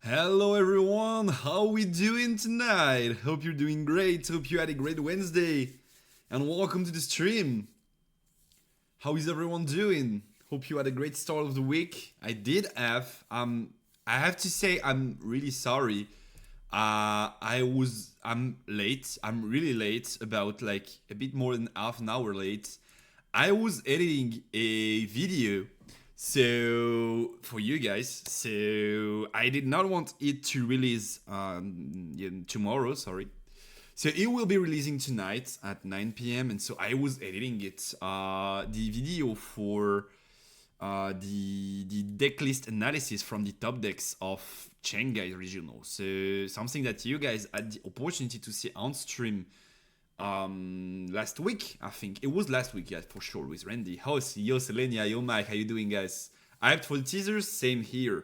Hello everyone, how we doing tonight? Hope you're doing great. Hope you had a great Wednesday. And welcome to the stream. How is everyone doing? Hope you had a great start of the week. I did have. I have to say I'm really sorry. I'm late. I'm really late, about like a bit more than half an hour late. I was editing a video for you guys, so I did not want it to release tomorrow, sorry. So it will be releasing tonight at 9 p.m. and so I was editing it, the video for the deck list analysis from the top decks of Shanghai regional. So something that you guys had the opportunity to see on stream last week. I think it was last week, yeah, for sure, with Randy. Yo Selenia, yo Mike, how you doing, guys? Hyped for the teasers? Same here,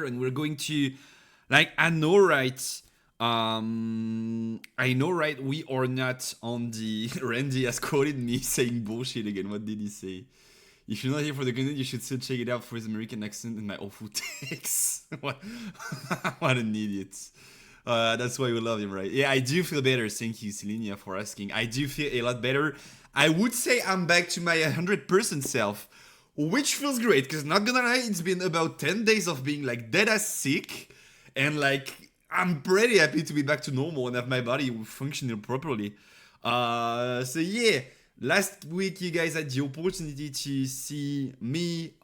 and we're going to, like, I know right, we are not on the Randy has quoted me saying bullshit again. What did he say? If you're not here for the content, you should still check it out for his American accent and my awful takes. what an idiot. That's why we love him, right? Yeah, I do feel better. Thank you, Selenia, for asking. I do feel a lot better. I would say I'm back to my 100% self, which feels great, because not gonna lie, it's been about 10 days of being like dead as sick, and like I'm pretty happy to be back to normal and have my body functioning properly. So yeah, last week you guys had the opportunity to see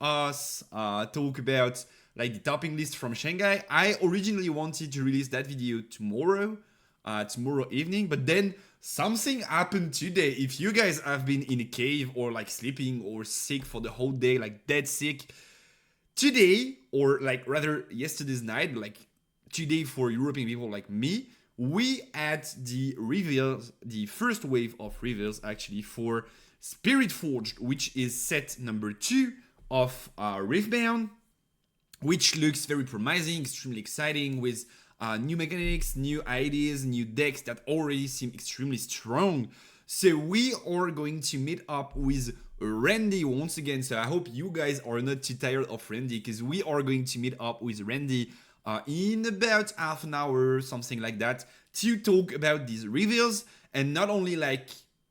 us talk about like the topping list from Shanghai. I originally wanted to release that video tomorrow evening, but then something happened today. If you guys have been in a cave or like sleeping or sick for the whole day, like dead sick, today, or like rather yesterday's night, like today for European people like me, we had the reveals, the first wave of reveals actually for Spiritforged, which is set number 2 of Riftbound, which looks very promising, extremely exciting, with new mechanics, new ideas, new decks that already seem extremely strong. So we are going to meet up with Randy once again. So I hope you guys are not too tired of Randy, because we are going to meet up with Randy in about half an hour, something like that, to talk about these reveals, and not only like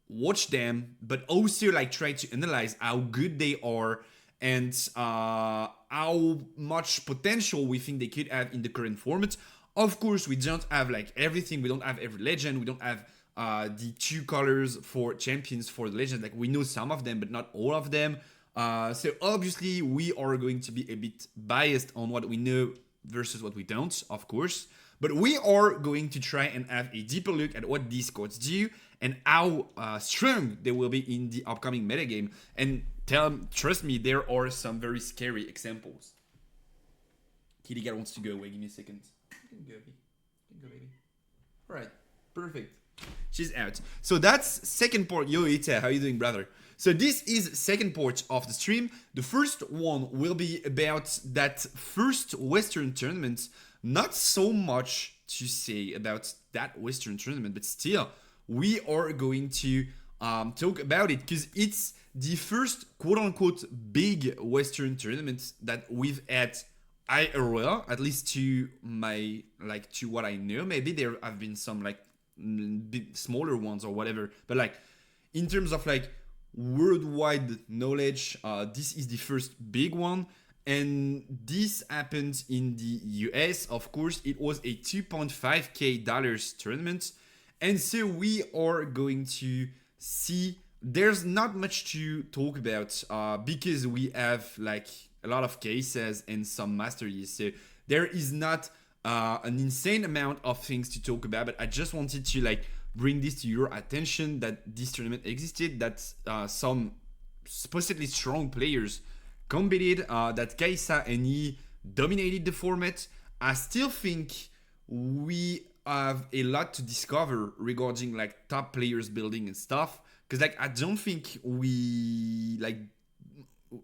watch them, but also like try to analyze how good they are, and how much potential we think they could have in the current format. Of course, we don't have like everything. We don't have every legend. We don't have the 2 colors for champions for the legend. Like, we know some of them, but not all of them. So obviously, we are going to be a bit biased on what we know versus what we don't, of course. But we are going to try and have a deeper look at what these cards do and how strong they will be in the upcoming metagame. And trust me, there are some very scary examples. Kitty Cat wants to go away. Give me a second. You can go, baby. Alright, perfect. She's out. So that's second part. Yo, Ita, how you doing, brother? So this is second part of the stream. The first one will be about that first Western tournament. Not so much to say about that Western tournament, but still, we are going to talk about it, because it's the first quote-unquote big Western tournament that we've had IRL, at least to what I know. Maybe there have been some like bit smaller ones or whatever, but like in terms of like worldwide knowledge, this is the first big one. And this happened in the US, of course. It was a $2.5K tournament. And so we are going to see, there's not much to talk about because we have like a lot of cases and some masteries. So there is not an insane amount of things to talk about, but I just wanted to like bring this to your attention, that this tournament existed, that some supposedly strong players competed, that Kaisa and Yi dominated the format. I still think we have a lot to discover regarding like top players building and stuff, because like I don't think we like,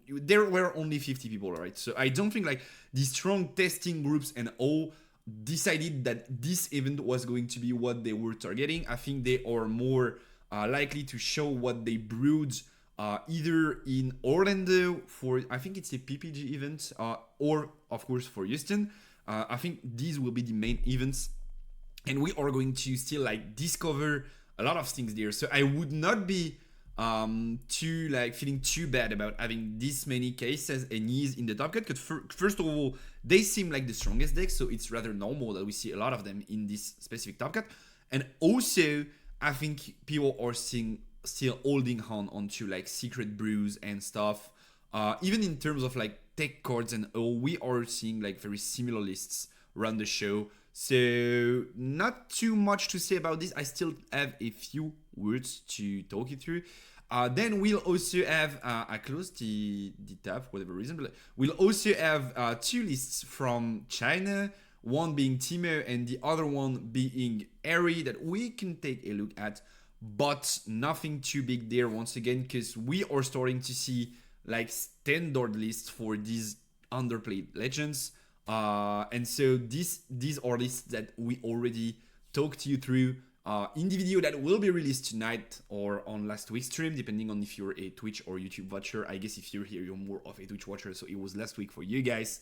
there were only 50 people, right? So I don't think like the strong testing groups and all decided that this event was going to be what they were targeting. I think they are more likely to show what they brewed either in Orlando for, I think it's a PPG event, or of course for Houston. I think these will be the main events, and we are going to still like discover a lot of things there. So I would not be too like feeling too bad about having this many cases and Ys in the top cut, because first of all, they seem like the strongest deck, so it's rather normal that we see a lot of them in this specific top cut. And also, I think people are still holding on onto like secret brews and stuff. Even in terms of like tech cards and all, we are seeing like very similar lists around the show. So not too much to say about this. I still have a few words to talk you through. Then we'll also have, I closed the tab for whatever reason, but we'll also have two lists from China, one being Timo and the other one being Airy, that we can take a look at, but nothing too big there once again, because we are starting to see like standard lists for these underplayed legends. And so these are lists that we already talked you through in the video that will be released tonight or on last week's stream, depending on if you're a Twitch or YouTube watcher. I guess if you're here, you're more of a Twitch watcher, so it was last week for you guys.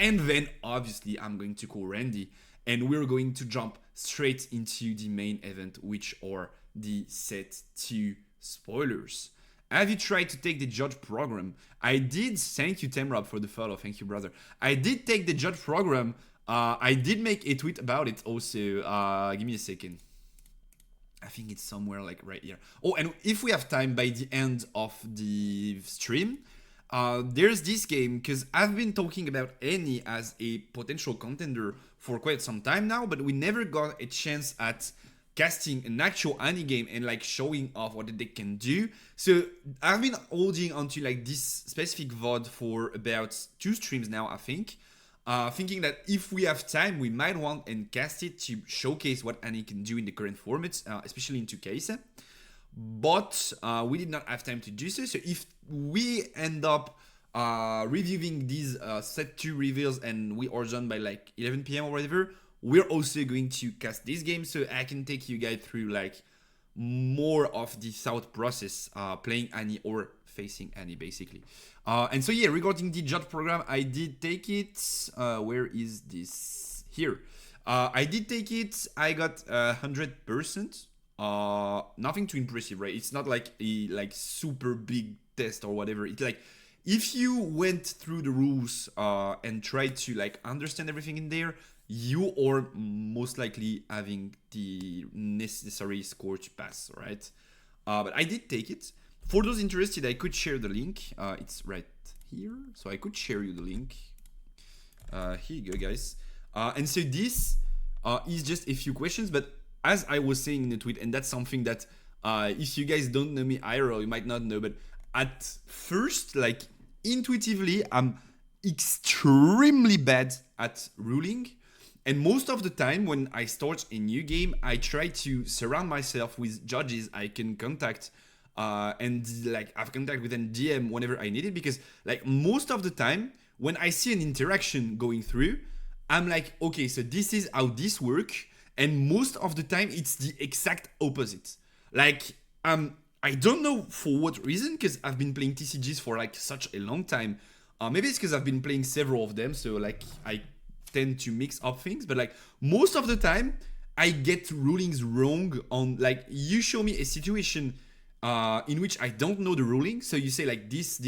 And then obviously I'm going to call Randy, and we're going to jump straight into the main event, which are the set 2 spoilers. Have you tried to take the judge program? I did. Thank you, Temrab, for the follow. Thank you, brother. I did take the judge program. I did make a tweet about it also. Give me a second. I think it's somewhere like right here. Oh, and if we have time by the end of the stream, there's this game, because I've been talking about Annie as a potential contender for quite some time now, but we never got a chance at casting an actual Annie game and like showing off what the deck can do. So I've been holding onto like this specific VOD for about 2 streams now, I think. Thinking that if we have time, we might want and cast it to showcase what Annie can do in the current formats, especially in 2K. But we did not have time to do so. So if we end up reviewing these set 2 reveals and we are done by like 11 p.m. or whatever, we're also going to cast this game, so I can take you guys through like more of the thought process, playing Annie or facing Annie basically. And so yeah, regarding the judge program, I did take it. Where is this? Here. I did take it. I got 100%. Nothing too impressive, right? It's not like a like super big test or whatever. It's like if you went through the rules and tried to like understand everything in there, you are most likely having the necessary score to pass, right? But I did take it. For those interested, I could share the link. It's right here, so I could share you the link. Here you go, guys. And so this is just a few questions, but as I was saying in the tweet, and that's something that if you guys don't know me IRL, you might not know, but at first, like intuitively, I'm extremely bad at ruling. And most of the time when I start a new game, I try to surround myself with judges I can contact and like have contact with and DM whenever I need it, because like most of the time when I see an interaction going through, I'm like, okay, so this is how this works. And most of the time it's the exact opposite. Like I don't know for what reason, because I've been playing TCGs for like such a long time. Maybe it's because I've been playing several of them, so like I tend to mix up things, but like most of the time I get rulings wrong on like you show me a situation in which I don't know the ruling, so you say like this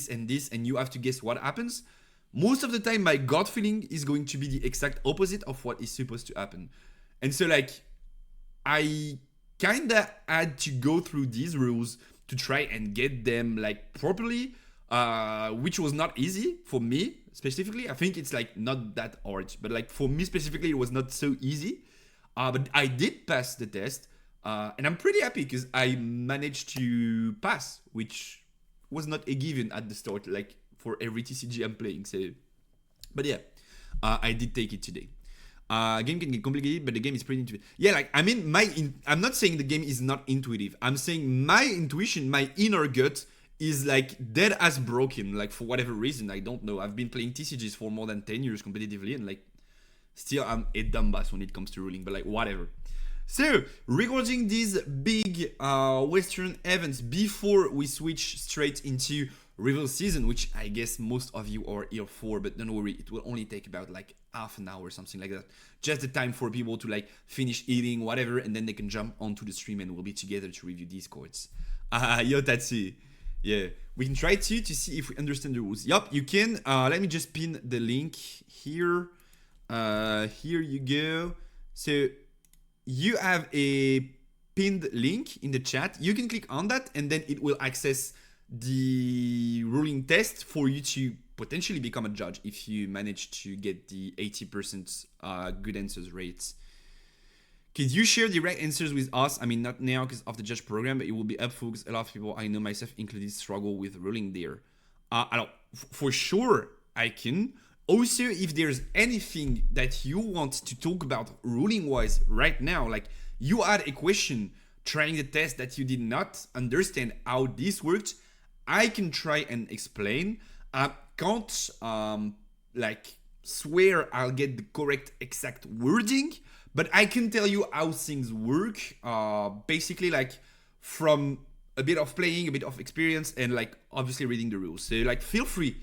and this, and you have to guess what happens. Most of the time my gut feeling is going to be the exact opposite of what is supposed to happen. And so like I kinda had to go through these rules to try and get them like properly, which was not easy for me specifically. I think it's like not that hard, but like for me specifically, it was not so easy. But I did pass the test, and I'm pretty happy because I managed to pass, which was not a given at the start, like for every TCG I'm playing. So, but yeah, I did take it today. Game can get complicated, but the game is pretty intuitive. Yeah, like I mean, I'm not saying the game is not intuitive. I'm saying my intuition, my inner gut, is like dead as broken, like for whatever reason, I don't know. I've been playing TCGs for more than 10 years competitively, and like still I'm a dumbass when it comes to ruling, but like whatever. So regarding these big Western events, before we switch straight into reveal season, which I guess most of you are here for, but don't worry, it will only take about like half an hour or something like that. Just the time for people to like finish eating, whatever, and then they can jump onto the stream and we'll be together to review these cards. Yo, Tatsu. Yeah, we can try to see if we understand the rules. Yup, you can. Let me just pin the link here. Here you go. So you have a pinned link in the chat. You can click on that and then it will access the ruling test for you to potentially become a judge if you manage to get the 80% good answers rate. Could you share direct answers with us? I mean, not now because of the judge program, but it will be helpful because a lot of people, I know myself included, struggle with ruling there. Alors, for sure, I can. Also, if there's anything that you want to talk about ruling-wise right now, like you had a question trying the test that you did not understand how this worked, I can try and explain. I can't like swear I'll get the correct exact wording, but I can tell you how things work. Basically, like from a bit of playing, a bit of experience, and like obviously reading the rules. So like feel free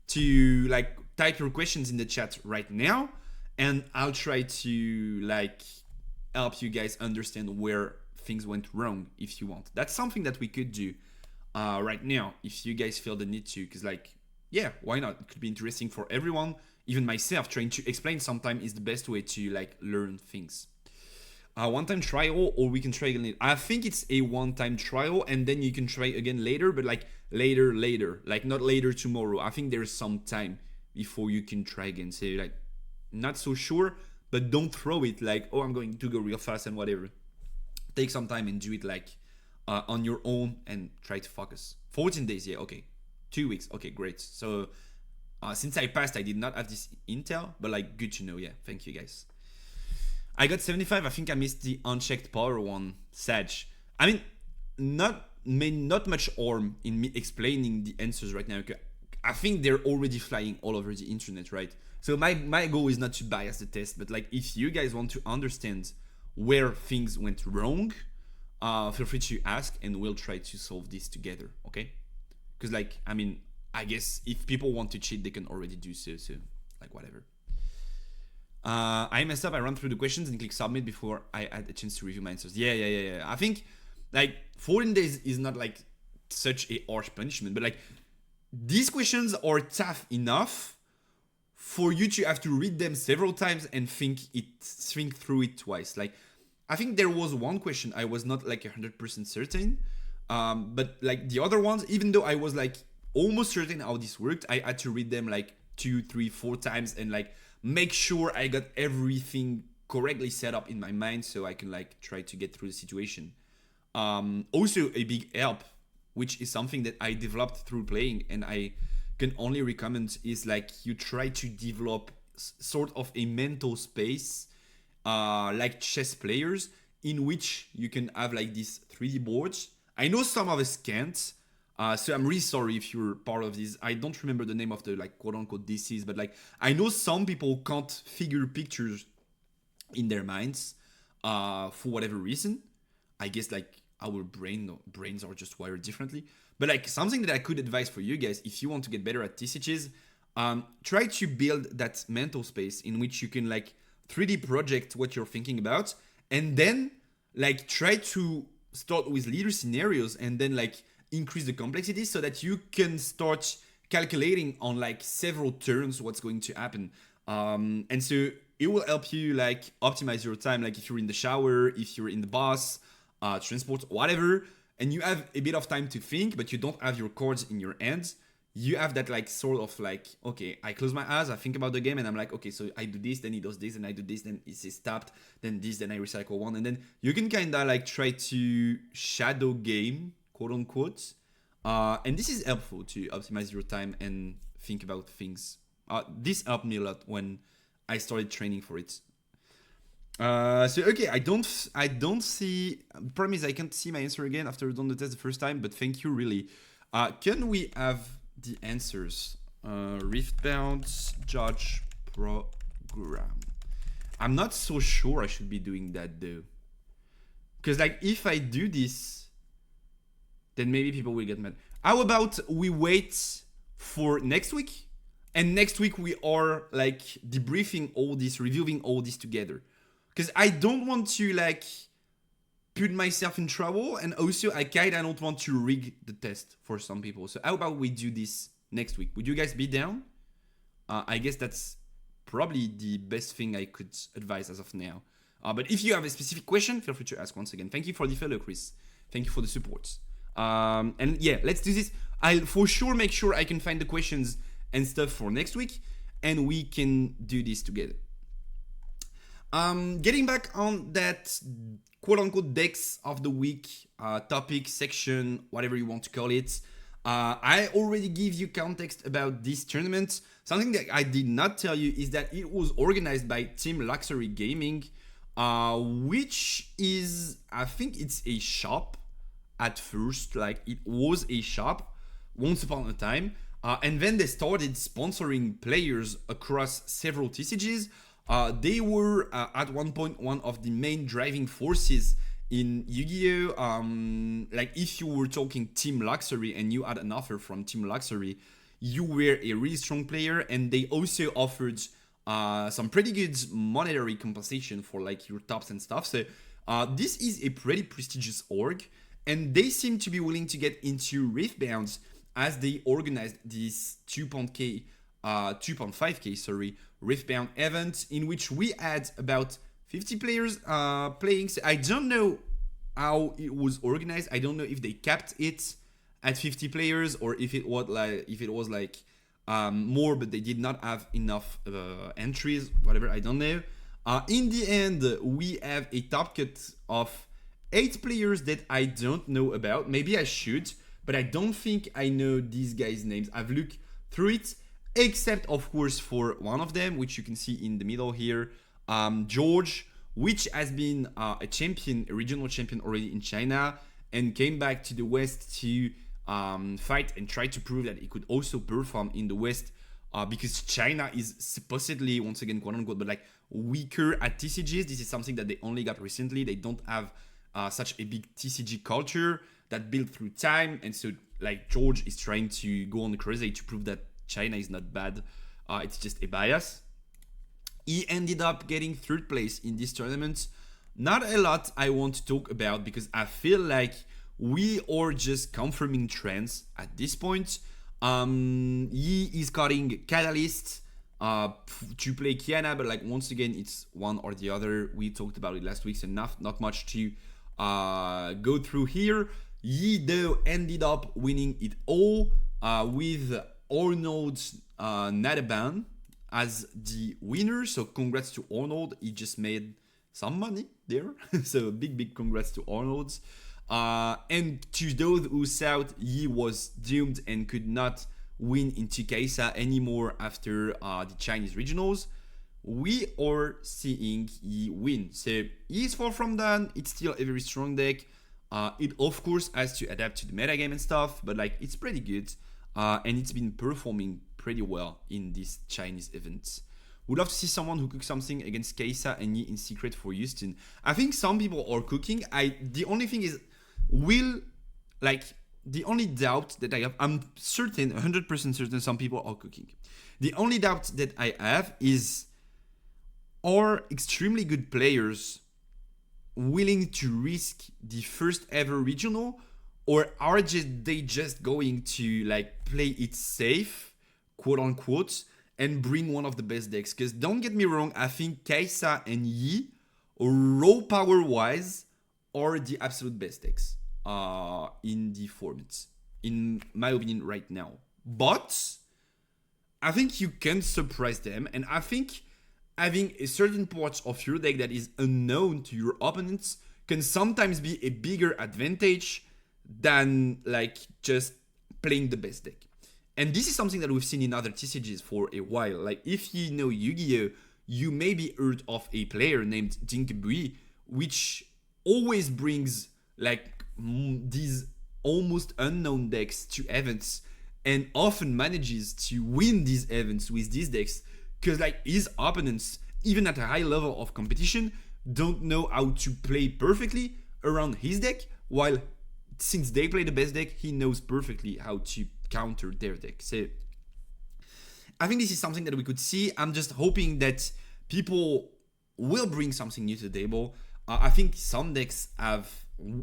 to like type your questions in the chat right now, and I'll try to like help you guys understand where things went wrong if you want. That's something that we could do right now if you guys feel the need to, because like, yeah, why not? It could be interesting for everyone. Even myself, trying to explain sometimes is the best way to like learn things. One-time trial, or we can try again. I think it's a one-time trial, and then you can try again later, but like later, like not later tomorrow. I think there's some time before you can try again. So like, not so sure, but don't throw it like, oh, I'm going to go real fast and whatever. Take some time and do it like on your own and try to focus. 14 days, yeah, okay. 2 weeks, okay, great. So since I passed, I did not have this intel, but like good to know, yeah. Thank you guys. I got 75. I think I missed the unchecked power one. Sag. I mean, not much harm in me explaining the answers right now. I think they're already flying all over the internet, right? So my goal is not to bias the test, but like if you guys want to understand where things went wrong, feel free to ask and we'll try to solve this together, okay? Because like, I mean, I guess if people want to cheat, they can already do so. So like whatever. I messed up. I ran through the questions and clicked submit before I had a chance to review my answers. Yeah. I think like 14 days is not like such a harsh punishment, but like these questions are tough enough for you to have to read them several times and think through it twice. Like I think there was one question I was not like 100% certain, but like the other ones, even though I was like almost certain how this worked, I had to read them like 2, 3, 4 times and like make sure I got everything correctly set up in my mind so I can like try to get through the situation. Also a big help, which is something that I developed through playing and I can only recommend, is like you try to develop sort of a mental space like chess players, in which you can have like these 3D boards. I know some of us can't, so I'm really sorry if you're part of this. I don't remember the name of the like quote unquote DCs, but like I know some people can't figure pictures in their minds for whatever reason. I guess like our brains are just wired differently. But like something that I could advise for you guys, if you want to get better at TCGs, try to build that mental space in which you can like 3D project what you're thinking about, and then like try to start with leader scenarios and then like increase the complexity so that you can start calculating on like several turns what's going to happen. And so it will help you like optimize your time. Like if you're in the shower, if you're in the bus, transport, whatever, and you have a bit of time to think, but you don't have your cards in your hands, you have that like sort of like, okay, I close my eyes, I think about the game, and I'm like, okay, so I do this, then he does this, and I do this, then it says tapped, then this, then I recycle one, and then you can kind of like try to shadow game, quote unquote, and this is helpful to optimize your time and think about things. This helped me a lot when I started training for it. So okay, I don't see. The problem is I can't see my answer again after I've done the test the first time. But thank you, really. Can we have the answers? Riftbound Judge Program. I'm not so sure I should be doing that though, because like if I do this, then maybe people will get mad. How about we wait for next week? And next week we are like debriefing all this, reviewing all this together. Because I don't want to like put myself in trouble, and also I kinda don't want to rig the test for some people. So how about we do this next week? Would you guys be down? I guess that's probably the best thing I could advise as of now. But if you have a specific question, feel free to ask once again. Thank you for the follow, Chris. Thank you for the support. And yeah, let's do this. I'll for sure make sure I can find the questions and stuff for next week, and we can do this together. Getting back on that quote-unquote decks of the week topic section, whatever you want to call it. I already give you context about this tournament. Something that I did not tell you is that it was organized by Team Luxury Gaming, which is, I think it's a shop at first. Like, it was a shop once upon a time. And then they started sponsoring players across several TCGs. They were at one point one of the main driving forces in Yu-Gi-Oh! Like, if you were talking Team Luxury and you had an offer from Team Luxury, you were a really strong player, and they also offered some pretty good monetary compensation for like your tops and stuff. So this is a pretty prestigious org, and they seem to be willing to get into Riftbound as they organized this 2.5k Riftbound event, in which we had about 50 players playing. So I don't know how it was organized. I don't know if they capped it at 50 players or if it was like more, but they did not have enough entries, whatever, I don't know. In the end, we have a top cut of 8 players that I don't know about. Maybe I should, but I don't think I know these guys' names. I've looked through it, except of course for one of them, which you can see in the middle here, George, which has been a champion, a regional champion already in China, and came back to the West to fight and try to prove that he could also perform in the West, because China is supposedly, once again, quote unquote, but like weaker at TCGs. This is something that they only got recently. They don't have such a big TCG culture that built through time, and so like George is trying to go on the crusade to prove that China is not bad. It's just a bias. He ended up getting 3rd place in this tournament. Not a lot I want to talk about because I feel like we are just confirming trends at this point. He is cutting Catalyst to play Kiana, but like once again, it's one or the other. We talked about it last week, so not much to go through here. Yi though ended up winning it all with Arnold Nadaban as the winner. So congrats to Arnold. He just made some money there. So big congrats to Arnold. And to those who thought he was doomed and could not win in Kaisa anymore after the Chinese regionals, we are seeing he win. So he is far from done. It's still a very strong deck. It of course has to adapt to the metagame and stuff, but like it's pretty good. And it's been performing pretty well in these Chinese events. Would love to see someone who cooks something against Kaisa and Yi in secret for Houston. I think some people are cooking. The only thing is, the only doubt that I have, I'm certain, 100% certain some people are cooking. The only doubt that I have is, are extremely good players willing to risk the first ever regional, or are they just going to like play it safe, quote unquote, and bring one of the best decks? Because don't get me wrong, I think Kaisa and Yi, raw power wise, are the absolute best decks in the formats, in my opinion right now. But I think you can surprise them, and I think having a certain part of your deck that is unknown to your opponents can sometimes be a bigger advantage than like just playing the best deck. And this is something that we've seen in other TCGs for a while. Like if you know Yu-Gi-Oh!, you maybe heard of a player named Dinkebui, which always brings like these almost unknown decks to events and often manages to win these events with these decks, because like his opponents, even at a high level of competition, don't know how to play perfectly around his deck, while since they play the best deck, he knows perfectly how to counter their deck. So I think this is something that we could see. I'm just hoping that people will bring something new to the table. I think some decks have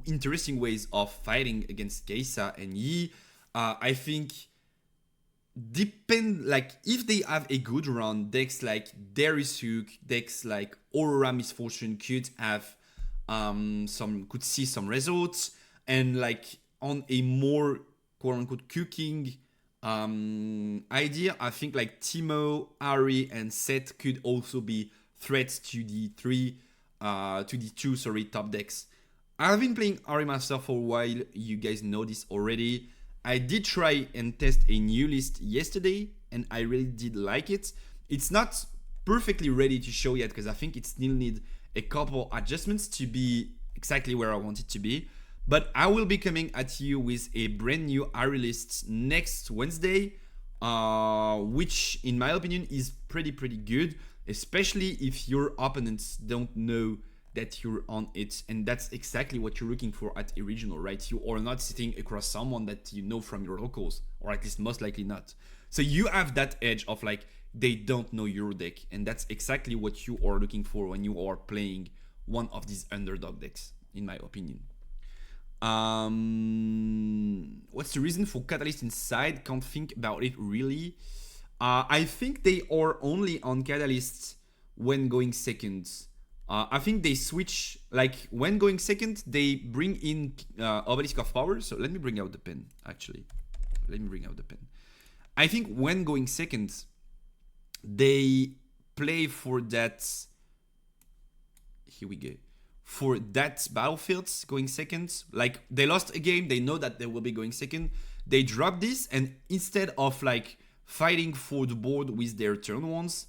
interesting ways of fighting against Kai'Sa and Yi. I think like if they have a good run, decks like Darius Hook, decks like Aurora Misfortune could have could see some results, and like on a more quote unquote cooking idea, I think like Timo, Ari, and Seth could also be threats to the two top decks. I've been playing Ari myself for a while. You guys know this already. I did try and test a new list yesterday, and I really did like it. It's not perfectly ready to show yet because I think it still needs a couple adjustments to be exactly where I want it to be. But I will be coming at you with a brand new Ari list next Wednesday, which in my opinion is pretty good, especially if your opponents don't know that you're on it, and that's exactly what you're looking for at a regional, right? You are not sitting across someone that you know from your locals, or at least most likely not. So you have that edge of like, they don't know your deck, and that's exactly what you are looking for when you are playing one of these underdog decks, in my opinion. What's the reason for Catalyst inside? Can't think about it really. I think they are only on Catalyst when going second. I think they switch, like when going second, they bring in Obelisk of Power. So let me bring out the pen, actually. Let me bring out the pen. I think when going second, they play for that. Here we go. For that battlefield going second. Like they lost a game, they know that they will be going second. They drop this, and instead of like fighting for the board with their turn ones,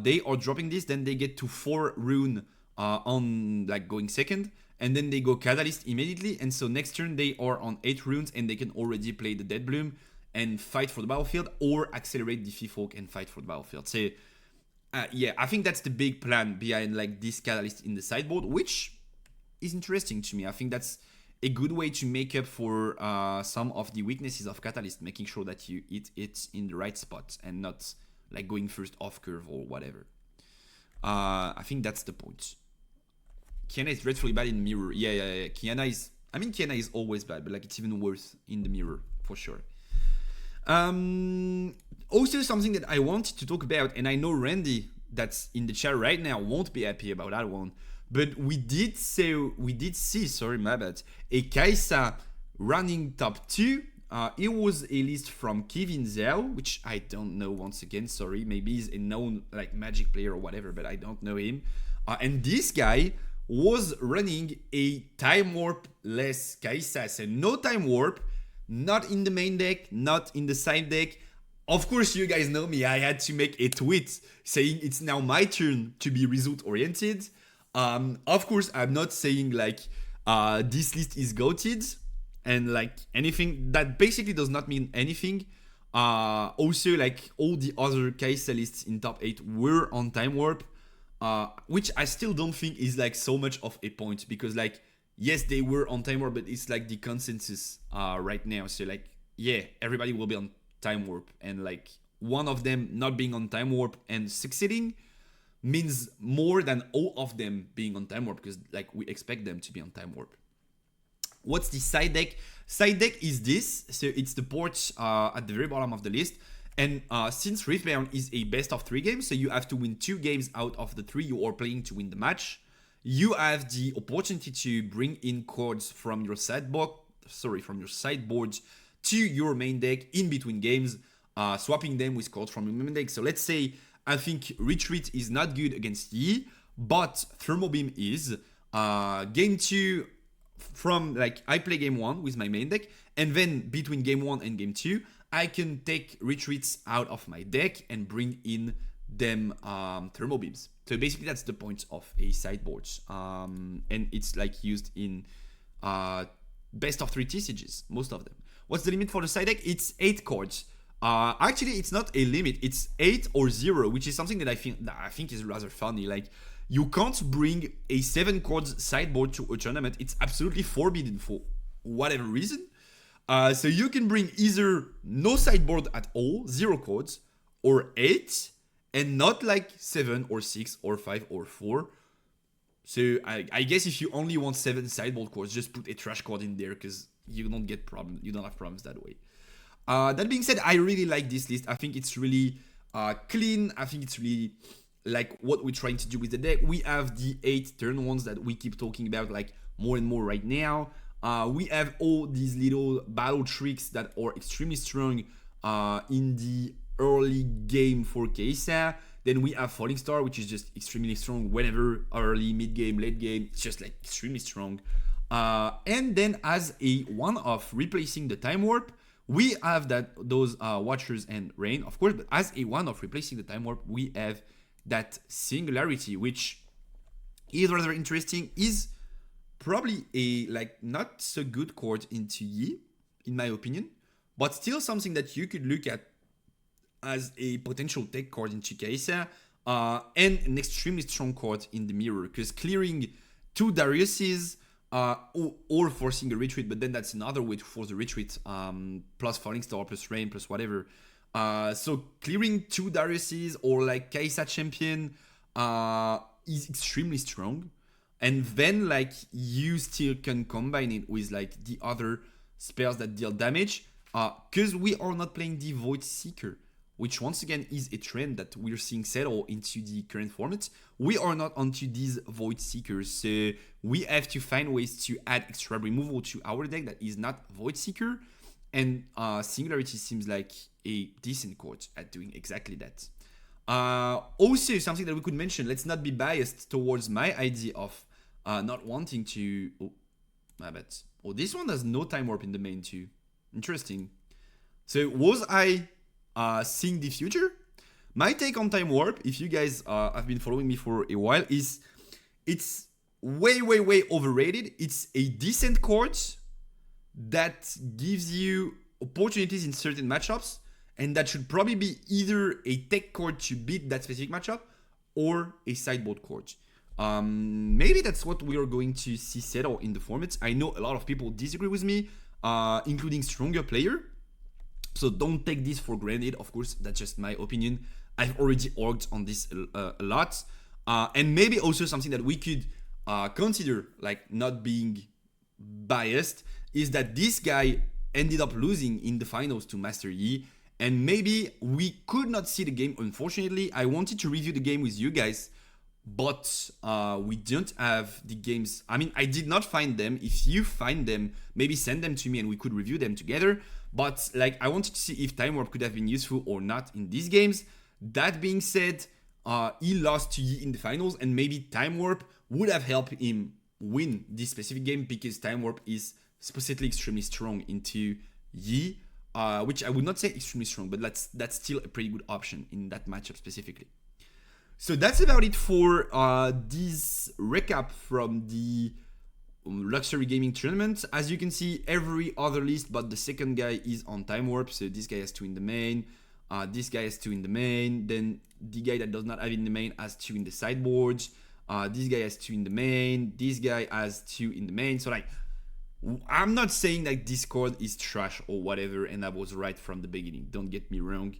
they are dropping this, then they get to 4 rune on like going second, and then they go Catalyst immediately, and so next turn they are on 8 runes, and they can already play the Dead Bloom and fight for the battlefield, or accelerate the Folk and fight for the battlefield. So yeah, I think that's the big plan behind like this Catalyst in the sideboard, which is interesting to me. I think that's a good way to make up for some of the weaknesses of Catalyst, making sure that you hit it in the right spot and not like going first off curve or whatever. I think that's the point. Kiana is dreadfully bad in mirror. Yeah. Kiana is always bad, but like it's even worse in the mirror for sure. Also something that I wanted to talk about, and I know Randy that's in the chat right now won't be happy about that one, but we did see, sorry, my bad, a Kai'Sa running top 2. It was a list from Kevin Zhao, which I don't know, once again, sorry, maybe he's a known like Magic player or whatever, but I don't know him. And this guy was running a time warp less Kai'Sa, so no time warp, not in the main deck, not in the side deck. Of course, you guys know me, I had to make a tweet saying it's now my turn to be result oriented. Of course, I'm not saying like this list is goated and like anything. That basically does not mean anything. Also, like all the other Kai'Sa lists in top 8 were on time warp, which I still don't think is like so much of a point, because like yes, they were on time warp, but it's like the consensus right now. So like yeah, everybody will be on time warp, and like one of them not being on time warp and succeeding means more than all of them being on time warp, because like we expect them to be on time warp. What's the side deck? Side deck is this, so it's the porch at the very bottom of the list, and since Riftbound is a best of 3 game, so you have to win 2 games out of the 3 you are playing to win the match. You have the opportunity to bring in cards from your sideboard to your main deck in between games, swapping them with cards from your main deck. So let's say I think Retreat is not good against Yi, but Thermal Beam is. Game 2, from like I play game 1 with my main deck, and then between game 1 and game 2, I can take Retreats out of my deck and bring in them Thermal Beams. So basically that's the point of a sideboard, and it's like used in best of 3 TCGs, most of them. What's the limit for the side deck? It's 8 cards. Actually, it's not a limit. It's 8 or 0, which is something that I think is rather funny. Like, you can't bring a 7 cards sideboard to a tournament. It's absolutely forbidden whatever reason. So you can bring either no sideboard at all, 0 cards, or 8, and not like 7 or 6 or 5 or 4. So I guess if you only want 7 sideboard cards, just put a trash card in there because you don't get problem. You don't have problems that way. That being said, I really like this list. I think it's really clean. I think it's really like what we're trying to do with the deck. We have the 8 turn ones that we keep talking about like more and more right now. We have all these little battle tricks that are extremely strong in the early game for Kai'Sa. Then we have Falling Star, which is just extremely strong whenever early, mid game, late game. It's just like extremely strong. And then as a one-off replacing the Time Warp, we have those Watchers and Rain, of course. But as a one-off replacing the Time Warp, we have that Singularity, which is rather interesting. Is probably a like not so good card into Yi, in my opinion, but still something that you could look at as a potential tech card into Kai'Sa, and an extremely strong card in the mirror, because clearing 2 Dariuses or forcing a retreat, but then that's another way to force a retreat, plus Falling Star, plus Rain, plus whatever. So clearing 2 Dariuses or like Kai'Sa champion is extremely strong. And then like you still can combine it with like the other spells that deal damage, because we are not playing the Void Seeker, which once again is a trend that we're seeing settle into the current format. We are not onto these Void Seekers, so we have to find ways to add extra removal to our deck that is not Void Seeker, and Singularity seems like a decent card at doing exactly that. Also, something that we could mention, let's not be biased towards my idea of not wanting to... Oh, my bad. Oh, this one has no Time Warp in the main too. Interesting. So was I seeing the future? My take on Time Warp, if you guys have been following me for a while, is it's way overrated. It's a decent card that gives you opportunities in certain matchups, and that should probably be either a tech card to beat that specific matchup or a sideboard card. Maybe that's what we are going to see settle in the formats. I know a lot of people disagree with me, including stronger player. So don't take this for granted. Of course, that's just my opinion. I've already argued on this a lot. And maybe also something that we could consider, like not being biased, is that this guy ended up losing in the finals to Master Yi. And maybe we could not see the game, unfortunately. I wanted to review the game with you guys, but we don't have the games. I mean, I did not find them. If you find them, maybe send them to me and we could review them together. But like, I wanted to see if Time Warp could have been useful or not in these games. That being said, he lost to Yi in the finals, and maybe Time Warp would have helped him win this specific game, because Time Warp is supposedly extremely strong into Yi, which I would not say extremely strong, but that's still a pretty good option in that matchup specifically. So that's about it for this recap from the Luxury Gaming Tournament. As you can see, every other list but the second guy is on Time Warp. So this guy has 2 in the main, this guy has 2 in the main, then the guy that does not have in the main has 2 in the sideboards, this guy has 2 in the main, this guy has 2 in the main. So like, I'm not saying that this card is trash or whatever, and I was right from the beginning, don't get me wrong.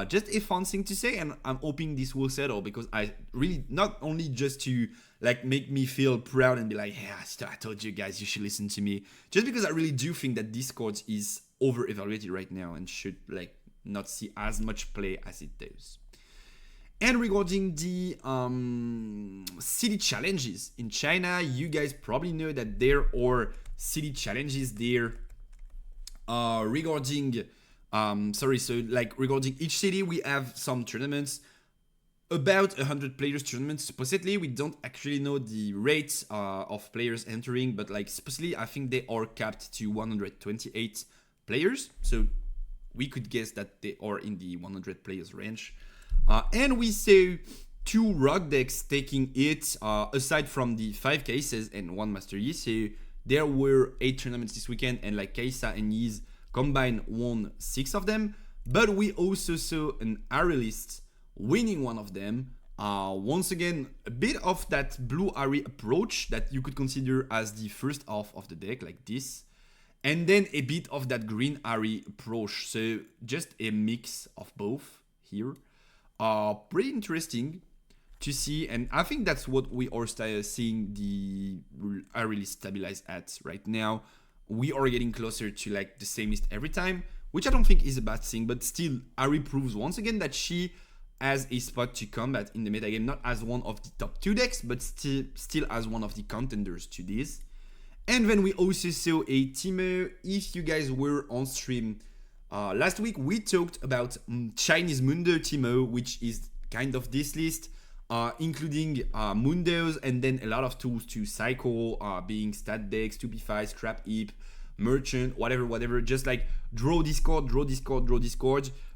Just a fun thing to say, and I'm hoping this will settle, because I really, not only just to like make me feel proud and be like, yeah, I told you guys you should listen to me, just because I really do think that this card is over evaluated right now and should like not see as much play as it does. And regarding the city challenges in China, you guys probably know that there are city challenges there regarding regarding each city. We have some tournaments, about 100 players tournaments. Supposedly, we don't actually know the rates of players entering, but like supposedly, I think they are capped to 128 players. So we could guess that they are in the 100 players range. And we saw 2 rock decks taking it, aside from the 5 cases and 1 Master Yi. So there were 8 tournaments this weekend, and like Kai'Sa and Yi's combined won 6 of them. But we also saw an Aerialist winning 1 of them. Once again, a bit of that blue Ari approach that you could consider as the first half of the deck, like this. and then a bit of that green Ari approach. So just a mix of both here. Pretty interesting to see, and I think that's what we are seeing the really stabilize at right now. We are getting closer to like the same list every time, which I don't think is a bad thing, but still Ari proves once again that she has a spot to combat in the metagame, not as one of the top 2 decks, but still as one of the contenders to this. And then we also saw a Teemo. If you guys were on stream last week, we talked about Chinese Mundo Teemo, which is kind of this list, including Mundos and then a lot of tools to cycle, being stat decks, 2p5, scrap heap, merchant, whatever. Just like draw discord,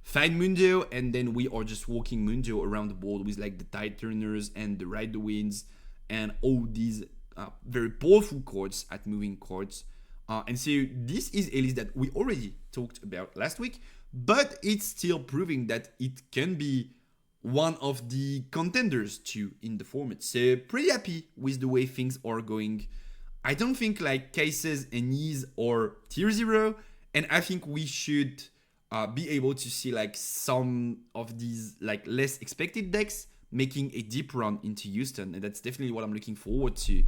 find Mundo, and then we are just walking Mundo around the board with like the Tide Turners and the Ride the Winds and all these very powerful cards at moving cards. And so this is a list that we already talked about last week, but it's still proving that it can be one of the contenders too in the format. So pretty happy with the way things are going. I don't think like cases and knees are tier 0, and I think we should be able to see like some of these like less expected decks making a deep run into Houston, and that's definitely what I'm looking forward to.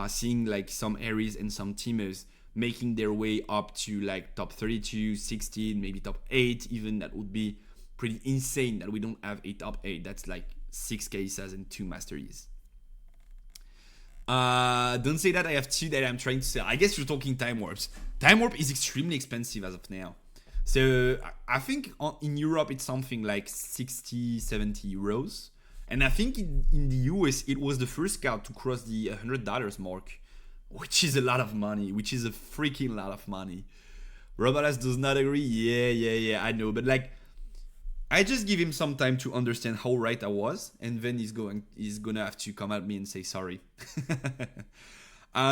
Seeing like some Aries and some Teemos making their way up to like top 32, 16, maybe top 8 even. That would be pretty insane that we don't have a top 8. That's like 6 cases and 2 masteries. Don't say that I have 2 that I'm trying to sell. I guess you're talking Time Warps. Time Warp is extremely expensive as of now. So I think in Europe it's something like 60, 70 euros. And I think in the US, it was the first card to cross the $100 mark, which is a lot of money, which is a freaking lot of money. Robalas does not agree. Yeah, I know. But like, I just give him some time to understand how right I was. And then he's gonna have to come at me and say sorry.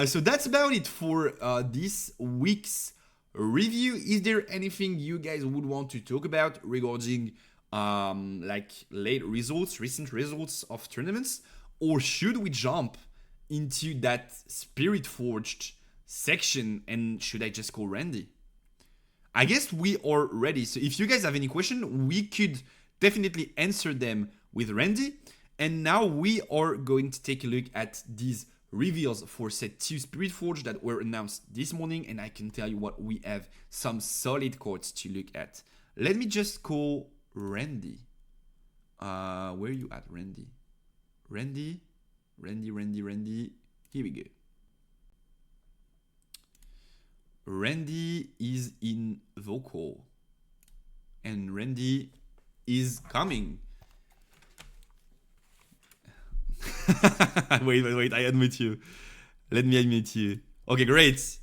So that's about it for this week's review. Is there anything you guys would want to talk about regarding like recent results of tournaments, or should we jump into that Spiritforged section and should I just call Randy? I guess we are ready. So if you guys have any question, we could definitely answer them with Randy. And now we are going to take a look at these reveals for set 2 Spiritforged that were announced this morning, and I can tell you what, we have some solid cards to look at. Let me just call Randy. Where are you at, Randy? Randy. Here we go. Randy is in vocal. And Randy is coming. Wait, I admit you. Let me admit you. Okay, great.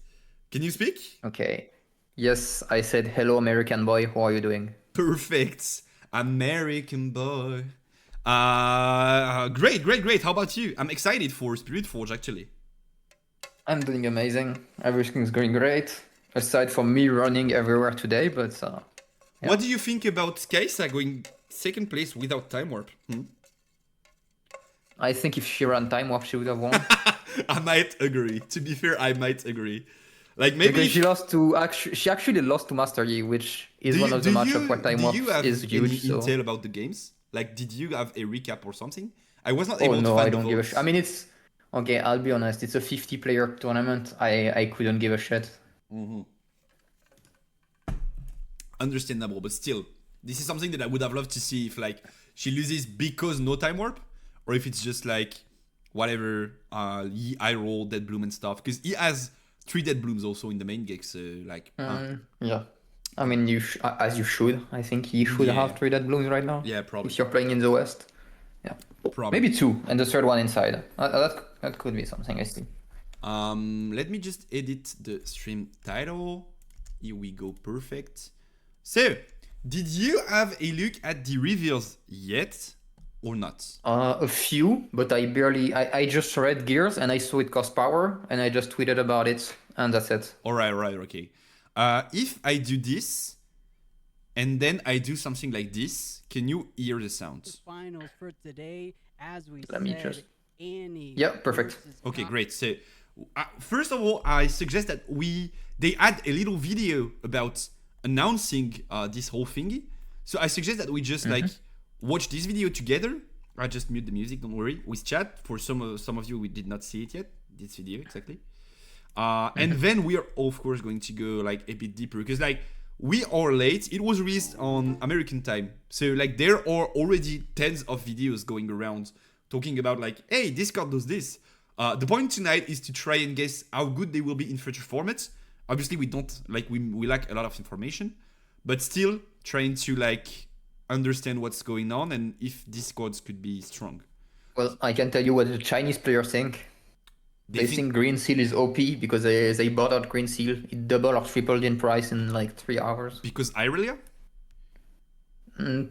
Can you speak? Okay. Yes, I said hello, American boy. How are you doing? Perfect. American boy. Great. How about you? I'm excited for Spiritforged, actually. I'm doing amazing. Everything's going great. Aside from me running everywhere today, but yeah. What do you think about Kaisa going second place without Time Warp? I think if she ran Time Warp, she would have won. I might agree. To be fair, I might agree. Like maybe because she actually lost to Master Yi, which is one of the matchups where Time Warp is huge. Do you have any intel about the games? Like, did you have a recap or something? I was not able to find I don't give a shit. I mean, it's okay. I'll be honest. It's a 50-player tournament. I couldn't give a shit. Understandable, but still, this is something that I would have loved to see if like she loses because no Time Warp, or if it's just like whatever. He eye roll, Dead Bloom and stuff, because he has 3 Dead Blooms also in the main gig. So like, yeah. I mean, as you should. I think you should have 3 Dead Blooms right now. Yeah, probably. If you're playing in the West. Yeah. Probably. Maybe 2, and the 3rd one inside. That could be something, I see. Let me just edit the stream title. Here we go, perfect. So, did you have a look at the reveals yet, or not? A few, but I just read Gears and I saw it cost power, and I just tweeted about it, and that's it. Alright, okay. If I do this, and then I do something like this, can you hear the sound? Finals for today, as we Let me said, just... Annie. Yeah, perfect. Okay, great. So First of all, I suggest that they add a little video about announcing this whole thingy. So I suggest that we just like watch this video together. I just mute the music, don't worry, with chat. For some of you, we did not see it yet. This video exactly. And then we are of course going to go like a bit deeper because like we are late. It was released on American time, so like there are already tens of videos going around talking about like, hey, this card does this. The point tonight is to try and guess how good they will be in future formats. Obviously, we don't like we lack a lot of information, but still trying to like understand what's going on and if these cards could be strong. Well, I can tell you what the Chinese players think. They think Green Seal is OP because they bought out Green Seal. It doubled or tripled in price in like 3 hours. Because Irelia?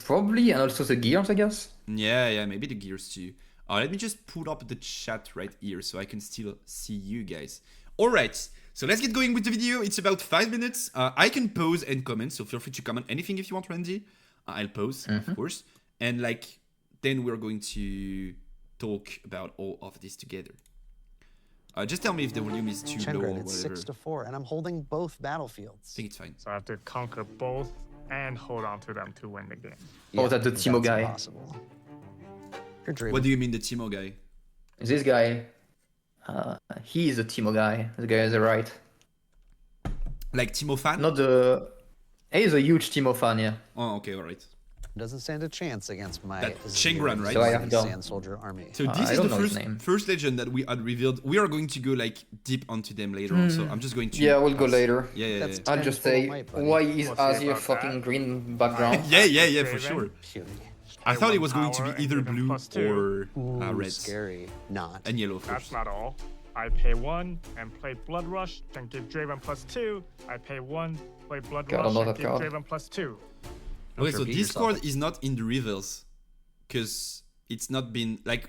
Probably, and also the gears, I guess. Yeah, maybe the gears too. Let me just put up the chat right here so I can still see you guys. Alright, so let's get going with the video. It's about 5 minutes. I can pause and comment, so feel free to comment anything if you want, Randy. I'll pause, of course. And like, then we're going to talk about all of this together. Just tell me if the volume is too low or whatever. It's 6-4, and I'm holding both battlefields. I think it's fine. So I have to conquer both and hold on to them to win the game. Oh, that's the Timo guy. Impossible. You're dreaming. What do you mean the Timo guy? This guy, he is a Timo guy. The guy is a right. Like Timo fan? Not the... He's a huge Timo fan, yeah. Oh, okay, alright. Doesn't stand a chance against my That Chengran, right? So I have done. Sand Soldier army. So this is the first legend that we had revealed. We are going to go like deep onto them later on, so I'm just going to... Yeah, we'll go later. Yeah. I'll just say, why is Azir fucking green background? Yeah, for sure. Puny. I thought it was going to be either blue +2. or red. Scary. Not. And yellow, of That's course. not all. I pay 1 and play Blood Rush, then give Draven +2. I pay 1, play Blood God, I Rush, love and that give card. Draven +2. Okay, so repeat this yourself. card is not in the reveals. Because it's not been... Like,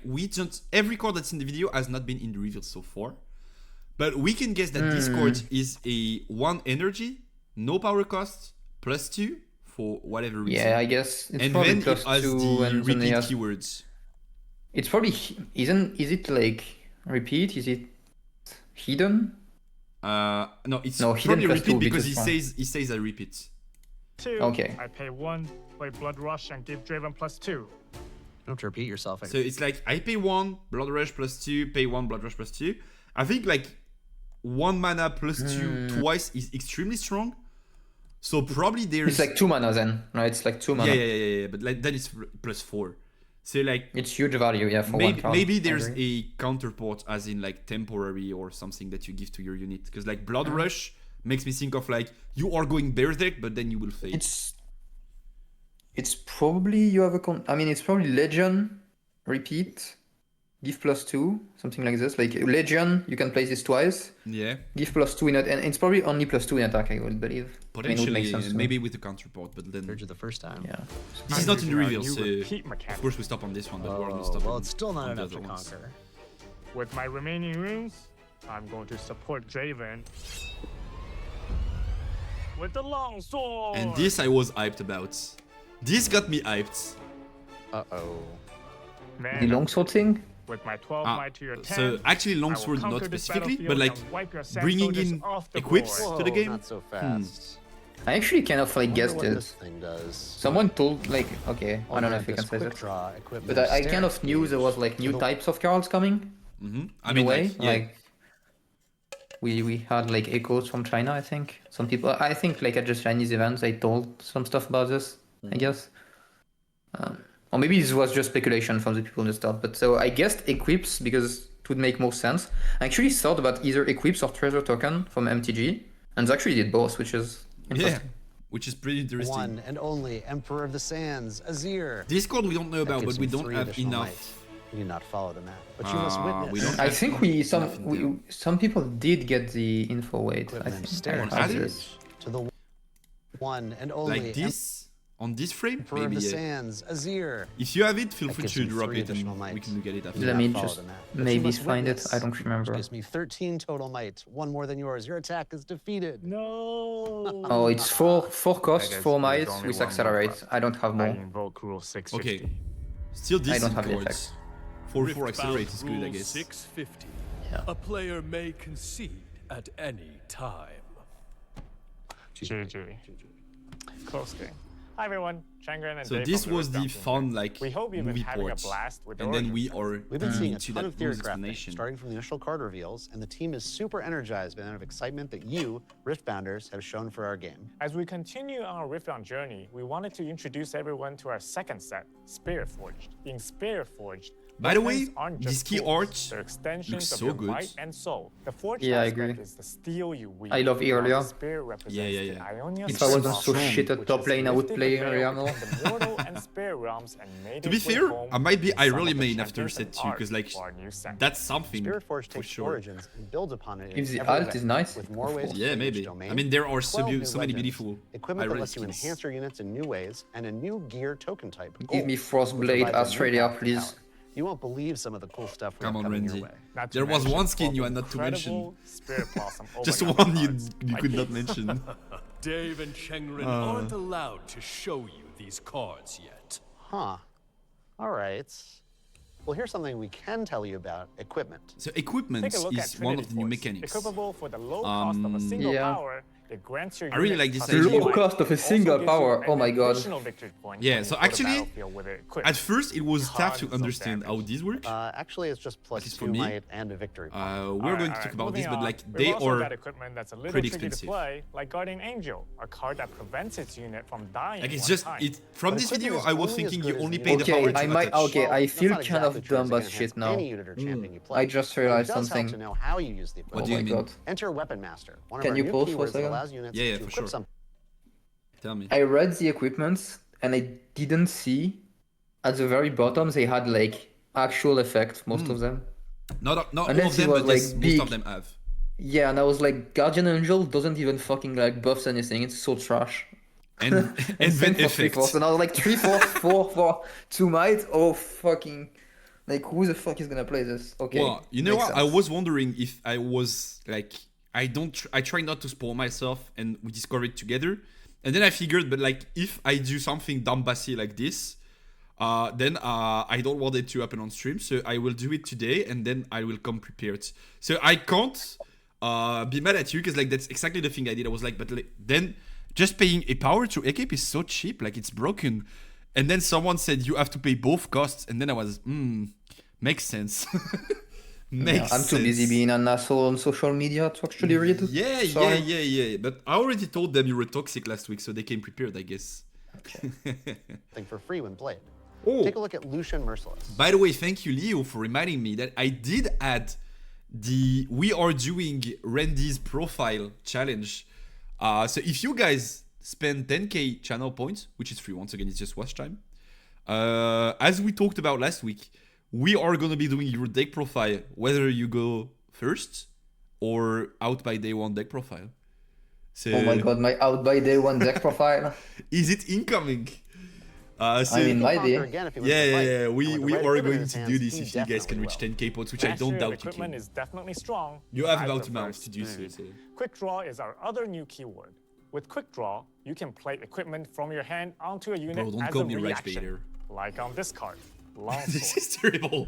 every card that's in the video has not been in the reveals so far. But we can guess that this card is a 1 energy, no power cost, +2 for whatever reason. Yeah, I guess it's And probably then it has +2 the and repeat then has... keywords. It's probably... Is it like... Repeat? Is it... Hidden? No, it's No, hidden probably +2 repeat because because he says a repeat. 2. Okay. I pay 1, play Blood Rush, and give Draven +2. You don't have to repeat yourself. So it's like I pay 1, Blood Rush +2, pay 1, Blood Rush +2. I think like 1 mana +2 twice is extremely strong. So probably there's... It's like 2 mana then, right? It's like 2 mana. Yeah. But like that is +4. So like It's huge value, yeah, for one card. maybe I there's agree. a counterpart as in like temporary or something that you give to your unit. Because like Blood Rush makes me think of like you are going Berserk, but then you will fade. It's probably you have a I mean it's probably Legion, repeat, give +2, something like this. Like Legion, you can play this twice. Yeah. Give +2 in it, and it's probably only +2 in attack, I would believe. Potentially, I mean, it would make sense maybe with the counterpart, but then Heard you the first time. yeah. this is not in the Using our reveal, new so repeat of mechanic. course we stop on this one, but we're gonna Oh, stop well, on, it's still not on the enough other to ones. conquer. With my remaining runes, I'm going to support Draven with the longsword. And this I was hyped about. This got me hyped. Uh-oh. Man, The longsword thing? with my 12 might to your 10. So actually I will longsword not conquer this specifically, but like battlefield and wipe your sand bringing soldiers in off the equips board. to the game. Not so fast. I actually kind of like Wonder guessed what it. this thing does. Someone told like I don't know if I can say quick that. draw equipment. But I kind of knew there was like new types of cards coming. I In mean a way. like, yeah. Like we had like echoes from China, I think. Some people I think like at the Chinese events they told some stuff about this, I guess. Or maybe this was just speculation from the people in the start. But so I guessed equips because it would make more sense. I actually thought about either equips or treasure token from MTG, and they actually did both, which is interesting. Which is pretty interesting. One and only Emperor of the Sands, Azir. This card we don't know That about, gives but we him don't 3 have additional enough. might. You do not follow the map, but you must witness. we don't I have think enough intel. some people did get the info. Wait, I Equipment think stare I On have Azir? this. to the one and only Like this on this frame, Emperor of maybe. the Yeah. Sands, Azir. If you have it, feel That free gives to him drop 3 it and additional we might. can look at it after. You do Let not me follow just the map, but you maybe must find it. witness, I don't remember. which gives me 13 total might, 1 more than yours. Your attack is defeated. No. Oh, it's four cost, guess 4 there's might only with one more accelerate. left. I don't have I more. invoke rule 650. Okay. Still decent don't have the cards. 4/4 accelerate is good, I guess. 650. A player may concede at any time. GG. Close game. Hi everyone, Changren and So Dave this from the was the Rift Down fun team. like We hope you've been movie having a port, blast with the and then Origin we stuff. are We've been seeing a into ton that of theory rules crafting, explanation. starting from the initial card reveals, and the team is super energized by the amount of excitement that you, Riftbounders, have shown for our game. As we continue on our Rift Down journey, we wanted to introduce everyone to our second set, Spiritforged. In Spiritforged, By the weapons way, aren't this just key tools, art they're extensions looks of so your good. might and soul. The forged Yeah, I aspect agree. is the steel you wield. I love while the Irelia. spirit represents Yeah. the Ionia If I It's wasn't Spirit so strong. shit at which top has lane, I would lifted play the veil Irelia more. between the mortal and spirit realms and made To its be way fair, home I might be in some of Irelia the main after champions set and 2, because art like for our new set. that's something Spiritforged for takes sure. Origins and builds upon it. If in the every alt way, is nice, with more of ways course. to Yeah, play each maybe. domain, I mean, there are 12 new so many legends, beautiful equipment that Irelia lets you skins. enhance your units in new ways, and a new gear token type. Give me Gold, Frostblade which provides a new Australia, path to please. power. You won't believe some of the cool stuff we Come have on, coming Randy. your way. Not to There was mention one skin 12 you had not to mention. incredible Spirit Blossom Just Overlord one cards. you My could not keys. mention. Dave and Chengren aren't allowed to show you these cards yet. Huh. All right. Well, here's something we can tell you about equipment. So equipment Take a look at is one Trinity of the new Force. mechanics. Equipable for the low cost of a single Yeah. power, it grants your I really unit like this plus idea. two Low life. cost of a It also single gives you power. Oh an my God. additional victory point Yeah, when so you go to actually, battlefield with it equipped. At first, it was tough to Tons of understand how damage. this works. Actually, it's just plus At least for 2 me. might and a victory point. We're Alright, going to alright, talk about moving this, but on. like We've they also are got equipment that's a little pretty tricky expensive. to play, like Guardian Angel, a card that prevents its unit from dying. like it's one just time. it. From But this equipment video, is I was only as thinking good you as only the pay the unit. power Okay, to I might. attach. Okay, I That's feel not kind of exactly true, dumb as it but can shit enhance now. any unit or champion you play. I just But realized it does something. help to know how you use the What equipment. do you Oh my mean? God. Enter Weapon Master, one of Can our you new pause for a keywords that second? allows units Yeah, to for equip sure. something. Tell me. I read the equipments and I didn't see at the very bottom they had like actual effect, most of them. Not all Unless of it them, was, but like, yes, most big. of them have. Yeah, and I was like, Guardian Angel doesn't even fucking like buffs anything. It's so trash. And And same then for 3 force. effect. And I was like 3 4 4 4 2 might. Oh fucking! Like who the fuck is gonna play this? Okay. Well, you know makes what? I sense. was wondering if I was like, I try not to spoil myself, and we discover it together. And then I figured, but like, if I do something dumb bassy like this, then I don't want it to happen on stream, so I will do it today, and then I will come prepared. So I can't be mad at you, because like that's exactly the thing I did. I was like, but like, then just paying a power to equip is so cheap, like it's broken. And then someone said you have to pay both costs, and then I was, makes sense. Makes I'm too busy sense. being an asshole on social media to actually read. Sorry. Yeah. But I already told them you were toxic last week, so they came prepared, I guess. for free when played. Oh, Take a look at Lucian Merciless. by the way, thank you, Leo, for reminding me that I did add the We Are Doing Randy's Profile challenge. So if you guys spend 10k channel points, which is free, once again, it's just watch time. As we talked about last week, we are going to be doing your deck profile, whether you go first or out by day one deck profile. So Oh my god, my out by day one deck profile. is it incoming? So I mean, my Conquer day. again if he wins the fight. yeah. And We with the we right are equipment in going his to hands, do this he if you guys can definitely reach will. 10k points, which I Mastery don't of doubt you equipment can. is definitely strong. You have I about a prefer month to do so. speed. so. Quick Draw is our other new keyword. With Quick Draw, you can play equipment from your hand onto a unit Bro, don't as call a me Rage reaction, Baiter. like on this card, This Longsword. is terrible.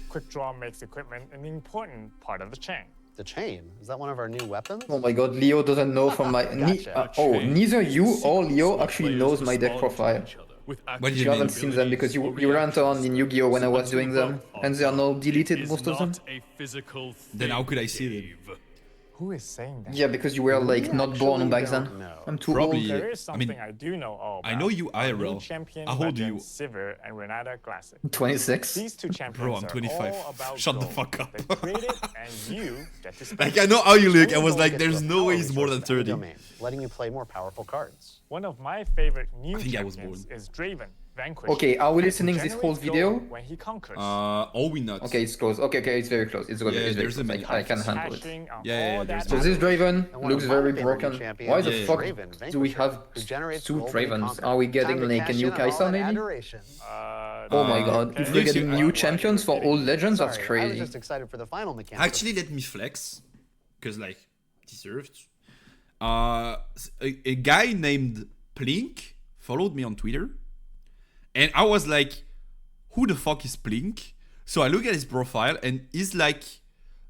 Quick Draw makes equipment an important part of the chain. The chain, is that one of our new weapons? Oh my god, Leo doesn't know from my. Gotcha. Neither you or Leo actually knows my deck profile. What do You you haven't mean? seen them because you ran on in Yu-Gi-Oh when I was doing them, and they are now deleted, most of them. Then how could I see them? Who is saying that? Yeah, because you were like not born actually back then. don't know. I'm too Probably. old. There is I mean, something I do know all about. I know you Our new IRL. champion How old are you? legends, Sivir and Renata Classic. 26. These two champions Bro, I'm are 25. all about Shut the gold. fuck up. They create it, and you get to spend Like it. I know how you look. I Only was gold like, gets there's you a no way power he's more than resource in the 30. domain, letting you play more powerful cards. One of my favorite new I think I was champions born. is Draven, Vanquish. Okay, are we listening Who this whole generates video? gold when he conquers. Or we not. Okay, it's close. Okay, it's very close. It's good. Yeah, it's very there's a close. mech. I can handle it. Cashing on Yeah, all there's that a So this Draven And one looks of my very favorite broken. new champions Why the is fuck Draven, do we Vanquisher, have who generates two gold when he Dravens? conquers. Are we Time getting to like a cash new in on all Kaisa that maybe? adoration. Oh my god, okay. if we're Yes, getting you new are. champions for all legends, that's Sorry, I was crazy. just excited for the final mechanic. Actually, let me flex, because like deserved. A guy named Plink followed me on Twitter, and I was like, "Who the fuck is Plink?" So I look at his profile, and he's like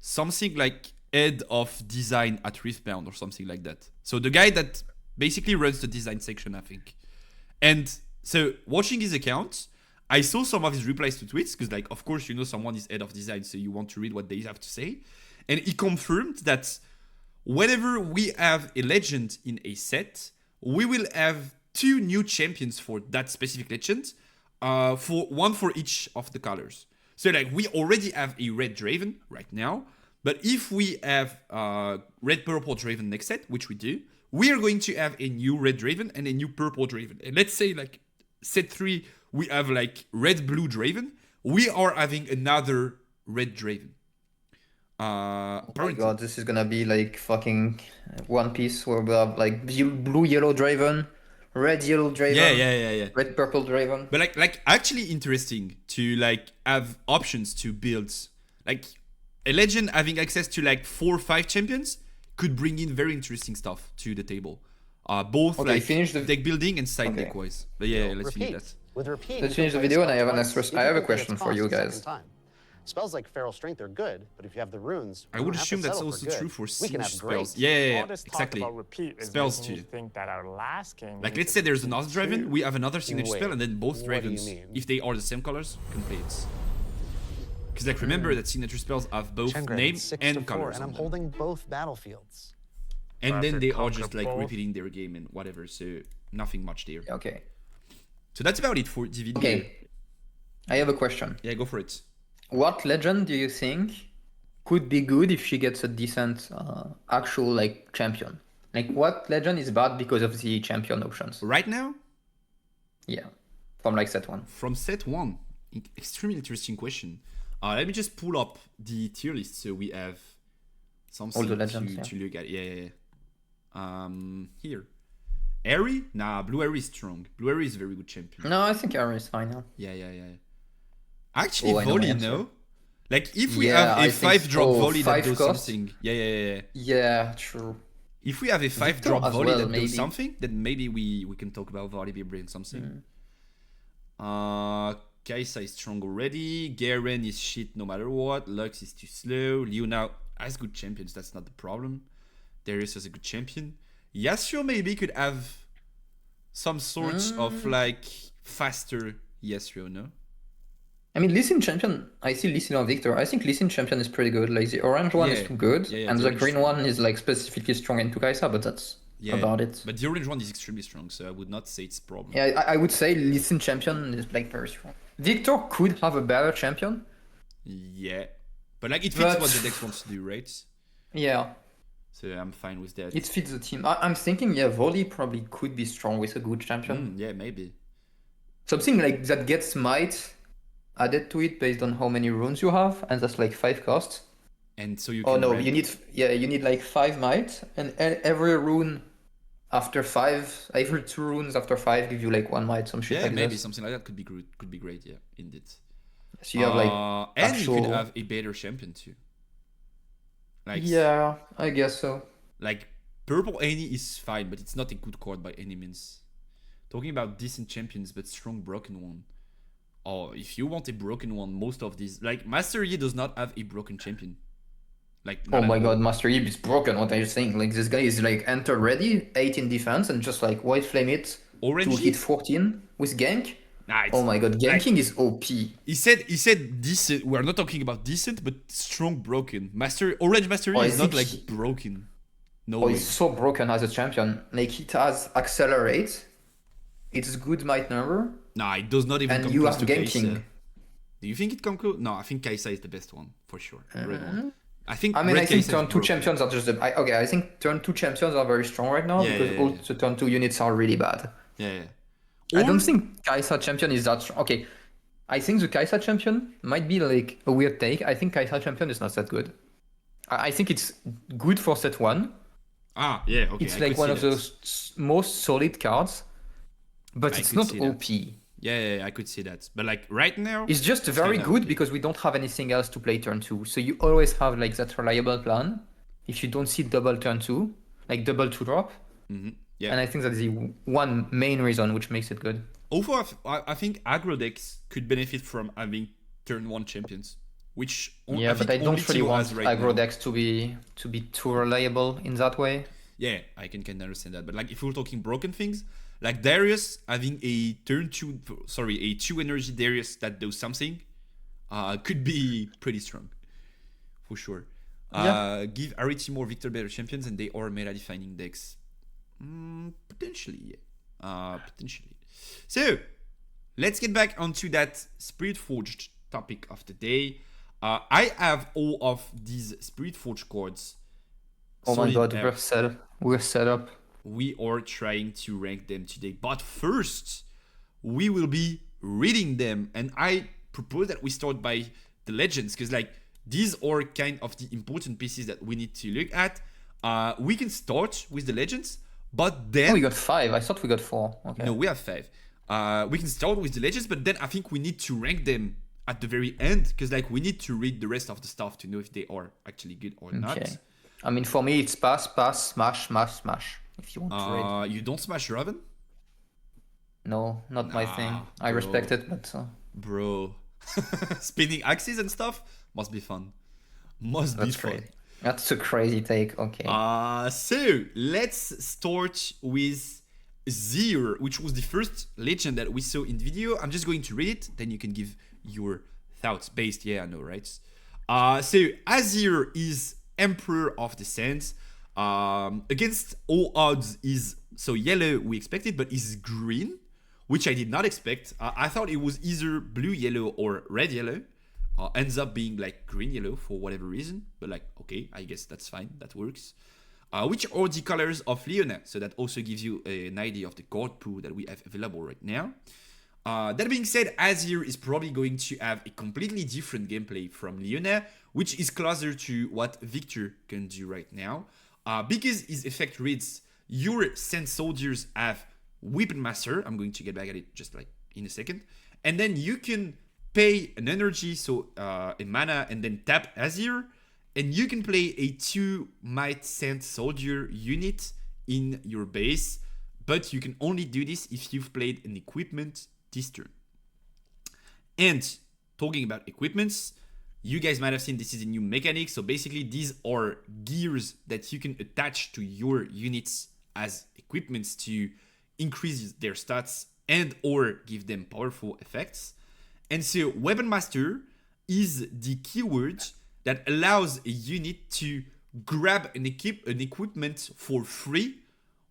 something like head of design at Riftbound or something like that. So the guy that basically runs the design section, I think. And so watching his account, I saw some of his replies to tweets because, like, of course, you know, someone is head of design, so you want to read what they have to say. And he confirmed that whenever we have a legend in a set, we will have 2 new champions for that specific legend, for one for each of the colors. So, like, we already have a red Draven right now, but if we have red purple Draven next set, which we do, we are going to have a new red Draven and a new purple Draven. And let's say, like, set 3, we have, like, red blue Draven. We are having another red Draven. Oh my god, this is gonna be like fucking One Piece where we have like blue, yellow Draven, red, yellow Draven, Yeah. red, purple Draven. But like actually interesting to like have options to build. Like a legend having access to like 4 or 5 champions could bring in very interesting stuff to the table. Both Okay, like finish the deck building and side Okay. deck wise. But yeah, let's finish Repeat. that. With repeat, Let's you finish can the play video and I spell have twice, I have a even if question it's for you cost a guys. second time. Spells like Feral Strength are good, but if you have the runes, I we would don't have to assume that's settle also good. true for We can siege have great. spells. Yeah, All this talk exactly. about repeat is Spells making me too. think that our last game. Like we let's say did there's repeat another Draven, too. we have another signature spell, and then both Wait, what do you Dravens, mean? if they are the same colors, can play it. Because like remember that signature spells have both Chengrave, name 6 and to 4, colors and on I'm them. holding both battlefields. And But then if they you are conquer just like both- repeating their game and whatever, so nothing much there. Okay. So that's about it for DVD. Okay. I have a question. Yeah, go for it. What legend do you think could be good if she gets a decent actual like champion? Like what legend is bad because of the champion options? Right now, Yeah. From like set 1. from set 1, extremely interesting question. Let me just pull up the tier list so we have something All the legends, to look at. Yeah. Here. Airy? Nah, Blue Airy is strong. Blue Airy is a very good champion. No, I think Aaron is fine now. Yeah. Actually, Oh, I know volley, my answer. no? Like, if we Yeah, have I a think 5-drop so. volley that 5 does cost? something. Yeah. Yeah, true. If we have a 5-drop as volley well, that maybe. does something, then maybe we can talk about volley be bring something. Kaisa is strong already. Garen is shit no matter what. Lux is too slow. Leona has good champions, that's not the problem. Darius is a good champion. Yasuo maybe could have some sort of like faster Yasuo, no? I mean, Lee Sin champion, I see Lee Sin on Victor. I think Lee Sin champion is pretty good. Like the orange one is Yeah. too good, Yeah, and the the orange green strong. one is like specifically strong into Kaisa, but that's about it. But the orange one is extremely strong, so I would not say it's a problem. Yeah, I would say Lee Sin champion is like very strong. Victor could have a better champion. Yeah. But like it fits But- what the deck wants to do, right? Yeah, So I'm fine with that. it fits the team. I'm thinking, yeah, Volley probably could be strong with a good champion. Yeah, maybe. Something like that gets might added to it based on how many runes you have, and that's like 5 costs. And so you Oh can no, rank- you need like 5 might, and every rune after 5, every 2 runes after 5 give you like 1 might, some shit Yeah, like maybe that. something like that could be great. Could be great, yeah, indeed. So you have like and actual... you could have a better champion too. Like Yeah, I guess so. like purple Annie is fine, but it's not a good card by any means. Talking about decent champions, but strong broken one. Oh, if you want a broken one, most of these like Master Yi does not have a broken champion. Like Oh not my at god, all. Master Yi is broken. What are you saying? Like this guy is like enter ready, 18 defense, and just like white flame it Orange to Yi? hit 14 with gank. Nah, it's, Oh my god, ganking is OP. He said decent. We're not talking about decent, but strong broken. Orange Master Yi Oh, I is not think like he- broken. No Oh, way. he's so broken as a champion. Like it has accelerate, it's good might number, Nah, it does not even and come you close have to ganking. Kaisa. Do you think it come close? No, I think Kaisa is the best one for sure. The red one. I think. I mean, red I think Kaisa is turn 2 broken. champions are just okay. I think turn 2 champions are very strong right now Yeah, because yeah, all yeah. the turn 2 units are really bad. Yeah. I Or- don't think Kaisa champion is that strong. Okay, I think the Kaisa champion might be like a weird take. I think Kaisa champion is not that good. I think it's good for set 1. Ah, yeah. Okay. It's I like could one see of that. those most solid cards, but I it's could not see that. OP. Yeah, I could see that. But like right now, It's just very kinda good okay. because we don't have anything else to play turn 2. So you always have like that reliable plan. If you don't see double turn 2, like double 2 drop. yeah. And I think that's the one main reason which makes it good. Also, I think aggro decks could benefit from having turn 1 champions which Yeah, but I don't really want aggro decks to be too reliable in that way. Yeah, I can understand that. But like if we're talking broken things, like Darius having a a 2 energy Darius that does something, could be pretty strong, for sure. Give Arity more Victor better champions and they are meta defining decks. Potentially, yeah. Potentially. So let's get back onto that Spiritforged topic of the day. I have all of these Spiritforged cards. Oh my god, we're set up. We are trying to rank them today, but first we will be reading them, and I propose that we start by the legends, because like these are kind of the important pieces that we need to look at. We can start with the legends, but then we got 5. I thought we got 4. Okay. No, we have 5. We can start with the legends, but then I think we need to rank them at the very end, because like we need to read the rest of the stuff to know if they are actually good or not. I mean, for me, it's pass, smash. If you want to read. You don't smash Raven? No, not my thing. I respect it, but bro, spinning axes and stuff must be fun. That's crazy. That's a crazy take. Okay. So let's start with Zir, which was the first legend that we saw in video. I'm just going to read it, then you can give your thoughts based. Yeah, I know, right? So Azir is Emperor of the Sands. Against all odds is so yellow we expected, but is green, which I did not expect. I thought it was either blue yellow or red yellow. Ends up being like green yellow for whatever reason, but like okay, I guess that's fine, that works. Which are the colors of Leona, so that also gives you an idea of the card pool that we have available right now. That being said, Azir is probably going to have a completely different gameplay from Leona, which is closer to what Victor can do right now. Because his effect reads, your Sand Soldiers have Weapon Master. I'm going to get back at it just like in a second. And then you can pay an energy, so a mana, and then tap Azir. And you can play a 2 Might Sand Soldier unit in your base. But you can only do this if you've played an equipment this turn. And talking about equipments, you guys might have seen this is a new mechanic. So basically these are gears that you can attach to your units as equipments to increase their stats and or give them powerful effects. And so Weapon Master is the keyword that allows a unit to grab an equipment for free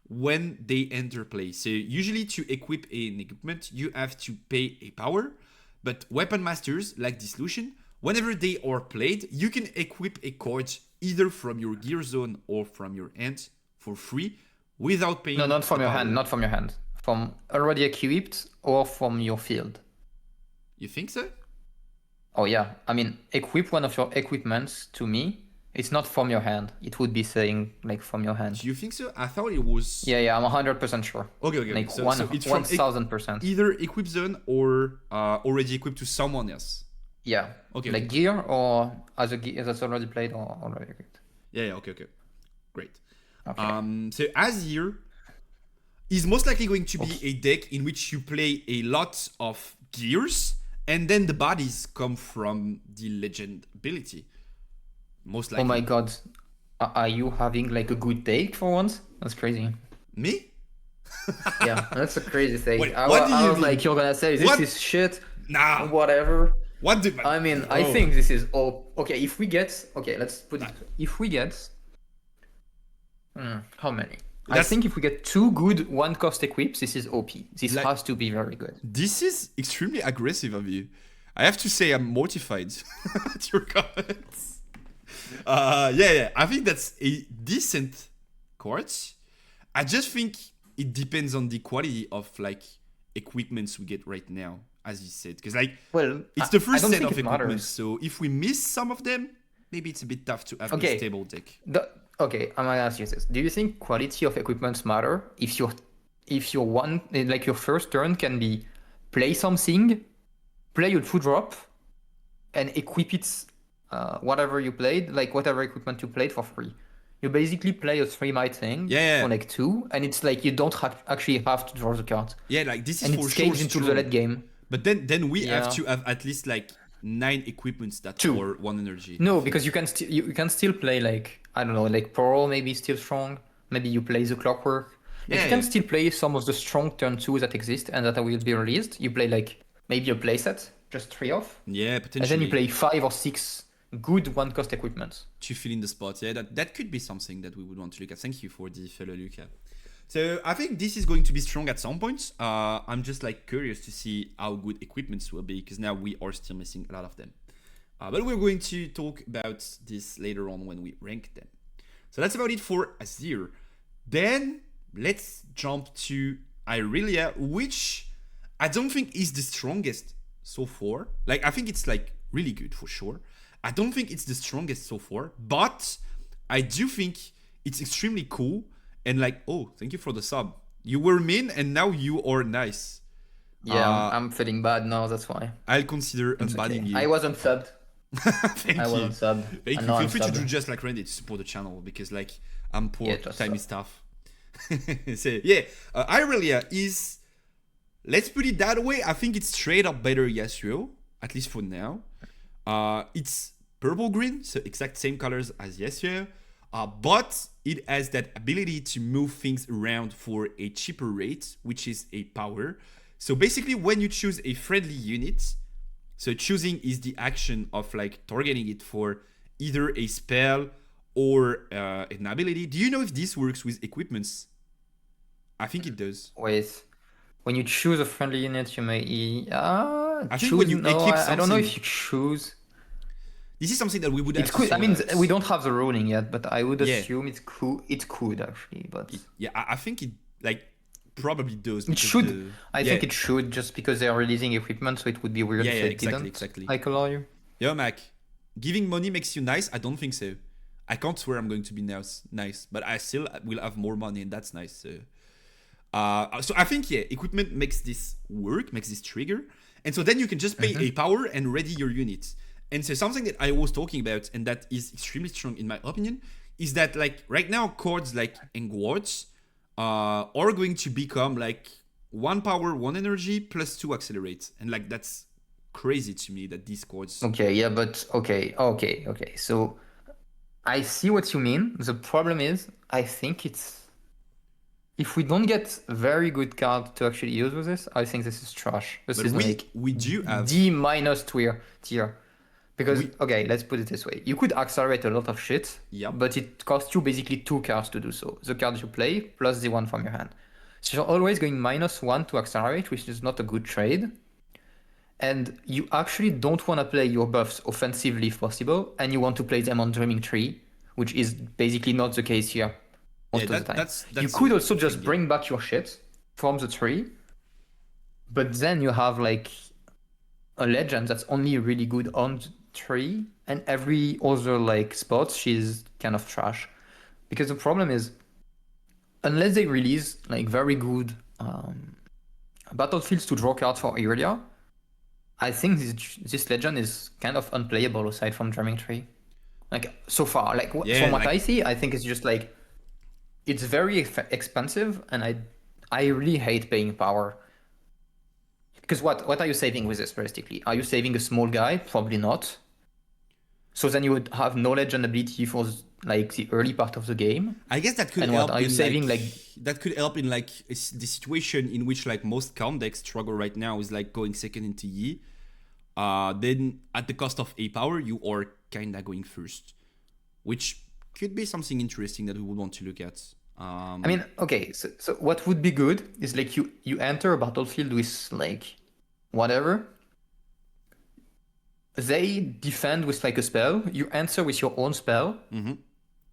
when they enter play. So usually to equip an equipment, you have to pay a power, but Weapon Masters, like Dissolution, whenever they are played, you can equip a card either from your gear zone or from your hand for free without paying. No, not from your hand, not from your hand. From already equipped or from your field. You think so? Oh yeah, I mean, equip one of your equipments to me. It's not from your hand. It would be saying like from your hand. Do you think so? I thought it was. Yeah, I'm 100% sure. Okay. Like so it's from 1000%. Either equip zone or already equipped to someone else. Yeah. Okay. Like gear or as a gear that's already played or already equipped. Yeah. Okay. Great. Okay. So Azir is most likely going to be a deck in which you play a lot of gears, and then the bodies come from the legend ability. Most likely. Oh my god. Are you having like a good take for once? That's crazy. Me? Yeah, that's a crazy thing. Wait, I what do you was mean? like, you're gonna say this is shit. Nah. Whatever. What did I mean, I think this is all. Okay, if we get. Okay, let's put it. If we get. How many? I think if we get 2 good 1-cost equips, this is OP. This has to be very good. This is extremely aggressive of you. I have to say I'm mortified at your comments. Yeah. I think that's a decent card. I just think it depends on the quality of like equipments we get right now, as you said. Because like, it's the first set of equipments. So if we miss some of them, maybe it's a bit tough to have a stable deck. Okay, I'm gonna ask you this. Do you think quality of equipments matter? If your one, like your first turn can be play something, play a 2-drop, and equip it, whatever you played, like whatever equipment you played for free. You basically play a 3-might thing for like 2, and it's like you don't actually have to draw the card. Yeah, like this is and for it sure scales into the late game. But then we have to have at least like 9 equipments that Two. are 1 energy. No, because you can still play like, I don't know, like Pearl maybe still strong. Maybe you play the Clockwork. Like, you can still play some of the strong turn 2 that exist and that will be released. You play like maybe a playset, just 3 off. Yeah, potentially. And then you play 5 or 6 good 1-cost equipments. To fill in the spot. Yeah, that could be something that we would want to look at. Thank you for the fellow Luca. So I think this is going to be strong at some points. I'm just like curious to see how good equipments will be, because now we are still missing a lot of them. But we're going to talk about this later on when we rank them. So that's about it for Azir. Then let's jump to Irelia, which I don't think is the strongest so far. Like, I think it's like really good for sure. I don't think it's the strongest so far, but I do think it's extremely cool. And like, oh, thank you for the sub. You were mean and now you are nice. Yeah, I'm feeling bad now, that's why. I'll consider unbanning you. I wasn't subbed. Thank I you. wasn't subbed. Thank you. Now Feel I'm free to subbed. do just like Randy to support the channel, because like I'm poor, just timey sub. stuff. So yeah, Irelia is, let's put it that way, I think it's straight up better Yasuo, at least for now. It's purple green, so exact same colors as Yasuo, but it has that ability to move things around for a cheaper rate, which is a power. So basically, when you choose a friendly unit, so choosing is the action of like targeting it for either a spell or an ability. Do you know if this works with equipments? I think it does. Wait, when you choose a friendly unit, you may I think choose. when you No, equip I don't know something- if you choose. This is something that we would have It to could. I mean, solve. we don't have the ruling yet, but I would Yeah. assume it could. It could actually, but Yeah, I think it like probably does. it because should. the- I think it should, just because they are releasing equipment, so it would be weird Yeah, if yeah, it exactly, didn't. exactly. I can allow you. Yo, Mac, giving money makes you nice? I don't think so. I can't swear I'm going to be nice, but I still will have more money, and that's nice. So I think, yeah, equipment makes this work, makes this trigger. And so then you can just pay a power and ready your units. And so something that I was talking about, and that is extremely strong in my opinion, is that like right now cards like Engwards are going to become like 1 power, 1 energy, plus 2 accelerate. And like that's crazy to me that these cards... Okay, yeah, but okay. So I see what you mean. The problem is, I think it's, if we don't get very good card to actually use with this, I think this is trash. This But is like we do have... D- tier. Because, okay, let's put it this way. You could accelerate a lot of shit, Yep. but it costs you basically 2 cards to do so. The card you play, plus the one from your hand. So you're always going -1 to accelerate, which is not a good trade. And you actually don't want to play your buffs offensively if possible, and you want to play them on Dreaming Tree, which is basically not the case here most of the time. You could also just bring back your shit from the tree, but then you have like a legend that's only really good on the tree, and every other like spot she's kind of trash. Because the problem is, unless they release like very good battlefields to draw cards for Irelia, I think this legend is kind of unplayable aside from Dreaming Tree. Like so far, like from what I see, I think it's just like it's very expensive, and I really hate paying power. Because what are you saving with this realistically? Are you saving a small guy? Probably not. So then you would have knowledge and ability for like the early part of the game. I guess that could And help. what are you saving like? That could help in like the situation in which like most count decks struggle right now is like going second into Yi. Then at the cost of a power, you are kinda going first, which could be something interesting that we would want to look at. I mean, okay, so what would be good is like you enter a battlefield with like whatever. They defend with like a spell, you answer with your own spell,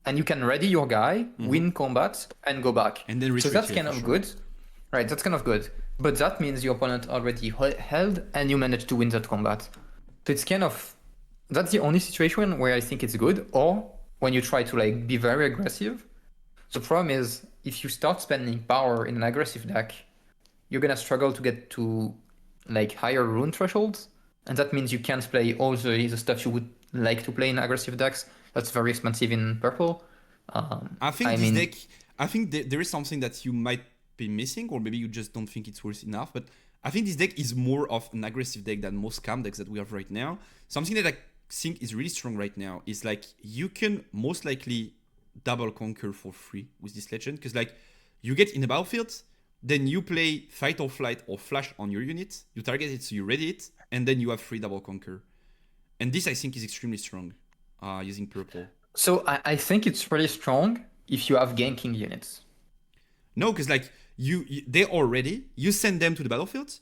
and you can ready your guy, win combat, and go back. And then so retreat, that's yeah, kind for of sure. good. Right, that's kind of good. But that means your opponent already held and you managed to win that combat. So it's kind of, that's the only situation where I think it's good, or when you try to like be very aggressive. The problem is, if you start spending power in an aggressive deck, you're gonna struggle to get to like higher rune thresholds, and that means you can't play all the stuff you would like to play in aggressive decks. That's very expensive in purple. I think there is something that you might be missing, or maybe you just don't think it's worth enough. But I think this deck is more of an aggressive deck than most calm decks that we have right now. Something that I think is really strong right now is like you can most likely double conquer for free with this legend, because like you get in the battlefield, then you play fight or flight or flash on your unit, you target it, so you ready it, and then you have free double conquer. And this I think is extremely strong using purple. So I think it's really strong if you have ganking units. No, because like they're all ready, you send them to the battlefield,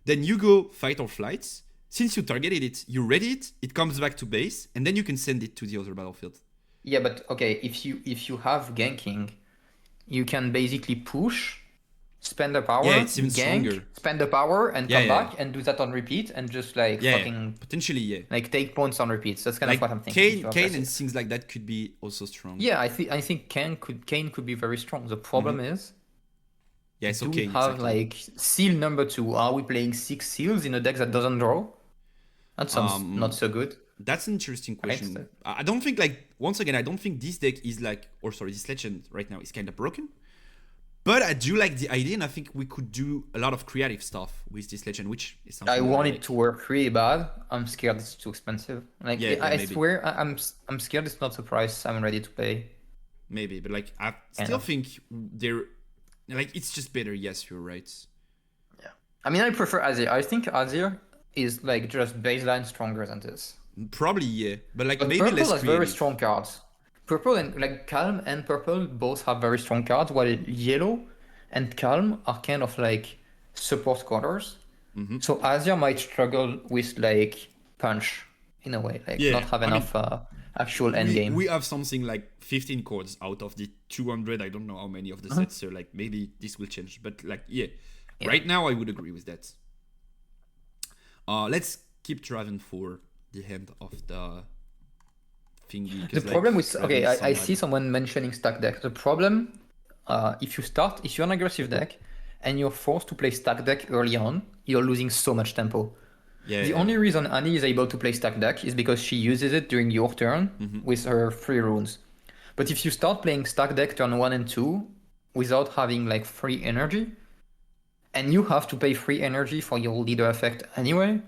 then you go fight or flight. Since you targeted it, you ready it, it comes back to base, and then you can send it to the other battlefield. Yeah, but okay, if you have ganking, you can basically push, spend the power, Yeah, it's even gank, stronger. spend the power, and Yeah, come yeah. back and do that on repeat and just like Yeah, fucking potentially, yeah. like take points on repeats. That's kind Like of what I'm thinking. if you're Kane aggressive. and things like that could be also strong. Yeah, I think Kane could be very strong. The problem is, Yeah, so do we Kane, have exactly. like seal number 2? Are we playing 6 seals in a deck that doesn't draw? That sounds not so good. That's an interesting question. Right. I don't think, like, once again, I don't think this deck is like, or sorry, this legend right now is kind of broken. But I do like the idea, and I think we could do a lot of creative stuff with this legend, which is something I that want like. it to work really bad. I'm scared it's too expensive. Like Yeah, I maybe. swear, I'm scared it's not the price I'm ready to pay. Maybe, but like, I Kind still of. think they're, like, it's just better. Yes, you're right. I mean, I prefer Azir. I think Azir is like just baseline stronger than this. Probably, yeah. But like, But maybe purple less has very creative. strong cards. Purple and like Calm and Purple both have very strong cards, while Yellow and Calm are kind of like support colors. Mm-hmm. So Azir might struggle with like punch in a way, like Yeah, not have I mean, enough actual end game. We have something like 15 chords out of the 200. I don't know how many of the sets, so like maybe this will change. But like, yeah. Right now I would agree with that. Let's keep driving for the end of the thingy. The 'cause, like, problem with driving I somebody- see someone mentioning stack deck. The problem, if you're an aggressive deck and you're forced to play stack deck early on, you're losing so much tempo. Yeah, The only reason Annie is able to play stack deck is because she uses it during your turn with her 3 runes. But if you start playing stack deck turn 1 and 2 without having like free energy, and you have to pay free energy for your leader effect anyway,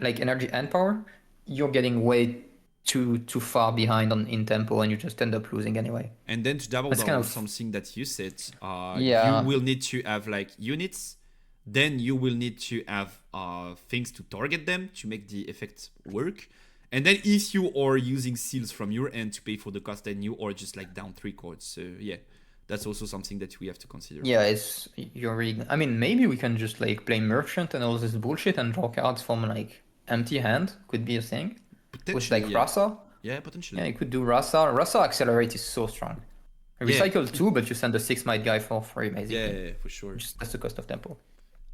like energy and power, you're getting way too far behind in tempo, and you just end up losing anyway. And then to double That's down kind on of- something that you said, Yeah. you will need to have like units. Then you will need to have things to target them to make the effect work. And then if you are using seals from your end to pay for the cost, then you are just like down 3 chords. So yeah, that's also something that we have to consider. Yeah, you're really. I mean, maybe we can just like play merchant and all this bullshit and draw cards from like empty hand. Could be a thing. With Potentially, like yeah. Rasa. Yeah, potentially. Yeah, you could do Rasa. Rasa Accelerate is so strong. Recycle 2, but you send a 6 might guy for free, basically. Yeah, for sure. Just that's the cost of tempo.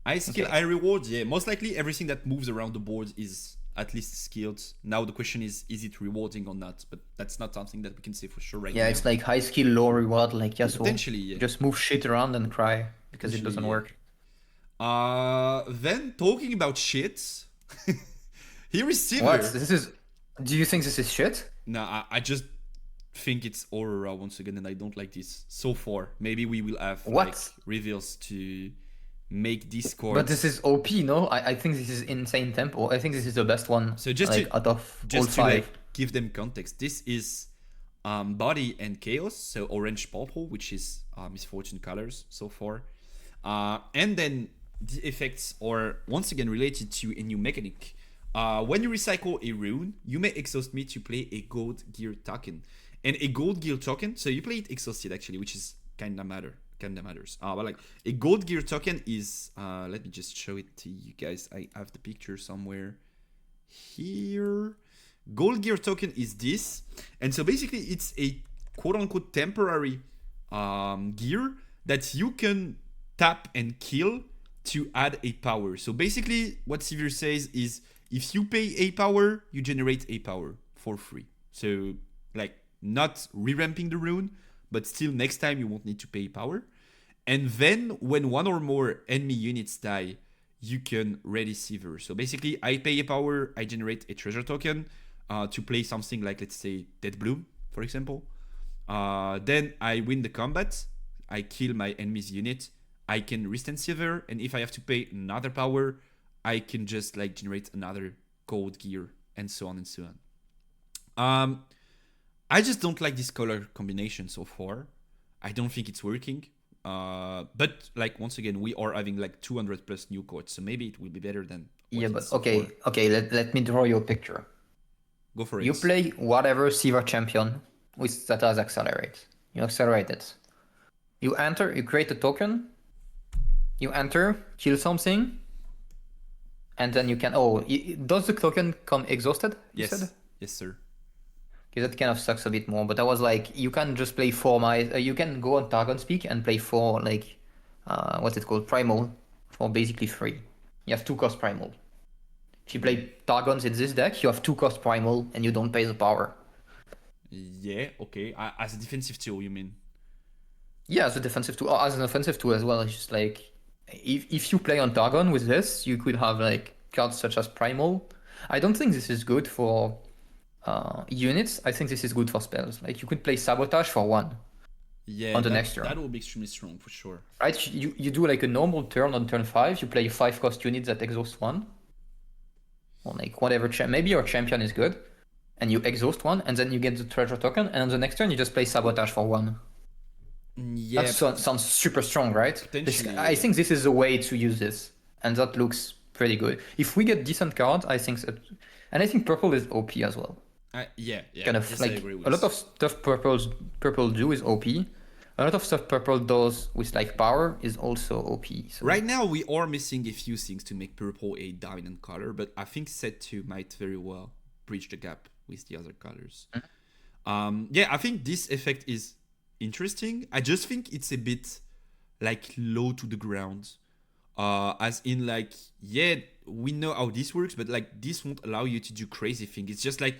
I skill, I reward, yeah. Most likely everything that moves around the board is at least skilled. Now the question is it rewarding or not? But that's not something that we can say for sure right now. Yeah, it's like high skill, low reward, like Yasuo. Potentially, yeah. Just move shit around and cry because it doesn't Potentially, yeah. work. Then talking about shit, here is Sivir. What? This is. Do you think this is shit? No, I just think it's Aurora once again, and I don't like this so far. Maybe we will have What? like reveals to make Discord. But this is OP, no? I think this is insane tempo. I think this is the best one. So just like, to- out of all just to 5. like give them context, this is Body and Chaos, so orange purple, which is Misfortune colors so far, and then the effects are once again related to a new mechanic. When you recycle a rune, you may exhaust me to play a gold gear token, and a gold gear token, so you play it exhausted actually, which is kinda matters. But like a gold gear token is let me just show it to you guys. I have the picture somewhere here. Gold gear token is this, and so basically it's a quote-unquote temporary gear that you can tap and kill to add a power. So basically what Sivir says is if you pay a power, you generate a power for free. So like not re-ramping the rune, but still next time you won't need to pay power. And then when one or more enemy units die, you can ready Sivir. So basically I pay a power, I generate a treasure token to play something like, let's say, Dead Bloom, for example. Then I win the combat, I kill my enemy's unit, I can restant silver, and if I have to pay another power, I can just like generate another gold gear, and so on and so on. I just don't like this color combination so far. I don't think it's working. But like once again, we are having like 200 plus new cards, so maybe it will be better than. What Yeah, it's but so okay, far. okay. Let me draw you a picture. Go for it. You play whatever silver champion with that has accelerate. You accelerate it. You enter. You create a token. You enter, kill something, and then you can. Oh, does the token come exhausted? You Yes. said? Yes, sir. Because that kind of sucks a bit more. But I was like, you can just play 4 you can go on Targon Speak and play 4 like, what's it called, Primal, for basically free. You have 2 cost Primal. If you play Targons in this deck, you have 2 cost Primal and you don't pay the power. Yeah. Okay. As a defensive tool, you mean? Yeah, as a defensive tool, as an offensive tool as well. It's just like, if you play on Targon with this, you could have like cards such as Primal. I don't think this is good for units. I think this is good for spells. Like you could play Sabotage for 1 Yeah. on the next turn. That will be extremely strong for sure. Right? You do like a normal turn on turn 5. You play 5 cost units that exhaust 1. Or like whatever. Maybe your champion is good. And you exhaust 1. And then you get the treasure token. And on the next turn, you just play Sabotage for 1. Yeah. That sounds super strong, right? Potentially, I think this is the way to use this. And that looks pretty good. If we get decent cards, I think that... And I think purple is OP as well. Yeah. Kind of yes, like I agree with a lot of stuff purple do is OP. A lot of stuff purple does with like power is also OP. So. Right now, we are missing a few things to make purple a dominant color, but I think set 2 might very well bridge the gap with the other colors. Yeah, I think this effect is interesting. I just think it's a bit like low to the ground. As in like, yeah, we know how this works, but like this won't allow you to do crazy things. It's just like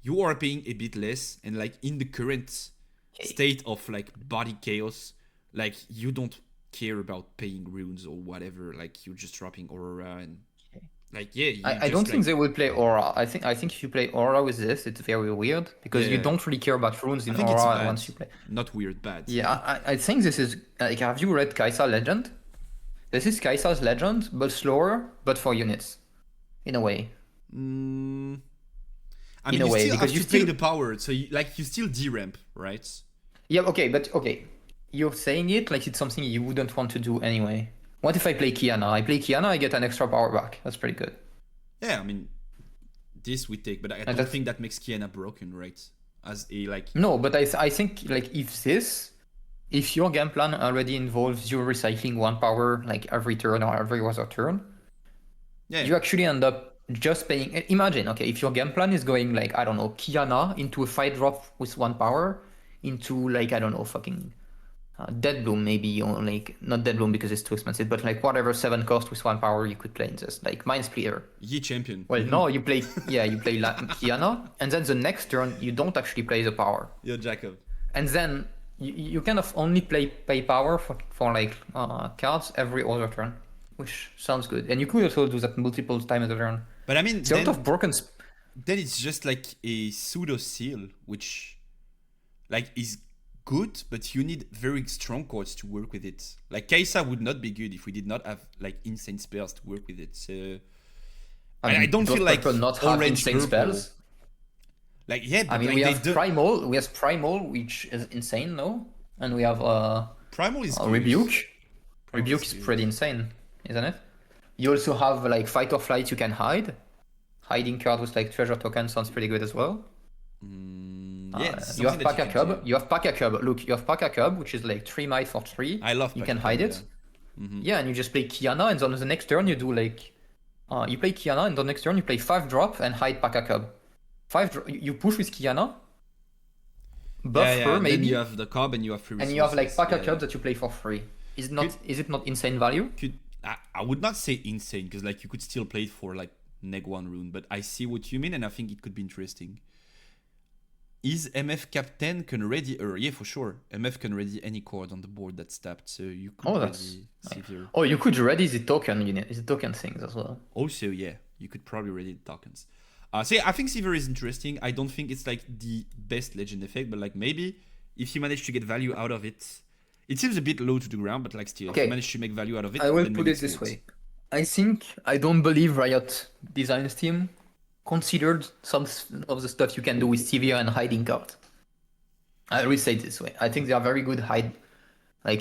you are paying a bit less, and like in the current state of like body chaos, like you don't care about paying runes or whatever. Like you're just dropping aura and like yeah. I don't think they will play aura. I think if you play aura with this, it's very weird because you Yeah. don't really care about runes in I think it's aura bad. once you play. Not weird, bad. Yeah, I think this is like, have you read Kaisa Legend? This is Kaisa's Legend, but slower, but for units, in a way. I mean, In a you way, still have because to you pay still- the power, so you still deramp, right? Yeah, okay, but okay. You're saying it like it's something you wouldn't want to do anyway. What if I play Kiana? I play Kiana, I get an extra power back. That's pretty good. Yeah, I mean, this we take, but I don't that's- think that makes Kiana broken, right? As a like, No, but I think like if your game plan already involves you recycling 1 power like every turn or every other turn, yeah, you actually end up just paying. Imagine, okay, if your game plan is going like, I don't know, Kiana into a 5 drop with 1 power, into like, I don't know, fucking Dead Bloom maybe, or like, not Dead Bloom because it's too expensive, but like whatever 7 cost with 1 power you could play in this, like Mind Splitter. Yi champion. Well, no, you play Kiana, and then the next turn you don't actually play the power. Yo, Jacob. And then you kind of only pay power for like cards every other turn, which sounds good. And you could also do that multiple times a turn. But I mean, It's a lot of broken. Then it's just like a pseudo seal, which like is good, but you need very strong cards to work with it. Like Kaisa would not be good if we did not have like insane spells to work with it. So I don't does feel like purple not have orange insane purple. spells. Like yeah, but I mean, like we they have do... primal. We have primal, which is insane, no? And we have Primal is good. rebuke. Primal Rebuke is is good. pretty insane, isn't it? You also have like fight or flight. You can hide. Hiding card with like treasure token sounds pretty good as well. Yeah, You have something that Paka can Cub. do. You have Paka Cub. Look, you have Paka Cub, which is like 3 might for 3. I love You Paka can Cub, hide it. Yeah, and you just play Kiana, and on the next turn you do like, you play Kiana, and the next turn you play 5 drop and hide Paka Cub. You push with Kiana. Buff Yeah, her and maybe, then you have the cob and you have free and you have like resources. Paka Yeah, Cub yeah. that you play for free. Is it not insane value? I would not say insane because like you could still play it for like neg 1 rune, but I see what you mean and I think it could be interesting. Is MF cap 10 can ready yeah, for sure. MF can ready any card on the board that's tapped, so you could Oh, ready that's- Severe. Oh, you could ready the token unit, the token things as well. Also, yeah, you could probably ready the tokens. So yeah, I think Severe is interesting. I don't think it's like the best legend effect, but like maybe if you manage to get value out of it, It seems a bit low to the ground, but like still, if Okay. you manage to make value out of it, I will then put maybe it it's this good. way. I don't believe Riot Designs team considered some of the stuff you can do with Severe and hiding cards. I always say it this way. I think they are very good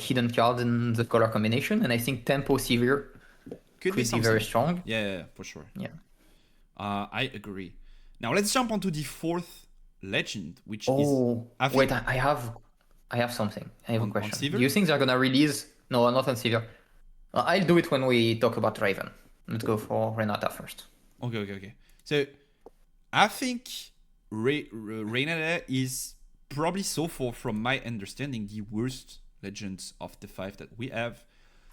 hidden cards in the color combination, and I think Tempo Severe could be something. very strong. Yeah, for sure. Yeah. I agree. Now let's jump onto the fourth legend, which is Oh, I think wait, I have something. I have On- a on question. Severe? Do you think they're gonna release? No, not on Severe. I'll do it when we talk about Raven. Let's go for Renata first. Okay. So I think Reynada is probably so far, from my understanding, the worst legend of the 5 that we have.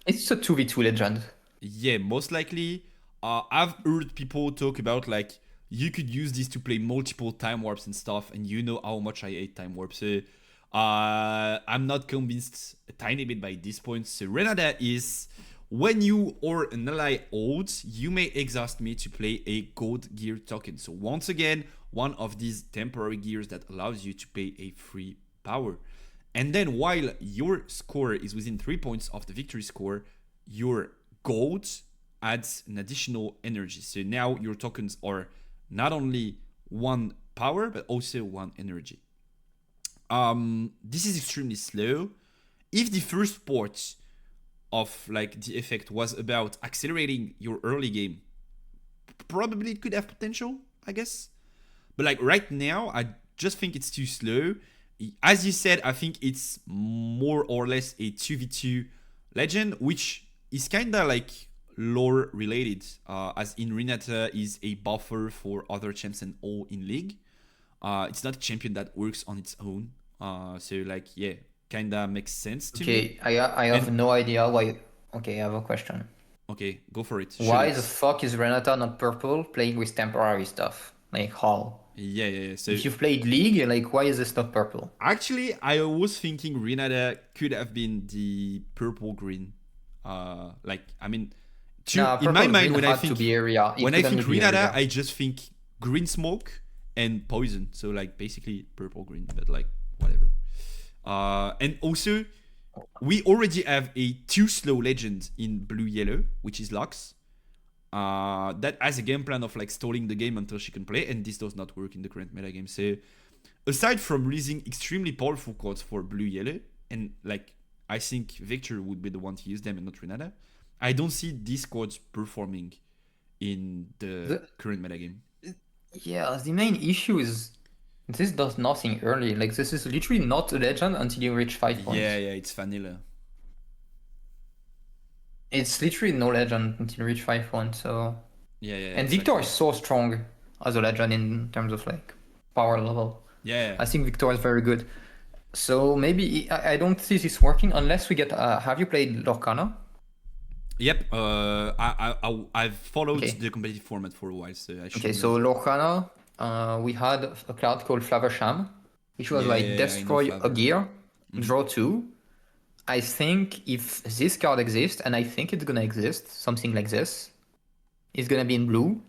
It's a 2v2 legend. Yeah, most likely. I've heard people talk about like you could use this to play multiple time warps and stuff, and you know how much I hate time warps. So I'm not convinced a tiny bit by this point. So Renada is when you or an ally holds, you may exhaust me to play a gold gear token. So once again, one of these temporary gears that allows you to pay a free power. And then while your score is within 3 points of the victory score, your gold adds an additional energy. So now your tokens are not only 1 power, but also 1 energy. This is extremely slow. If the first part of like the effect was about accelerating your early game, probably it could have potential, I guess. But like right now, I just think it's too slow. As you said, I think it's more or less a 2v2 legend, which is kind of like lore related, as in Renata is a buffer for other champs and all in league. It's not a champion that works on its own. So like, yeah, kind of makes sense to me. Okay, I have no idea why. Okay, I have a question. Okay, go for it. Why Shoot the it. fuck is Renata not purple playing with temporary stuff? Like how? Yeah. So If you've played League, like why is this not purple? actually, I was thinking Renata could have been the purple green. Like I mean, in my mind when I think to be area. when I think Renata, I just think green smoke and poison. So like basically purple green, but like whatever. And also, we already have a 2 slow legend in blue yellow, which is Lux. That has a game plan of like stalling the game until she can play, and this does not work in the current metagame. So aside from releasing extremely powerful cards for blue yellow, and like I think Victor would be the one to use them and not Renata, I don't see these cards performing in the current metagame. Yeah, the main issue is this does nothing early. Like this is literally not a legend until you reach 5 points. Yeah, it's vanilla. It's literally no legend until you reach 5 points. So Yeah. and Victor is so strong as a legend in terms of like power level. Yeah. I think Victor is very good. So maybe I don't see this working unless we get. Have you played Lorcana? Yep. I've followed Okay. the competitive format for a while, so I should. Okay, so Lorcana, we had a card called Flaversham, which was Yeah, like I know destroy a Flaver. gear, draw 2. I think if this card exists, and I think it's gonna exist, something like this, it's gonna be in blue.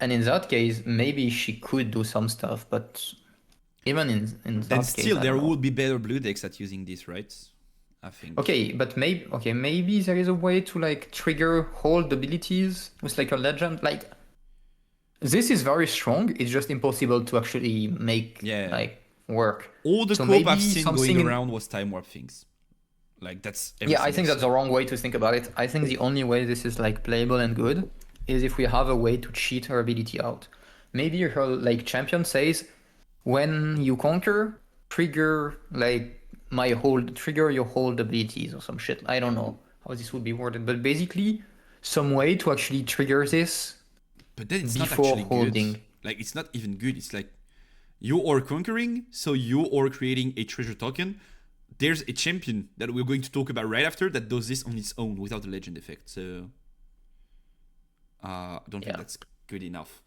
And in that case, maybe she could do some stuff, but even in that Then case, still, I there don't know. would be better blue decks at using this, right? I think. Okay, but maybe there is a way to like trigger hold abilities with like a legend. Like this is very strong. It's just impossible to actually make like work. All the So cope I've maybe seen something going in- around was time warp things. Like that's. Yeah, I everything think I've that's seen. the wrong way to think about it. I think the only way this is like playable and good is if we have a way to cheat her ability out. Maybe her like champion says, when you conquer, trigger your hold abilities or some shit. I don't know how this would be worded, but basically some way to actually trigger this But then it's not before actually holding. good. Like it's not even good. It's like you are conquering, so you are creating a treasure token. There's a champion that we're going to talk about right after that does this on its own without the legend effect. So I don't think that's good enough.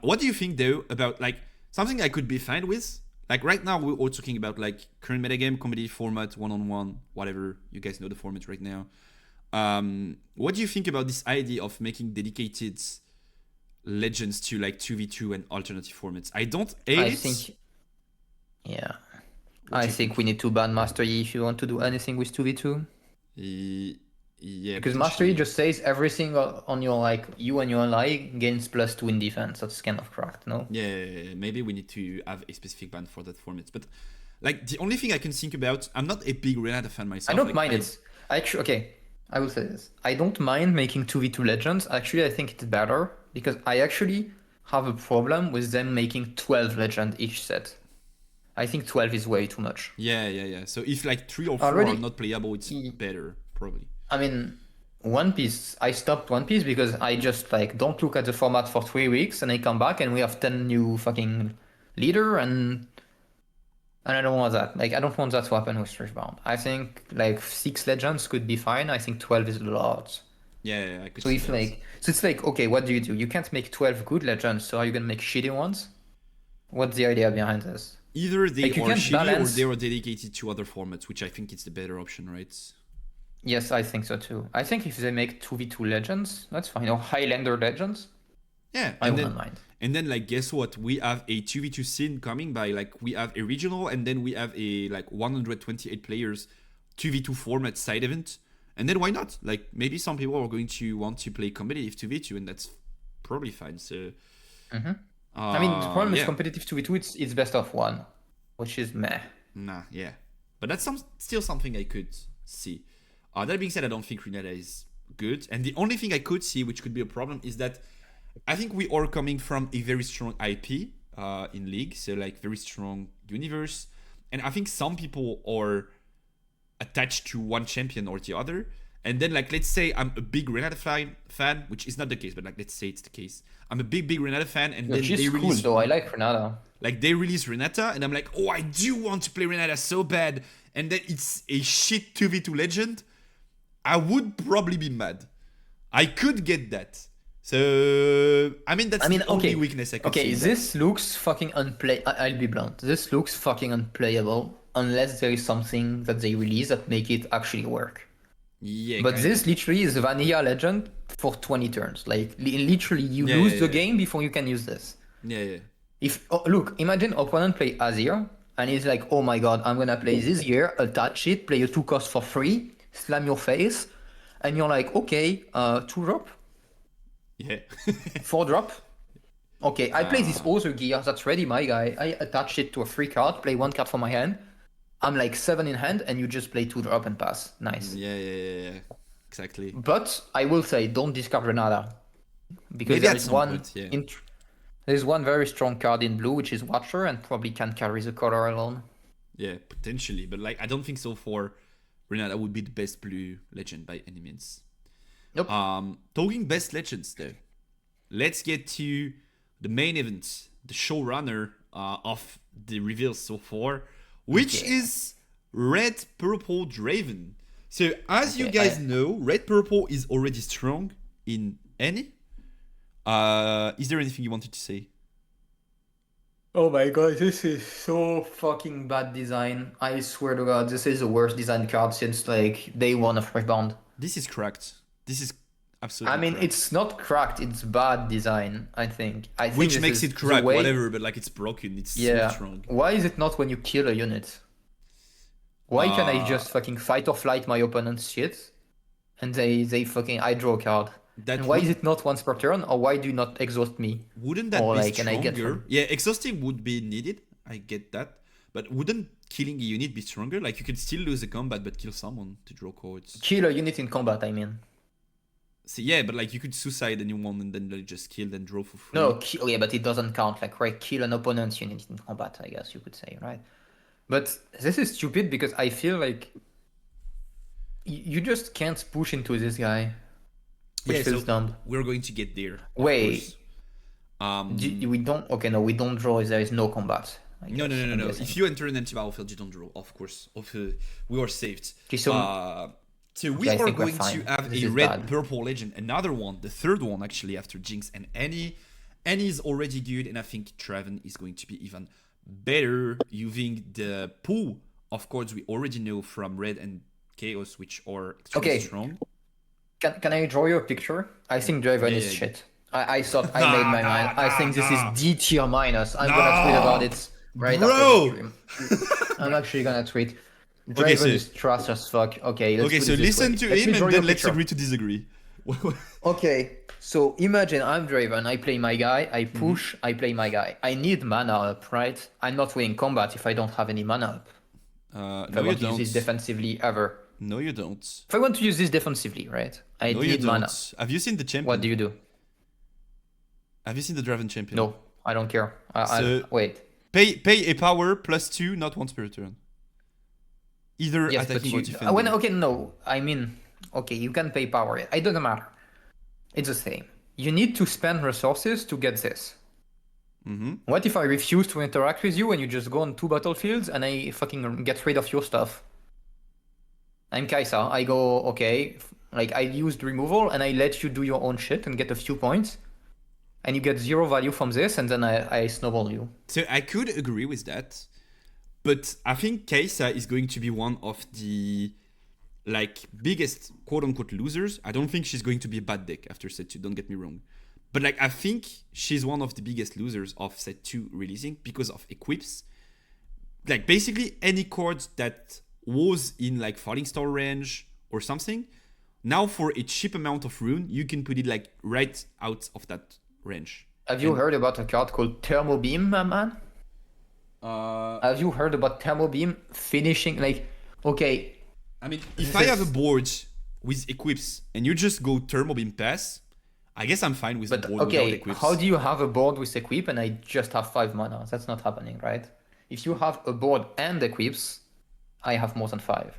What do you think though about like something I could be fine with? Like right now we're all talking about like current metagame, comedy format, 1-on-1, whatever. You guys know the format right now. What do you think about this idea of making dedicated legends to like 2v2 and alternative formats? I don't hate it. Yeah. I think we need to ban Mastery if you want to do anything with 2v2. Yeah, Because Mastery potentially. just says everything on your, like, you and your ally gains +2 in defense. That's kind of cracked, no? Yeah, maybe we need to have a specific ban for that format. But like the only thing I can think about, I'm not a big Renata fan myself. I don't like, mind it. Actually, okay, I will say this. I don't mind making 2v2 legends. Actually, I think it's better because I actually have a problem with them making 12 legend each set. I think 12 is way too much. Yeah. So if like 3 or 4 Already- are not playable, it's better, probably. I mean, One Piece, I stopped One Piece because I just like don't look at the format for 3 weeks and I come back and we have 10 new fucking leader and I don't want that. Like, I don't want that to happen with Riftbound. I think like 6 legends could be fine. I think 12 is a lot. Yeah, I could So see if that. like, so it's like, okay, what do? You can't make 12 good legends, so are you gonna make shitty ones? What's the idea behind this? Either they like, you are can't shitty balance- or they are dedicated to other formats, which I think is the better option, right? Yes, I think so too. I think if they make 2v2 legends, that's fine. Or Highlander legends, Yeah, I and wouldn't then mind. and then like guess what? We have a 2v2 scene coming by. Like we have a regional, and then we have a like 128 players 2v2 format side event. And then why not? Like maybe some people are going to want to play competitive 2v2, and that's probably fine. So I mean, the problem yeah. is competitive 2v2, it's best of 1, which is meh. Nah, yeah. But that's still something I could see. That being said, I don't think Renata is good. And the only thing I could see, which could be a problem, is that I think we are coming from a very strong IP in League. So, like, very strong universe. And I think some people are attached to one champion or the other. And then, like, let's say I'm a big Renata fan, which is not the case, but, like, let's say it's the case. I'm a big Renata fan, and then She's they cool release... though, I like Renata. Like, they release Renata, and I'm like, oh, I do want to play Renata so bad. And then it's a shit 2v2 legend. I would probably be mad. I could get that. So, I mean, that's the only weakness I could see. Okay, this looks fucking I'll be blunt. This looks fucking unplayable unless there is something that they release that make it actually work. Yeah, but this literally is a vanilla legend for 20 turns. Like, literally, you Yeah, lose yeah, the yeah. game before you can use this. Yeah. Look, imagine opponent play Azir, and he's like, oh my god, I'm gonna play this here, attach it, play a 2 cost for free, slam your face, and you're like, okay, 2 drop, Yeah. 4 drop. Okay, I play this other gear that's ready, my guy. I attach it to a free card, play 1 card for my hand. I'm like 7 in hand, and you just play 2 drop and pass. Nice. Yeah. Exactly. But I will say, don't discard Renata. Because Maybe there at is some one point, yeah. there's one very strong card in blue, which is Watcher, and probably can carry the color alone. Yeah, potentially. But, like, I don't think so for Renata would be the best blue legend by any means. Nope. Talking best legends, though. Let's get to the main event, the showrunner of the reveals so far, which is Red Purple Draven. So, as you guys know, Red Purple is already strong in any. Is there anything you wanted to say? Oh my god, this is so fucking bad design. I swear to god, this is the worst design card since like day 1 of Rebound. This is cracked. This is absolutely I mean, cracked. it's not cracked, it's bad design, I think. Which this makes is it the cracked, way- whatever, but like it's broken. It's so strong. Why is it not when you kill a unit? Why can I just fucking fight or flight my opponent's shit? And they fucking I draw a card. That And why would- is it not once per turn? Or why do you not exhaust me? Wouldn't that Or, be like, and I get stronger? from- Yeah, exhausting would be needed. I get that. But wouldn't killing a unit be stronger? Like you could still lose a combat but kill someone to draw cards. Kill a unit in combat, I mean. So yeah, but like you could suicide anyone and then like, just kill and draw for free. No, kill, yeah, but it doesn't count. Like, right, kill an opponent's unit in combat, I guess you could say, right? But this is stupid because I feel like you just can't push into this guy. Which Yeah, feels so dumb. we're going to get there. of Wait. course. We don't. Okay, no, we don't draw if there is no combat. I No. guess, I'm guessing. If you enter an empty battlefield, you don't draw. Of course, we are saved. Okay, so- So we I are think we're going to fine. have This a is red bad. purple legend, another one, the third one actually after Jinx and Annie. Annie is already good, and I think Draven is going to be even better using the pool of cards we already know from Red and Chaos, which are extremely Okay. strong. Can I draw you a picture? I think Draven is yeah. shit. I thought I made my mind. I think this nah. is D tier minus. I'm gonna tweet about it. right Bro! after the stream. I'm actually gonna tweet. Draven so- is trash as fuck. Okay, let's Okay, put so it this listen way. to Let him me draw and you a then let's picture. agree to disagree. Okay, so imagine I'm Draven, I play my guy, I push, I play my guy. I need mana up, right? I'm not winning combat if I don't have any mana up. If I No, you want to use this don't. defensively ever. No, you don't. If I want to use this defensively, right? I No, you need mana. don't. Have you seen the champion? What do you do? Have you seen the Draven champion? No, I don't care. Wait. Pay a power +2, not 1 spirit turn. Either Yes, but attacking or you, defending. okay, no. I mean, okay, you can pay power. It doesn't matter. It's the same. You need to spend resources to get this. What if I refuse to interact with you and you just go on 2 battlefields and I fucking get rid of your stuff? I'm Kaisa. I go, okay, like I used removal and I let you do your own shit and get a few points. And you get 0 value from this and then I snowball you. So I could agree with that. But I think Kaisa is going to be one of the biggest quote-unquote losers. I don't think she's going to be a bad deck after set 2, don't get me wrong. But I think she's one of the biggest losers of set 2 releasing because of equips. Basically any card that was in Falling Star range or something, now for a cheap amount of rune, you can put it right out of that range. Have you heard about a card called Thermo Beam, my man? Have you heard about Thermo Beam finishing okay? I mean, if I have a board with equips and you just go Thermo Beam pass, I guess I'm fine with the board without equips. How do you have a board with equip and I just have 5 mana? That's not happening, right? If you have a board and equips, I have more than 5.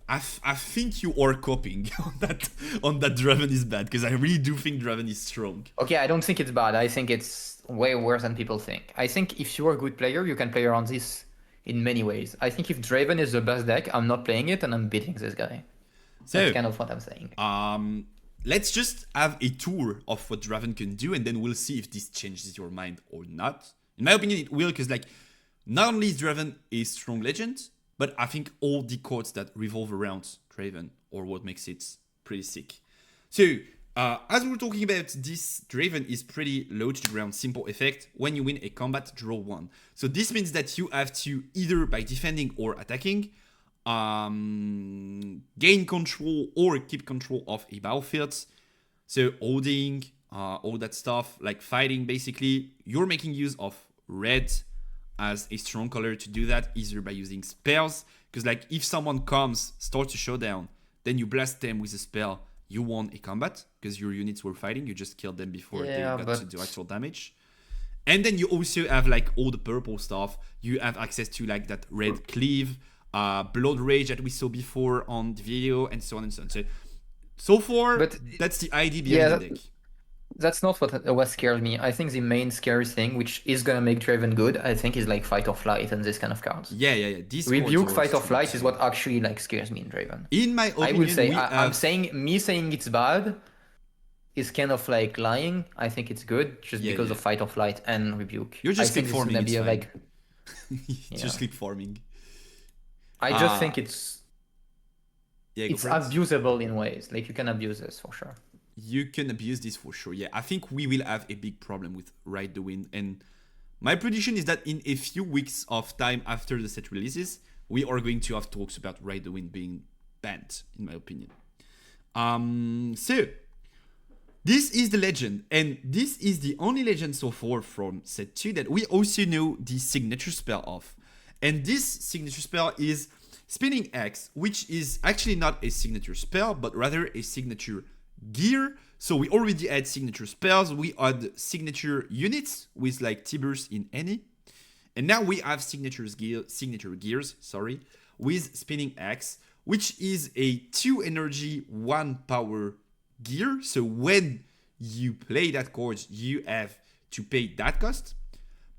I think you are copying on that Draven is bad, because I really do think Draven is strong. Okay, I don't think it's bad. I think it's way worse than people think. I think if you're a good player, you can play around this in many ways. I think if Draven is the best deck, I'm not playing it and I'm beating this guy. So, that's kind of what I'm saying. Let's just have a tour of what Draven can do, and then we'll see if this changes your mind or not. In my opinion, it will, because not only is Draven a strong legend, but I think all the cards that revolve around Draven or what makes it pretty sick. So, as we were talking about, this Draven is pretty low to the ground, simple effect. When you win a combat, draw 1. So this means that you have to, either by defending or attacking, gain control or keep control of a battlefield. So holding, all that stuff, fighting basically. You're making use of red as a strong color to do that, either by using spells, because if someone comes, starts a showdown, then you blast them with a spell, you won a combat, because your units were fighting, you just killed them before they got to do actual damage. And then you also have all the purple stuff. You have access to that red cleave, blood rage that we saw before on the video, and so on and so on. So far, that's the idea behind the deck. That's not what scares me. I think the main scary thing, which is gonna make Draven good, I think, is Fight or Flight and this kind of cards. Yeah. These Rebuke, Fight or Flight is what actually scares me in Draven. In my opinion, I will say, I'm saying it's bad is kind of lying. I think it's good just because of Fight or Flight and Rebuke. You're just click farming. Just click farming. I just think it's it's abusable in ways. You can abuse this for sure. You can abuse this for sure. Yeah, I think we will have a big problem with Ride the Wind. And my prediction is that in a few weeks of time after the set releases, we are going to have talks about Ride the Wind being banned, in my opinion. So, this is the legend. And this is the only legend so far from set 2 that we also know the signature spell of. And this signature spell is Spinning Axe, which is actually not a signature spell, but rather a signature gear. So we already had signature spells, we had signature units with T-Burst in any, and now we have signature gears, with Spinning Axe, which is a 2 energy 1 power gear. So when you play that card, you have to pay that cost,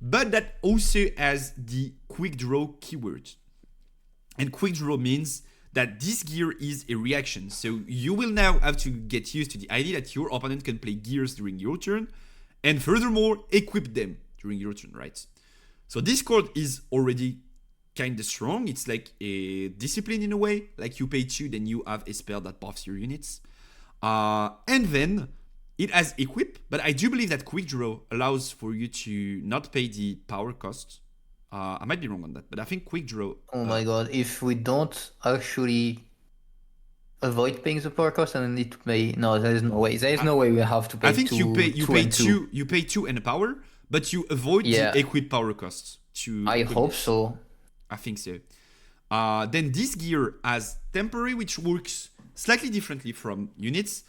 but that also has the quick draw keyword. And quick draw means that this gear is a reaction. So you will now have to get used to the idea that your opponent can play gears during your turn, and furthermore, equip them during your turn, right? So this card is already kind of strong. It's a discipline in a way. You pay 2, then you have a spell that buffs your units. And then it has equip, but I do believe that quick draw allows for you to not pay the power cost I might be wrong on that, but I think quick draw. Oh my god, if we don't actually avoid paying the power cost and then need to pay, no, there is no way. There is no way we have to pay. I think two, you pay and two. you pay 2 and a power, but you avoid the equip power costs. I hope so. I think so. Then this gear has temporary, which works slightly differently from units.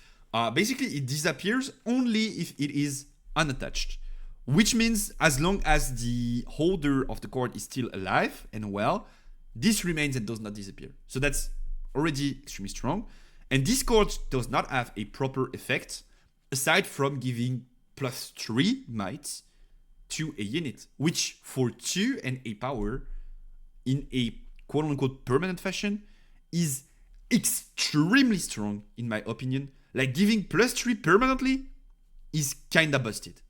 Basically, it disappears only if it is unattached, which means as long as the holder of the cord is still alive and well, this remains and does not disappear. So that's already extremely strong. And this cord does not have a proper effect aside from giving +3 might to a unit, which for 2 and a power in a quote-unquote permanent fashion is extremely strong in my opinion. Like giving +3 permanently is kinda busted.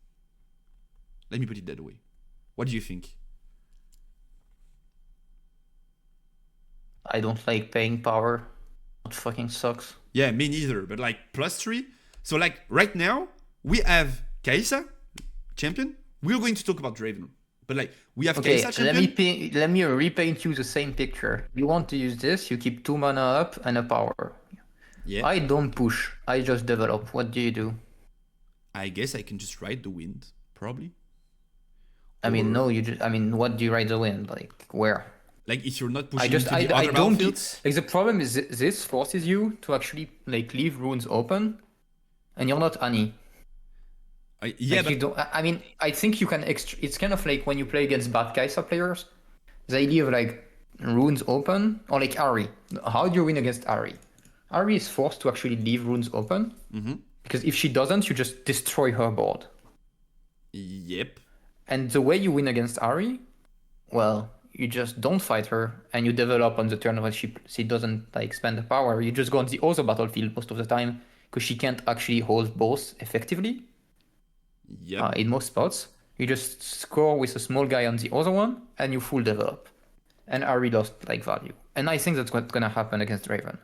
Let me put it that way. What do you think? I don't like paying power. It fucking sucks. Yeah, me neither. But like +3. So like right now we have Kaisa champion. We're going to talk about Draven. But like we have Okay, Kaisa champion. let me repaint you the same picture. You want to use this, you keep 2 mana up and a power. Yeah. I don't push, I just develop. What do you do? I guess I can just ride the wind, probably. I mean, no, you just. I mean, what do you ride the wind? Like where? Like if you're not pushing I just. into I the other don't. battlefields. Like the problem is this forces you to actually like leave runes open, and you're not Annie. Yeah, like, but you don't. I mean, I think you can. It's kind of like when you play against bad Kaisa players. The idea of like runes open or like Ari. How do you win against Ari? Ari is forced to actually leave runes open because if she doesn't, you just destroy her board. Yep. And the way you win against Ari, well, you just don't fight her and you develop on the turn when she doesn't like spend the power. You just go on the other battlefield most of the time because she can't actually hold both effectively. Yep. In most spots, you just score with a small guy on the other one and you full develop. And Ari lost like value. And I think that's what's gonna happen against Raven.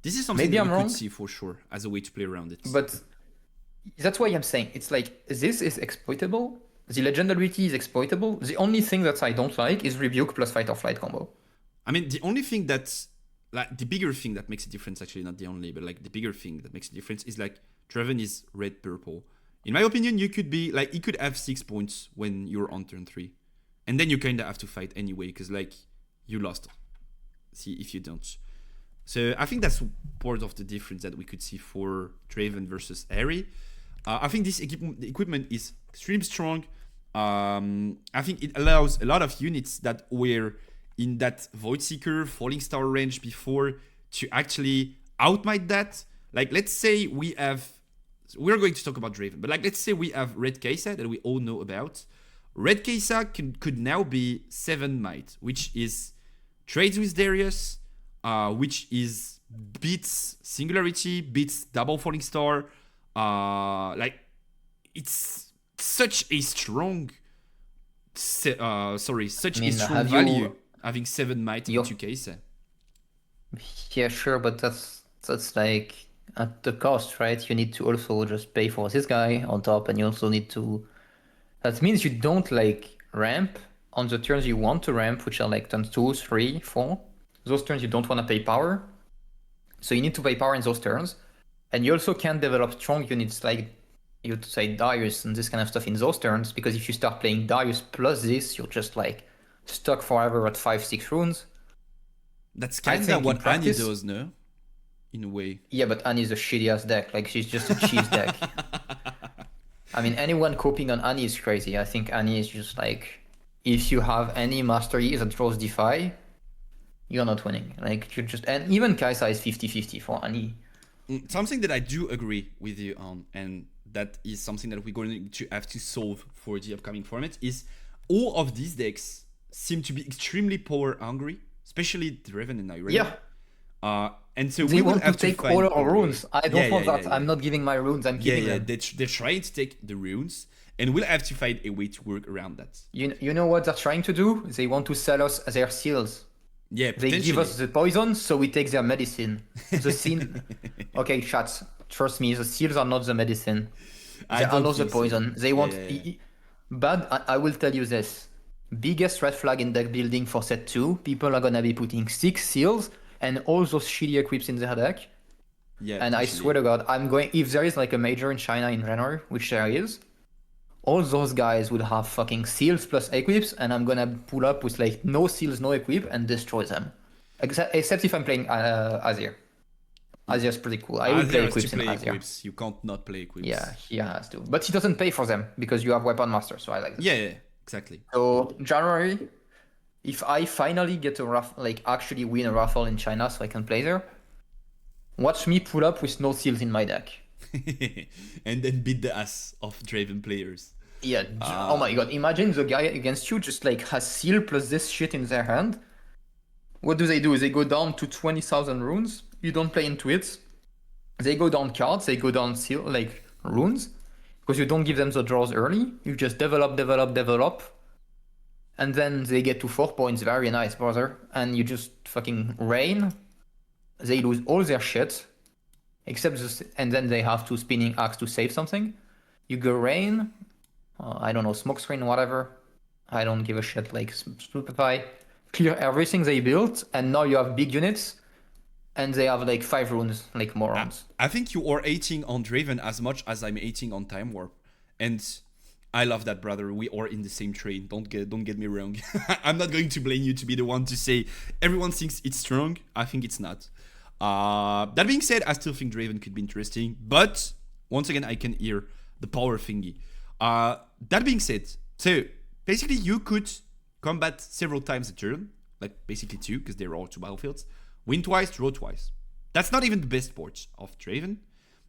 This is something Maybe that I'm we wrong. could see for sure as a way to play around it. But that's why I'm saying it's like this is exploitable. The legend ability is exploitable. The only thing that I don't like is rebuke plus fight or flight combo. I mean, the only thing that's like the bigger thing that makes a difference, actually, not the only, but like the bigger thing that makes a difference is like Draven is red purple. In my opinion, you could be like, you could have 6 points when you're on turn 3, and then you kind of have to fight anyway because like you lost. See if you don't. So I think that's part of the difference that we could see for Draven versus Ahri. I think this equipment is extremely strong. I think it allows a lot of units that were in that Void Seeker, Falling Star range before to actually outmight that. Like, let's say we're going to talk about Draven, but like, let's say we have Red Kaisa that we all know about. Red Kaisa could now be 7 might, which is trades with Darius, which is beats Singularity, beats Double Falling Star. Like, it's such a strong, such a strong value having 7 might into Kaisa. Yeah, sure, but that's like at the cost, right? You need to also just pay for this guy on top, and you also need to. That means you don't like ramp on the turns you want to ramp, which are like turns 2, 3, 4. Those turns you don't want to pay power, so you need to pay power in those turns, and you also can't develop strong units like you would say Darius and this kind of stuff in those turns, because if you start playing Darius plus this, you're just like stuck forever at 5-6 runes. That's kind of what Annie does, no? In a way. Yeah, but Annie's a shitty ass deck. Like, she's just a cheese deck. I mean, anyone coping on Annie is crazy. I think Annie is just like, if you have any mastery that draws Defy, you're not winning. Like, you just, and even Kaisa is 50-50 for Annie. Something that I do agree with you on, and that is something that we're going to have to solve for the upcoming format, is all of these decks seem to be extremely power hungry, especially Draven and Irelia. Yeah. And so they we will want have to take find all our runes. I don't want that. Yeah. I'm not giving my runes. I'm keeping them. They're trying to take the runes, and we'll have to find a way to work around that. You know what they're trying to do? They want to sell us their seals. Yeah, They give us the poison, so we take their medicine. The seal. Okay, chats. Trust me, the seals are not the medicine. They are not the poison. They want bad. I will tell you this. biggest red flag in deck building for set 2. People are gonna be putting 6 seals and all those shitty equips in their deck. Yeah. And I potentially. swear to God, if there is like a major in China in January, which there is, all those guys would have fucking seals plus equips, and I'm gonna pull up with like no seals, no equip, and destroy them. Except if I'm playing Azir. Azir's pretty cool. I will Azir play has to equips in play Azir. equips. You can't not play equips. Yeah, he has to. But he doesn't pay for them because you have Weapon Master, so I like that. Yeah, exactly. So January, if I finally get a actually win a raffle in China so I can play there, watch me pull up with no seals in my deck. And then beat the ass of Draven players. Yeah, oh my god, imagine the guy against you just like has seal plus this shit in their hand. What do? They go down to 20,000 runes. You don't play into it. They go down cards, they go down seal, like runes. Because you don't give them the draws early. You just develop. And then they get to 4 points. Very nice, brother. And you just fucking rain. They lose all their shit. Except this, and then they have to spinning axe to save something. You go rain. I don't know, smokescreen, whatever. I don't give a shit. Like stupefy, clear everything they built, and now you have big units, and they have like 5 runes, like morons. I think you are hating on Draven as much as I'm hating on Time Warp, and I love that, brother. We are in the same train. Don't get me wrong. I'm not going to blame you to be the one to say everyone thinks it's strong. I think it's not. That being said, I still think Draven could be interesting, but once again, I can hear the power thingy. That being said, so basically you could combat several times a turn, like basically 2, because there are 2 battlefields. Win twice, draw twice. That's not even the best part of Draven,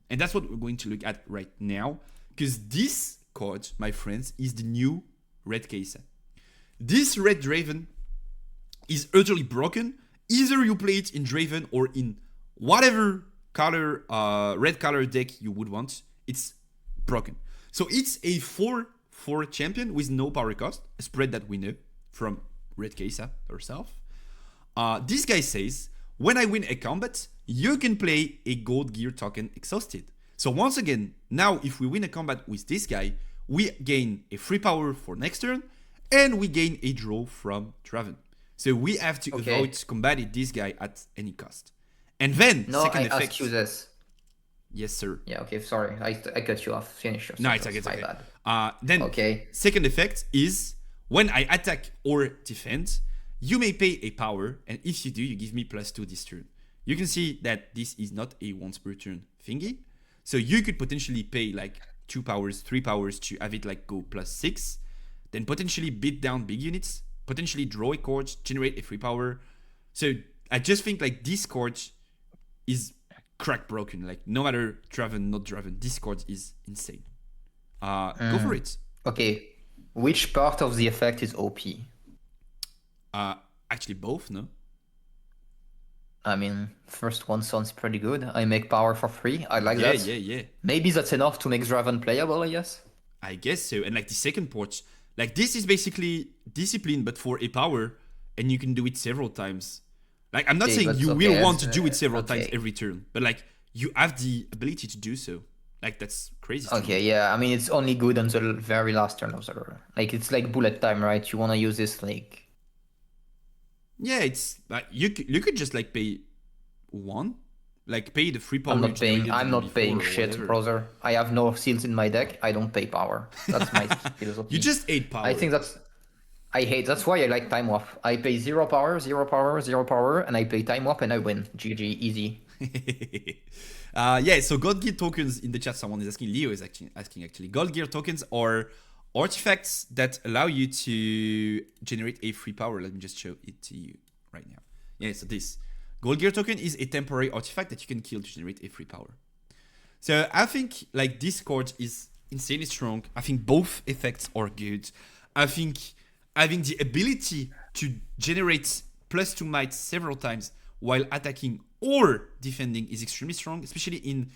and that's what we're going to look at right now, because this card, my friends, is the new Red Kesa. This Red Draven is utterly broken. Either you play it in Draven or in whatever color, red color deck you would want. It's broken. So it's a 4/4 champion with no power cost, a spread that we know from Red Kesa herself. This guy says, when I win a combat, you can play a gold gear token exhausted. So once again, now if we win a combat with this guy, we gain a free power for next turn, and we gain a draw from Draven. So we have to avoid combating this guy at any cost. And then, second effect. Ask you this. Yes, sir. Yeah, okay, sorry. I cut you off. Finish your No, it's sentence. okay. My bad. Then, second effect is when I attack or defend, you may pay a power, and if you do, you give me +2 this turn. You can see that this is not a once per turn thingy. So you could potentially pay like 2 powers, 3 powers to have it like go +6. Then potentially beat down big units, potentially draw a card, generate a free power. So I just think like this card is crack broken. Like no matter Draven, not Draven, this card is insane. Go for it. Okay, which part of the effect is OP? Actually both, no? I mean, first one sounds pretty good. I make power for free. I like that. Yeah. Maybe that's enough to make Draven playable, I guess. I guess so. And like the second part, like this is basically discipline, but for a power, and you can do it several times. Like I'm not saying you will want to do it several times every turn, but like you have the ability to do so. Like that's crazy. Okay, yeah. I mean, it's only good on the very last turn of the turn. Like it's like bullet time, right? You want to use this like. Yeah, it's like you could just like pay 1, like pay the free power. I'm not paying shit, brother. I have no seals in my deck. I don't pay power. That's my philosophy. You just ate power. I think that's why I like Time Warp. I pay 0 power, 0 power, 0 power, and I pay Time Warp and I win. GG, easy. Yeah, so God Gear tokens in the chat, someone is asking, Leo is asking actually. God Gear tokens are artifacts that allow you to generate a free power. Let me just show it to you right now. Yeah, so this Gold Gear token is a temporary artifact that you can kill to generate a free power. So I think like this card is insanely strong. I think both effects are good. I think having the ability to generate +2 might several times while attacking or defending is extremely strong, especially in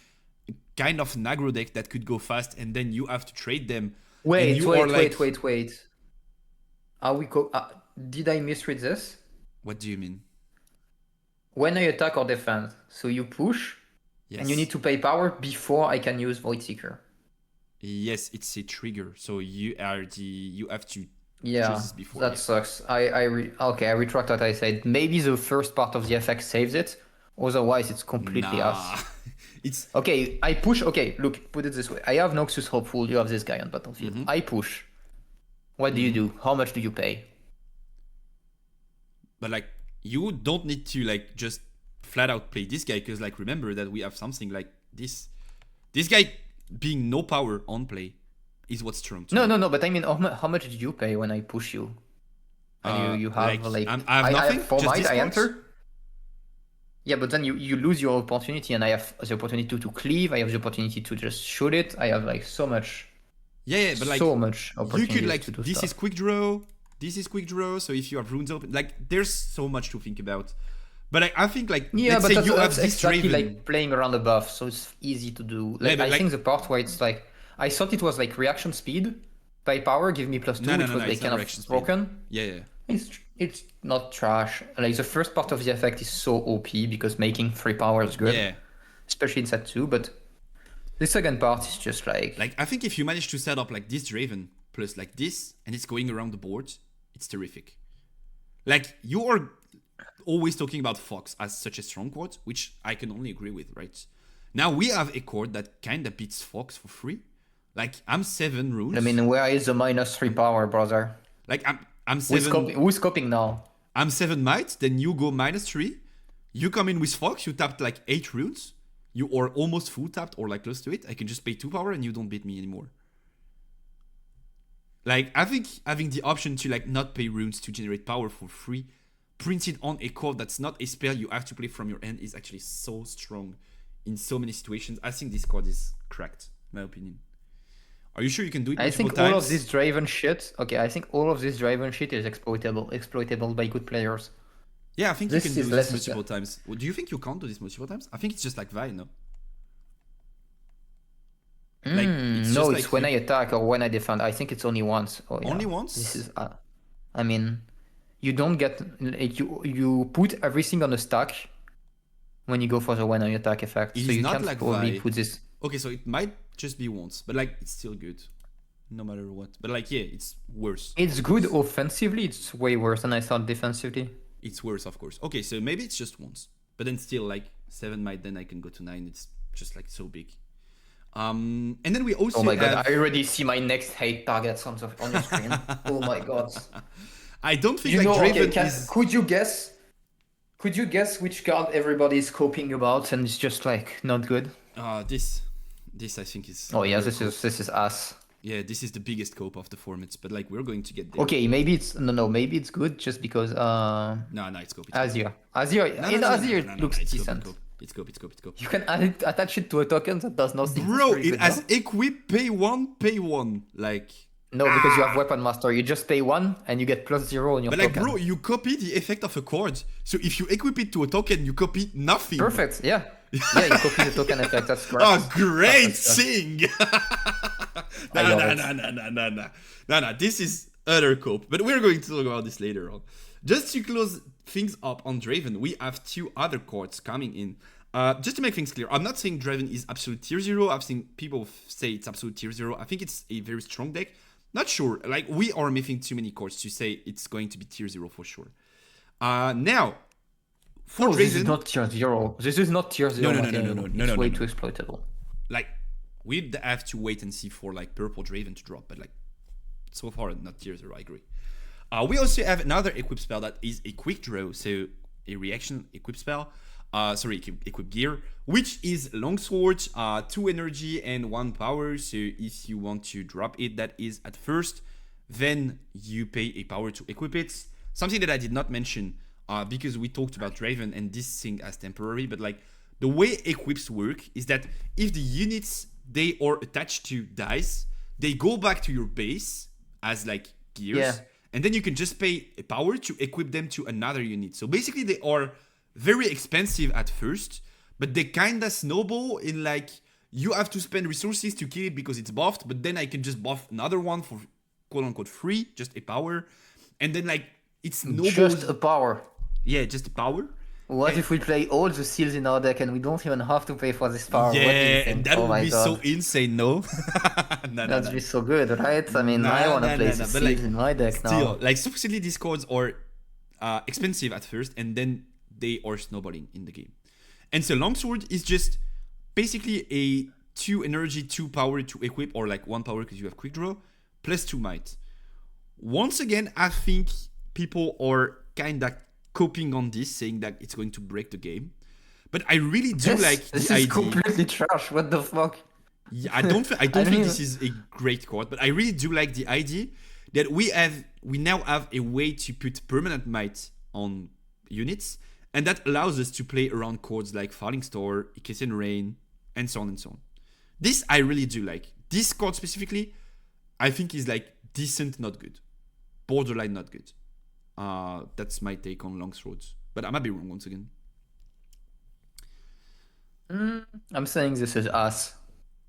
a kind of an aggro deck that could go fast and then you have to trade them. Wait. Are we did I misread this? What do you mean? When I attack or defend, so you push, and you need to pay power before I can use Void Seeker. Yes, it's a trigger. So you have to Yeah, chooses before. that Yeah. sucks. Okay, I retract what I said. Maybe the first part of the effect saves it. Otherwise, it's completely Nah, us. it's Okay, I push. Okay, look, put it this way. I have Noxus Hopeful. You have this guy on battlefield. Mm-hmm. I push. What do you do? How much do you pay? but like you don't need to like just flat out play this guy because like remember that we have something like this. This guy being no power on play is what's strong. To me. No. But I mean, how much do you pay when I push you? And you have like I have nothing. for just might, this I cards. enter. Yeah, but then you lose your opportunity, and I have the opportunity to cleave. I have the opportunity to just shoot it. I have like so much. Yeah, but like so much you opportunities could like to do this stuff. is quick draw. This is quick draw. So if you have runes open, like there's so much to think about. But like, I think like Yeah, let's but say that's, you have that's this exactly Draven. like playing around the buff, so it's easy to do. Like, but I like- think the part where it's like I thought it was like reaction speed by power, give me +2, No, which was it's like not kind reaction of speed. broken. Yeah. It's not trash. Like the first part of the effect is so OP because making 3 power is good, Yeah. especially in set 2. But the second part is just like Like I think if you manage to set up like this Draven plus like this and it's going around the board, it's terrific. Like you are always talking about Fox as such a strong quad, which I can only agree with, right? Now we have a chord that kinda beats Fox for free. Like I'm 7 runes. I mean, where is the -3 power, brother? like I'm 7 Who's coping now? I'm 7 might, then you go -3. You come in with Fox, you tapped like 8 runes. You are almost full tapped or like close to it. I can just pay 2 power and you don't beat me anymore. Like, I think having the option to like not pay runes to generate power for free, printed on a card that's not a spell you have to play from your end is actually so strong in so many situations. I think this card is cracked, in my opinion. Are you sure you can do it I multiple think times? all of this Draven shit. Okay, I think all of this Draven shit is exploitable by good players. Yeah, I think This you can is do this less- multiple times. Well, do you think you can't do this multiple times? I think it's just like Vi, no? Like, it's No, just it's like when you- I attack or when I defend. I think it's only once. Oh, yeah. Only once? This is. I mean, you don't get like you put everything on a stack when you go for the when I attack effect. It's so you not can't like probably Vi. put this. Okay, so it might just be once, but like it's still good, no matter what. But like, yeah, it's worse. It's good offensively. It's way worse than I thought defensively. It's worse, of course. Okay, so maybe it's just once, but then still like 7 might. Then I can go to 9. It's just like so big. And then we also Oh my have, god! I already see my next hate targets on your screen. Oh my god! I don't think You like know, Draven okay, is. could you guess? Could you guess which card everybody's coping about and it's just like not good? This I think is. Oh yeah, another this is ass. Yeah, this is the biggest cope of the formats, but like we're going to get there. Okay, maybe it's maybe it's good just because No, it's cope. It's Azir cope. Azir No, looks it's decent. Cope. It's cope. You can attach it to a token that does nothing. Bro, It's pretty it good, has no? equip pay one. Like, No, because you have Weapon Master. You just pay 1 and you get +0 on your but like, token. bro, you copy the effect of a card. So if you equip it to a token, you copy nothing. Perfect. Yeah. Yeah, you copy the token effect. That's correct. Oh, great Perfect, yeah. thing! I love it. No. This is utter cope. But we're going to talk about this later on. Just to close things up on Draven, we have 2 other cards coming in. Just to make things clear, I'm not saying Draven is absolute tier 0. I've seen people say it's absolute tier 0. I think it's a very strong deck. Not sure. Like, we are missing too many cards to say it's going to be tier 0 for sure. Now, for No, Draven, this is not tier 0. This is not tier 0. no, It's way too exploitable. like, we'd have to wait and see for like purple Draven to drop, but like so far not tier 0. I agree. We also have another equip spell that is a quick draw, so a reaction equip spell. Equip gear, which is longsword, 2 energy and 1 power. So if you want to drop it, that is at first, then you pay a power to equip it. Something that I did not mention, because we talked about Draven and this thing as temporary, but like the way equips work is that if the units they are attached to dice, they go back to your base as like gears, Yeah. and then you can just pay a power to equip them to another unit. So basically they are very expensive at first, but they kinda snowball in like you have to spend resources to kill it because it's buffed, but then I can just buff another one for quote unquote free, just a power, and then like it's snowballs. Just a power. Yeah, just a power. What if we play all the seals in our deck and we don't even have to pay for this power? What do you Yeah, think? that Oh would my be God. so insane, no? No, no, That'd no. be so good, right? I mean, I want to play the but seals like, in my deck still, now. like supposedly these cards are expensive at first, and then they are snowballing in the game. And so Longsword is just basically a 2 energy, 2 power to equip, or like 1 power because you have quick draw, plus 2 might. Once again, I think people are kinda coping on this, saying that it's going to break the game. But I really do like This the is idea. completely trash. What the fuck? Yeah, I don't I don't think this even- is a great card, but I really do like the idea that we now have a way to put permanent might on units, and that allows us to play around cards like Falling Star, Ikessen Rain, and so on and so on. This I really do like. This card specifically, I think is like decent, not good. Borderline not good. That's my take on Longswords. But I might be wrong once again. I'm saying this is us.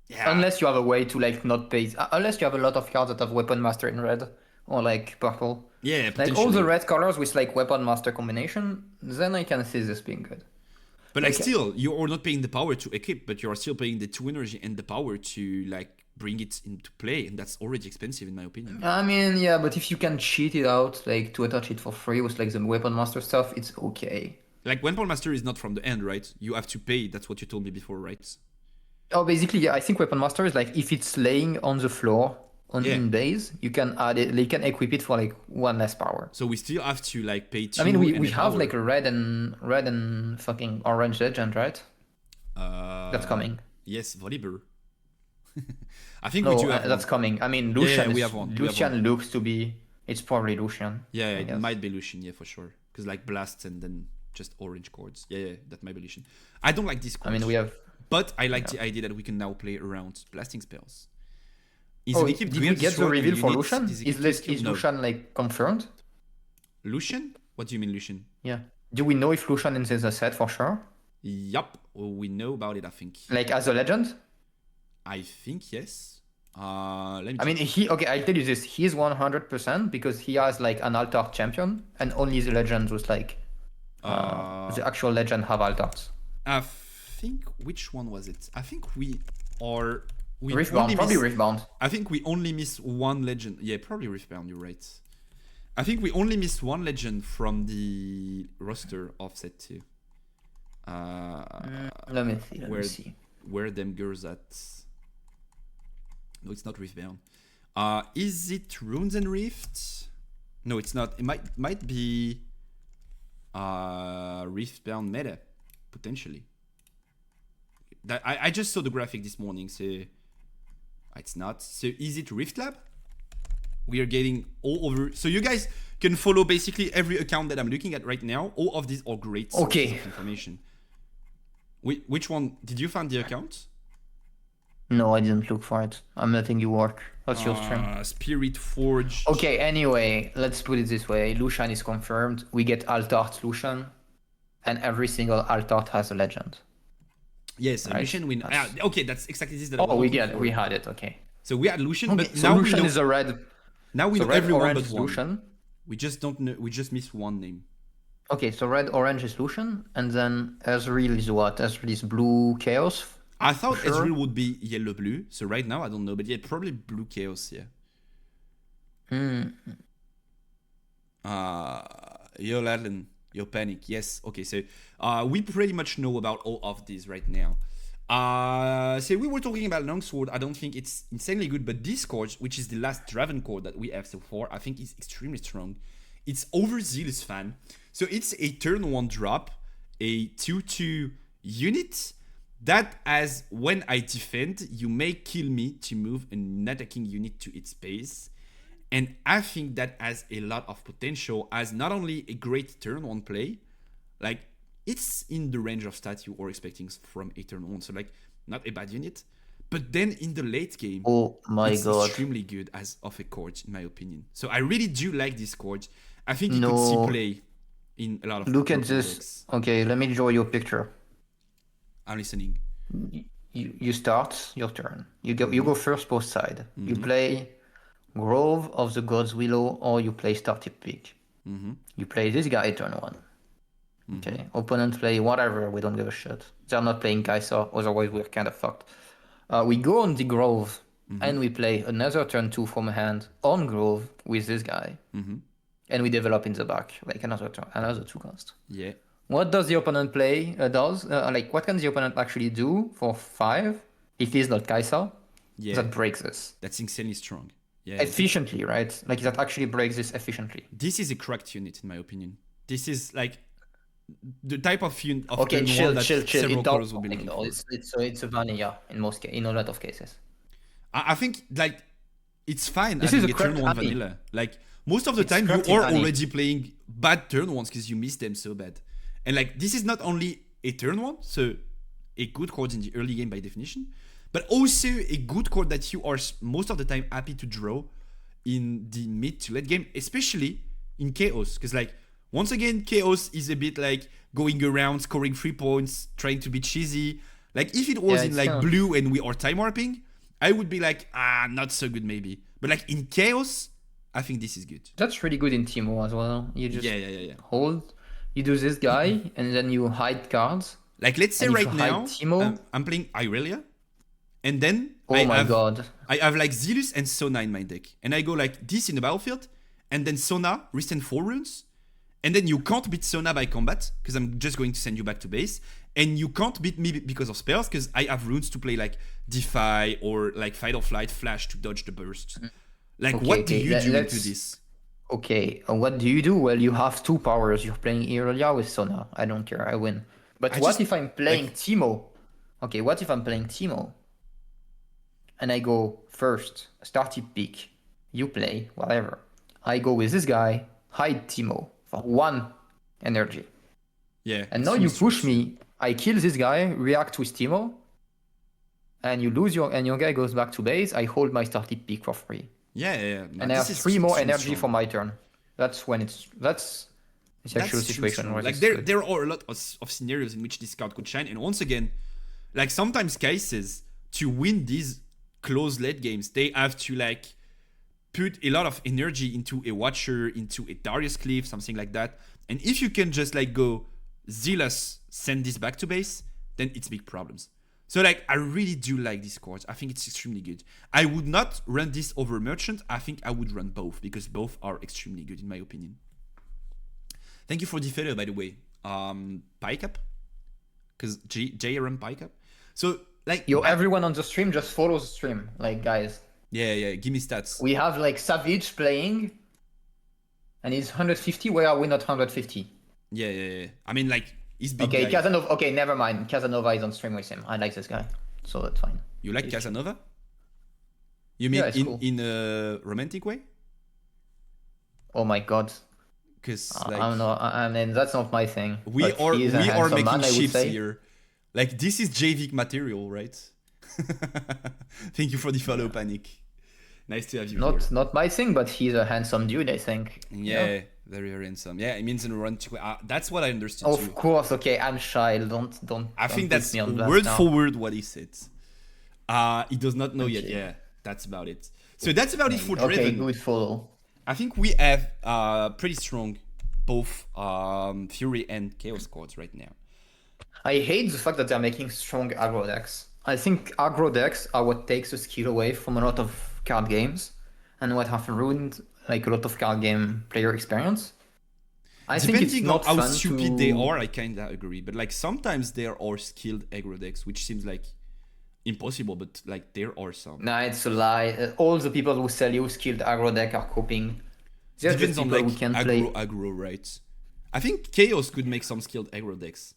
Yeah. Unless you have a way to like not pay. Unless you have a lot of cards that have Weapon Master in red or like purple. Yeah, Like potentially. all the red colors with like Weapon Master combination, then I can see this being good. But like Okay. still, you are not paying the power to equip, but you are still paying the 2 energy and the power to like bring it into play, and that's already expensive in my opinion. I mean, yeah, but if you can cheat it out, like to attach it for free with like the Weapon Master stuff, it's okay. Like Weapon Master is not from the end, right? You have to pay. That's what you told me before, right? Oh, basically, yeah, I think Weapon Master is like if it's laying on the floor Yeah. in base, you can add it. You can equip it for like 1 less power. So we still have to like pay 2. I mean, and we a have power. like a red and fucking orange legend, right? That's coming. Yes, Volibear. I think No, we do have that's one. coming. I mean, Yeah, Lucian. we is- have one. We have Lucian one. looks to be. It's probably Lucian. Yeah, I it guess. might be Lucian, yeah, for sure. Because like blasts and then just orange chords. Yeah, that might be Lucian. I don't like this I card. mean, we have. But I like the idea that we can now play around blasting spells. Is Oh, an did equipped we Great get the Destroyer reveal for unit Lucian? is Is equipped skill? is No. Lucian like confirmed? Lucian? What do you mean Lucian? Yeah. Do we know if Lucian is in the set for sure? Yup, we know about it, I think. Like as a legend? I think yes. Let me I mean, okay, I'll tell you this. He's 100% because he has like an alt art champion, and only the legends with like the actual legend have alt arts. I think which one was it? I think we Riftbound, only probably miss- Riftbound. I think we only miss 1 legend. Yeah, probably Riftbound, you're right. I think we only missed 1 legend from the roster of set 2. Let me see. Let where- me see. Where them girls at? No, it's not Riftbound. Is it Runes and Rift? No, it's not. It might be Riftbound meta, potentially. That I just saw the graphic this morning, so it's not. So is it Rift Lab? We are getting all over. So you guys can follow basically every account that I'm looking at right now. All of these are great sources Okay. of information. Which one? Did you find the account? No, I didn't look for it. I'm letting you work. What's your stream? Spiritforged. Okay, anyway, let's put it this way. Lucian is confirmed. We get alt art Lucian, and every single alt art has a legend. Yes, Right. Lucian win. That's- Okay, that's exactly this that I was Oh, we looking for. had it. Okay. So we had Lucian, Okay, but so now Lucian we know. is a red. Now we So know red, everyone orange but is one. Lucian. We just don't know. We just missed one name. Okay, so red, orange is Lucian, and then Ezreal is what? Ezreal is blue chaos. I thought Sure. Ezreal would be yellow blue. So right now I don't know, but yeah, probably blue chaos. Yeah. Yo Ladlin, yo Panic. Yes. Okay. So we pretty much know about all of these right now. So we were talking about Longsword. I don't think it's insanely good, but this card, which is the last Draven card that we have so far, I think is extremely strong. It's Overzealous Fan. So it's a turn 1 drop, a 2/2 unit that as when I defend, you may kill me to move an attacking unit to its base. And I think that has a lot of potential as not only a great turn 1 play, like it's in the range of stats you are expecting from a turn 1. So like not a bad unit. But then in the late game, Oh my it's god. extremely good as of a card, in my opinion. So I really do like this card. I think you could No. see play in a lot of Look at purple this. decks. Okay, let me draw your picture. I'm listening. You start your turn. You go first both side. You play Grove of the God's Willow or you play Startip Peak. You play this guy turn 1. Okay, opponent play whatever, we don't give a shit. They're not playing Kai'Sa, otherwise we're kind of fucked. We go on the Grove, and we play another turn 2 from hand on Grove with this guy. And we develop in the back, like another 2 cost. Yeah. What does the opponent play, like what can the opponent actually do for 5 if he's not Kai'Sa? Yeah. That breaks this. That's insanely strong. Yeah. Efficiently, right? Like that actually breaks this efficiently. This is a cracked unit, in my opinion. This is like the type of unit of Okay, turn chill. one that several It colors does would be looking nothing, for. though. It's a vanilla in a lot of cases. I think like it's fine This having is a a turn cracked 1 honey. vanilla. Like most of the It's time you cracked are honey. already playing bad turn ones because you miss them so bad. And like this is not only a turn one, so a good card in the early game by definition, but also a good card that you are most of the time happy to draw in the mid to late game, especially in Chaos. Because like once again, Chaos is a bit like going around, scoring 3 points, trying to be cheesy. Like if it was Yeah, in it's like kind of- blue and we are time warping, I would be like, not so good maybe. But like in Chaos, I think this is good. That's really good in Teemo as well. You just Yeah. hold, you do this guy, and then you hide cards. Like let's say And if right you hide now, Teemo- I'm playing Irelia, and then Oh my god. I have like Zealous and Sona in my deck. And I go like this in the battlefield, and then Sona, resend 4 runes, and then you can't beat Sona by combat, because I'm just going to send you back to base, and you can't beat me because of spells, because I have runes to play like Defy or like Fight or Flight, Flash to dodge the burst. Like Okay, what do okay, you do let's- into this? Okay, what do you do? Well, you have 2 powers. You're playing Irelia with Sona. I don't care, I win. But I what just- if I'm playing like- Teemo? Okay, what if I'm playing Teemo? And I go first, starty pick. You play, whatever. I go with this guy, hide Teemo for 1 energy. Yeah. And it's now you really push strong. me. I kill this guy, react with Teemo, and you lose your guy goes back to base. I hold my started pick for free, Yeah. No, and I have this is 3 more extremely energy strong. for my turn. That's the actual That's extremely situation strong. where Like it's there, good. there are a lot of scenarios in which this card could shine, and once again, like sometimes cases to win these close late games, they have to like put a lot of energy into a Watcher, into a Darius Cliff, something like that. And if you can just like go Zealous, send this back to base, then it's big problems. So like I really do like this card. I think it's extremely good. I would not run this over Merchant. I think I would run both because both are extremely good in my opinion. Thank you for the follow, by the way. Pickup? Because J run Pickup. So like Yo, everyone on the stream just follows the stream. Like, guys, yeah, give me stats. we have like Savage playing, and he's 150. Why are we not 150? Yeah. I mean like he's big Okay, guy. Casanova. Okay, never mind. Casanova is on stream with him. I like this guy, so that's fine. You like Casanova? You mean Yeah, it's cool. in a romantic way? Oh my god. Because I'm not. I mean, that's not my thing. we but are he is a we are handsome making man, I would ships say. here. Like this is JVIC material, right? Thank you for the follow, Panic. Nice to have you here. Not my thing, but he's a handsome dude, I think. Yeah, very handsome. Yeah, it means in a run to. That's what I understood Of too. course. Okay, I'm shy. Don't. I don't think put that's me on blast word now. for word what he said. He does not know yet. Okay. Yeah, that's about it. So that's about it for Okay, Driven. good follow. I think we have pretty strong both Fury and Chaos cards right now. I hate the fact that they're making strong aggro decks. I think aggro decks are what takes the skill away from a lot of card games, and what have ruined like a lot of card game player experience. I think it's Depending on not how fun stupid to... they are, I kinda agree. But like sometimes there are skilled aggro decks, which seems like impossible, but like there are some. Nah, it's a lie. All the people who sell you skilled aggro deck are copying. They're just Depends on people like who can play. aggro, right? I think Chaos could make some skilled aggro decks.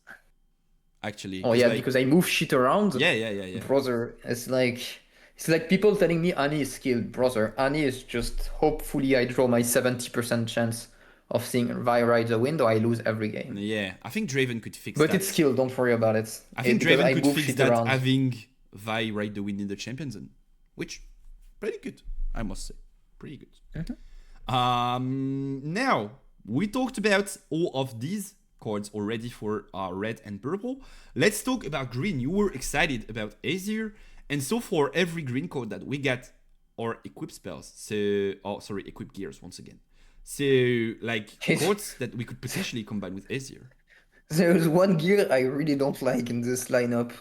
Actually. Oh 'cause, yeah, like, because I move shit around. Yeah. Brother, it's like people telling me Annie is skilled. Brother, Annie is just hopefully I draw my 70% chance of seeing Vi ride the window. I lose every game. Yeah, I think Draven could fix But that. it's skilled. Don't worry about it. I think Because Draven could move fix shit that around. having Vi ride the wind in the champion zone, which pretty good, I must say, pretty good. Now we talked about all of these cards already for red and purple. Let's talk about green. You were excited about Azir, and so for every green card that we get are equip spells. So, equip gears once again. So like Yes. cards that we could potentially combine with Azir. There's one gear I really don't like in this lineup.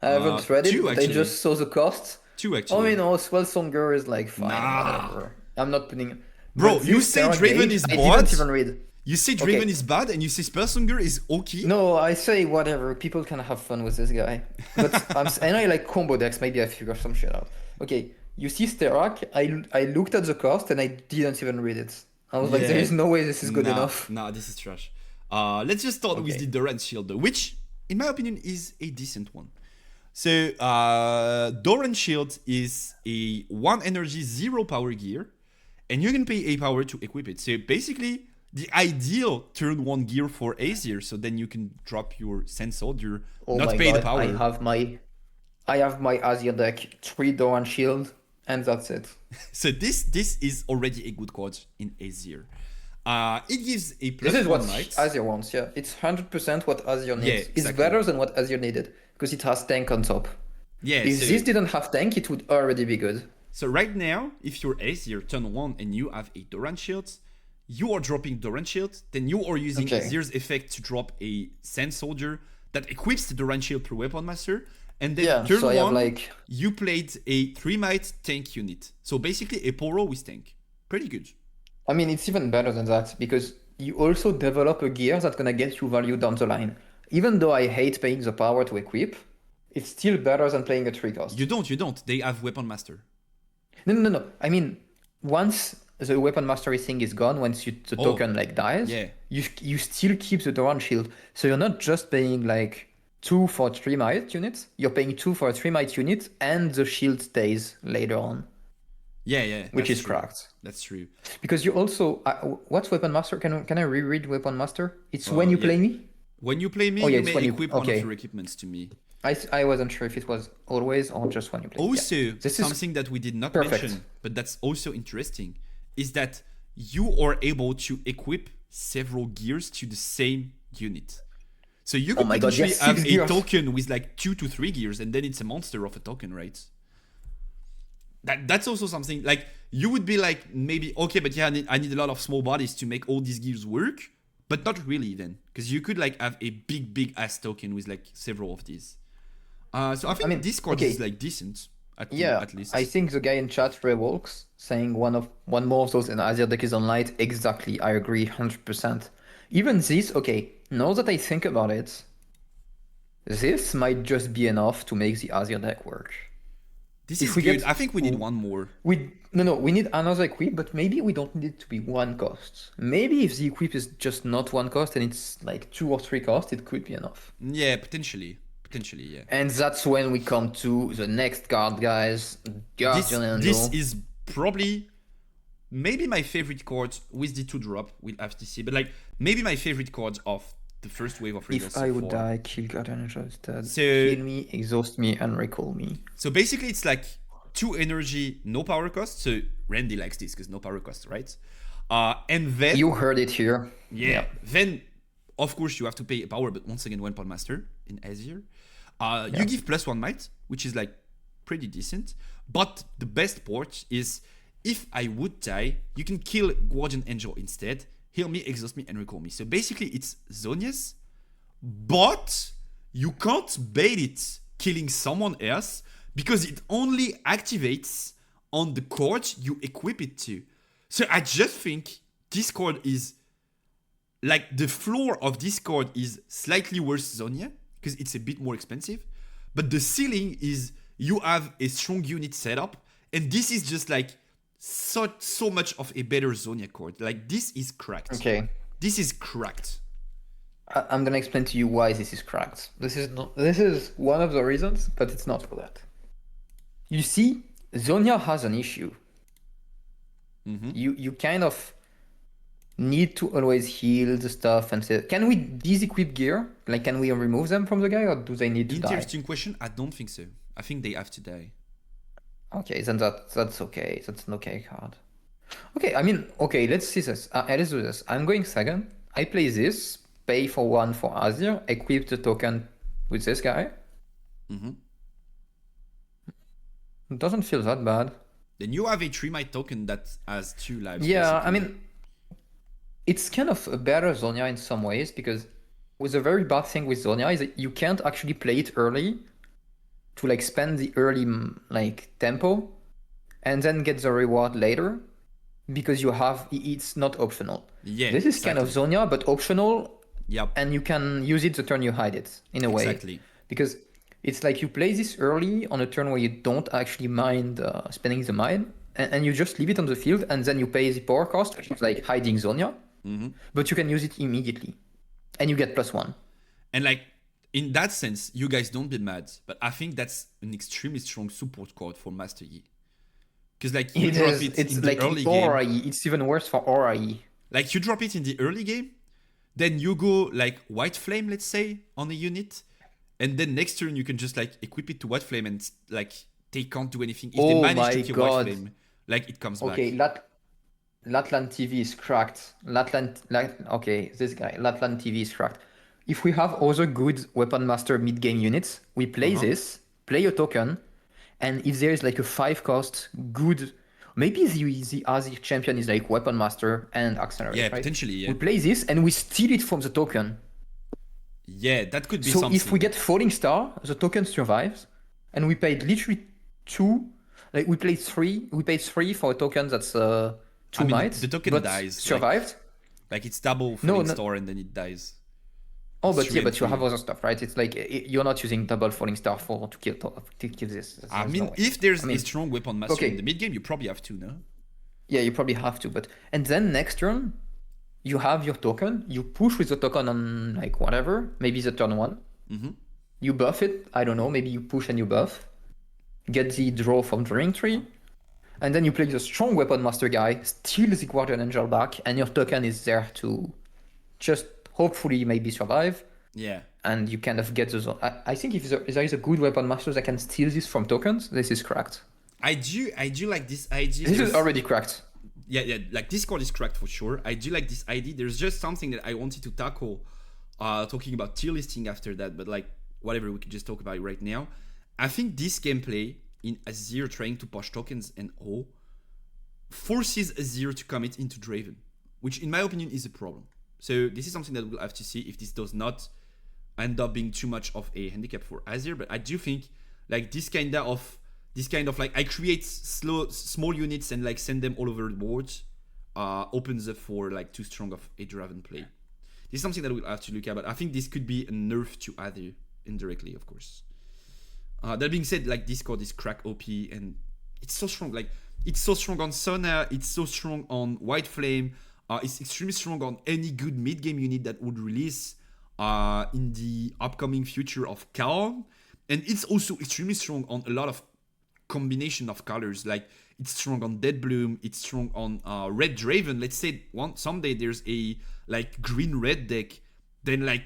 I haven't tried it, two, but I actually. just saw the cost. Two Oh, actually. you know, Swellsonger is like fine, Nah. whatever. I'm not putting. Bro, But you this say Terra Draven Gauge, is I bad? didn't even read. You say Okay. Draven is bad and you say Spellslinger is okay? No, I say whatever. People can have fun with this guy. But I know I like combo decks. Maybe I figure some shit out. Okay, you see Sterak. I looked at the cost and I didn't even read it. I was like, there is no way this is good enough. Nah, this is trash. Let's just start with the Doran Shield though, which, in my opinion, is a decent one. So, Doran Shield is a 1 energy, 0 power gear, and you can pay a power to equip it. So basically, the ideal turn 1 gear for Aesir, so then you can drop your Sand Soldier, Oh not my pay god, the power. I have my Azir deck, 3 Doran Shield, and that's it. So this is already a good card in Aesir. It gives a plus This is 1 what might. Azir wants, yeah. It's 100% what Azir needs. Yeah, It's exactly. better than what Azir needed, because it has tank on top. Yeah, If so, this didn't have tank, it would already be good. so right now, if you're Aesir turn 1 and you have a Doran Shield, you are dropping Doran Shield, then you are using Okay. Azir's effect to drop a Sand Soldier that equips the Doran Shield through Weapon Master, and then Yeah, turn so 1, I have like... you played a 3 might tank unit. So basically a Poro with tank. Pretty good. I mean, it's even better than that, because you also develop a gear that's gonna get you value down the line. Even though I hate paying the power to equip, it's still better than playing a 3 cost. You don't. They have Weapon Master. No. I mean, once the weapon mastery thing is gone, once the token like dies, yeah. you still keep the Doran shield. So you're not just paying like 2 for 3 might units. You're paying 2 for a 3 might unit, and the shield stays later on. Yeah. Which that's is true. cracked. That's true. Because you also what's weapon master? Can I reread weapon master? It's when you yeah. play me. When you play me, Oh, yeah, you it's may when you- equip one okay. of your equipments to me. I wasn't sure if it was always or just when you play. Also, Yeah. This is something that we did not perfect. mention, but that's also interesting, is that you are able to equip several gears to the same unit. So you could my God, potentially yes, have 6 a gears. token with like 2 to 3 gears, and then it's a monster of a token, right? That's also something like you would be like maybe okay, but yeah, I need a lot of small bodies to make all these gears work, but not really then, because you could like have a big ass token with like several of these. So I think mean, this card okay. is like decent. At least. I think the guy in chat rewalks saying one more of those in Azir deck is on light. Exactly, I agree 100%. Even this, okay, now that I think about it, this might just be enough to make the Azir deck work. This if is we good. get- I think we need one more. We need another equip, but maybe we don't need it to be 1 cost. Maybe if the equip is just not 1 cost and it's like 2 or 3 cost, it could be enough. Yeah, potentially, yeah. And that's when we come to the next card, guys. Guardian Angel. This is probably maybe my favorite card with the 2-drop with FTC, but like maybe my favorite card of the first wave of Regal If I would so far. die, kill Guardian Angel instead. So- Heal me, exhaust me, and recall me. So basically, it's like 2 energy, no power cost. So Randy likes this because no power cost, right? And then You heard it here. yeah, then of course you have to pay a power, but once again, Weapon Master in Azir. You give +1 might, which is like pretty decent. But the best part is if I would die, you can kill Guardian Angel instead, heal me, exhaust me, and recall me. So basically, it's Zonia's, but you can't bait it killing someone else because it only activates on the card you equip it to. So I just think this card is like the floor of this card is slightly worse Zonia because it's a bit more expensive, but the ceiling is you have a strong unit setup, and this is just like so much of a better Zonia card. Like this is cracked. Okay. This is cracked. I'm gonna explain to you why this is cracked. This is one of the reasons, but it's not for that. You see, Zonia has an issue. You kind of need to always heal the stuff and say, can we disequip gear? Like, can we remove them from the guy, or do they need to die? Interesting question. I don't think so. I think they have to die. Okay, then that's okay. That's an okay card. Okay, I mean, okay, let's see this. Let's do this. I'm going second. I play this, pay for 1 for Azir, equip the token with this guy. It doesn't feel that bad. Then you have a 3 might token that has 2 lives. Yeah, basically. I mean, it's kind of a better Zonia in some ways because with a very bad thing with Zonia is that you can't actually play it early to like spend the early like tempo and then get the reward later because it's not optional. Yeah, this is kind of Zonia but optional. Yep. And you can use it the turn you hide it in a way. Exactly. Because it's like you play this early on a turn where you don't actually mind spending the mine, and you just leave it on the field, and then you pay the power cost, which is like hiding Zonia, but you can use it immediately, and you get +1. And like, in that sense, you guys don't be mad, but I think that's an extremely strong support card for Master Yi. Because like, you drop it It's in like the early Aura game. E. It's even worse for Aura E. Like, you drop it in the early game, then you go like White Flame, let's say, on a unit, and then next turn you can just like equip it to White Flame and like they can't do anything. If they manage to kill White Flame, like it comes back. Okay, Latland TV is cracked. This guy, Latland TV is cracked. If we have other good Weapon Master mid-game units, we play this, play a token, and if there is like a 5-cost good, maybe the Azir champion is like Weapon Master and Accelerate, Yeah, right? potentially, yeah. We play this and we steal it from the token. Yeah, that could be So something. if we get Falling Star, the token survives, and we paid literally 2. Like we paid 3 for a token that's 2 might. the token but dies. survived. Like it's double No, Falling no. Star and then it dies. Oh, but Three yeah, and but you have three. other stuff, right? It's like you're not using double Falling Star to kill this. I There's mean, no way. if there's I mean, a strong Weapon Master okay. in the mid game, you probably have to, no? Yeah, you probably have to, and then next turn, you have your token. You push with the token on like whatever, maybe the turn 1. You buff it. I don't know. Maybe you push and you buff. Get the draw from Drawing Tree, and then you play the strong Weapon Master guy, steal the Guardian Angel back, and your token is there to just hopefully maybe survive. Yeah. And you kind of get those. I think if there is a good Weapon Master that can steal this from tokens, this is cracked. I do like this idea. This is already cracked. Yeah, like this card is cracked for sure. I do like this idea. There's just something that I wanted to tackle, talking about tier listing after that, but like whatever, we could just talk about it right now. I think this gameplay in Azir trying to push tokens and all forces Azir to commit into Draven, which in my opinion is a problem. So this is something that we'll have to see if this does not end up being too much of a handicap for Azir. But I do think like this kind of like I create small units and like send them all over the board opens up for like too strong of a Draven play. This is something that we'll have to look at, but I think this could be a nerf to Azir indirectly, of course. That being said, like this card is crack OP and it's so strong. Like it's so strong on Sona, it's so strong on White Flame. It's extremely strong on any good mid-game unit that would release in the upcoming future of Kaon. And it's also extremely strong on a lot of combination of colors. Like it's strong on Dead Bloom, it's strong on Red Draven. Let's say someday there's a like green-red deck, then like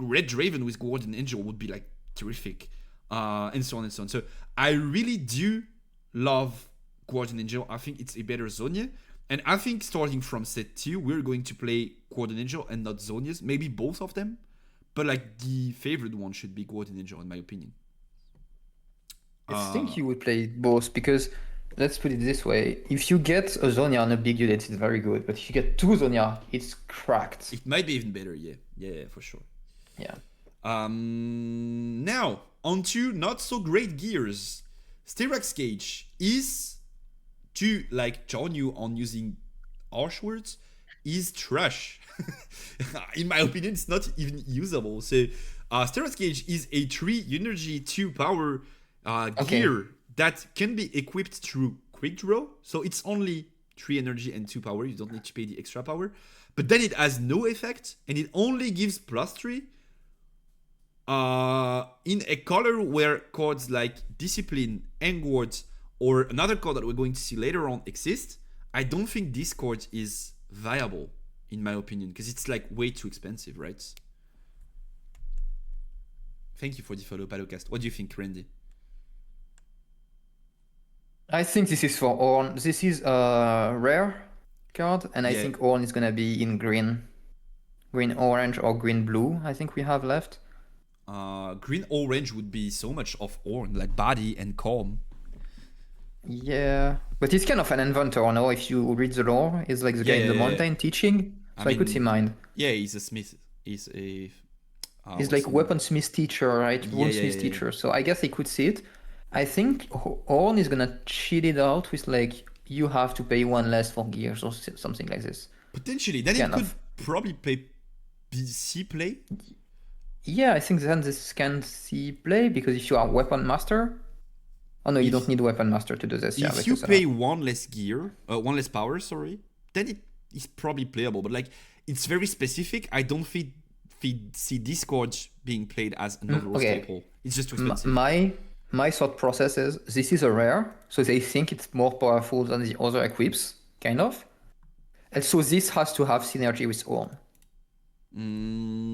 Red Draven with Guardian Angel would be like terrific. And so on and so on. So I really do love Guardian Angel. I think it's a better Zonia. And I think starting from set 2, we're going to play Guardian Angel and not Zonias. Maybe both of them. But like the favorite one should be Guardian Angel in my opinion. I think you would play both because, let's put it this way, if you get a Zonia on a big unit, it's very good. But if you get 2 Zonia, it's cracked. It might be even better, yeah. Yeah, for sure. Yeah. Now, onto not so great gears. Styrax Cage is, to like join you on using harsh words, is trash. In my opinion, it's not even usable. So, Styrax Cage is a 3 energy 2 power gear that can be equipped through quick draw. So it's only 3 energy and 2 power. You don't need to pay the extra power. But then it has no effect and it only gives +3. In a color where cards like Discipline, Engward, or another card that we're going to see later on exist, I don't think this card is viable, in my opinion, because it's like way too expensive, right? Thank you for the follow, Palocast. What do you think, Randy? I think this is for Ornn. This is a rare card, and I think Ornn is gonna be in green, orange, or green blue. I think we have left. Green orange would be so much of Ornn, like body and calm. Yeah, but it's kind of an inventor, no? If you read the lore, it's like the guy in the mountain teaching. So I could see mind. Yeah, he's a smith. He's a He's what's like the- weaponsmith teacher, right? Yeah, Runesmith yeah. teacher. So I guess I could see it. I think Orn is gonna cheat it out with like you have to pay one less for gears or something like this. Potentially. Then it Kind could of. probably play PC play. Yeah, I think then this can see play because if you are weapon master, oh no, you If- don't need weapon master to do this. Yeah, If you because, pay one less gear, one less power, sorry, then it is probably playable. But like, it's very specific. I don't see Discord being played as an overall okay. staple. It's just too expensive. My thought process is this is a rare, so they think it's more powerful than the other equips, kind of. And so this has to have synergy with Orn.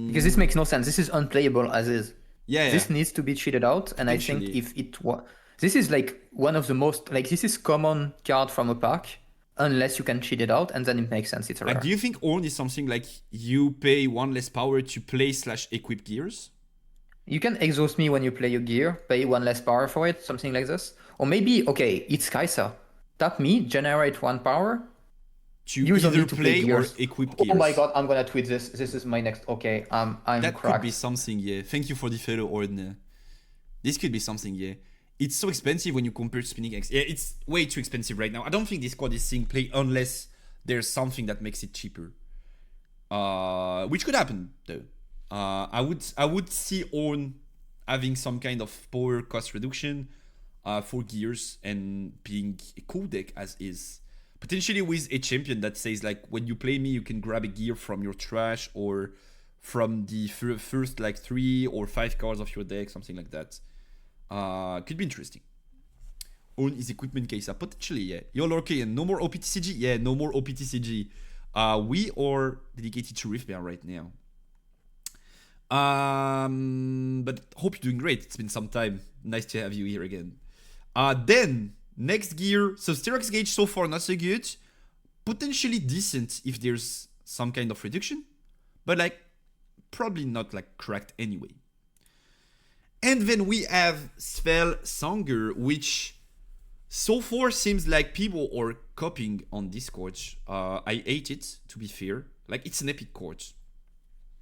Because this makes no sense. This is unplayable as is. Yeah, This needs to be cheated out, and I think Potentially. if it was, this is like one of the most like this is common card from a pack, unless you can cheat it out, and then it makes sense. It's a rare. Like, do you think Orn is something like you pay one less power to play / equip gears? You can exhaust me when you play your gear, pay one less power for it, something like this. Or maybe okay, it's Kaisa. Tap me, generate one power. To Use either only to play play or gears. equip gears. Oh my god, I'm gonna tweet this. This is my next. Okay, I'm That cracked. could be something, yeah. Thank you for the fellow Orn. This could be something, yeah. It's so expensive when you compare to Spinning X. Yeah, it's way too expensive right now. I don't think this squad is seeing play unless there's something that makes it cheaper. Which could happen though. I would see Orn having some kind of power cost reduction for gears and being a cool deck as is. Potentially with a champion that says like when you play me you can grab a gear from your trash or from the first like 3 or 5 cards of your deck, something like that. Could be interesting. Own is equipment case. Potentially, yeah. Yo, Lorcayan, no more OPTCG? Yeah, no more OPTCG. We are dedicated to Riftbound right now. But hope you're doing great. It's been some time. Nice to have you here again. Then, next gear. So, Styrax Gauge so far not so good. Potentially decent if there's some kind of reduction. But, like, probably not, like, cracked anyway. And then we have Svel Sanger, which so far seems like people are copying on Discord. I hate it, to be fair. Like, it's an epic chord.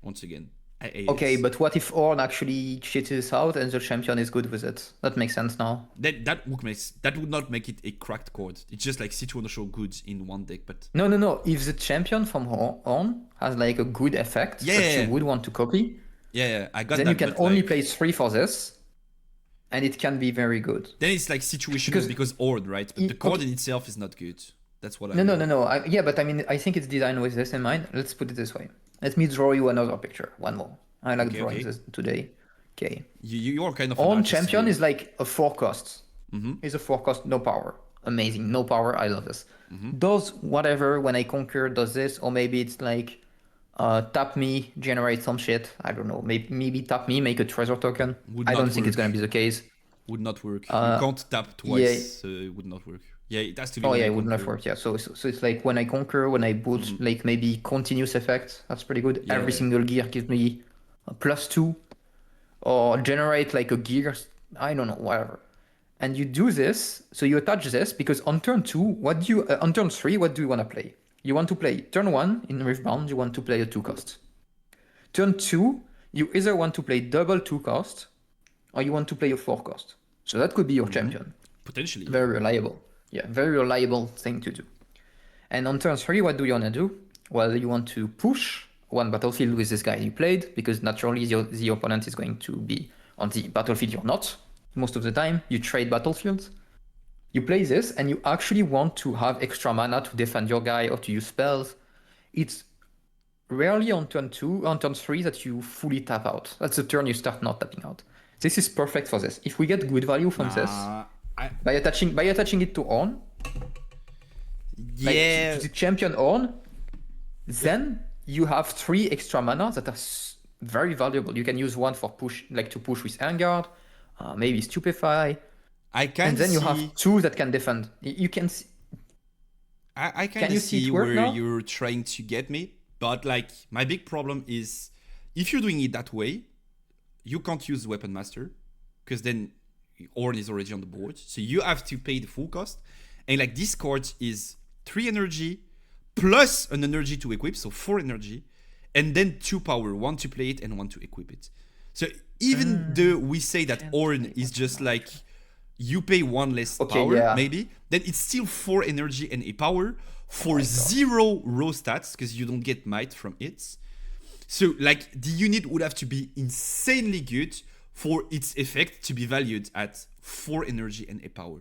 Once again, I hate Okay, it. but what if Orn actually cheats this out and the champion is good with it? That makes sense now. That would not make it a cracked chord. It's just like situational goods in one deck, but No. If the champion from Orn has like a good effect that you would want to copy, yeah, I got then that. you can but, only like, play 3 for this, and it can be very good. Then it's like situational because Ord, right? But the chord in itself is not good. That's what I mean. No. Yeah, but I mean, I think it's designed with this in mind. Let's put it this way. Let me draw you another picture. One more. I like drawing this today. Okay. You are kind of an Orn artist champion here. is like a 4 cost. It's a 4 cost, no power. Amazing, no power. I love this. Does whatever when I conquer does this, or maybe it's like tap me, generate some shit. I don't know. Maybe tap me, make a treasure token. Would I not don't think it's work. gonna be the case. Would not work. You can't tap twice. It would not work. Yeah, it has to be. Oh when yeah, I it would not conquer. work. Yeah, so it's like when I conquer, when I boot, like maybe continuous effect. That's pretty good. Yeah. Every single gear gives me a +2, or generate like a gear. I don't know, whatever. And you do this, so you attach this because on turn 2, on turn 3, what do you want to play? You want to play turn 1 in Riftbound. You want to play a 2 cost. Turn 2, you either want to play double 2 cost, or you want to play a 4 cost. So that could be your champion. Potentially. Very reliable. Yeah, very reliable thing to do. And on turn 3, what do you want to do? Well, you want to push one battlefield with this guy you played, because naturally the opponent is going to be on the battlefield you're not. Most of the time, you trade battlefields. You play this, and you actually want to have extra mana to defend your guy or to use spells. It's rarely on turn 3 that you fully tap out. That's the turn you start not tapping out. This is perfect for this. If we get good value from this, by attaching it to Orn, yeah. to the champion Orn, then you have 3 extra mana that are very valuable. You can use one for push, like to push with Vanguard, maybe Stupefy, and then you have 2 that can defend. You can see. I kind you of see see it work where now? you're trying to get me, but like my big problem is if you're doing it that way, you can't use Weapon Master because then Orn is already on the board, so you have to pay the full cost. And like this card is 3 energy plus an energy to equip, so 4 energy, and then 2 power, 1 to play it and 1 to equip it. So even though we say that Ornn is just like you pay 1 less power, maybe, then it's still 4 energy and a power for 0 raw stats because you don't get might from it. So like the unit would have to be insanely good for its effect to be valued at 4 energy and a power.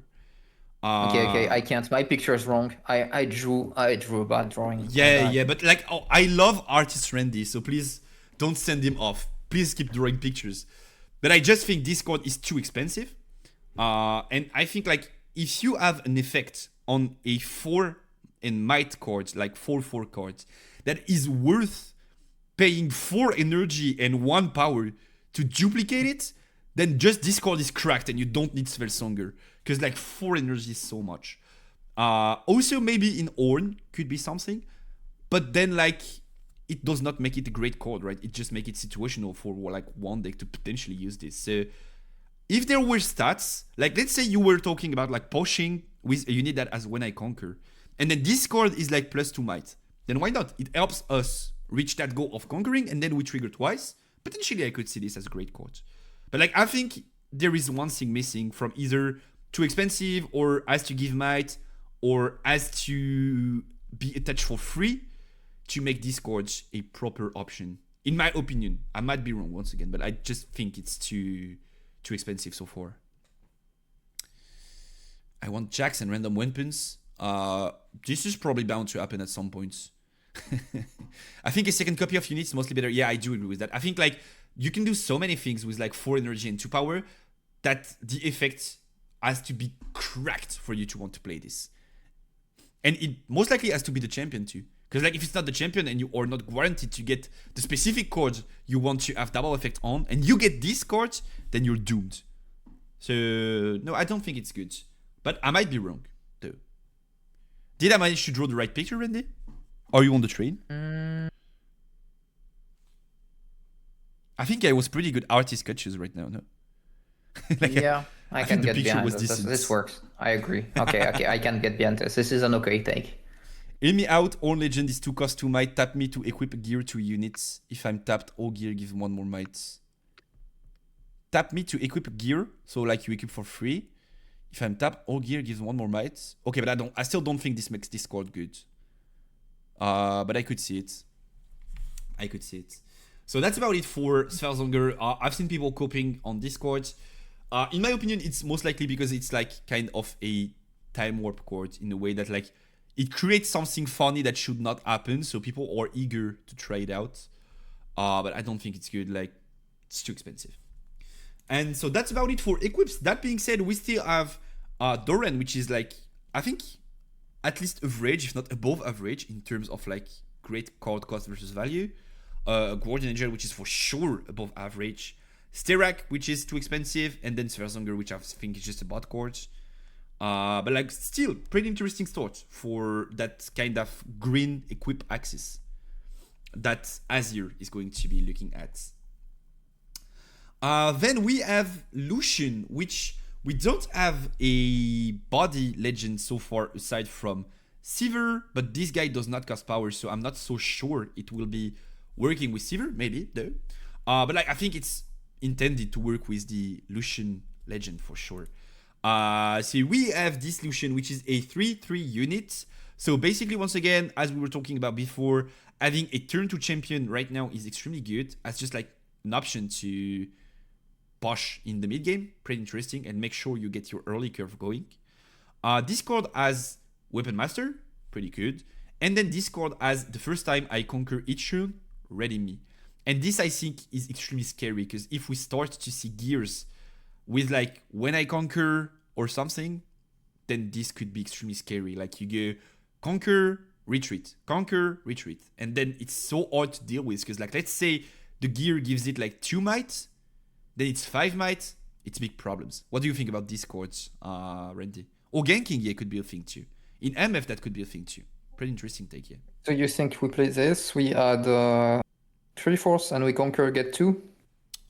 Okay, I can't. My picture is wrong. I drew a bad drawing. Yeah, but like I love artist Randy, so please don't send him off. Please keep drawing pictures. But I just think this card is too expensive. And I think like if you have an effect on a 4 and might card, like 4/4 cards, that is worth paying 4 energy and 1 power to duplicate it, then just this card is cracked and you don't need Svelsonger. Because like 4 energy is so much. Also maybe in Ornn could be something. But then like it does not make it a great card, right? It just makes it situational for like one deck to potentially use this. So if there were stats, like let's say you were talking about like pushing with a unit that has When I Conquer, and then this card is like +2 might, then why not? It helps us reach that goal of conquering, and then we trigger twice. Potentially I could see this as a great card. But like I think there is one thing missing from either too expensive or has to give might or has to be attached for free to make this card a proper option. In my opinion, I might be wrong once again, but I just think it's too expensive so far. I want jacks and random weapons. This is probably bound to happen at some point. I think a second copy of units is mostly better. Yeah, I do agree with that. I think like you can do so many things with like 4 energy and 2 power that the effect has to be cracked for you to want to play this. And it most likely has to be the champion too. Because like if it's not the champion and you are not guaranteed to get the specific card you want to have double effect on, and you get this card, then you're doomed. So no, I don't think it's good. But I might be wrong, though. Did I manage to draw the right picture, Randy? Are you on the train? I think I was pretty good artist sketches right now, no? Like, yeah, I can get behind this. Decent. This works. I agree. Okay, I can get behind this. This is an okay take. Hear me out. All legend is 2 cost 2 might. Tap me to equip gear to units. If I'm tapped, all gear gives 1 more might. Tap me to equip gear. So like you equip for free. If I'm tapped, all gear gives 1 more might. Okay, but I still don't think this makes this card good. But I could see it. So that's about it for Svelsonger. I've seen people coping on Discord. In my opinion, it's most likely because it's like kind of a time warp card in a way that like it creates something funny that should not happen. So people are eager to try it out. But I don't think it's good. Like it's too expensive. And so that's about it for equips. That being said, we still have Doran, which is like, I think at least average, if not above average in terms of like great card cost versus value. Guardian Angel, which is for sure above average. Sterak, which is too expensive. And then Svelsonger, which I think is just a bot card. But like still pretty interesting start for that kind of green equip axis that Azir is going to be looking at. Then we have Lucian, which we don't have a body legend so far aside from Sivir, but this guy does not cost power, so I'm not so sure it will be working with Sivir, maybe though. But like I think it's intended to work with the Lucian legend for sure. So we have this Lucian, which is a 3/3 unit. So basically, once again, as we were talking about before, having a turn to champion right now is extremely good as just like an option to push in the mid game, pretty interesting, and make sure you get your early curve going. This card has Weapon Master, pretty good. And then this card has the first time I conquer each turn, Ready Me. And this I think is extremely scary because if we start to see gears with like When I Conquer or something, then this could be extremely scary. Like you go conquer, retreat, and then it's so hard to deal with because like let's say the gear gives it like 2 might, then it's 5 might, it's big problems. What do you think about these cards, Randy? Or ganking, yeah, could be a thing too. In MF, that could be a thing too. Pretty interesting take here. So you think we play this? We add 3/4 and we conquer, get 2?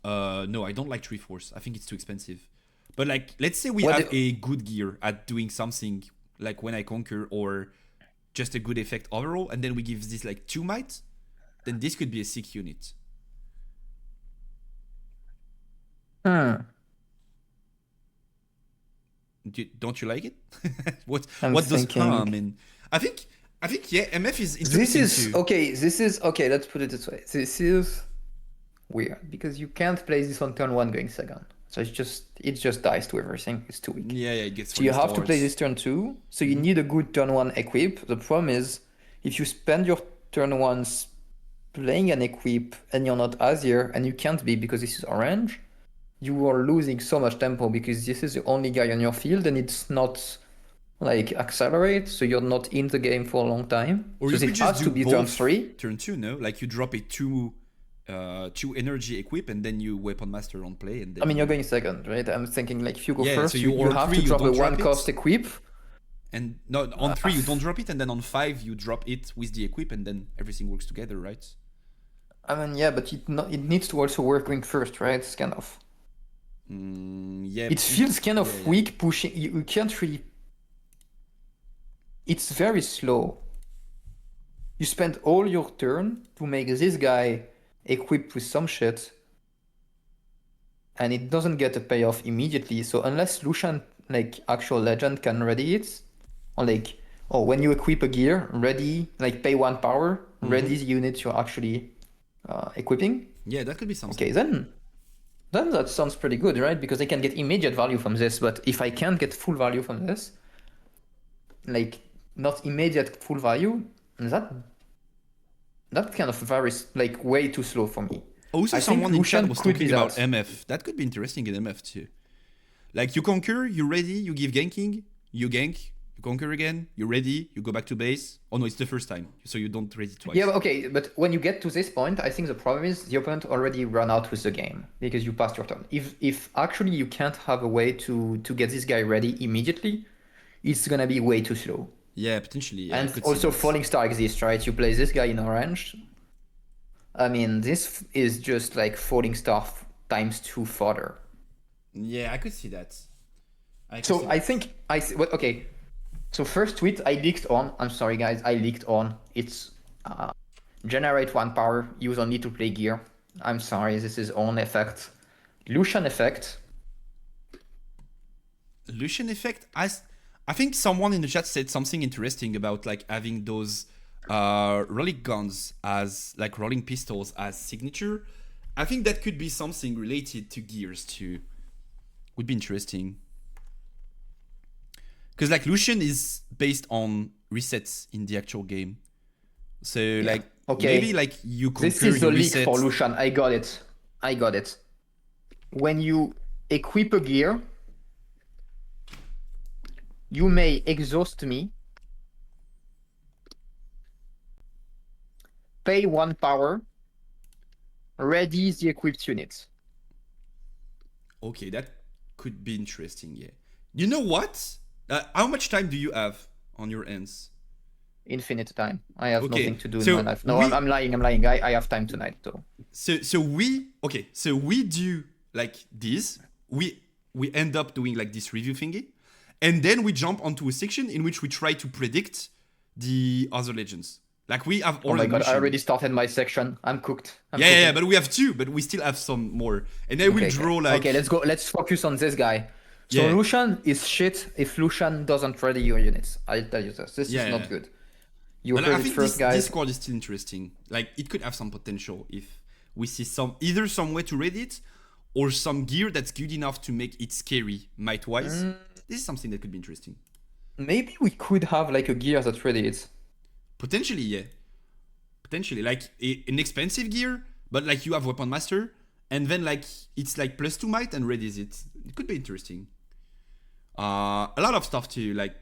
No, I don't like 3/4. I think it's too expensive. But like, let's say we have a good gear at doing something like When I Conquer or just a good effect overall, and then we give this like 2 might. then this could be a sick unit. Don't you like it? what I'm what does thinking. mean? I think yeah, MF is This interesting is too. okay. This is okay. Let's put it this way. This is weird because you can't play this on turn 1 going second. So it just dies to everything. It's too weak. Yeah, it gets. So you have to play this. this turn 2. So you need a good turn 1 equip. The problem is if you spend your turn 1s playing an equip and you're not Azir, and you can't be because this is orange, you are losing so much tempo because this is the only guy on your field and it's not like accelerate, so you're not in the game for a long time. Or so you it could just has do to be both turn 3. Turn 2, no? Like you drop a two energy equip and then you weapon master on play and then I mean, you're going second, right? I'm thinking like if you go Yeah, first, so you on have 3 to you drop a don't drop 1 it. cost equip. And no, on 3 you don't drop it, and then on 5 you drop it with the equip, and then everything works together, right? I mean, yeah, but it needs to also work going first, right? It's kind of. Yeah. It feels kind of yeah. weak pushing. You can't really. It's very slow. You spend all your turn to make this guy equipped with some shit, and it doesn't get a payoff immediately. So unless Lucian, like actual legend, can ready it, or like, oh, when you equip a gear, ready, like pay 1 power, ready the unit you're actually equipping. Yeah, that could be something. Okay, then that sounds pretty good, right? Because I can get immediate value from this, but if I can't get full value from this, like not immediate full value, that kind of varies like way too slow for me. Also, I think someone in chat Lucian was could be talking about that. MF. That could be interesting in MF too. Like you conquer, you ready, you give ganking, you gank, you conquer again, you ready, you go back to base. Oh no, it's the first time, so you don't ready twice. Yeah, okay, but when you get to this point, I think the problem is the opponent already run out with the game because you passed your turn. If actually you can't have a way to get this guy ready immediately, it's gonna be way too slow. Yeah, potentially. Yeah, I And could see also that. Falling Star exists, right? You play this guy in orange. I mean, this is just like Falling Star times 2 fodder. Yeah, I could see that. So I think okay. So first tweet I leaked on. I'm sorry guys, I leaked on. It's generate 1 power, use only to play gear. I'm sorry, this is own effect. Lucian effect. Lucian effect. I think someone in the chat said something interesting about like having those relic guns as like rolling pistols as signature. I think that could be something related to gears too. Would be interesting. Because like Lucian is based on resets in the actual game. So like Okay. maybe like you conquer, This is the you leak reset. for Lucian. I got it. When you equip a gear, you may exhaust me, pay 1 power, ready the equipped unit. Okay, that could be interesting, yeah. You know what? How much time do you have on your ends? Infinite time. I have Okay, nothing to do so in my life. No, we- I'm lying. I have time tonight, though. So we do like this. We end up doing like this review thingy, and then we jump onto a section in which we try to predict the other legends. Like we have all Oh my god, I Lucian. already started my section. I'm cooked. Yeah, but we have 2, but we still have some more. And then we'll draw like... Okay, let's go. Let's focus on this guy. So Yeah. Lucian is shit if Lucian doesn't ready your units. I'll tell you this. This Yeah, is not yeah. good. You But heard I it think first, guys. this squad is still interesting. Like it could have some potential if we see either some way to read it or some gear that's good enough to make it scary might-wise. This is something that could be interesting. Maybe we could have like a gear that ready it. Potentially, yeah. Potentially, like an expensive gear, but like you have Weapon Master, and then like it's like +2 might and readies it. It could be interesting. A lot of stuff to like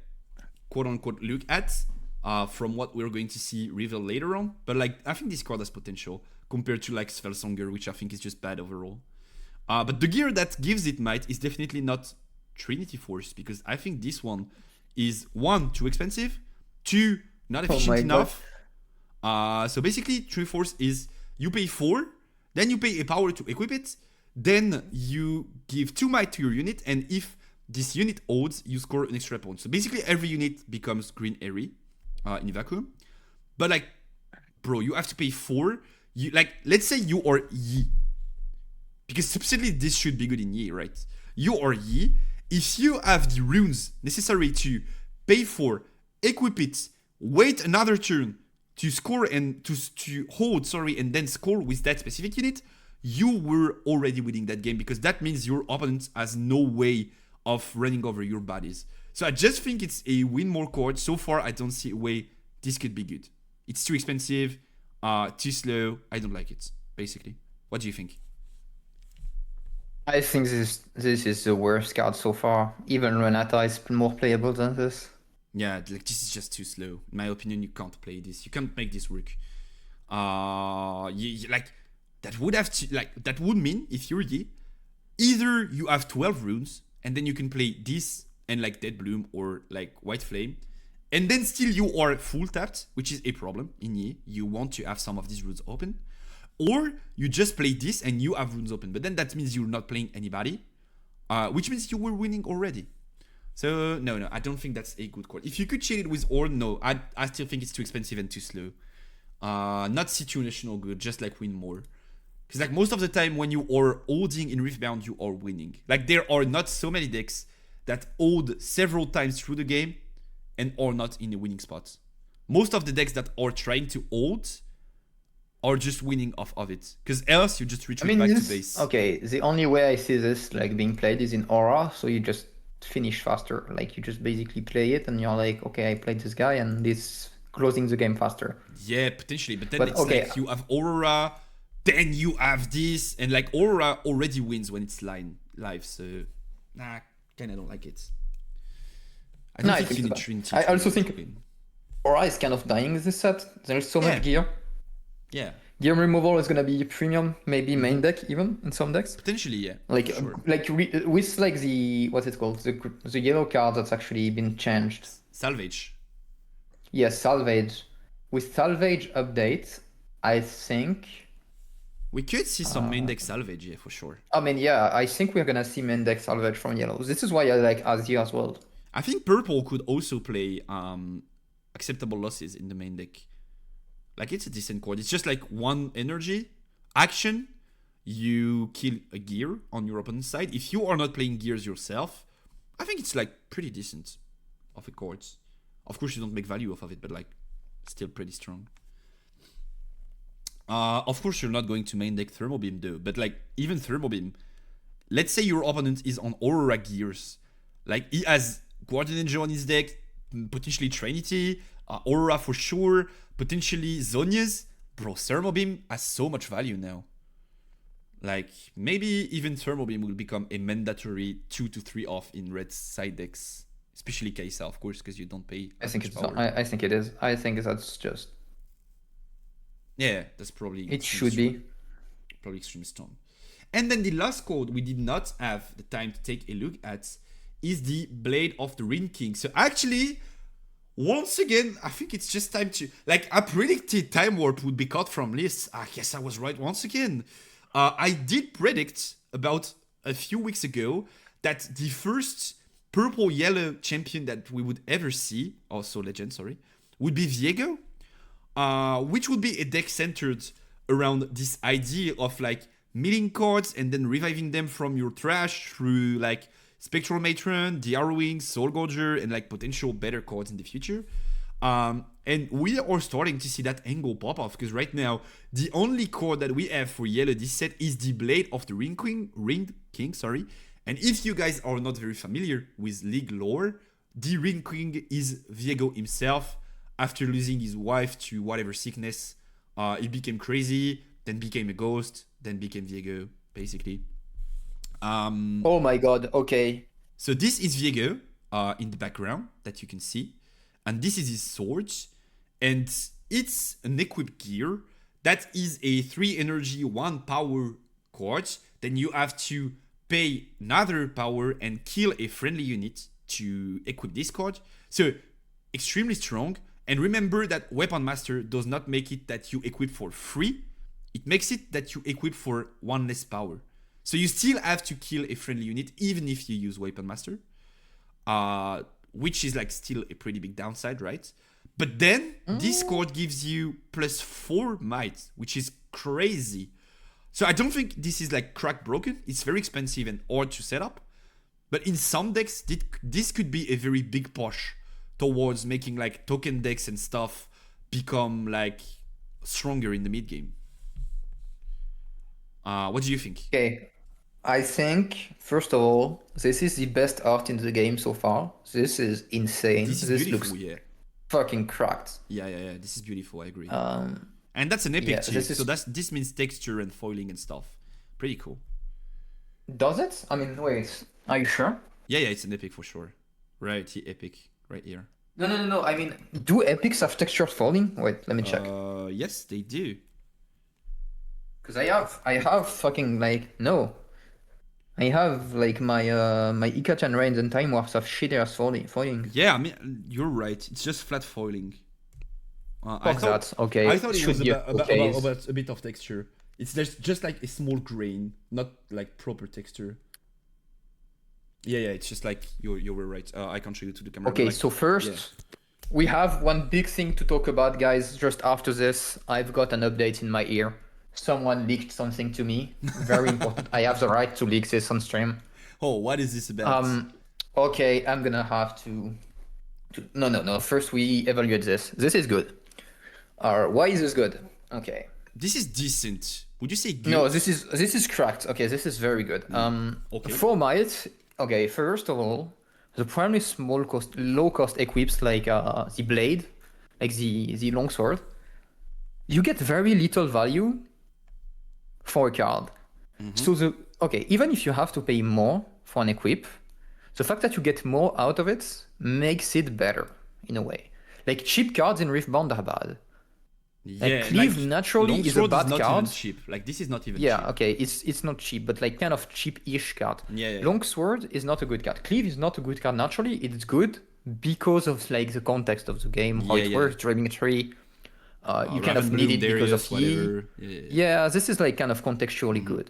quote unquote look at from what we're going to see revealed later on. But like I think this card has potential compared to like Svelsonger, which I think is just bad overall. But the gear that gives it might is definitely not Trinity Force, because I think this one is 1, too expensive, 2, not efficient enough. So basically Trinity Force is you pay 4, then you pay a power to equip it, then you give 2 might to your unit, and if this unit holds, you score an extra point. So basically every unit becomes green airy in vacuum. But like bro, you have to pay 4. You like, let's say you are Yi, because supposedly this should be good in Yi, right? You are Yi. If you have the runes necessary to pay for, equip it, wait another turn to score and to hold, and then score with that specific unit, you were already winning that game, because that means your opponent has no way of running over your bodies. So I just think it's a win more card. So far, I don't see a way this could be good. It's too expensive, too slow. I don't like it, basically. What do you think? I think this is the worst card so far. Even Renata is more playable than this. Yeah, like this is just too slow. In my opinion, you can't play this. You can't make this work. Like that would have to, like, that would mean, if you're Yi, either you have 12 runes and then you can play this and like Dead Bloom or like White Flame, and then still you are full tapped, which is a problem in Yi. You want to have some of these runes open, or you just play this and you have runes open, but then that means you're not playing anybody, which means you were winning already. So no, I don't think that's a good card. If you could chain it with Ornn, no, I still think it's too expensive and too slow. Not situational good, just like win more. Because like most of the time when you are holding in Riftbound, you are winning. Like there are not so many decks that hold several times through the game and are not in a winning spot. Most of the decks that are trying to hold are just winning off of it. Because else you just retreat back to base. Okay, the only way I see this like being played is in Aura, so you just finish faster. Like you just basically play it and you're like, okay, I played this guy and this closing the game faster. Yeah, potentially. But then it's like you have Aurora, then you have this, and like Aurora already wins when it's live, so nah, kinda don't like it. I don't think you need Trinity. I also think Aura is kind of dying this set. There's so much gear. Yeah. Gear removal is gonna be premium, maybe main deck even in some decks. Potentially, yeah. Like with like the what's it called, the yellow card that's actually been changed. Salvage. Yes, salvage. With salvage update, I think we could see some main deck salvage, yeah, for sure. I mean, yeah, I think we're gonna see main deck salvage from yellows. This is why I like Azir as well. I think purple could also play acceptable losses in the main deck. Like it's a decent card. It's just like 1 energy action. You kill a gear on your opponent's side. If you are not playing gears yourself, I think it's like pretty decent of a card. Of course, you don't make value off of it, but like still pretty strong. Of course, you're not going to main deck Thermal Beam though. But like even Thermal Beam, let's say your opponent is on Aurora gears. Like he has Guardian Angel on his deck, potentially Trinity, Aurora for sure, potentially Zonias. Bro, Thermal Beam has so much value now. Like maybe even Thermal Beam will become a mandatory 2 to 3 off in red side decks, especially Kaisa, of course, because you don't pay. I think it's not, I think it is. I think that's just. Yeah, that's probably. It should be. Probably extremely strong. And then the last card we did not have the time to take a look at is the Blade of the Ring King. So actually, once again, I think it's just time to, like, I predicted Time Warp would be cut from lists. I guess I was right once again. I did predict about a few weeks ago that the first purple-yellow champion that we would ever see, also legend, sorry, would be Viego, which would be a deck centered around this idea of like milling cards and then reviving them from your trash through like Spectral Matron, the Arrowing, Soul Gorger, and like potential better cards in the future. And we are starting to see that angle pop off, because right now the only card that we have for yellow this set is the Blade of the Ring King, sorry. And if you guys are not very familiar with League lore, the Ring King is Viego himself. After losing his wife to whatever sickness, he became crazy, then became a ghost, then became Viego, basically. Oh my god, okay. So this is Viego in the background that you can see. And this is his sword. And it's an equipped gear that is a 3 energy, 1 power card. Then you have to pay another power and kill a friendly unit to equip this card. So extremely strong. And remember that Weapon Master does not make it that you equip for free. It makes it that you equip for 1 less power. So you still have to kill a friendly unit even if you use Weapon Master. Which is like still a pretty big downside, right? But then Discord gives you +4 might, which is crazy. So I don't think this is like crack broken. It's very expensive and hard to set up. But in some decks, this could be a very big push towards making like token decks and stuff become like stronger in the mid game. What do you think? Okay. I think, first of all, this is the best art in the game so far. This is insane. This is beautiful, looks yeah. fucking cracked. Yeah. This is beautiful, I agree. And that's an epic yeah, too. So this means texture and foiling and stuff. Pretty cool. Does it? I mean, wait. Are you sure? Yeah, it's an epic for sure. Right, the epic right here. No. I mean, do epics have textured folding? Wait, let me check. Yes, they do. Because I have fucking like no. I have like my Ikat and Reigns and Time Warps have shitty ass foiling. Yeah, I mean you're right. It's just flat foiling. Fuck that. Okay. I thought it was should be about a bit of texture. It's just like a small grain, not like proper texture. Yeah, it's just like you were right. I can't show you to the camera. Okay, like, so first, we have one big thing to talk about, guys. Just after this, I've got an update in my ear. Someone leaked something to me. Very important. I have the right to leak this on stream. Oh, what is this about? Okay, I'm gonna have to... No. First, we evaluate this. This is good. Why is this good? Okay. This is decent. Would you say good? No, this is cracked. Okay, this is very good. Okay. For might, okay, first of all, the primary low cost equips like the blade, like the longsword, you get very little value for a card. So even if you have to pay more for an equip, the fact that you get more out of it makes it better in a way. Like cheap cards in Riftbound are bad. Yeah, Cleave naturally is a Longsword bad not card. even cheap. Like this is not even Yeah, cheap. okay, it's not cheap, but like kind of cheap-ish card. Yeah. Longsword is not a good card. Cleave is not a good card naturally. It's good because of like the context of the game, how it works, driving a tree. You kind of need it because of whatever. Yeah, this is like kind of contextually good.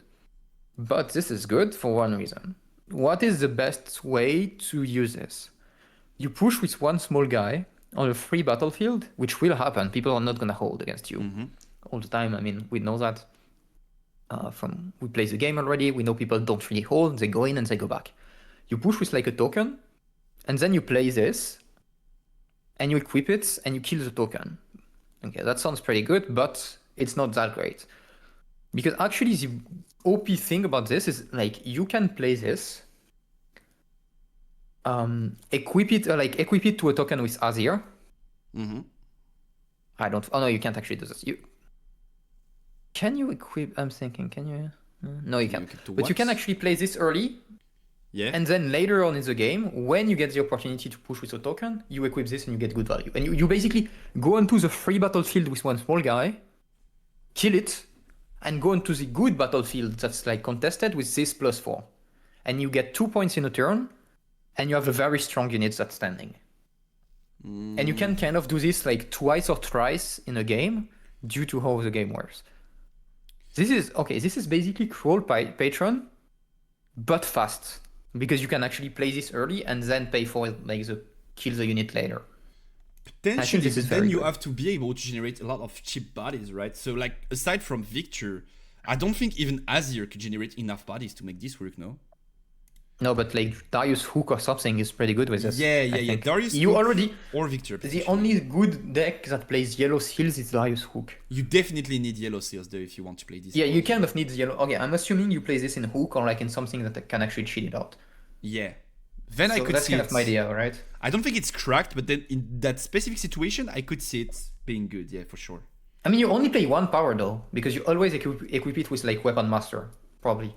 But this is good for one reason. What is the best way to use this? You push with one small guy on a free battlefield, which will happen. People are not going to hold against you all the time. I mean, we know that. We play the game already. We know people don't really hold. They go in and they go back. You push with like a token, and then you play this, and you equip it, and you kill the token. Okay, that sounds pretty good, but it's not that great. Because actually the OP thing about this is like you can play this, equip it to a token with Azir. Oh no, you can't actually do this. Can you equip? I'm thinking, can you? No, you can't. But you can actually play this early. Yeah. And then later on in the game, when you get the opportunity to push with a token, you equip this and you get good value. And you basically go onto the free battlefield with one small guy, kill it, and go into the good battlefield that's like contested with this +4. And you get 2 points in a turn, and you have a very strong unit that's standing. And you can kind of do this like twice or thrice in a game due to how the game works. This is basically Cruel Patron, but fast. Because you can actually play this early and then pay for it, like kill the unit later. Potentially, this is then very you good. have to be able to generate a lot of cheap bodies, right? So like aside from Victor, I don't think even Azir could generate enough bodies to make this work, no? No, but like Darius Hook or something is pretty good with this. Yeah. I think. Darius You Hook already or Victor. the potentially. only good deck that plays yellow seals is Darius Hook. You definitely need yellow seals though if you want to play this. Yeah, you kind of need the yellow. Okay, I'm assuming you play this in Hook or like in something that can actually cheat it out. Yeah. Then I So could that's see kind it. of my idea, right? I don't think it's cracked, but then in that specific situation, I could see it being good. Yeah, for sure. I mean, you only play one power though, because you always equip it with like Weapon Master, probably.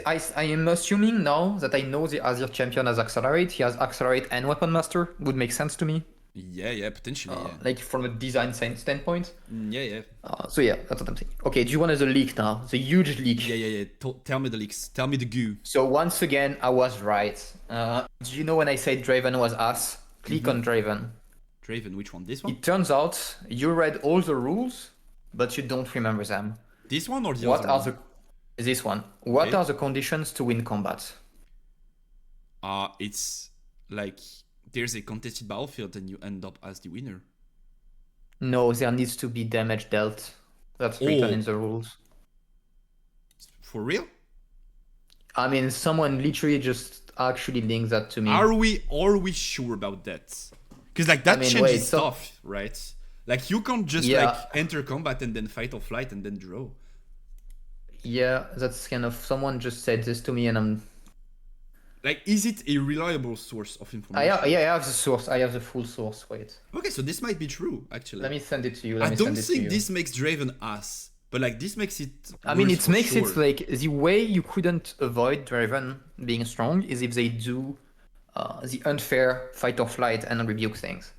I am assuming now that I know the Azir champion has Accelerate. He has Accelerate and Weapon Master. Would make sense to me. Yeah, potentially. Like from a design standpoint. Yeah. So yeah, that's what I'm saying. Okay, do you want the leak now? The huge leak. Yeah. Tell me the leaks. Tell me the goo. So once again, I was right. Do you know when I said Draven was ass? Click on Draven. Draven, which one? This one? It turns out you read all the rules, but you don't remember them. This one or the What other are one? this one? What Okay. are the conditions to win combat? It's like there's a contested battlefield and you end up as the winner. No, there needs to be damage dealt. That's written in the rules. For real? I mean, someone literally just actually linked that to me. Are we sure about that? Because like that changes stuff, right? Like you can't just like enter combat and then fight or flight and then draw. Yeah, that's kind of, someone just said this to me, and I'm like, is it a reliable source of information? I have the source. I have the full source. Wait. Okay, so this might be true actually. Let me send it to you. I don't think this makes Draven ass, but like this makes it. I mean, it makes it like the way you couldn't avoid Draven being strong is if they do the unfair fight or flight and rebuke things.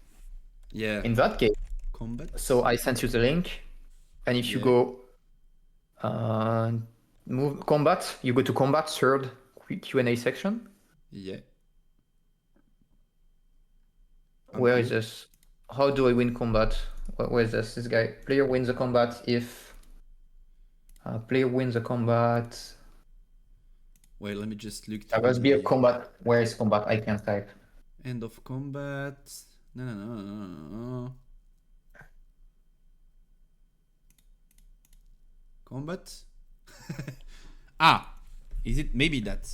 Yeah. In that case. Combat. So I sent you the link, and if you go move combat, you go to combat third Q&A section. Yeah. Where is this? How do I win combat? Where is this? This guy. Player wins the combat if player wins the combat. Wait, let me just look. There must be a combat. Where is combat? I can't type. End of combat. No. Combat. Is it maybe that?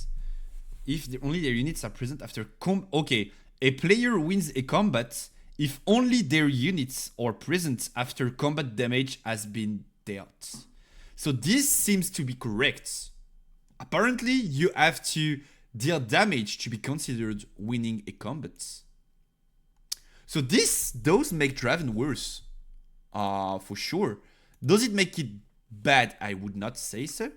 If only their units are present after okay, a player wins a combat if only their units are present after combat damage has been dealt. So this seems to be correct. Apparently, you have to deal damage to be considered winning a combat. So this does make Draven worse, for sure. Does it make it bad? I would not say so.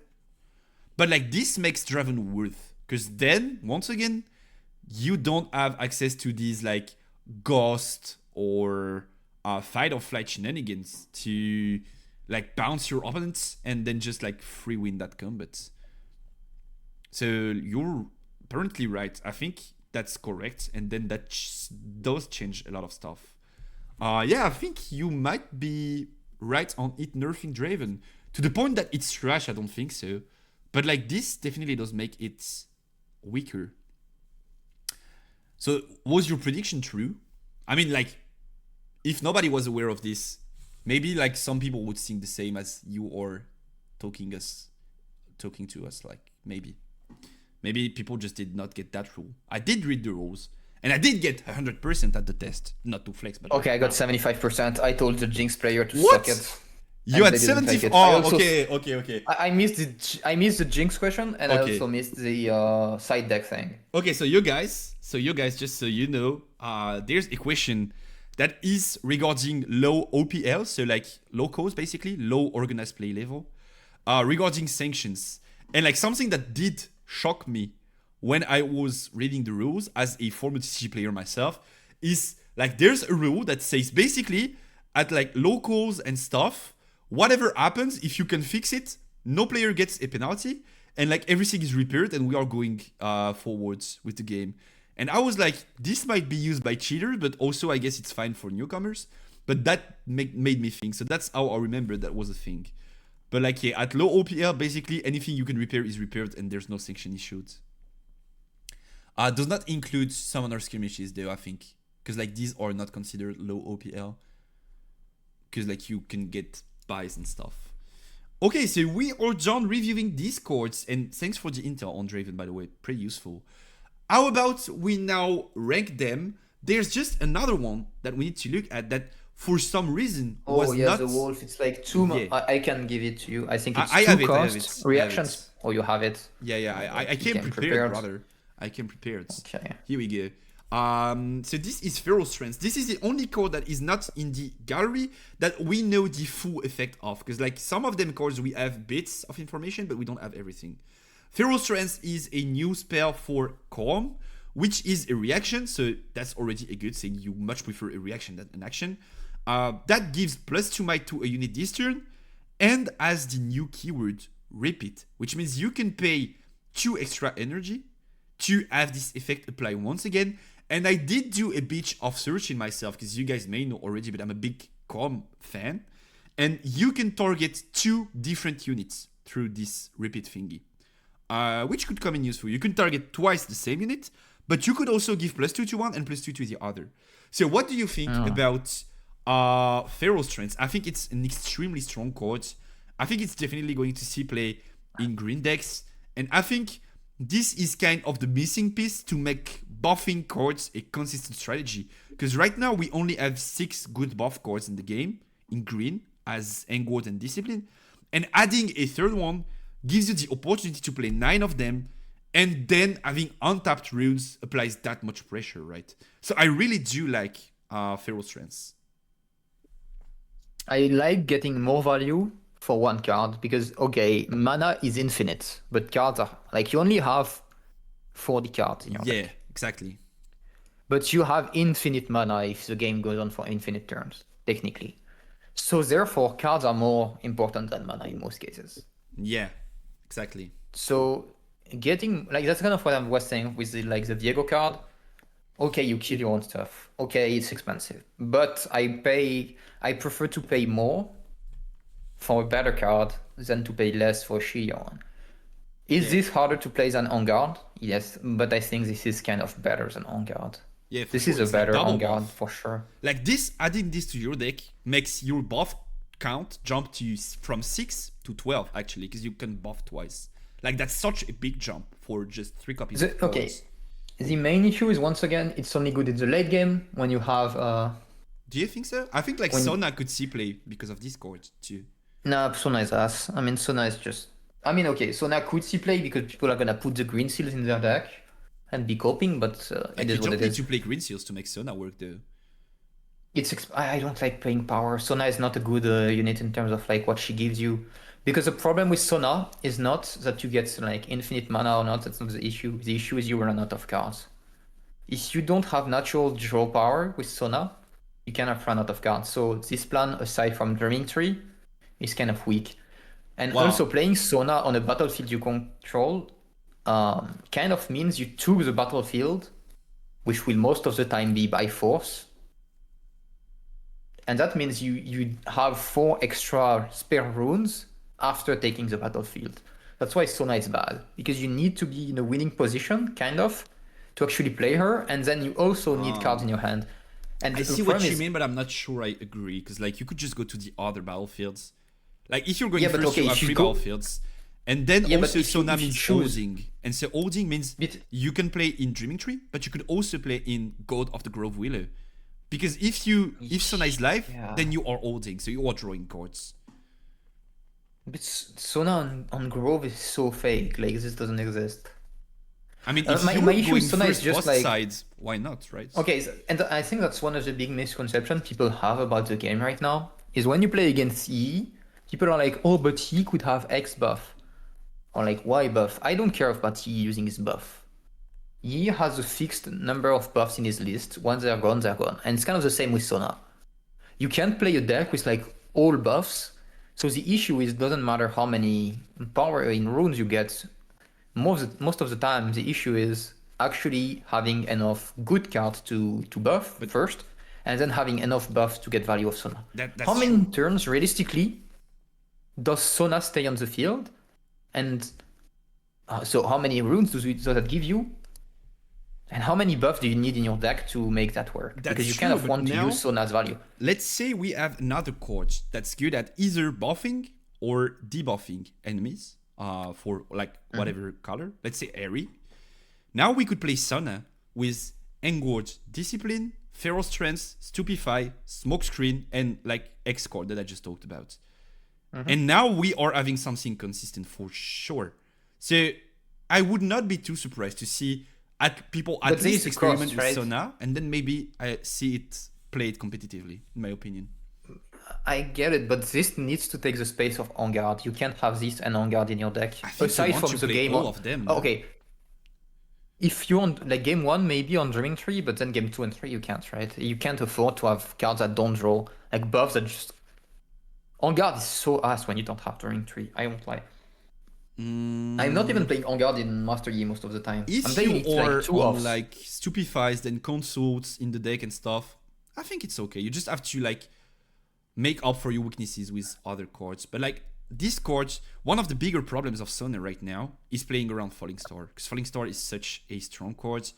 But like this makes Draven worth. Because then, once again, you don't have access to these like ghost or fight or flight shenanigans to like bounce your opponents and then just like free win that combat. So you're apparently right. I think that's correct. And then that does change a lot of stuff. Yeah, I think you might be right on it nerfing Draven. To the point that it's trash, I don't think so. But like this definitely does make it weaker. So was your prediction true? I mean, like, if nobody was aware of this, maybe like some people would think the same as you are talking to us. Like maybe people just did not get that rule. I did read the rules, and I did get 100% at the test. Not to flex, but okay, I got 75%. I told the Jinx player to suck it. You had 70. Oh, okay. I missed the Jinx question, and I also missed the side deck thing. Okay, so you guys, just so you know, there's a question that is regarding low OPL, so like locals, basically low organized play level, regarding sanctions, and like something that did shock me when I was reading the rules as a former TCG player myself is like there's a rule that says basically at like locals and stuff, whatever happens, if you can fix it, no player gets a penalty, and like everything is repaired, and we are going forwards with the game. And I was like, this might be used by cheaters, but also I guess it's fine for newcomers. But that made me think. So that's how I remember that was a thing. But like, yeah, at low OPL, basically anything you can repair is repaired, and there's no sanction issued. Does not include summoner skirmishes though, I think, because like these are not considered low OPL, because like you can get buys and stuff. Okay, so we are done reviewing these cards, and thanks for the intel on Draven, by the way, pretty useful. How about we now rank them? There's just another one that we need to look at that for some reason was not... the wolf, it's like two... Yeah. I can give it to you. I think it's I two costs, reactions, or you have it. Yeah, I came prepared, brother. I came prepared. Okay. Here we go. So this is Feral Strength. This is the only card that is not in the gallery that we know the full effect of, because like some of them cards we have bits of information, but we don't have everything. Feral Strength is a new spell for Calm, which is a reaction, so that's already a good thing. You much prefer a reaction than an action. That gives +2 might to a unit this turn, and as the new keyword, Repeat, which means you can pay 2 extra energy to have this effect apply once again. And I did do a bit of searching myself, because you guys may know already, but I'm a big Calm fan. And you can target 2 different units through this Repeat thingy, which could come in useful. You can target twice the same unit, but you could also give +2 to one and +2 to the other. So what do you think about Pharaoh's Trance. I think it's an extremely strong card. I think it's definitely going to see play in green decks. And I think this is kind of the missing piece to make buffing cards a consistent strategy. Because right now we only have 6 good buff cards in the game in green as Engward and Discipline. And adding a third one gives you the opportunity to play 9 of them. And then having untapped runes applies that much pressure, right? So I really do like Pharaoh's Trance. I like getting more value for one card because, okay, mana is infinite, but cards are like you only have 40 cards in your deck. Exactly. But you have infinite mana if the game goes on for infinite turns, technically. So therefore, cards are more important than mana in most cases. Yeah, exactly. So getting like that's kind of what I was saying with the Diego card. Okay, you kill your own stuff. Okay, it's expensive, but I prefer to pay more for a better card than to pay less for a shittier one. Is this harder to play than On Guard? Yes, but I think this is kind of better than On Guard. Yeah, for This sure. is a It's like better double On Guard buff. for sure. Like this, adding this to your deck makes your buff count jump to from 6 to 12 actually, because you can buff twice. Like that's such a big jump for just 3 copies. of Okay, cards. the main issue is once again it's only good in the late game when you have Do you think so? I think like When- Sona could see play because of this card too. Nah, Sona is ass. I mean, Sona is just. I mean, okay, Sona could see play because people are gonna put the green seals in their deck and be coping, but Like it you is what don't it need is. to play green seals to make Sona work though. I don't like playing power. Sona is not a good unit in terms of like what she gives you, because the problem with Sona is not that you get like infinite mana or not. That's not the issue. The issue is you run out of cards. If you don't have natural draw power with Sona, you cannot run out of cards. So this plan, aside from Dreaming Tree, is kind of weak. And Wow. also playing Sona on a battlefield you control kind of means you took the battlefield, which will most of the time be by force. And that means you have 4 extra spare runes after taking the battlefield. That's why Sona is bad, because you need to be in a winning position, kind of, to actually play her, and then you also need cards in your hand. And I the see what problem you is- mean, but I'm not sure I agree. Because like you could just go to the other battlefields. Like if you're going Yeah, but first, okay, you if have you 3 go- battlefields. And then Yeah, but also if you- Sona if you means choose- holding. And so holding means But- you can play in Dreaming Tree, but you could also play in God of the Grove Willow. Because if Sona is live, Yeah. then you are holding, so you are drawing cards. But Sona on Grove is so fake, like this doesn't exist. I mean, Uh, if my- you my were issue going with Sona is first just both like- sides, why not, right? Okay, and I think that's one of the big misconceptions people have about the game right now, is when you play against E, people are like, oh, but he could have X buff. Or like, Y buff. I don't care about E using his buff. Yi has a fixed number of buffs in his list. Once they're gone, they're gone. And it's kind of the same with Sona. You can't play a deck with like all buffs. So the issue is, it doesn't matter how many power in runes you get. Most of the time, the issue is actually having enough good cards to buff first, and then having enough buffs to get value of Sona. That's How many turns, realistically, does Sona stay on the field? And so how many runes does that give you? And how many buffs do you need in your deck to make that work? That's because you true, kind of but want to now- use Sona's value. Let's say we have another card that's good at either buffing or debuffing enemies for like whatever color. Let's say Airy. Now we could play Sona with Engward Discipline, Feral Strength, Stupefy, Smokescreen, and like X card that I just talked about. And now we are having something consistent for sure. So I would not be too surprised to see people at But there least is a cross, experiment with right? Sona, and then maybe I see it played competitively, in my opinion. I get it, but this needs to take the space of On Guard. You can't have this and On Guard in your deck. I think you Aside want from to the play game, all of them, Oh, though. okay. If you want like game 1, maybe on Dreaming Tree, but then game 2 and 3 you can't, right? You can't afford to have cards that don't draw, like buffs that just. On Guard is so ass when you don't have Dreaming Tree. I won't lie. I'm not even playing On Guard in Master Yi most of the time. I'm If playing you it are like 2 on offs. like Stupefies, then consults in the deck and stuff, I think it's okay. You just have to like make up for your weaknesses with other cards. But like these cards, one of the bigger problems of Sona right now is playing around Falling Star, because Falling Star is such a strong card.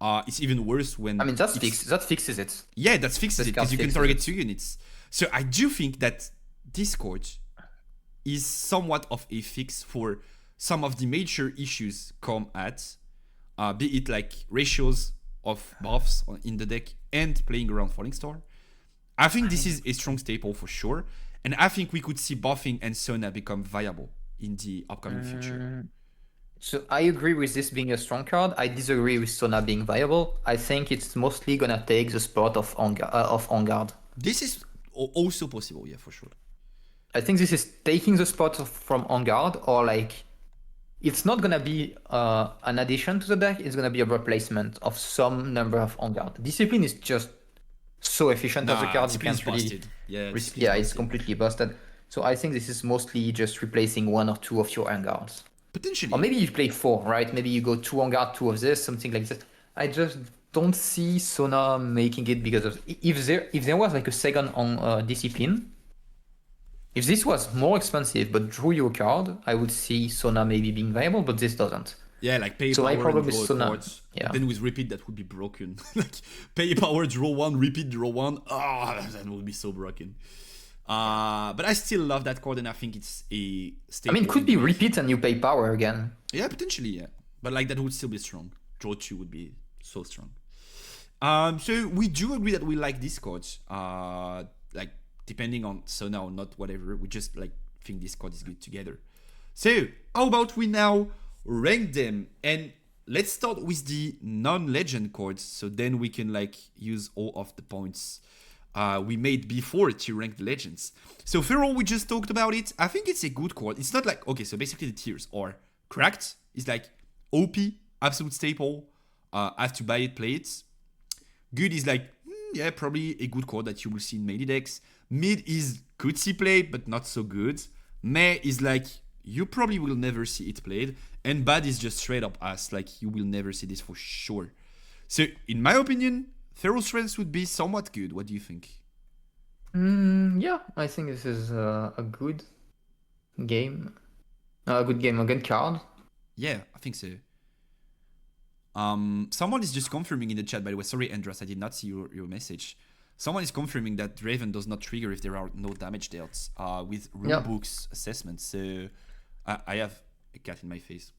It's even worse when... I mean, that fixes it. Yeah, that fixes That it, because you can fixes target it. 2 units. So I do think that Discord is somewhat of a fix for some of the major issues come at, be it like ratios of buffs in the deck and playing around Falling Star. I think this is a strong staple for sure, and I think we could see buffing and Sona become viable in the upcoming future. So I agree with this being a strong card. I disagree with Sona being viable. I think it's mostly gonna take the spot of On Guard. This is also possible, yeah, for sure. I think this is taking the spot from On Guard, or like, it's not gonna be an addition to the deck. It's gonna be a replacement of some number of On Guard. Discipline is just so efficient as a card. You can't really busted. Yeah, risk. Yeah, it's completely busted. So I think this is mostly just replacing 1 or 2 of your On Guards. Potentially. Or maybe you play 4, right? Maybe you go 2 On Guard, 2 of this, something like that. I just don't see Sona making it, because of if there was like a second on Discipline. If this was more expensive but drew you a card, I would see Sona maybe being viable, but this doesn't. Yeah, like pay So my power problem and is draw Sona. cards. Yeah. Then with repeat, that would be broken. Like pay power, draw 1, repeat, draw 1. That would be so broken. But I still love that card, and I think it's a I staple. mean, it could be in the deck. repeat and you pay power again. Yeah, potentially, yeah. But like that would still be strong. Draw 2 would be so strong. So we do agree that we like these cards. Like depending on Sona or not, whatever. We just like think this card is good together. So how about we now rank them, and let's start with the non-legend cards, so then we can like use all of the points we made before to rank the legends. So Feral, we just talked about it. I think it's a good card. It's not like, okay, so basically the tiers are Cracked is like OP, absolute staple, have to buy it, play it. Good is like, yeah, probably a good card that you will see in melee decks. Mid is could see play, but not so good. Meh is like, you probably will never see it played. And bad is just straight up ass, like you will never see this for sure. So in my opinion, Feral Strengths would be somewhat good. What do you think? Yeah, I think this is a good game. A good card. Yeah, I think so. Someone is just confirming in the chat, by the way. Sorry, Andras, I did not see your message. Someone is confirming that Draven does not trigger if there are no damage dealt with rulebook's assessment. So I have a cat in my face.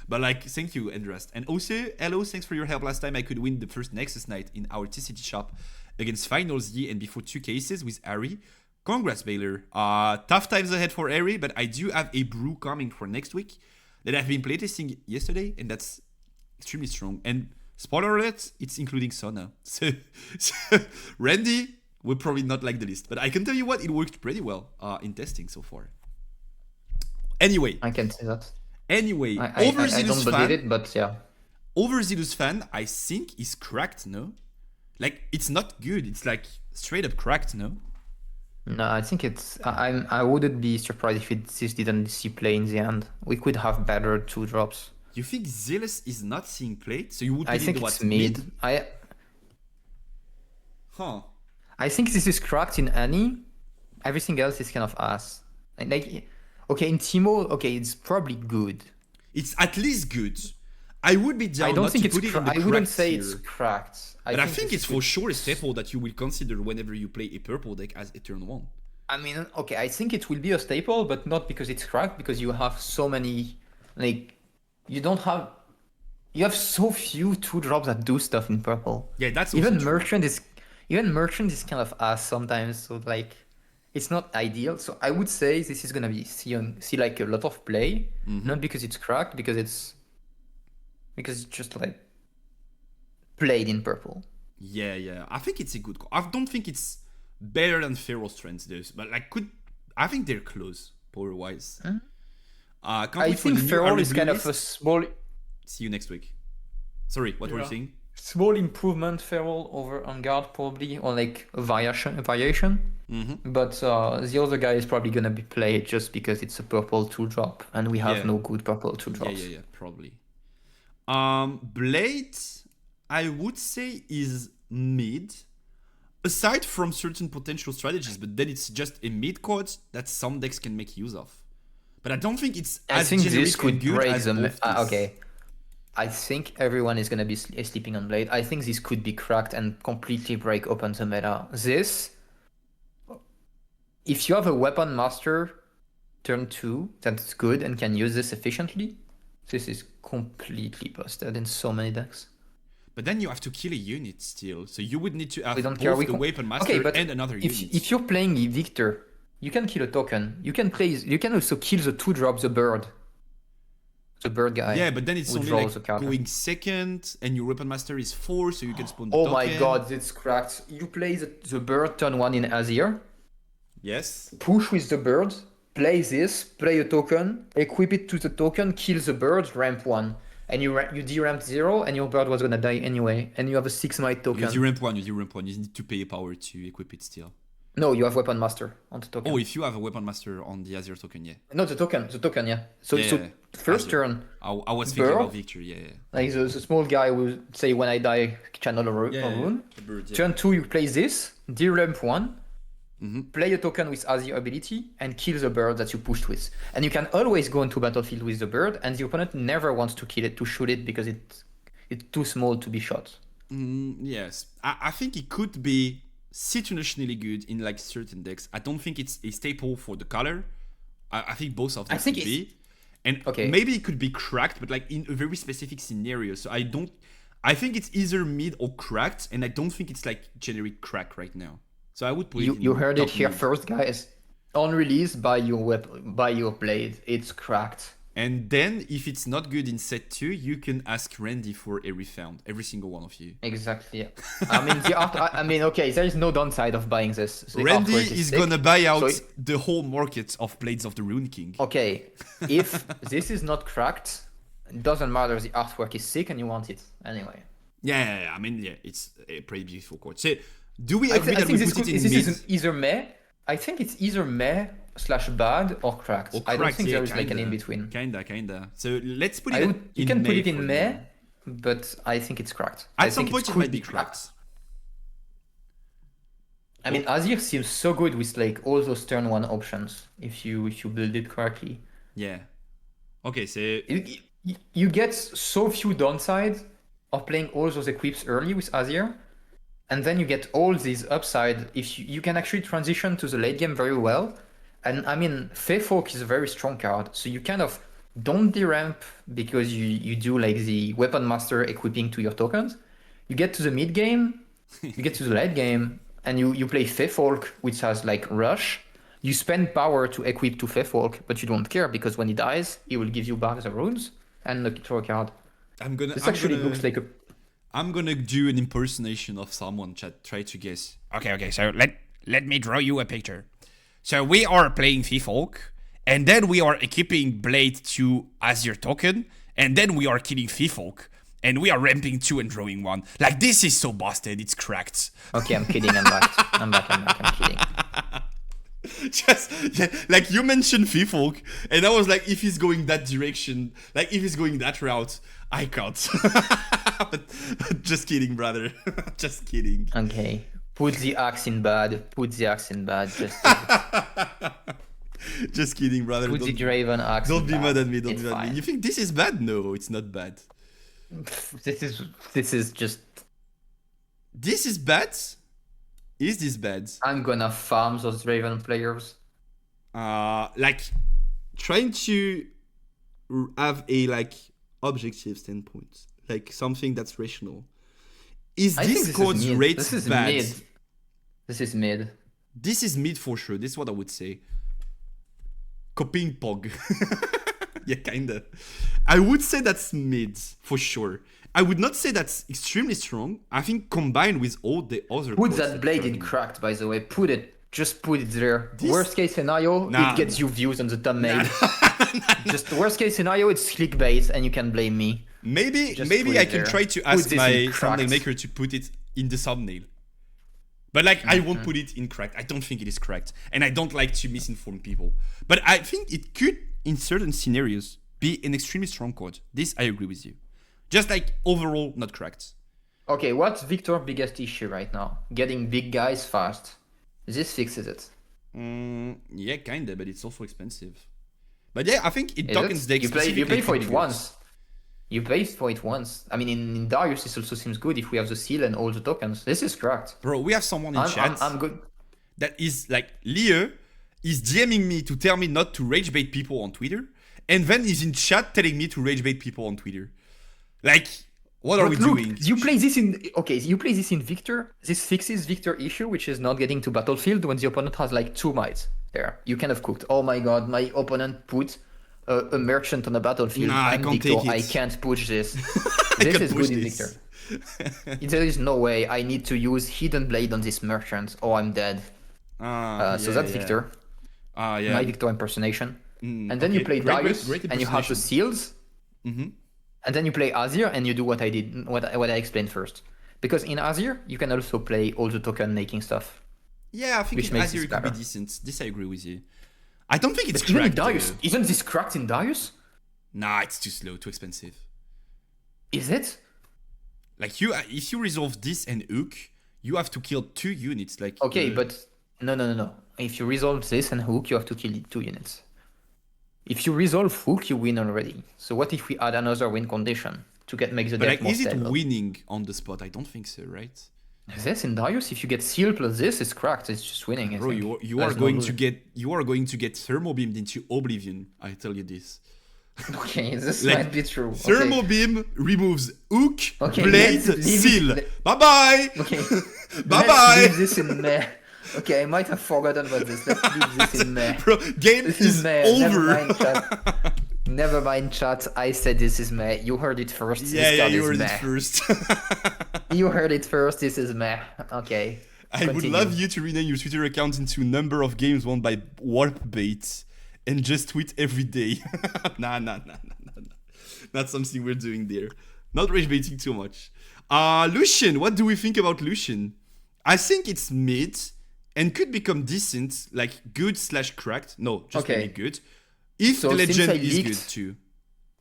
But like, thank you, Andras. And also, hello, thanks for your help. Last time I could win the first Nexus Night in our TCG shop against Finals Yi and before 2 cases with Ari. Congrats, Baylor. Tough times ahead for Ari, but I do have a brew coming for next week that I've been playtesting yesterday, and that's extremely strong. And spoiler alert, it's including Sona. So Randy will probably not like the list, but I can tell you what, it worked pretty well in testing so far. Anyway. I can say that. Anyway, I don't believe it, but yeah. Overzealous fan, I think, is cracked, no? Like, it's not good. It's like straight up cracked, no? No, I think it's. I wouldn't be surprised if this didn't see play in the end. We could have better 2-drops. You think Zealous is not seeing play? So you would I think it's mid. I think this is cracked in any. Everything else is kind of ass. Like, okay, in Timo, okay, it's probably good. It's at least good. I would be down. I don't not think to it's. put it in the I wouldn't cracked say tier. it's cracked. But I think it's for sure a staple that you will consider whenever you play a purple deck as a turn 1. I mean, okay, I think it will be a staple, but not because it's cracked, because you have so many, like, you have so few 2-drops that do stuff in purple. Yeah, that's even also true. merchant is kind of ass sometimes, so like, it's not ideal. So I would say this is gonna be see like a lot of play, not because it's cracked, because it's just like played in purple. Yeah. I think it's a good call. I don't think it's better than Feral Strengths does, but like I think they're close power wise. I think Feral is kind of a small. See you next week. Sorry, what were you saying? Small improvement Feral over On Guard probably, or like a variation. But the other guy is probably gonna be played just because it's a purple 2-drop, and we have no good purple 2-drops. Yeah, probably. Blade, I would say, is mid. Aside from certain potential strategies, but then it's just a mid card that some decks can make use of. But I don't think it's as generic and good as both these. Okay. I think everyone is gonna be sleeping on Blade. I think this could be cracked and completely break open the meta. This, if you have a weapon master turn 2 that's good and can use this efficiently, this is completely busted in so many decks. But then you have to kill a unit still, so you would need to have We don't both care. the weapon master and another unit. If you're playing Victor, you can kill a token. You can also kill the 2-drop, the bird. The bird guy. Yeah, but then it's who only draws like a card. going second, and your weapon master is 4, so you can spawn the Oh token. my god, it's cracked. You play the bird turn 1 in Azir, Yes. push with the bird, play this, play a token, equip it to the token, kill the bird, ramp 1. And you de-ramp 0, and your bird was gonna die anyway. And you have a 6-might token. You de-ramp 1, you de-ramp 1. You need to pay a power to equip it still. No, you have weapon master on the token. Oh, if you have a weapon master on the Azir token, yeah. No, the token, yeah. So, Yeah. first Azir. turn, I was thinking Bird? about Victor, yeah. like the small guy will say, when I die, channel a rune. The bird, yeah. Turn 2, you play this, de-ramp 1, Mhm. play a token with Azir ability, and kill the bird that you pushed with. And you can always go into battlefield with the bird, and the opponent never wants to kill it, to shoot it, because it's too small to be shot. Yes. I think it could be situationally good in like certain decks. I don't think it's a staple for the color. I think both of them think could it's- be. And Okay. maybe it could be cracked, but like in a very specific scenario. So I think it's either mid or cracked, and I don't think it's like generic crack right now. So I would put it in You heard it top here mid. first, guys. On release, buy your blade. It's cracked. And then if it's not good in set 2, you can ask Randy for a refund. Every single one of you. Exactly. Yeah. I mean, okay, there is no downside of buying this. The Randy artwork is sick. gonna buy out So the whole market of Blades of the Rune King. okay, if this is not cracked, it doesn't matter. The artwork is sick and you want it anyway. Yeah. I mean, yeah, it's a pretty beautiful card. So, do we I agree that we think put it in this mid? is either meh. I think it's either meh / bad or cracked. I don't cracked, think yeah, there is like an kinda. in between. Kinda. So let's put it You in can put May it in for meh, now. but I think it's cracked. I At some think point, it could might be cracked. I mean, Azir seems so good with like all those turn 1 options if you build it correctly. Yeah. Okay, so You get so few downsides of playing all those equips early with Azir, and then you get all these upside if you can actually transition to the late game very well. And I mean, Feyfolk is a very strong card, so you kind of don't de-ramp because you do like the weapon master equipping to your tokens. You get to the mid game, you get to the late game, and you play Feyfolk, which has like rush. You spend power to equip to Feyfolk, but you don't care because when he dies, he will give you back the runes and draw a card. This actually looks like a. I'm gonna do an impersonation of someone. Chat, try to guess. Okay, so let me draw you a picture. So we are playing Feyfolk, and then we are equipping Blade to Azir token, and then we are killing Feyfolk, and we are ramping 2 and drawing 1. Like, this is so busted, it's cracked. Okay, I'm kidding. I'm back. I'm kidding. Just yeah, like you mentioned Feyfolk, and I was like, if he's going that direction, like if he's going that route, I can't. but just kidding, brother. Just kidding. Okay. Put the axe in bad. Just Just kidding, brother. put the Draven axe. Don't in be bad. mad at me. Don't It's be mad at fine. me. You think this is bad? No, it's not bad. This is just. This is bad. Is this bad? I'm gonna farm those Draven players. Like trying to have a like objective standpoint, like something that's rational. Is I think this this code's is mid. rate This is bad? mid. This is mid. This is mid for sure. This is what I would say. Copying Pog. Yeah, kinda. I would say that's mid for sure. I would not say that's extremely strong. I think combined with all the other. Put codes that blade in are- cracked, by the way. Put it. Just put it there. This- Worst case scenario, Nah. it gets you views on the thumbnail. Just worst case scenario, it's clickbait, and you can blame me. Maybe Just put maybe it I can there. try to Put ask this my in thumbnail cracked. maker to put it in the thumbnail. But like I won't put it in cracked. I don't think it is cracked. And I don't like to misinform people. But I think it could, in certain scenarios, be an extremely strong code. This I agree with you. Just like overall not cracked. Okay, what's Victor's biggest issue right now? Getting big guys fast. This fixes it. Yeah, kinda, but it's also expensive. But yeah, I think it Is tokens it? deck You play specifically for could it be once. You paid for it once. I mean, in Darius, this also seems good if we have the seal and all the tokens. This is cracked. Bro, we have someone in chat I'm good. that is like, Leo is DMing me to tell me not to rage bait people on Twitter, and then he's in chat telling me to rage bait people on Twitter. Like, what are we doing? You play this in Victor. This fixes Victor issue, which is not getting to battlefield when the opponent has like 2 mites. There, you kind of cooked. Oh my god, my opponent put a merchant on the battlefield. Nah, I can't Victor. take it. I can't push this. I This can't is push good in this. Victor. There is no way I need to use Hidden Blade on this merchant, or I'm dead. So that's Victor. Yeah. My Victor impersonation. And then you play Darius, and you have the seals. And then you play Azir, and you do what I did, what I explained first. Because in Azir, you can also play all the token making stuff. Yeah, I think Which in makes Azir this it could be better. decent. This I agree with you. I don't think it's But even in cracked. Darius, isn't this cracked in Darius? Nah, it's too slow, too expensive. Is it? Like if you resolve this and hook, you have to kill 2 units. Like Okay, but no. If you resolve this and hook, you have to kill 2 units. If you resolve hook, you win already. So what if we add another win condition to make the But deck like, more is it stable? winning on the spot? I don't think so, right? This in Darius, if you get seal plus this, it's cracked. It's just winning. I Bro, think. you are There's no going lose. to get thermo beamed into oblivion. I tell you this. Okay, this Like, might be true. Okay. Thermo beam removes hook, Okay, blade, let's leave seal. it- Bye bye. Okay. Bye Let's bye. leave this in May. Okay, I might have forgotten about this. Let's leave this in May. Bro, game This is is May. Never over. mind, chat. Never mind, chat. I said this is May. You heard it first. Yeah, This card you is heard May. it first. You heard it first. This is May. Okay. I would Continue. love you to rename your Twitter account into number of games won by warp bait and just tweet every day. Nah. Not something we're doing there. Not rage baiting too much. Lucian, what do we think about Lucian? I think it's mid and could become decent, like good/cracked. No, just Okay. maybe good. If So the since legend I is leaked- good too.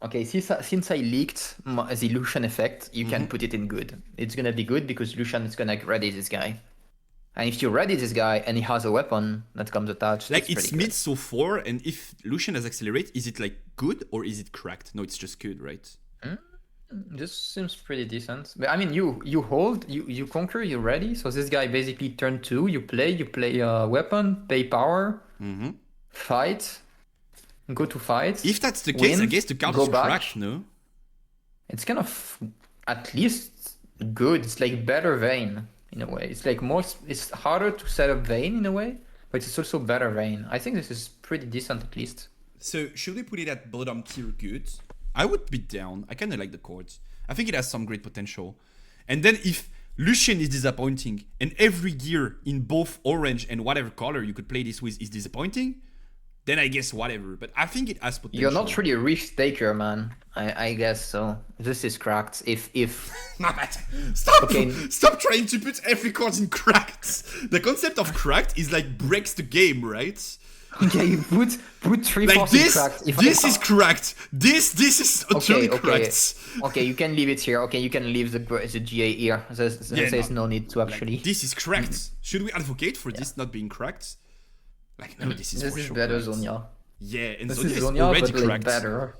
Okay, since I leaked the Lucian effect, you Mm-hmm. can put it in good. It's gonna be good because Lucian is gonna ready this guy. And if you ready this guy and he has a weapon that comes attached, Like that's it's pretty mid so far, and if Lucian has accelerate, is it like good or is it cracked? No, it's just good, right? good. This seems pretty decent. But I mean, you hold, you conquer, you ready. So this guy basically turn 2. You play a weapon, pay power, fight, go to fight. If that's the case, I win, guess the card go is back. cracked, no? It's kind of at least good. It's like better Vayne in a way. It's like more. It's harder to set up Vayne in a way, but it's also better Vayne. I think this is pretty decent at least. So should we put it at bottom tier good? I would be down. I kind of like the chords. I think it has some great potential. And then if Lucian is disappointing and every gear in both orange and whatever color you could play this with is disappointing, then I guess whatever. But I think it has potential. You're not really a risk taker, man. I guess so. This is cracked. If No, but stop! Okay. Stop trying to put every card in cracked. The concept of cracked is like breaks the game, right? okay, you put 3 Like forces this, cracked. If this I- is cracked. This is utterly okay. cracked. Okay, you can leave it here. Okay, you can leave the GA here. There's no need to actually. This is cracked. Should we advocate for this not being cracked? Like no, this is This for is sure better, cracked. Zonia. Yeah, and This Zonia is is Zonia, already but like cracked. better.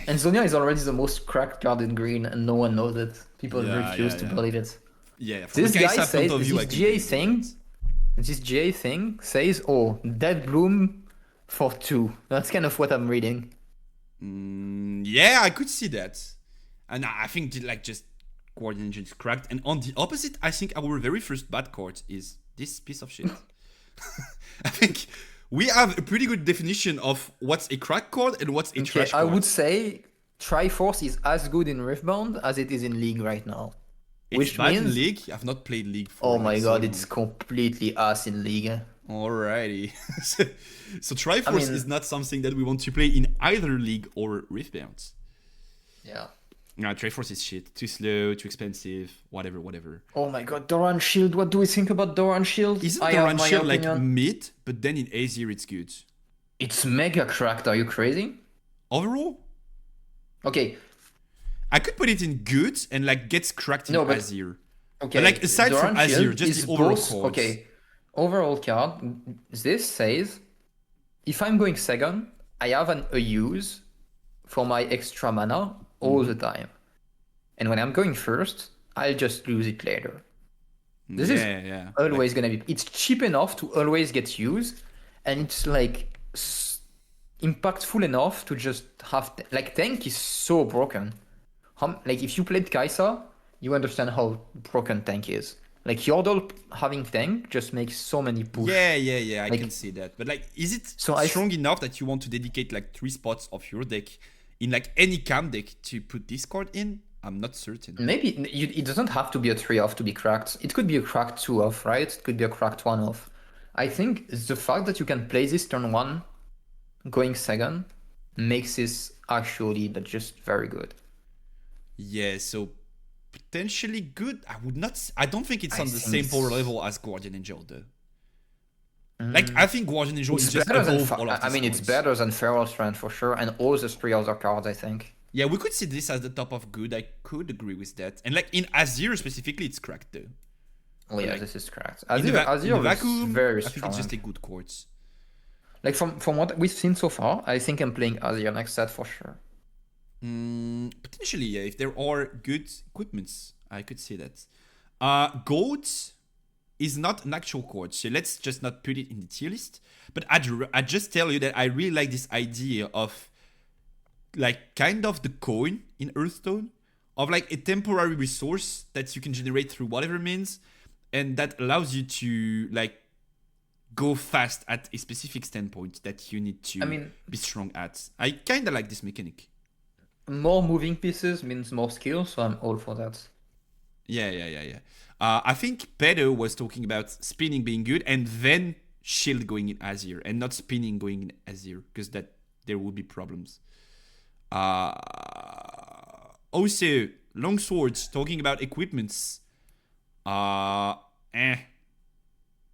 And Zonia is already the most cracked card in green, and no one knows it. People Yeah, refuse yeah, to yeah. believe it. Yeah, from This a guy Kaisa says point of view, I this can GA believe thing. it. This GA thing says, "Oh, Dead Bloom for 2." That's kind of what I'm reading. Yeah, I could see that. And I think like just Guardian Engine is cracked. And on the opposite, I think our very first bad card is this piece of shit. I think we have a pretty good definition of what's a crack card and what's a Okay, trash I card. would say Triforce is as good in Riftbound as it is in League right now. It's which bad in means- League. I've not played League for Oh my like, god, so it's completely ass in League. Alrighty. so Triforce I mean- is not something that we want to play in either League or Riftbound. Yeah. No, Triforce is shit. Too slow, too expensive, whatever. Oh my god, Doran Shield. What do we think about Doran Shield? Isn't I the have run my shield like opinion. mid, but then in Azir it's good? It's mega cracked. Are you crazy? Overall, Okay. I could put it in good and like gets cracked in No, but- Azir. Okay. Like, aside from Doran Azir, Shield just is the overall both- cards. Okay. Overall card. This says, if I'm going second, I have a use for my extra mana all the time. And when I'm going first, I'll just lose it later. This is yeah. always gonna be. It's cheap enough to always get used, and it's like impactful enough to just have like tank is so broken. Like if you played Kaisa, you understand how broken tank is. Like Yordle having tank just makes so many push. Yeah. I Like- can see that. But like, is it So strong enough that you want to dedicate like 3 spots of your deck in like any camp deck to put this card in? I'm not certain. Maybe it doesn't have to be a 3-off to be cracked. It could be a cracked 2-off, right? It could be a cracked 1-off. I think the fact that you can play this turn 1 going second makes this actually just very good. Yeah, so potentially good. I don't think it's I on the think same power it's- level as Guardian Angel though. Like I think Guardian Angel is It's just better than above all of I these mean, it's cards. better than Feral Strand for sure, and all the 3 other cards, I think. Yeah, we could see this as the top of good. I could agree with that. And like in Azir specifically, it's cracked though. Oh yeah, Like, this is cracked. In the, Azir in the is vacuum, very I think strong. it's just a good chords. Like from what we've seen so far, I think I'm playing Azir next set for sure. Potentially, yeah. If there are good equipments, I could see that. Gold is not an actual chord, so let's just not put it in the tier list. But I just tell you that I really like this idea of like kind of the coin in Hearthstone of like a temporary resource that you can generate through whatever means, and that allows you to like go fast at a specific standpoint that you need to be strong at. I kind of like this mechanic. More moving pieces means more skill, so I'm all for that. Yeah. I think Pedo was talking about spinning being good and then shield going in Azir and not spinning going in Azir because that there would be problems. Also, longswords talking about equipments.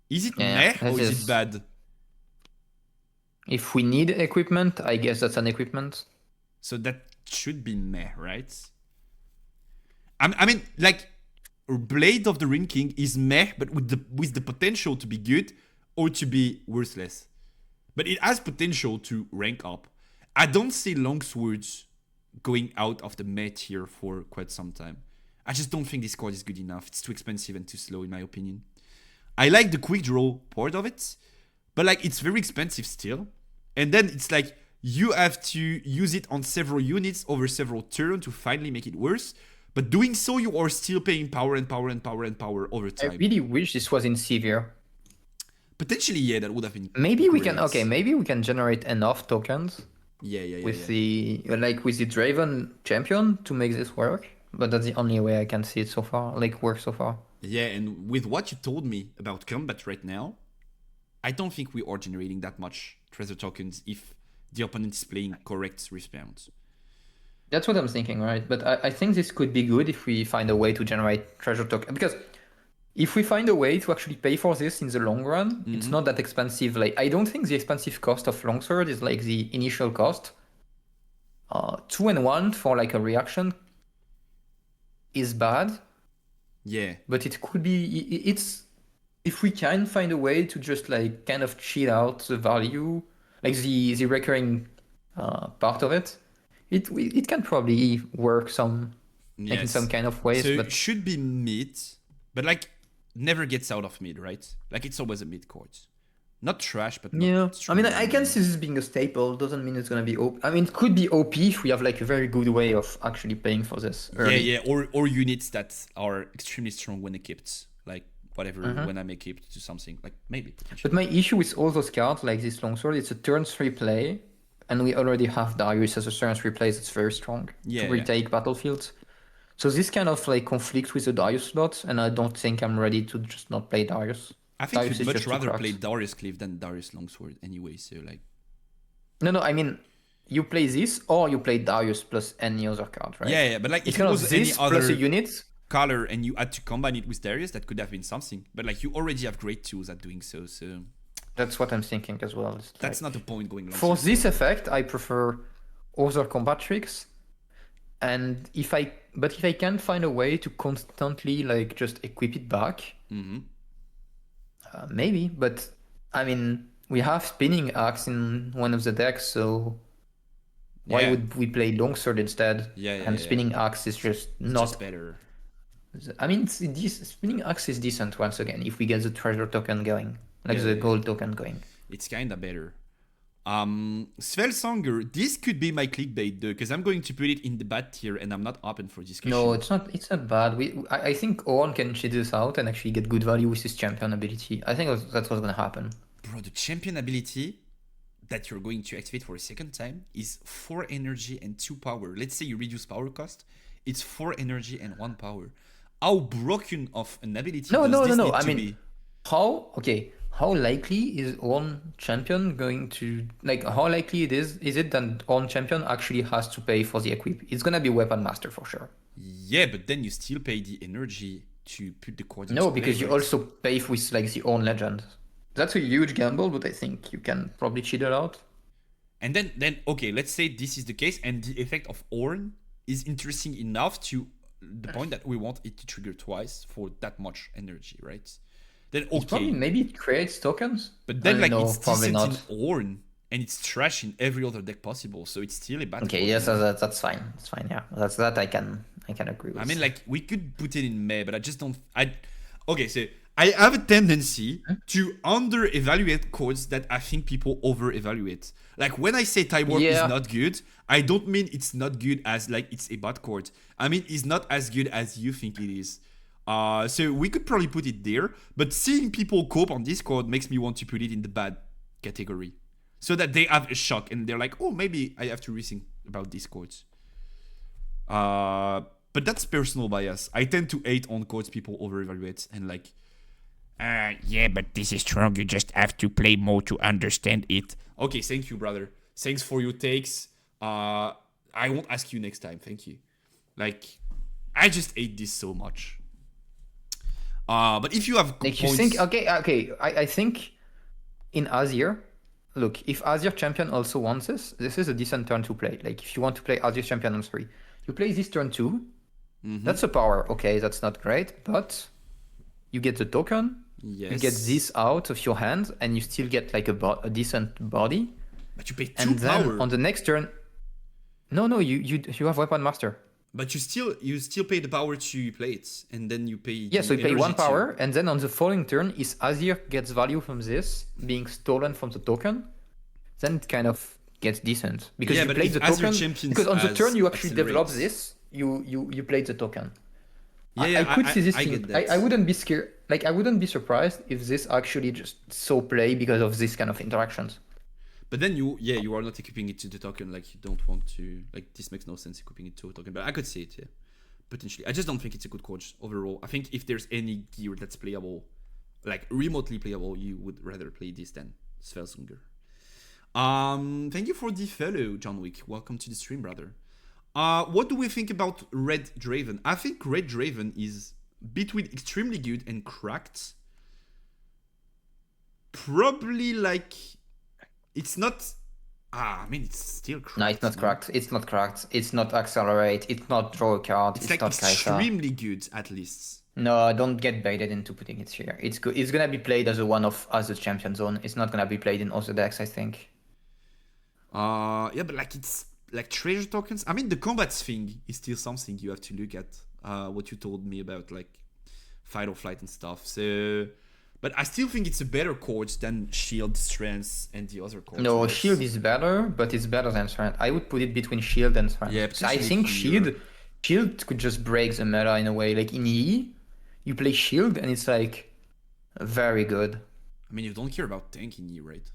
Is it Yeah, meh or this is is- it bad? If we need equipment, I guess that's an equipment. So that should be meh, right? I mean, like, Blade of the Ring King is meh, but with the potential to be good or to be worthless. But it has potential to rank up. I don't see longswords going out of the meh tier for quite some time. I just don't think this card is good enough. It's too expensive and too slow, in my opinion. I like the quick draw part of it, but like it's very expensive still. And then it's like you have to use it on several units over several turns to finally make it worse. But doing so, you are still paying power over I time. really wish this was in Severe. Potentially, yeah, that would have been. Maybe we great. can maybe we can generate enough tokens Yeah. with the Draven champion to make this work. But that's the only way I can see it so far, like work so far. Yeah, and with what you told me about combat right now, I don't think we are generating that much treasure tokens if the opponent is playing correct respawns. That's what I'm thinking, right? But I think this could be good if we find a way to generate treasure token. Because if we find a way to actually pay for this in the long run, it's not that expensive. Like I don't think the expensive cost of longsword is like the initial cost. 2 and 1 for like a reaction is bad, Yeah. but it could be it's if we can find a way to just like kind of cheat out the value, like the recurring part of it. It can probably work like in Yes. some kind of ways, So but it should be mid, but like never gets out of mid, right? Like it's always a mid court. Not trash, but not yeah. I strong. mean, I can see this being a staple. Doesn't mean it's gonna be OP. I mean, it could be OP if we have like a very good way of actually paying for this early. Yeah, or units that are extremely strong when equipped, like whatever when I'm equipped to something, like maybe. But my issue with all those cards like this longsword, it's a turn 3 play, and we already have Darius as a turn 3 play that's very strong Yeah, to retake battlefields. So this kind of like conflicts with the Darius slot, and I don't think I'm ready to just not play Darius. I think Darius you'd is much just too rather cracked. play Darius Cliff than Darius Longsword anyway, so like. No, I mean, you play this or you play Darius plus any other card, right? Yeah, but like It's if it kind was of any this plus a other unit. color and you had to combine it with Darius, that could have been something. But like you already have great tools at doing so, so That's what I'm thinking as well. It's that's like- not the point going For Longsword. this effect, I prefer other combat tricks. And if I can find a way to constantly like just equip it back, maybe. But I mean, we have spinning axe in one of the decks, so Why Yeah. would we play longsword instead? Yeah, And yeah. spinning axe is just It's not. just better. I mean, spinning axe is decent once again if we get the treasure token going, like Yeah, the yeah. gold token going. It's kinda better. Svelsonger, this could be my clickbait though, because I'm going to put it in the bad tier and I'm not open for discussion. No, it's not. It's not bad. I think Oran can cheat this out and actually get good value with his champion ability. I think that's what's gonna happen. Bro, the champion ability that you're going to activate for a second time is 4 energy and 2 power. Let's say you reduce power cost, it's 4 energy and 1 power. How broken of an ability No, does no, this no, no. need I to mean, be? how likely is Orn champion going to, like, how likely is it that Orn champion actually has to pay for the equip? It's gonna be weapon master for sure. Yeah, but then you still pay the energy to put the cards No, into because play, you right? also pay with like the Orn legend. That's a huge gamble, but I think you can probably cheat it out. And then okay, let's say this is the case and the effect of Orn is interesting enough to the point that we want it to trigger twice for that much energy, right? Then Probably okay, maybe it creates tokens. but then like no, it's probably decent not. in Orn and it's trash in every other deck possible, so it's still a bad Okay, card, yes, you know? that's fine. That's fine. Yeah, that I can agree with. I mean, like, we could put it in May, but I just don't. Okay, so I have a tendency to under-evaluate cards that I think people over-evaluate. Like, when I say Time Warp Yeah. is not good, I don't mean it's not good as, like, it's a bad card. I mean, it's not as good as you think it is. So we could probably put it there, but seeing people cope on Discord makes me want to put it in the bad category. So that they have a shock and they're like, oh, maybe I have to rethink about these cards. But that's personal bias. I tend to hate on cards people over-evaluate and like, Yeah, but this is strong. You just have to play more to understand it. okay, thank you, brother. Thanks for your takes. I won't ask you next time. Thank you. Like, I just hate this so much. But if you have Like you points, think, okay. I think in Azir, look, if Azir champion also wants this is a decent turn to play. Like if you want to play Azir champion on 3, you play this turn 2. That's a power. Okay, that's not great, but you get the token. yes, You get this out of your hand, and you still get like a decent body. but you pay 2 And then power. on the next turn, no, you have weapon master. But you still pay the power to play it, and then you pay. Yeah, the so you pay energy 1 to- power, and then on the following turn, is Azir gets value from this being stolen from the token, then it kind of gets decent because Yeah, you but play if the Azir token. champions Because on the has turn you actually develop accelerate. this, you played the token. Yeah, I could see this I thing. get that. I wouldn't be scared. Like I wouldn't be surprised if this actually just so play because of this kind of interactions. But then you are not equipping it to the token, like you don't want to, like this makes no sense equipping it to a token, but I could see it, yeah, potentially. I just don't think it's a good coach overall. I think if there's any gear that's playable, like remotely playable, you would rather play this than Svelsunger. Thank you for the follow, John Wick. Welcome to the stream, brother. What do we think about Red Draven? I think Red Draven is between extremely good and cracked. Probably like it's not. I mean, it's still cracked. No, it's not cracked. It's not cracked. It's not accelerate. It's not draw a card. It's It's like not Kaisa. extremely good, at least. No, don't get baited into putting it here. It's good. It's gonna be played as a one of as a champion zone. It's not gonna be played in other decks, I think. Yeah, but like it's like treasure tokens. I mean, the combats thing is still something you have to look at. What you told me about like fight or flight and stuff. So, but I still think it's a better chord than shield, strength, and the other chords. No, right? shield is better, but it's better than strength. I would put it between shield and strength. Yeah, I potentially think here. shield could just break the meta in a way. Like in EE, you play shield and it's like very good. I mean, you don't care about tanking here, right?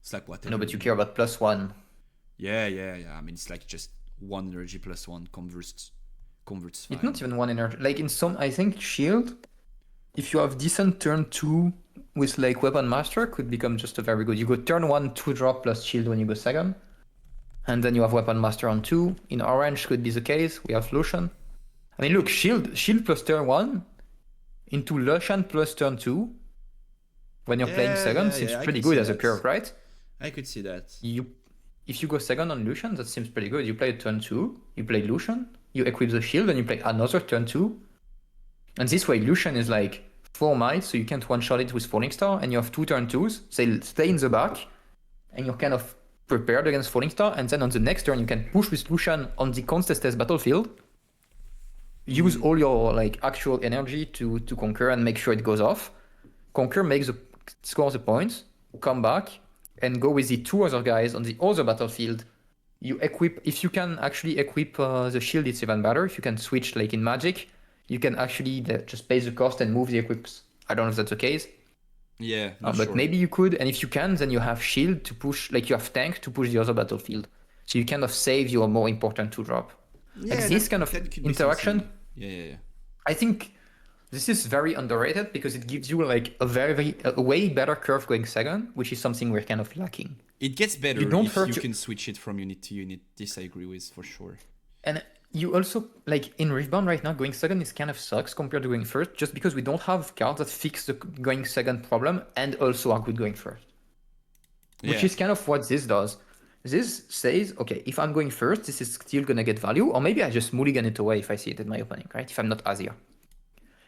It's like whatever. No, but you care about +1. Yeah. I mean, it's like just 1 energy plus 1 converts fine. It's not even 1 energy. Like in some, I think shield, if you have decent turn 2 with like weapon master, could become just a very good. You go turn 1 2 drop plus shield when you go second, and then you have weapon master on 2. In orange could be the case. We have Lucian. I mean, look, shield plus turn 1 into Lucian plus turn 2. When you're playing second, seems I pretty can good see as a that. pure, right? I could see that. If you go second on Lucian, that seems pretty good. You play turn 2, you play Lucian, you equip the shield, and you play another turn 2. And this way, Lucian is like 4 might, so you can't one-shot it with Falling Star, and you have 2 turn 2s, they stay in the back, and you're kind of prepared against Falling Star, and then on the next turn you can push with Lucian on the contested battlefield. Use all your like actual energy to conquer and make sure it goes off. Conquer scores the points, come back, and go with the 2 other guys on the other battlefield. You equip, if you can actually equip the shield, it's even better. If you can switch like in Magic, you can actually just pay the cost and move the equips. I don't know if that's the case. Yeah, But maybe you could, and if you can, then you have shield to push, like you have tank to push the other battlefield. So you kind of save your more important 2-drop. Yeah, like this kind of that could be interaction, something. Yeah. I think this is very underrated because it gives you like a way better curve going second, which is something we're kind of lacking. It gets better if you can switch it from unit to unit. This I agree with for sure. And you also, like in Riftbound right now, going second is kind of sucks compared to going first, just because we don't have cards that fix the going second problem and also are good going first. Which is kind of what this does. This says, okay, if I'm going first, this is still gonna get value, or maybe I just mulligan it away if I see it in my opening, right? If I'm not Azir.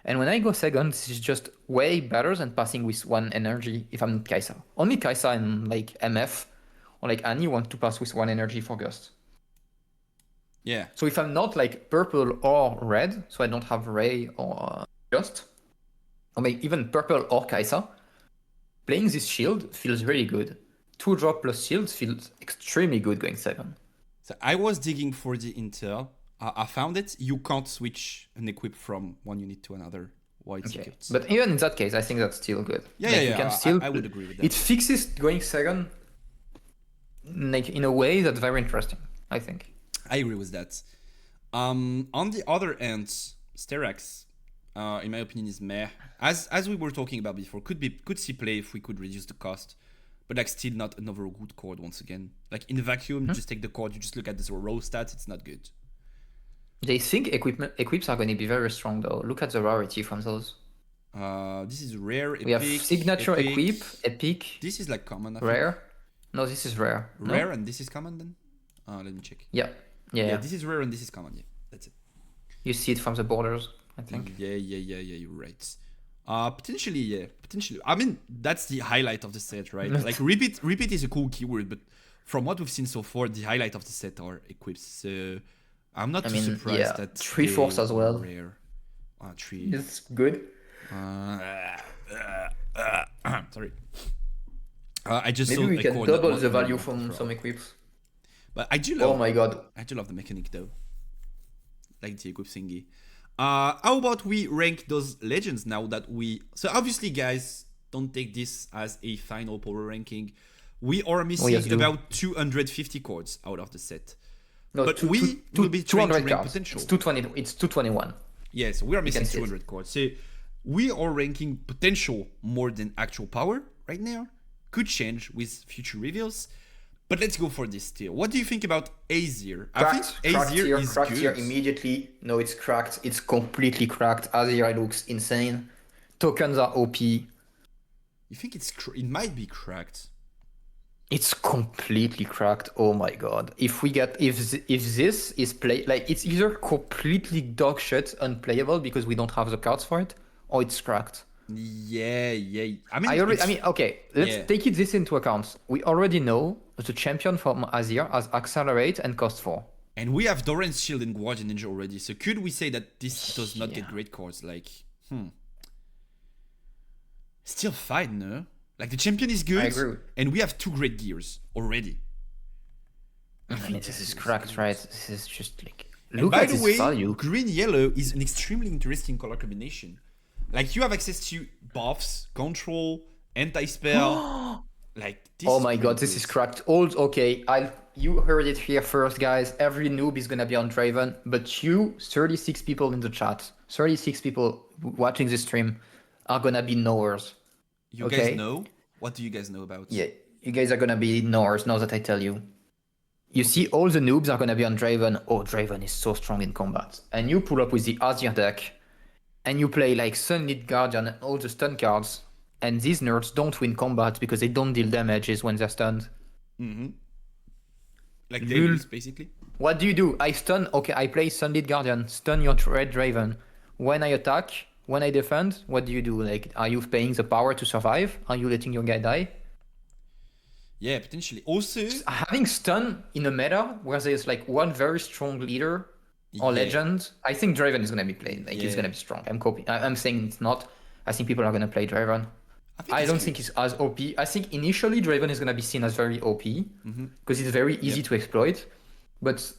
And when I go second, this is just way better than passing with 1 energy if I'm not Kai'Sa. Only Kai'Sa and like MF or like Annie want to pass with 1 energy for Gust. Yeah. So if I'm not like purple or red, so I don't have Ray or Gust, or maybe even purple or Kai'Sa, playing this shield feels really good. 2-drop plus shields feels extremely good going second. So I was digging for the intel. I found it. You can't switch an equip from one unit to another. White tickets. But even in that case, I think that's still good. Yeah, like, yeah, you can still, I would agree with that. It fixes going second, like in a way that's very interesting, I think. I agree with that. On the other end, Sterak's, in my opinion, is meh. As we were talking about before, could see play if we could reduce the cost, but like still not another good card once again. Like in the vacuum, you just take the card, you just look at the raw stats, it's not good. They think equips are going to be very strong though. Look at the rarity from those. This is rare, epic. We have signature epic. epic. This is like common. I Rare. think. No, this is rare. Rare no? and this is common then. Let me check. Yeah. Yeah, this is rare and this is common. Yeah, that's it. You see it from the borders, I think. Yeah. You're right. Potentially. I mean, that's the highlight of the set, right? Like repeat is a cool keyword, but from what we've seen so far, the highlight of the set are equips. So I'm not too surprised that 3/4 as well. Rare. 3. It's good. Sorry. I just Maybe saw we a can code double that the was value not from from. some equips. But I do love. Oh my god. I do love the mechanic though. Like the equip thingy. How about we rank those legends now that we... So obviously, guys, don't take this as a final power ranking. We are missing about 250 cards out of the set. No, but we will be trying to 200 rank cards. potential. It's 221. Yes, we are missing can see 200 cards. So we are ranking potential more than actual power right now. Could change with future reveals. But let's go for this still. What do you think about Azir? I think Azir is cracked good. here immediately. No, it's cracked. It's completely cracked. Azir looks insane. Tokens are OP. You think it might be cracked? It's completely cracked. Oh my god. If this is it's either completely dog shit unplayable because we don't have the cards for it, or it's cracked. Yeah. I mean, okay. Let's take this into account. We already know the champion from Azir has Accelerate and cost 4. And we have Doran's Shield and Guardian Ninja already. So could we say that this does not get great cards? Like, still fine, no? Like the champion is good, I agree. And we have 2 great gears already. I mean, this is cracked, right? This is just like. And Look by at the this way, value. green-yellow is an extremely interesting color combination. Like you have access to buffs, control, anti-spell. Like this. Oh my god, this is cracked. You heard it here first, guys. Every noob is gonna be on Draven, but you, 36 people in the chat, 36 people watching this stream, are gonna be knowers. You guys know? What do you guys know about? Yeah, you guys are gonna be knowers now that I tell you. You see, all the noobs are gonna be on Draven. Oh, Draven is so strong in combat. And you pull up with the Azir deck, and you play like Sunlit Guardian and all the stun cards, and these nerds don't win combat because they don't deal damages when they're stunned. Like they lose, basically. What do? I stun. Okay, I play Sunlit Guardian, stun your Red Draven. When I attack, when I defend, what do? Like, are you paying the power to survive? Are you letting your guy die? Yeah, potentially. Also, Having stun in a meta where there's like one very strong leader or Yeah. legend, I think Draven is gonna be played. Like it's Yeah. gonna be strong. I'm saying it's not. I think people are gonna play Draven. I it's don't good. think it's as OP. I think initially Draven is gonna be seen as very OP because it's very easy to exploit. But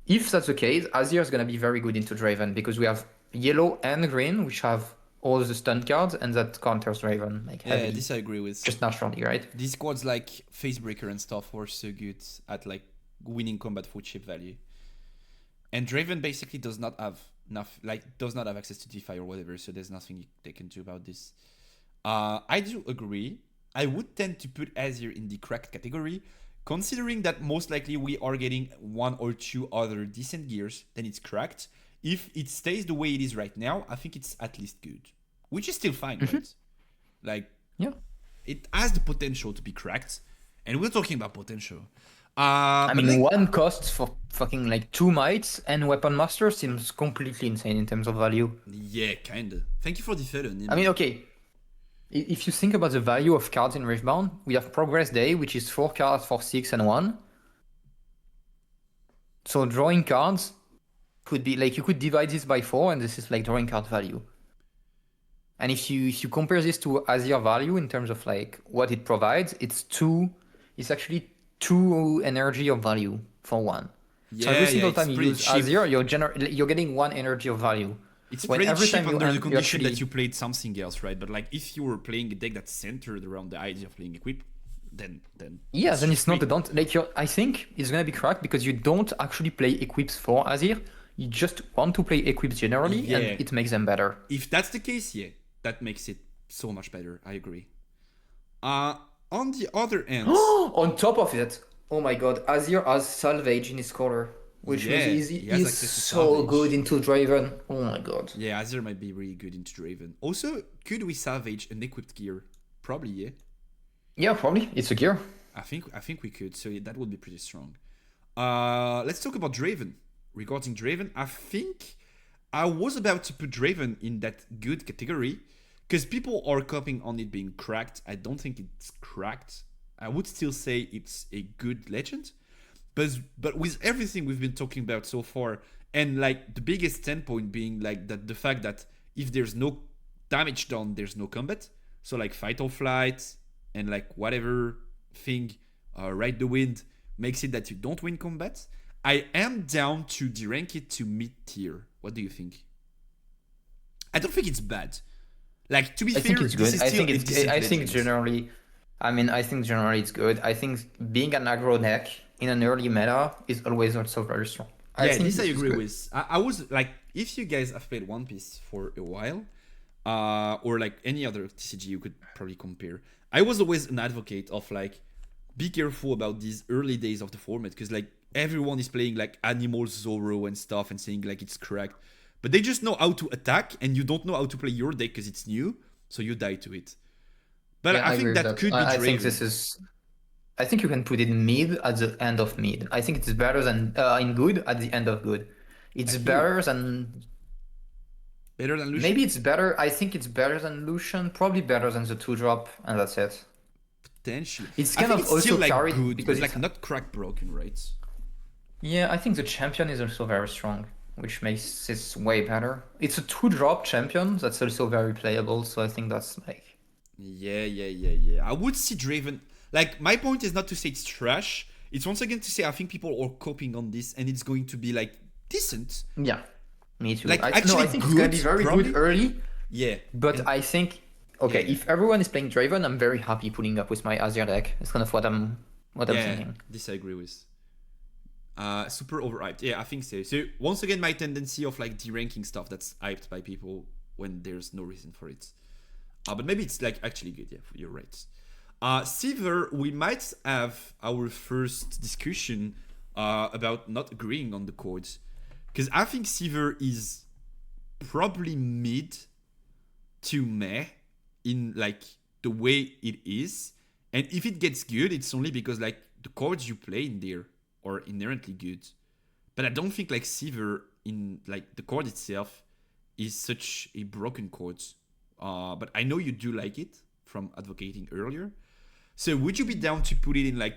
if that's the case, Azir is gonna be very good into Draven because we have yellow and green, which have all the stun cards, and that counters Draven like Yeah, heavily. this I agree with. Just naturally, right? These squads like Facebreaker and stuff were so good at like winning combat for chip value. And Draven basically does not have access to DeFi or whatever, so there's nothing they can do about this. I do agree. I would tend to put Azir in the cracked category, considering that most likely we are getting one or two other decent gears, then it's cracked. If it stays the way it is right now, I think it's at least good, which is still fine, right? Like, Yeah. it has the potential to be cracked, and we're talking about potential. I But mean, one cost for fucking like 2 mites and Weapon Master seems completely insane in terms of value. yeah, kinda. Thank you for the fellow. I mean, okay. If you think about the value of cards in Riftbound, we have Progress Day, which is 4 cards for 6 and 1. So drawing cards could be like you could divide this by 4, and this is like drawing card value. And if you compare this to Azir value in terms of like what it provides, it's actually 2 energy of value for 1. So every single time you use Azir, you're getting 1 energy of value. It's When pretty every cheap time you under the you condition actually- that you played something else, right? But like if you were playing a deck that's centered around the idea of playing equip, then Yeah, then it's not the free. don't like I think it's gonna be correct because you don't actually play equips for Azir. You just want to play equips generally, Yeah. and it makes them better. If that's the case, yeah, that makes it so much better. I agree. On the other end, On top of it, oh my god, Azir has Salvage in his color, which Yeah, means he has he's access to so Salvage. good into Draven. Oh my god. yeah, Azir might be really good into Draven. Also, could we salvage an equipped gear? Probably, yeah. Yeah, probably. It's a gear. I think we could. So yeah, that would be pretty strong. Let's talk about Draven. Regarding Draven, I think I was about to put Draven in that good category because people are copying on it being cracked. I don't think it's cracked. I would still say it's a good legend, but with everything we've been talking about so far, and like the biggest standpoint being like that the fact that if there's no damage done, there's no combat. So like fight or flight and like whatever thing, ride the wind makes it that you don't win combat. I am down to derank it to mid tier. What do you think? I don't think it's bad. Like to be I fair, think it's this good. is I still think a it's. decent I think legend. generally. I think generally it's good. I think being an aggro deck in an early meta is always also very strong. Yeah, think this I is agree good. with. I was like, if you guys have played One Piece for a while, or like any other TCG you could probably compare, I was always an advocate of like, be careful about these early days of the format because like everyone is playing like Animal Zoro and stuff and saying like it's correct, but they just know how to attack and you don't know how to play your deck because it's new, so you die to it. But Yeah, I agree think with that could be I Draven. think this is. I think you can put it in mid at the end of mid. I think it's better than in good at the end of good. It's better than Better than Lucian? maybe it's better. I think it's better than Lucian. Probably better than the 2-drop, and that's it. Potentially. It's I kind think of it's still also like carried good, because but like it's- not crack broken, right? Yeah, I think the champion is also very strong, which makes this way better. It's a 2-drop champion that's also very playable, so I think that's like. Yeah. I would see Draven. Like, my point is not to say it's trash. It's once again to say I think people are coping on this and it's going to be like decent. Yeah, me too. Like, I actually think it's gonna be good, very probably. good early. Yeah. But And- I think, okay, Yeah. if everyone is playing Draven, I'm very happy putting up with my Azir deck. It's kind of what I'm thinking. This I agree with. Super overhyped. Yeah, I think so. So once again, my tendency of like deranking stuff that's hyped by people when there's no reason for it. But maybe it's like actually good. Yeah, you're right. Seaver, we might have our first discussion about not agreeing on the chords, because I think Seaver is probably mid to meh in like the way it is, and if it gets good, it's only because like the chords you play in there are inherently good. But I don't think like Seaver in like the chord itself is such a broken chord. But I know you do like it from advocating earlier. So would you be down to put it in like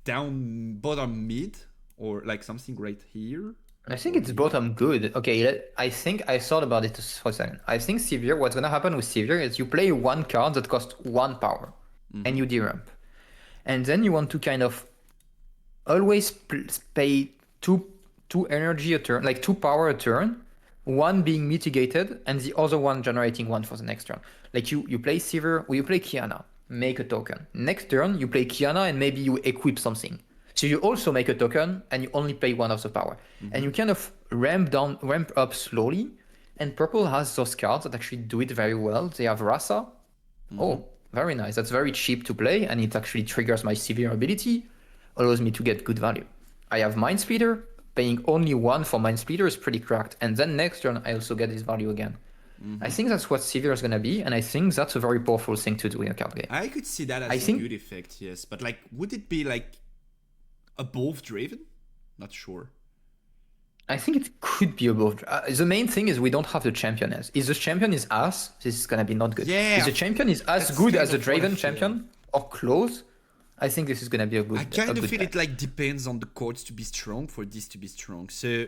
down bottom mid or like something right here? I think it's bottom good. Okay, I think I thought about it for a second. I think Severe, what's gonna happen with Severe is you play one card that costs 1 power and you deramp. And then you want to kind of always pay two energy a turn, like 2 power a turn, one being mitigated and the other one generating 1 for the next turn. Like you play Severe, or you play Kiana, make a token. Next turn you play Kiana and maybe you equip something. So you also make a token and you only pay 1 of the power. And you kind of ramp up slowly. And purple has those cards that actually do it very well. They have Rasa. Oh, very nice. That's very cheap to play and it actually triggers my Severe ability, allows me to get good value. I have Mind Splitter. Paying only 1 for Mind Splitter is pretty cracked. And then next turn I also get this value again. I think that's what Severe is gonna be, and I think that's a very powerful thing to do in a card game. I could see that as a good effect, yes. But like, would it be like above Draven? Not sure. I think it could be above. The main thing is we don't have the champion as. If the champion is ass, this is gonna be not good. Yeah, if the champion is as that's good kind as the of what I Draven feel. champion or close, I think this is gonna be a good. I kind of feel bet. it like depends on the cards to be strong for this to be strong. So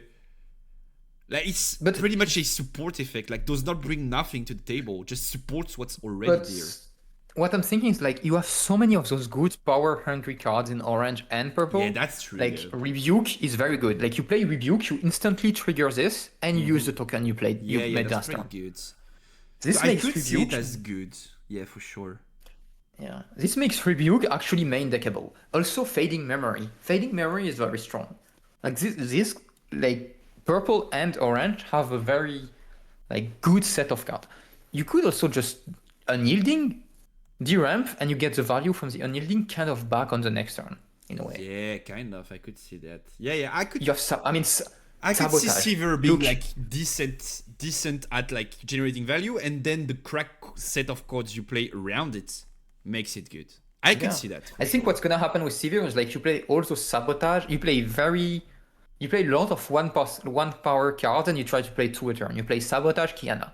like it's pretty much a support effect. Like does not bring nothing to the table, just supports what's already But there. what I'm thinking is like you have so many of those good power hungry cards in orange and purple. Yeah, that's true. Like yeah. Rebuke is very good. Like you play Rebuke, you instantly trigger this and you use the token you played. You Yeah, made that's last turn. pretty good. This So I makes could see Rebuke. it as good. Yeah, for sure. Yeah, this makes Rebuke actually main deckable. Also, Fading Memory. Fading Memory is very strong. Like this like purple and orange have a very like good set of cards. You could also just unyielding, deramp, and you get the value from the unyielding kind of back on the next turn in a way. Yeah, kind of. I could see that. Yeah, I could. You have I could see Sabotage. Seaver being Look. like decent at like generating value, and then the crack set of cards you play around it makes it good. I could see that. I think what's gonna happen with Severe is like you play also Sabotage. You play a lot of one power cards and you try to play 2 a turn. You play Sabotage, Kiana.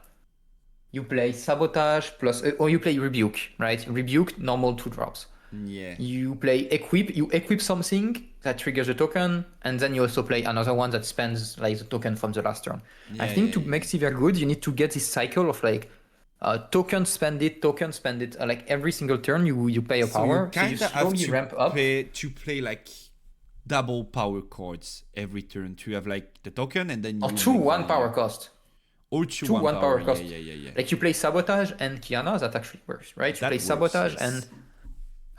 You play Sabotage plus, or you play Rebuke, right? Rebuke, normal 2 drops. Yeah. You play Equip, you equip something that triggers a token, and then you also play another one that spends like the token from the last turn. I think to make Severe good, you need to get this cycle of like token spend it, like every single turn you pay a power, so you slowly ramp up. To play like double power cards every turn to have like the token and then Or you 2 make 1 value. power cost. Or 2 1 power cost. Yeah. Like you play Sabotage and Kiana, that actually works, right? You That play works, Sabotage yes. and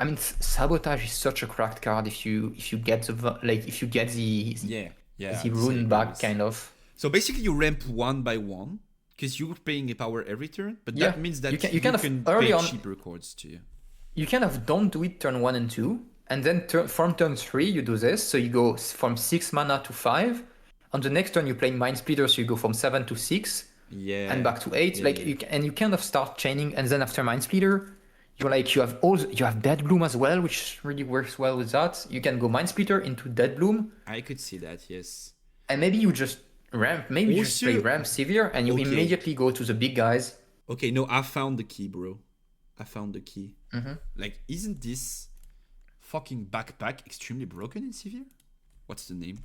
I mean Sabotage is such a cracked card if you get the Yeah. rune back kind of. So basically you ramp 1 by 1 because you're paying a power every turn, but Yeah, that means that you kind of early pay on- cheaper cards too. You kind of don't do it turn 1 and 2, and then from turn 3 you do this, so you go from 6 mana to 5. On the next turn you play Mind Splitter, so you go from 7 to 6 Yeah. and back to 8. You kind of start chaining, and then after Mind Splitter, you have Dead Bloom as well, which really works well with that. You can go Mind Splitter into Dead Bloom, I could see that, yes. and maybe you just ramp. Maybe you just play Also- Ramp Severe, and you Okay. immediately go to the big guys. Okay, no, I found the key, bro. I found the key. Mm-hmm. Like, isn't this fucking backpack extremely broken in Severe? What's the name?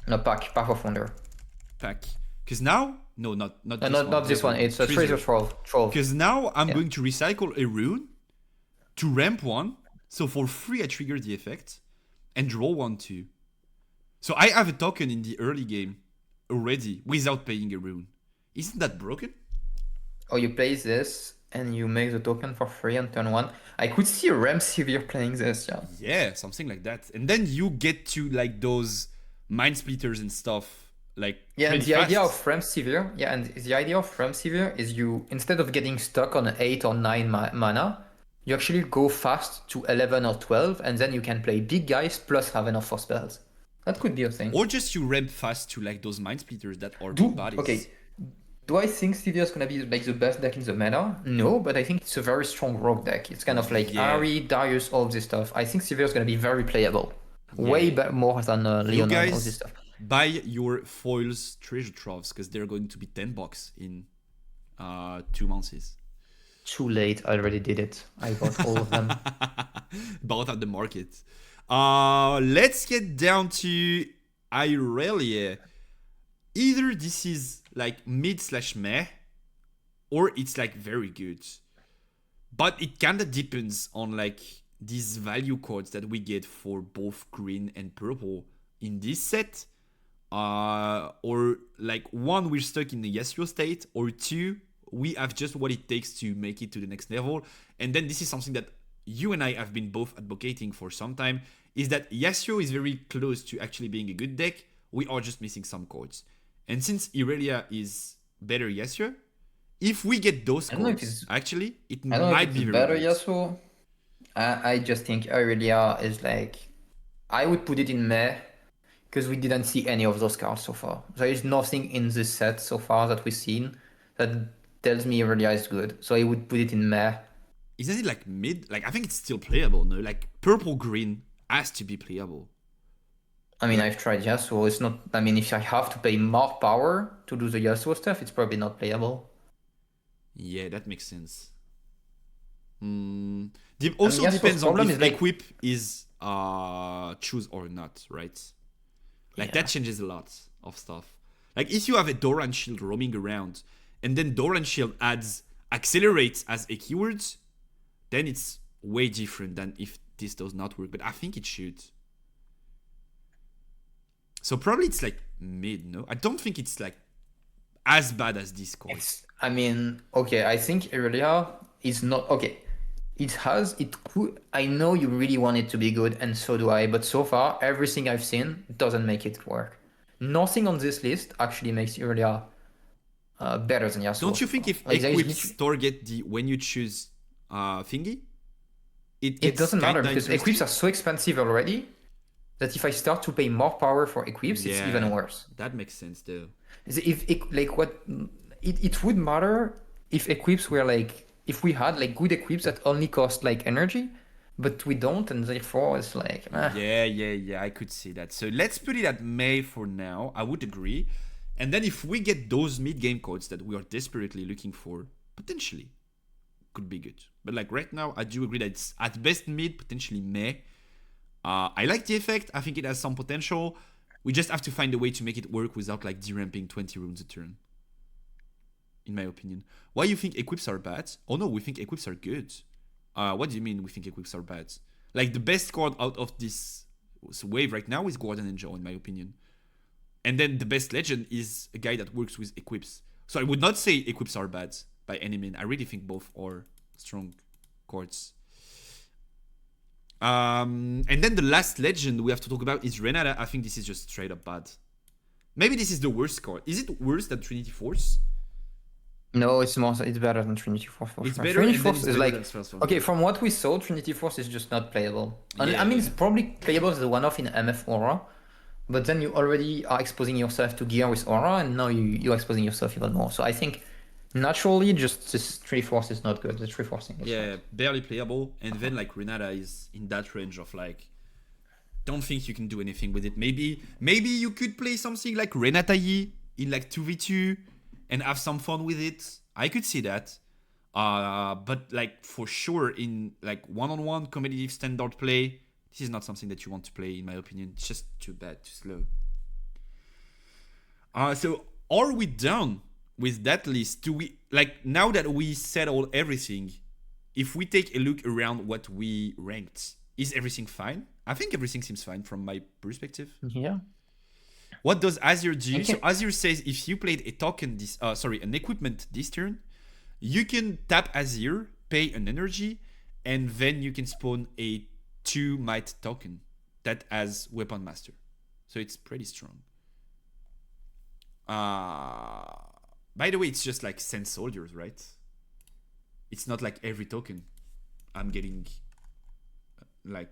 No, Pack of Wonder. Pack. Because now, no, not this one. Not this one. It's a Treasure Trove. Because now I'm going to recycle a rune to ramp 1. So for free, I trigger the effect and draw 1 too. So I have a token in the early game already without paying a rune. Isn't that broken? Oh, you play this and you make the token for free on turn 1. I could see Ram Severe playing this, yeah. Yeah, something like that. And then you get to like those mind splitters and stuff. Like Yeah, and pretty the idea fast. of Ram Severe, is you, instead of getting stuck on 8 or 9 mana, you actually go fast to 11 or 12, and then you can play big guys plus have enough for spells. That could be a thing. Or just you ramp fast to like those mind splitters that are big bodies. Okay. Do I think Severe is gonna be like the best deck in the meta? No, but I think it's a very strong rogue deck. It's kind of like Yeah. Ari, Darius, all this stuff. I think Severe is gonna be very playable. Way more than Leon and all this stuff. Buy your foils treasure troves because they're going to be $10 in 2 months. too late. I already did it. I bought all of them. Bought at the market. Let's get down to Irelia. Either this is like mid/meh, or it's like very good. But it kind of depends on like these value cards that we get for both green and purple in this set. Or like one, we're stuck in the Yasuo state, or two, we have just what it takes to make it to the next level. And then this is something that you and I have been both advocating for some time, is that Yasuo is very close to actually being a good deck. We are just missing some cards. And since Irelia is better Yasuo, if we get those cards, actually, it I don't know might if be it's very better good. Yasuo. I just think Irelia is like, I would put it in Meh, because we didn't see any of those cards so far. There is nothing in this set so far that we've seen that tells me Irelia is good. So I would put it in Meh. Isn't it like mid? Like, I think it's still playable, no? Like, purple-green has to be playable. I mean, I've tried Yasuo. It's not. I mean, if I have to pay more power to do the Yasuo stuff, it's probably not playable. Yeah, that makes sense. Also Yasuo's depends on problem if is, like- equip is choose or not, right? Like, that changes a lot of stuff. Like, if you have a Doran Shield roaming around, and then Doran Shield adds accelerates as a keyword, then it's way different than if this does not work. But I think it should. So probably it's like mid, no? I don't think it's like as bad as this card. I mean, okay, I think Irelia is not okay. It could. I know you really want it to be good, and so do I. But so far, everything I've seen doesn't make it work. Nothing on this list actually makes Irelia better than Yasuo. Don't you think if Like, there is equips target the when you choose thingy, it doesn't matter because interesting? equips are so expensive already that if I start to pay more power for equips, it's even worse. That makes sense though. It would matter if equips were like, if we had like good equips that only cost like energy, but we don't, and therefore it's like Yeah, I could see that. So let's put it at May for now. I would agree. And then if we get those mid-game codes that we are desperately looking for, potentially could be good. But like right now, I do agree that it's at best mid, potentially May. I like the effect. I think it has some potential. We just have to find a way to make it work without like deramping 20 runes a turn. In my opinion. Why you think equips are bad? Oh no, we think equips are good. What do you mean we think equips are bad? Like the best card out of this wave right now is Guardian Angel, in my opinion. And then the best legend is a guy that works with equips. So I would not say equips are bad by any means. I really think both are strong cards. And then the last legend we have to talk about is Renata. I think this is just straight up bad. Maybe this is the worst card. Is it worse than Trinity Force? no, it's better than Trinity Force. It's sure. better, Trinity and then Force it's is better like than Spells from okay. Death. From what we saw, Trinity Force is just not playable. Yeah. I mean, it's probably playable as a one-off in MF Aura, but then you already are exposing yourself to gear with Aura, and now you're exposing yourself even more. So I think naturally, just this Trinity Force is not good. The Trinity Forcing is Yeah, barely playable. And then like Renata is in that range of like, don't think you can do anything with it. Maybe you could play something like Renata Yi in like 2v2 and have some fun with it. I could see that. But like for sure in like one-on-one competitive standard play, this is not something that you want to play in my opinion. It's just too bad, too slow. So are we done with that list? Do we like now that we settled everything, if we take a look around what we ranked, is everything fine? I think everything seems fine from my perspective. Yeah. What does Azure do? Okay. So Azure says if you played a token this an equipment this turn, you can tap Azure, pay an energy, and then you can spawn a 2 might token that has Weapon Master. So it's pretty strong. By the way, it's just like Send Soldiers, right? It's not like every token I'm getting like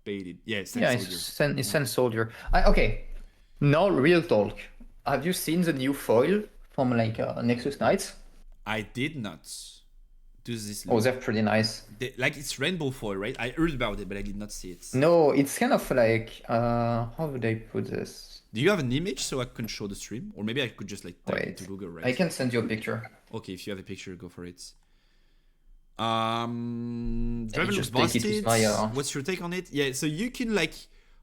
baited. Yeah, Send Soldiers. It's Send Soldier. Okay, now real talk. Have you seen the new foil from like Nexus Knights? I did not. Does this Oh, look they're pretty nice. like it's rainbow foil, right? I heard about it, but I did not see it. No, it's kind of like how would I put this? Do you have an image so I can show the stream? Or maybe I could just like type Wait, into Google, right? I can send you a picture. Okay, if you have a picture, go for it. Draven looks just take it with busted. my, What's your take on it? Yeah, so you can like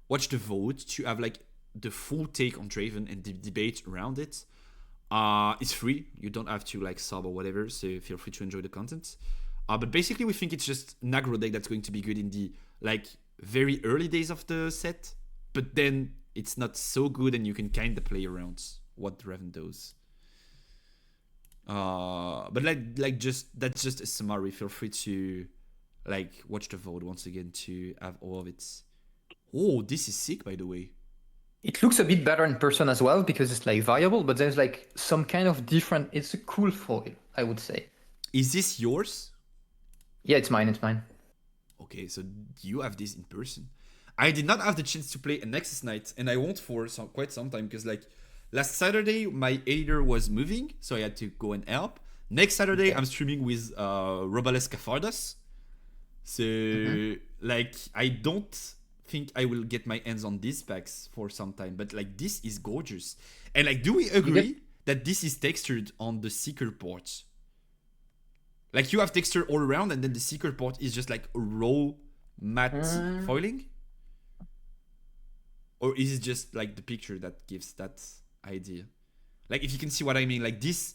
watch the vote to have like the full take on Draven and the debate around it. It's free. You don't have to like sub or whatever, so feel free to enjoy the content. But basically, we think it's just an aggro deck that's going to be good in the like very early days of the set, but then it's not so good, and you can kind of play around what Draven does. But like just that's just a summary. Feel free to like watch the vote once again to have all of it. Oh, this is sick, by the way. It looks a bit better in person as well because it's like variable, but there's like some kind of different. It's a cool foil, I would say. Is this yours? Yeah, it's mine. It's mine. Okay, so you have this in person. I did not have the chance to play a Nexus Night, and I won't for quite some time because like last Saturday my editor was moving, so I had to go and help. Next Saturday I'm streaming with Robales Cafardas. So like I don't think I will get my hands on these packs for some time, but like this is gorgeous. And like, do we agree that this is textured on the Seeker port? Like you have texture all around, and then the Seeker port is just like a raw matte foiling? Or is it just like the picture that gives that idea? Like if you can see what I mean, like this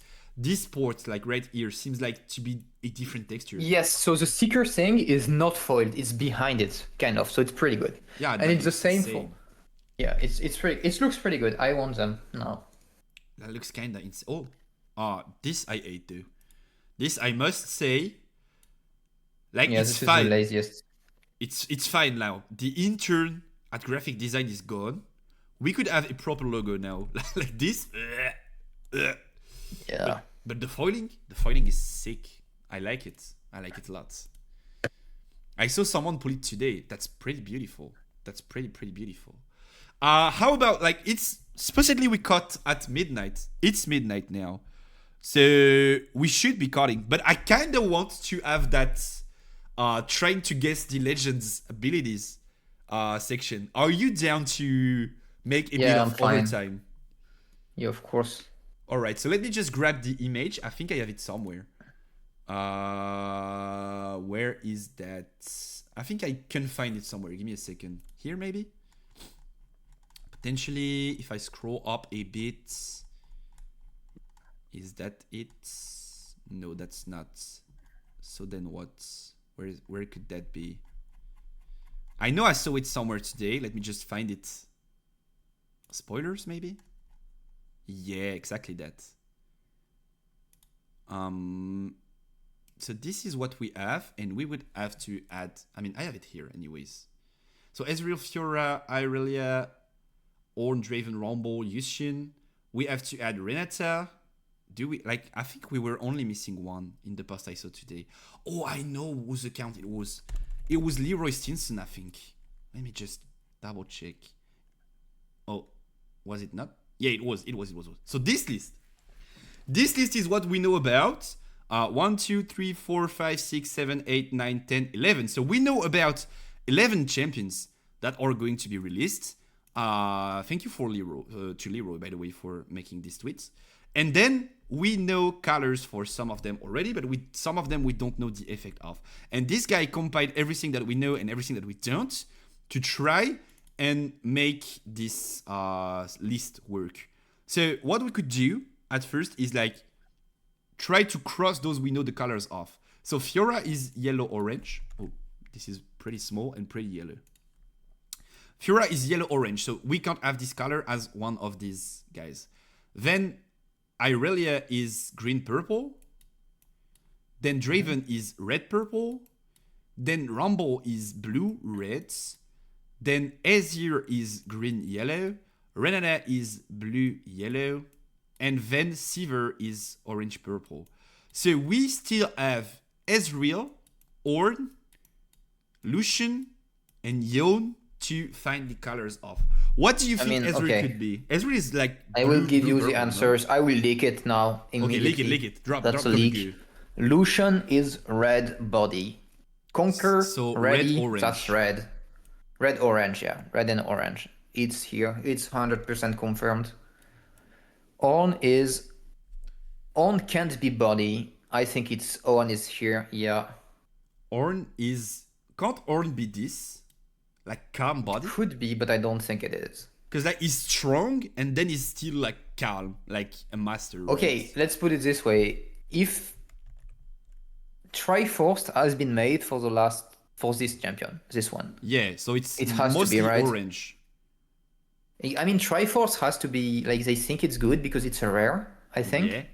port like right here seems like to be a different texture. Yes, so the Seeker thing is not foiled, it's behind it, kind of, so it's pretty good. Yeah, and it's the same for... Yeah, it's pretty. It looks pretty good. I want them now. That looks kinda this I hate though. This I must say, like yeah, it's this fine. is the laziest. It's fine now. The intern at graphic design is gone. We could have a proper logo now, like this. Yeah. But the foiling is sick. I like it. I like it a lot. I saw someone pull it today. That's pretty beautiful. That's pretty beautiful. How about like it's supposedly we cut at midnight. It's midnight now. So we should be cutting, but I kind of want to have that trying to guess the legends abilities section. Are you down to make a bit of overtime? Yeah, of course. All right, so let me just grab the image. I think I have it somewhere. Where is that? I think I can find it somewhere. Give me a second. Here maybe? Potentially, if I scroll up a bit. Is that it? No, that's not. So then what? Where could that be? I know I saw it somewhere today. Let me just find it. Spoilers, maybe? Yeah, exactly that. So this is what we have, and we would have to add... I mean, I have it here anyways. So Ezreal, Fiora, Irelia, Ornn, Draven, Rumble, Yushin. We have to add Renata. Do we... Like, I think we were only missing one in the post I saw today. Oh, I know whose account it was. It was Leroy Stinson, I think. Let me just double check. Oh, was it not? Yeah, it was. So this list is what we know about. 1, 2, 3, 4, 5, 6, 7, 8, 9, 10, 11. So we know about 11 champions that are going to be released. Thank you for Leroy, by the way, for making these tweets. And then we know colors for some of them already, but some of them we don't know the effect of. And this guy compiled everything that we know and everything that we don't to try and make this list work. So what we could do at first is like try to cross those we know the colors of. So Fiora is yellow-orange. Oh, this is pretty small and pretty yellow. Fiora is yellow-orange, so we can't have this color as one of these guys. Then Irelia is green-purple. Then Draven is red-purple. Then Rumble is blue-red. Then Azir is green-yellow. Renata is blue-yellow. And then Sivir is orange-purple. So we still have Ezreal, Ornn, Lucian, and Yone to find the colors of. What do you think Ezreal could be? Ezreal is like... I will give you the answers. No? I will leak it now immediately. Okay, leak it. Drop a leak. Lucian is red body. Conquer, so ready, red, orange. That's red. Red, orange, yeah. Red and orange. It's here. It's 100% confirmed. Ornn can't be body. I think Ornn is here, yeah. Ornn is... Can't Ornn be this? Like calm body? Could be, but I don't think it is. Because like he's strong and then he's still like calm, like a master. Okay, Right? let's put it this way. If Triforced has been made for this champion, this one. Yeah, so it's It has to be, mostly right? orange. I mean, Triforce has to be like they think it's good because it's a rare, I think.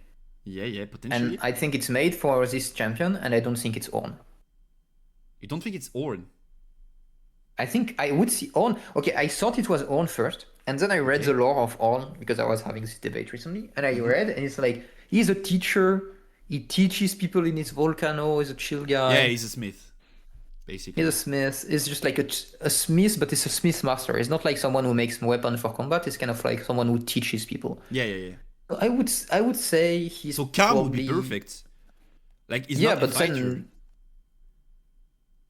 Yeah, potentially. And I think it's made for this champion, and I don't think it's Ornn. You don't think it's Ornn? I think I would see Ornn. Okay, I thought it was Ornn first, and then I read the lore of Ornn because I was having this debate recently, and I read, and it's like he's a teacher. He teaches people in his volcano. He's a chill guy. Yeah, he's a smith, basically. He's a smith. He's just like a smith, but it's a smith master. It's not like someone who makes weapons for combat. It's kind of like someone who teaches people. Yeah. So I would say he's So calm would probably... be perfect. Like he's Yeah, not a but fighter. then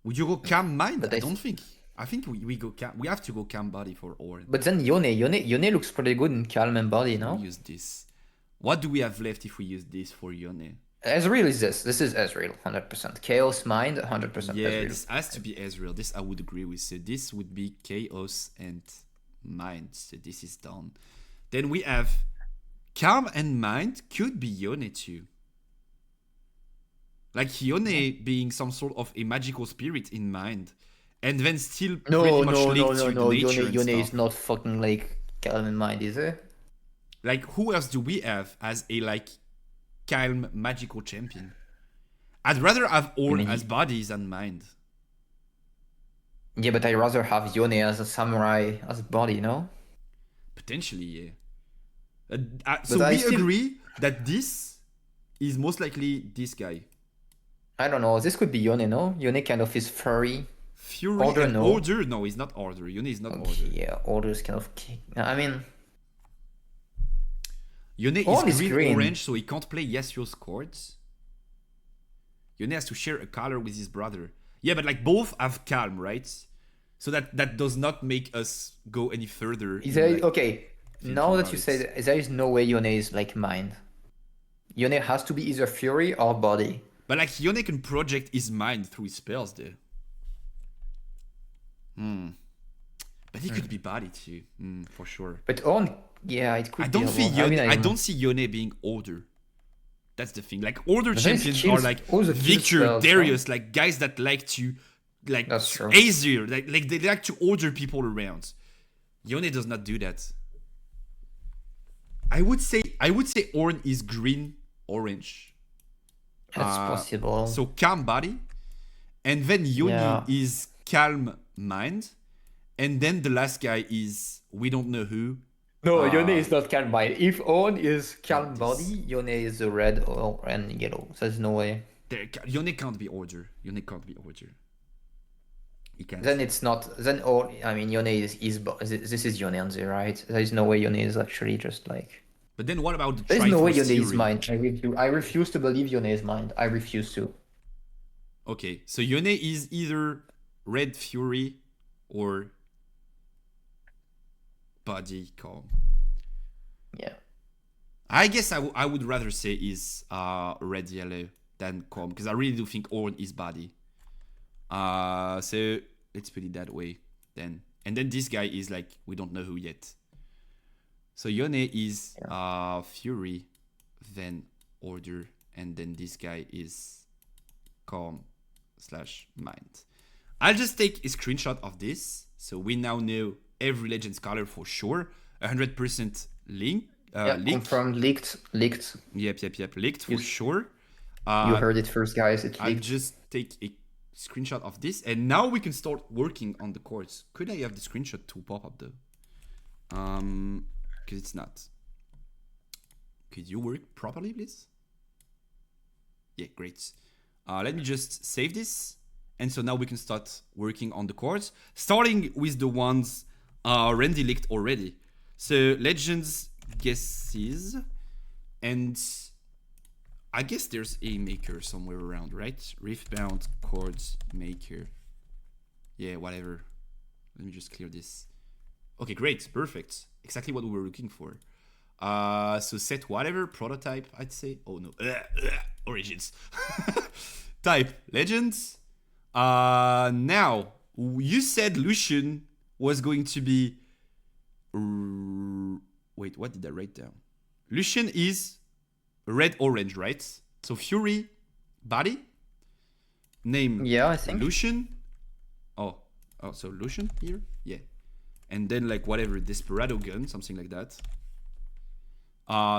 Would you go calm mind? But I I don't think. I think we go calm. We have to go calm body for Ornn. but then Yone looks pretty good in calm and body, no? We use this. What do we have left if we use this for Yone? Ezreal is this. This is Ezreal, 100%. Chaos Mind, 100% Yeah, Ezreal. this has to be Ezreal. This I would agree with. So this would be Chaos and Mind. So this is done. Then we have Calm and Mind could be Yone too. Like Yone being some sort of a magical spirit in Mind. And then still pretty much linked to the nature and Yone stuff. is not fucking like calm and mind, is it? Like who else do we have as a like calm magical champion? I'd rather have Ornn as bodies than mind. Yeah, but I'd rather have Yone as a samurai as a body, no? Potentially, yeah. So I we still- agree that this is most likely this guy. I don't know. This could be Yone, no? Yone kind of is furry. Fury Order, and no. Order? No, he's not Order. Yone is not Okay, Order. yeah, Order is kind of... I mean... Yone Ornn is is green, green. orange, so he can't play Yasuo's chords. Yone has to share a color with his brother. Yeah, but like both have calm, right? So that does not make us go any further. in, There, like, okay, now thinking that you about say it. that, there is no way Yone is like mind. Yone has to be either fury or body. But like Yone can project his mind through his spells there. But he could be body too, for sure. But Ornn, yeah, it could I be. don't a see lot. Yone. mean, I don't see Yone being older. That's the thing. Like older But champions kills- are like all the kill Victor, spells, Darius, like guys that like to like That's true. Azir, like they like to order people around. Yone does not do that. I would say Ornn is green orange. That's possible. So calm body, and then Yone Yeah. is calm mind, and then the last guy is we don't know who. No, Yone is not calm mind. If Ornn is calm this. body, Yone is the red or and yellow. There's no way. Yone can't be order. Yone can't be order. He can't. Then it's not. Then all. I mean, Yone is. This is Yone on the right. There is no way Yone is actually just like. But then what about the There is no way Triforce Yone is Fury? mind. I refuse to believe Yone is mind. I refuse to. Okay, so Yone is either Red Fury or Body Calm. Yeah. I guess I would rather say is Red Yellow than Calm because I really do think Ornn is Body. So let's put it that way then. And then this guy is like we don't know who yet. So Yone is Fury, then Order, and then this guy is Calm / Mind. I'll just take a screenshot of this, so we now know every Legends color for sure. 100% link. Yeah, Leak. confirmed, leaked. Yep. Leaked for sure. You heard it first, guys. It's I'll leaked. just take a screenshot of this, and now we can start working on the chords. Could I have the screenshot to pop up though? Because it's not. Could you work properly, please? Yeah, great. Let me just save this. And so now we can start working on the chords, starting with the ones Randy leaked already. So Legends guesses, and I guess there's a maker somewhere around, right? Riftbound chords maker. Yeah, whatever. Let me just clear this. Okay, great, perfect. Exactly what we were looking for. So set whatever prototype, I'd say. Oh no, Origins. Type Legends. Now, you said Lucian was going to be... Wait, what did I write down? Lucian is red-orange, right? So Fury, body, name Yeah, I think. Lucian. Oh, so Lucian here? Yeah. And then like whatever, Desperado gun, something like that.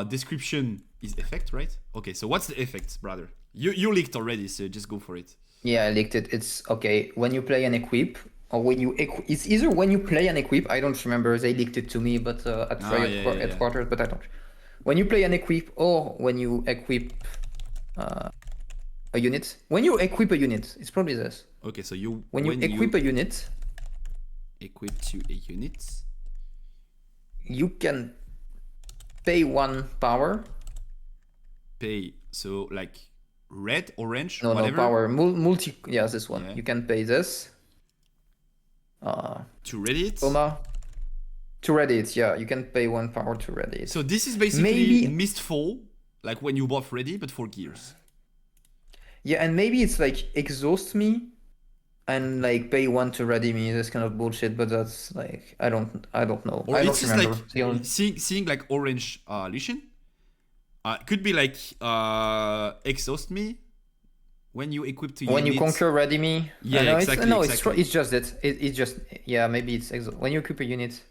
Description is effect, right? Okay, so what's the effect, brother? You leaked already, so just go for it. Yeah, I linked it. It's okay when you play an equip or when you it's either when you play an equip. I don't remember. They leaked it to me, but at headquarters, but I don't. When you play an equip or when you equip a unit. When you equip a unit, it's probably this. Okay, so you when you equip a unit, equip to a unit, you can pay 1 power. Pay so like red, orange, No, whatever. no power. Multi. Yeah, this one. Yeah. You can pay this. To ready it. To ready it, yeah, you can pay 1 power to ready it. So this is basically Mistfall, like when you buff ready, but for gears. Yeah, and maybe it's like exhaust me and like pay 1 to ready me. This kind of bullshit, but that's like I don't know. Or I it's don't just remember. like seeing like orange Lucian. Could be like exhaust me when you equip to when units. you conquer ready me. Yeah, exactly. It's just it. It's just maybe it's when you equip a unit.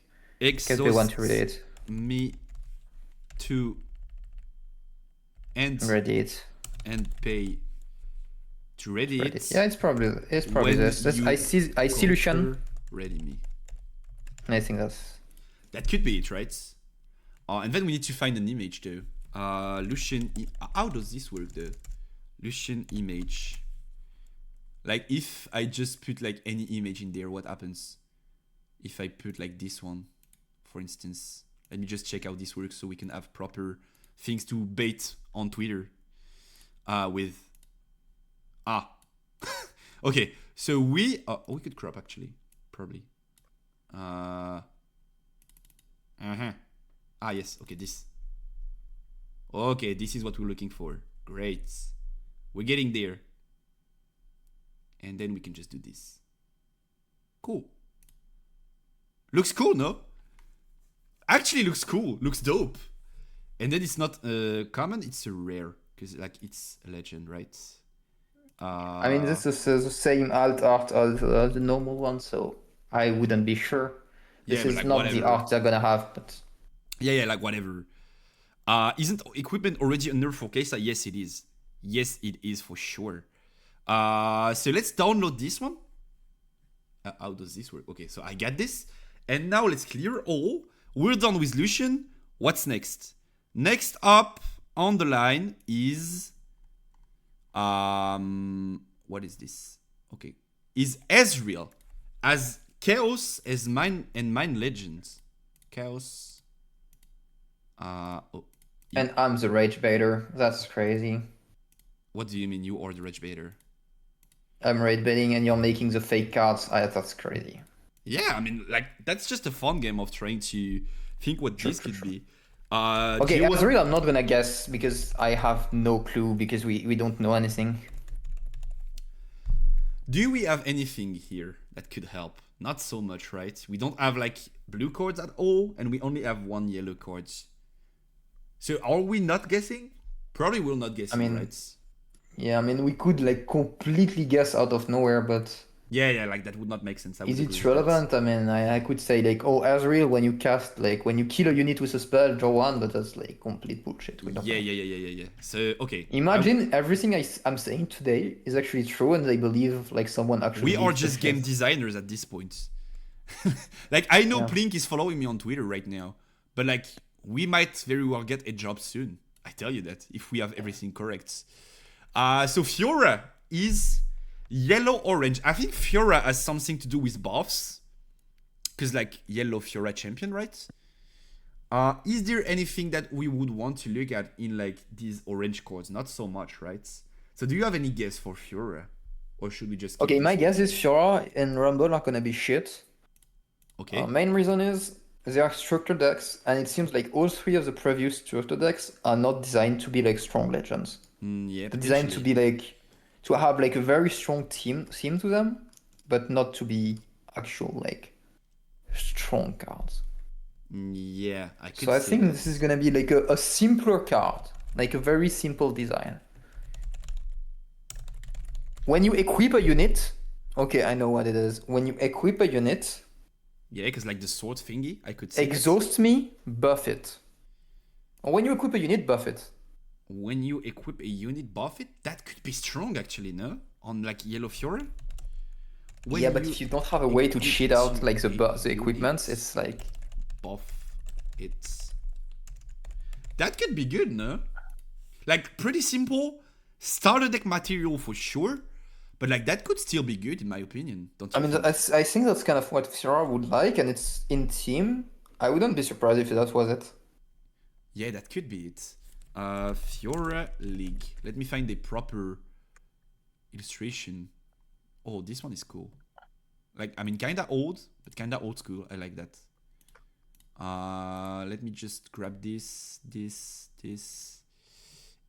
Exhaust Can pay 1 to ready it. Me to and ready it and pay to ready it. Yeah, it's probably this. I see Lucian. Ready me. I think that could be it, right? And then we need to find an image though. Lucian. How does this work though? Lucian image. Like if I just put like any image in there, what happens? If I put like this one, for instance, let me just check how this works so we can have proper things to bait on Twitter. With okay, so we could crop actually, probably. Yes, okay, this. Okay, this is what we're looking for. Great. We're getting there. And then we can just do this. Cool. Looks cool, no? Actually looks cool. Looks dope. And then it's not common, it's a rare. Because like it's a legend, right? I mean, this is the same alt art as the normal one, so I wouldn't be sure. This is like not whatever. The art they're gonna have, but... Yeah, like whatever. Isn't equipment already under 4K? Yes, it is. Yes, it is for sure. So let's download this one. How does this work? Okay, so I got this. And now let's clear all. We're done with Lucian. What's next? Next up on the line is... what is this? Okay. Is Ezreal as Chaos as Mine and Mine Legends. Chaos. Yeah. And I'm the Rage Baiter. That's crazy. What do you mean you are the Rage Baiter? I'm raid baiting and you're making the fake cards. That's crazy. Yeah, I mean, like, that's just a fun game of trying to think what this could be. Okay, Ezreal, I'm not gonna guess because I have no clue because we don't know anything. Do we have anything here that could help? Not so much, right? We don't have like blue cards at all, and we only have 1 yellow cards. So are we not guessing? Probably we're not guessing, right? Yeah, I mean, we could like completely guess out of nowhere, but... Yeah, like that would not make sense. Is it relevant? I mean, I could say like, oh, Ezreal, when you cast, like, when you kill a unit with a spell, draw 1, but that's like complete bullshit. We don't know. Yeah. So, okay. Imagine everything I'm saying today is actually true and they believe like someone actually... We are just game designers at this point. Like, I know Plink is following me on Twitter right now, but like, we might very well get a job soon. I tell you that, if we have everything correct. So Fiora is yellow-orange. I think Fiora has something to do with buffs. Because like yellow Fiora champion, right? Is there anything that we would want to look at in like these orange cards? Not so much, right? So do you have any guess for Fiora? Or should we just... Okay, my guess is Fiora and Rumble are gonna be shit. Okay. Main reason is they are structured decks, and it seems like all 3 of the previous structured decks are not designed to be like strong legends. Yeah, They're designed to be like to have like a very strong theme to them, but not to be actual like strong cards. Yeah, I could So I say think that. this is gonna be like a simpler card, like a very simple design. When you equip a unit, okay, I know what it is. When you equip a unit, Yeah, because like the sword thingy, I could see that. exhaust me, buff it. Or when you equip a unit, buff it. When you equip a unit, buff it. That could be strong actually, no? On like Yellow Fury. When Yeah, but if you don't have a way to equip cheat out to like the a equipments, unit, it's like buff it. That could be good, no? Like pretty simple starter deck material for sure, but like that could still be good in my opinion. Don't you I mean, think? I think that's kind of what Fiora would like, and it's in team. I wouldn't be surprised if that was it. Yeah, that could be it. Fiora League. Let me find a proper illustration. Oh, this one is cool. Like, I mean, kinda old, but kinda old school. I like that. Let me just grab this,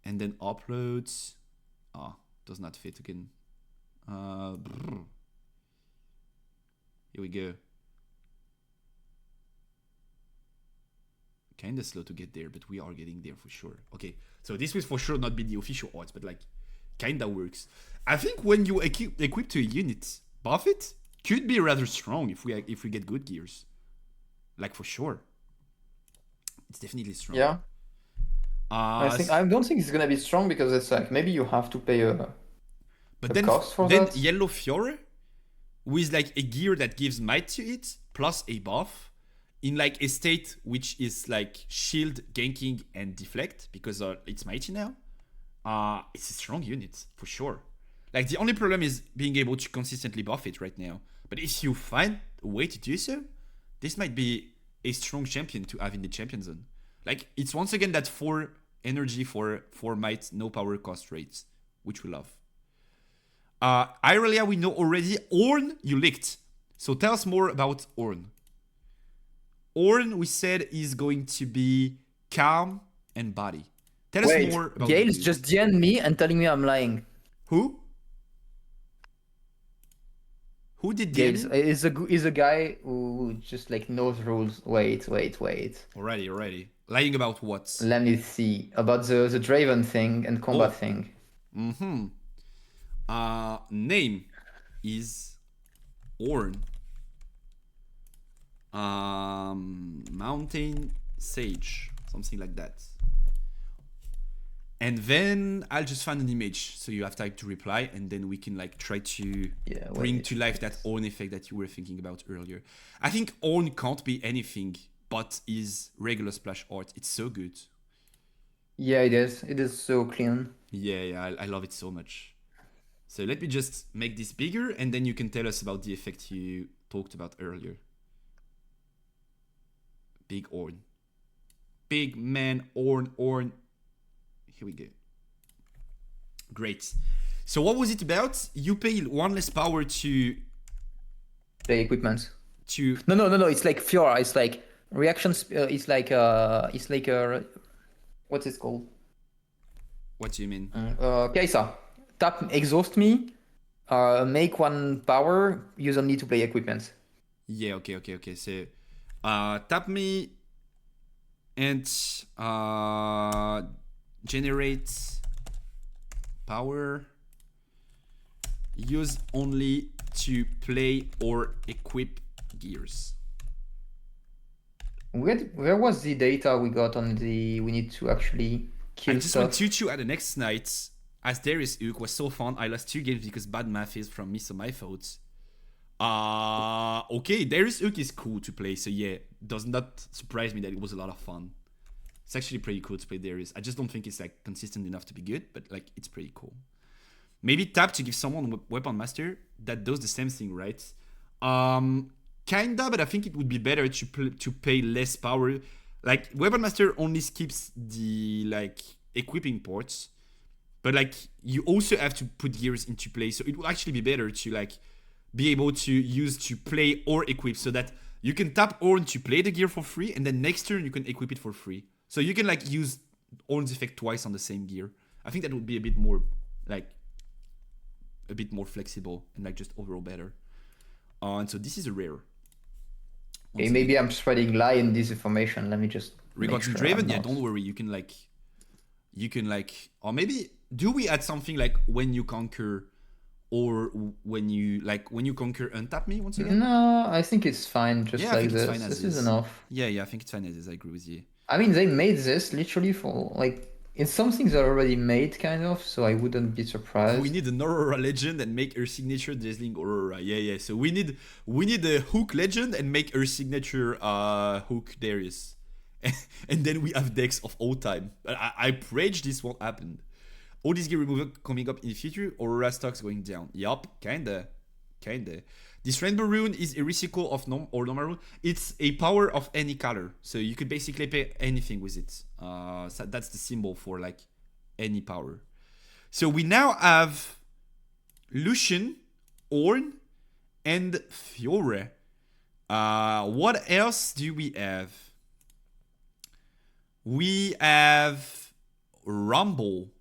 and then upload. Ah, does not fit again. Here we go. Kinda slow to get there, but we are getting there for sure. Okay, so this will for sure not be the official art, but like, kinda works. I think when you equip to a unit, buff it could be rather strong if we get good gears. Like for sure, it's definitely strong. Yeah, I don't think it's gonna be strong because it's like maybe you have to pay a but cost for then that. Yellow Fiore with like a gear that gives might to it plus a buff in like a state which is like shield, ganking, and deflect because it's mighty now. It's a strong unit for sure. Like the only problem is being able to consistently buff it right now. But if you find a way to do so, this might be a strong champion to have in the champion zone. Like it's once again that 4 energy for 4 might, no power cost rates, which we love. Irelia we know already. Ornn you licked. So tell us more about Ornn. Ornn we said is going to be calm and body. Tell us more about Gail's the dude. just DM'd me and telling me I'm lying. Who? Who did Gail's DM? is a guy who just like knows rules. Wait. Alrighty. Lying about what? Let me see about the Draven thing and combat thing. Mm-hmm. Name is Ornn. Mountain Sage. Something like that. And then I'll just find an image so you have time to reply, and then we can like try to bring to life that Ornn effect that you were thinking about earlier. I think Ornn can't be anything but is regular splash art. It's so good. Yeah, it is. It is so clean. Yeah, I love it so much. So let me just make this bigger, and then you can tell us about the effect you talked about earlier. Big Ornn. Big man Ornn. Here we go. Great. So what was it about? You pay 1 less power to The equipment. No. It's like Fiora. It's like reactions. It's like what's it called? What do you mean? Kaisa. Tap exhaust me. Make 1 power. Use only to play equipment. Yeah, okay. So tap me and generate power. Use only to play or equip gears. Where was the data we got on the we need to actually kill I just stuff? went 2-2 at the next night. As Darius Ook was so fun, I lost 2 games because bad math is from me, so my fault. Okay, Darius Ook is cool to play, so yeah, does not surprise me that it was a lot of fun. It's actually pretty cool to play Darius. I just don't think it's like consistent enough to be good, but like it's pretty cool. Maybe tap to give someone Weapon Master that does the same thing, right? Kinda, but I think it would be better to pay less power. Like Weapon Master only skips the like equipping ports, but like you also have to put gears into play. So it would actually be better to like be able to use to play or equip, so that you can tap Ornn to play the gear for free, and then next turn you can equip it for free. So you can like use Ornn's effect twice on the same gear. I think that would be a bit more like a bit more flexible and like just overall better. And so this is a rare. Okay, maybe I'm spreading lie and disinformation. Let me just Regarding make sure Draven, I'm yeah, not. don't worry. You can like, or maybe do we add something like when you conquer, or when you conquer, untap me once again? No, I think it's fine just Yeah, I like think it's this. fine as This is is. enough. Yeah, I think it's fine as is. I agree with you. I mean, they made this literally for like it's something they're already made kind of, so I wouldn't be surprised. We need an Aurora legend and make her signature Dazzling Aurora. Yeah. So we need a Hook legend and make her signature Hook Darius. And then we have decks of all time. I pledge this won't happen. All this gear removal coming up in the future, Aurora stocks going down. Yup, kinda. This Rainbow Rune is a recycle of normal rune. It's a power of any color. So you could basically play anything with it. So that's the symbol for like any power. So we now have Lucian, Ornn, and Fiore. What else do we have? We have Rumble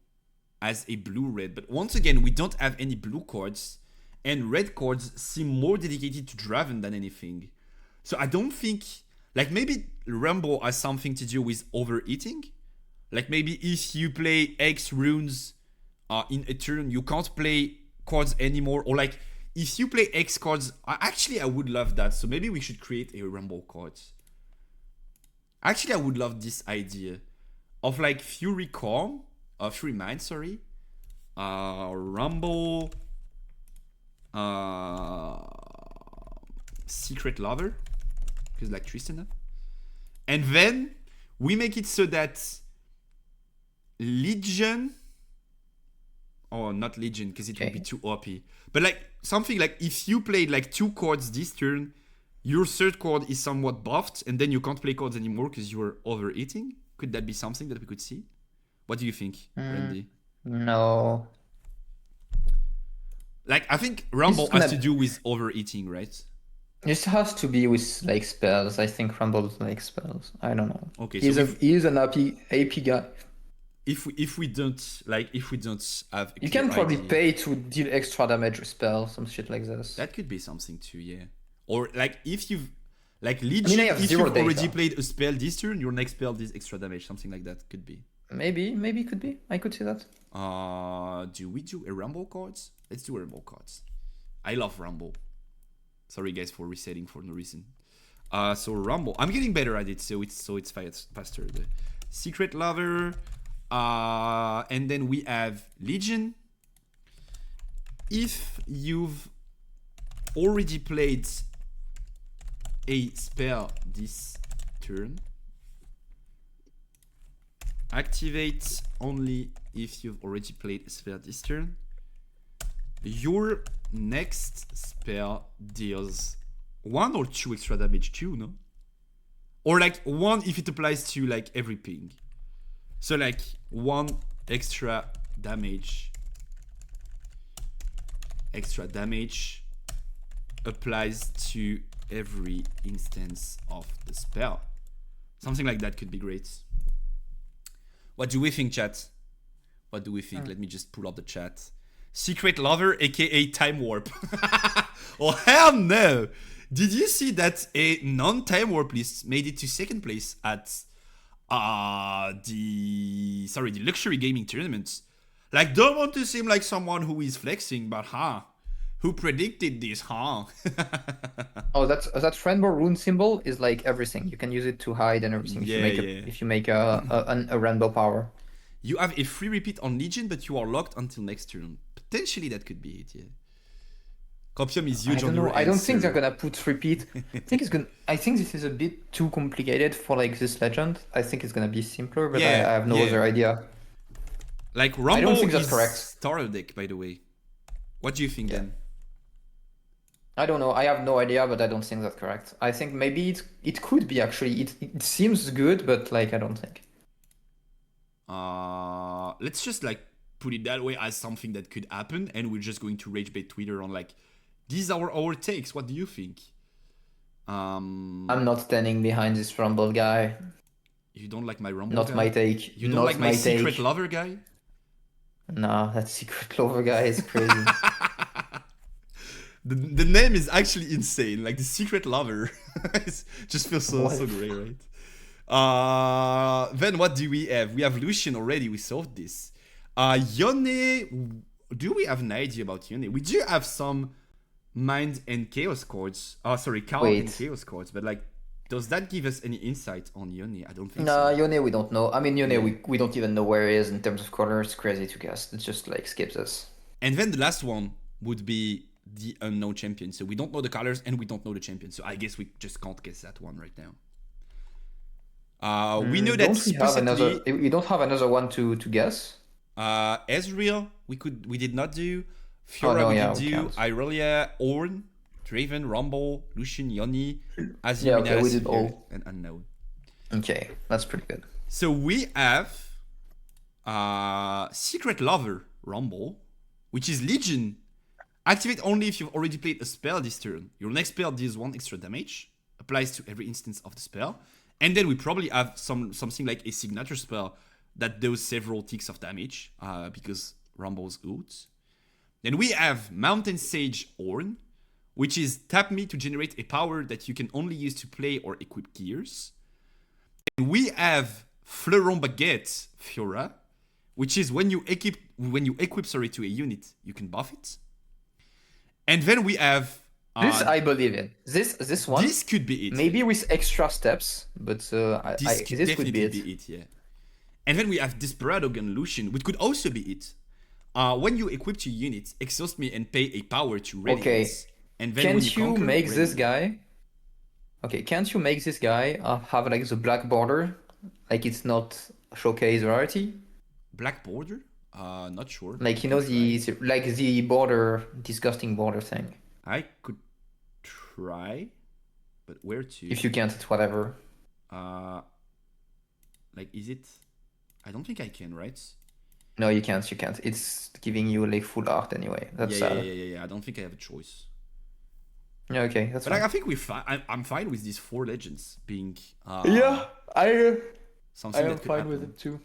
as a blue-red. But once again, we don't have any blue cards. And red cards seem more dedicated to Draven than anything. So I don't think... Like maybe Rumble has something to do with overeating. Like maybe if you play X runes in a turn, you can't play cards anymore. Or like if you play X cards... Actually, I would love that. So maybe we should create a Rumble card. Actually, I would love this idea. Of like Fury Calm. Fury Mind, sorry. Rumble... Secret Lover, because like Tristana, and then we make it so that Legion, or not Legion, because it would be too OP, but like something like if you played like 2 cards this turn, your 3rd card is somewhat buffed, and then you can't play cards anymore because you're overeating. Could that be something that we could see? What do you think, Randy? No. Like, I think Rumble has to do with overeating, right? This has to be with like spells. I think Rumble like spells. I don't know. Okay, he's so he's an AP guy. If we don't have, You can probably pay to deal extra damage with spells, some shit like this. That could be something too, yeah. Or like if you've like Legion, I have if zero you've already data. played a spell this turn, your next spell does extra damage, something like that could be. Maybe could be. I could see that. Do we do a Rumble cards? Let's do a Rumble cards. I love Rumble. Sorry guys for resetting for no reason. So Rumble. I'm getting better at it, so it's faster. The Secret Lover. And then we have Legion. If you've already played a spell this turn, activate only if you've already played a spell this turn. Your next spell deals 1 or 2 extra damage too, no? Or like 1 if it applies to like every ping. So like 1 extra damage. Extra damage applies to every instance of the spell. Something like that could be great. What do we think, chat? What do we think? Let me just pull up the chat. Secret Lover, aka Time Warp. Oh, hell no! Did you see that a non-Time Warp list made it to 2nd place at the luxury gaming tournament? Like, don't want to seem like someone who is flexing, but who predicted this, Oh, that Rainbow Rune symbol is like everything. You can use it to hide and everything. If you make a rainbow power. You have a free repeat on Legion, but you are locked until next turn. Potentially that could be it, yeah. Copium is huge I don't on know. your I don't end, think so- they're gonna put repeat. I think this is a bit too complicated for like this legend. I think it's gonna be simpler, but I have no other idea. Like Rumble I don't think that's is correct. starter deck, by the way. What do you think then? I don't know. I have no idea, but I don't think that's correct. I think maybe it could be actually. It seems good, but like I don't think. Let's just like put it that way as something that could happen, and we're just going to rage bait Twitter on like, these are our takes. What do you think? I'm not standing behind this Rumble guy. You don't like my Rumble Not guy? my take. You don't Not like my Secret take. Lover guy? Nah, that Secret Lover guy is crazy. The name is actually insane. Like the secret lover. It just feels so great, right? Then what do we have? We have Lucian already. We solved this. Yone. Do we have an idea about Yone? We do have some mind and chaos cards. Oh, sorry, calm and chaos cards. But like, does that give us any insight on Yone? I don't think so. No, Yone we don't know. I mean, Yone we don't even know where he is in terms of color. It's crazy to guess. It just like skips us. And then the last one would be the unknown champion. So we don't know the colors and we don't know the champion. So I guess we just can't guess that one right now. We know that we don't have another one to guess. Ezreal, we did not do. Fiora, we did do. Irelia, Ornn, Draven, Rumble, Lucian, Yone, Azir, we did all. and Unknown. Okay, that's pretty good. So we have Secret Lover, Rumble, which is Legion. Activate only if you've already played a spell this turn. Your next spell deals 1 extra damage, applies to every instance of the spell. And then we probably have something like a signature spell that does several ticks of damage, because Rumble's ult. Then we have Mountain Sage Ornn, which is tap me to generate a power that you can only use to play or equip gears. And we have Fleuron Baguette Fiora, which is when you equip to a unit, you can buff it. And then we have this I believe in. This one. This could be it. Maybe with extra steps, but this could be it. Yeah. And then we have Desperado Gun Lucian, which could also be it. When you equip your units, exhaust me and pay a power to Radiance. Okay. And then can't you make this guy? Okay, can't you make this guy have like the black border, like it's not showcase rarity? Black border? Not sure. Like the border, disgusting border thing. I could try, but where to? If you can't, it's whatever. Like, is it? I don't think I can, right? No, you can't. You can't. It's giving you like full art anyway. That's yeah. I don't think I have a choice. Yeah, okay, that's. But fine. I think I'm fine with these 4 legends being. Yeah, I am fine happen. with it too.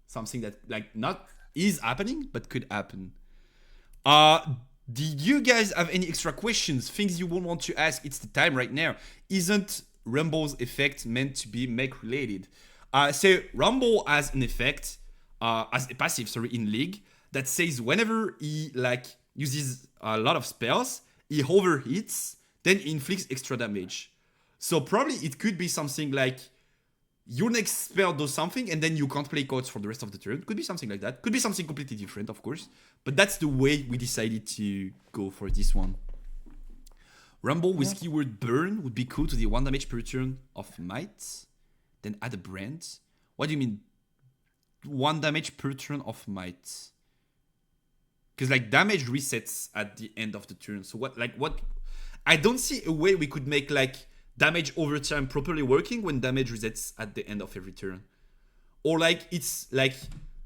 Something that like not is happening, but could happen. Do you guys have any extra questions? Things you won't want to ask? It's the time right now. Isn't Rumble's effect meant to be mech related? So Rumble has an effect, as a passive, in League that says whenever he like uses a lot of spells, he overhits, then he inflicts extra damage. So probably it could be something like your next spell does something and then you can't play cards for the rest of the turn. Could be something like that. Could be something completely different, of course. But that's the way we decided to go for this one. Rumble with keyword burn would be cool to the 1 damage per turn of might. Then add a brand. What do you mean 1 damage per turn of might? Because like damage resets at the end of the turn. So what? I don't see a way we could make like damage over time properly working when damage resets at the end of every turn. Or like it's like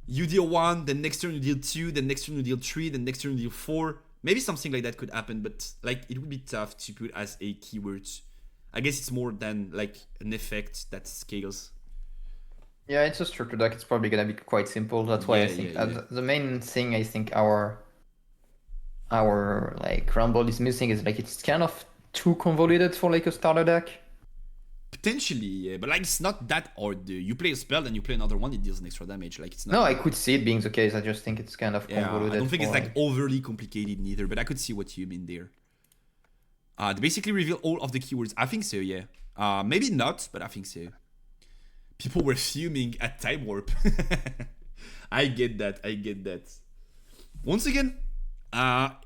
you deal 1, then next turn you deal 2, then next turn you deal 3, then next turn you deal 4. Maybe something like that could happen, but like it would be tough to put as a keyword. I guess it's more than like an effect that scales. Yeah, it's a structure deck. It's probably gonna be quite simple. That's why I think the main thing I think our like Rumble is missing is like it's kind of too convoluted for like a starter deck. Potentially, yeah, but like it's not that hard. You play a spell, then you play another one, it deals an extra damage. Like it's not. No, I could see it being the case. I just think it's kind of convoluted. I don't think it's like overly complicated neither, but I could see what you mean there. They basically reveal all of the keywords. I think so, yeah. Maybe not, but I think so. People were fuming at Time Warp. I get that. Once again,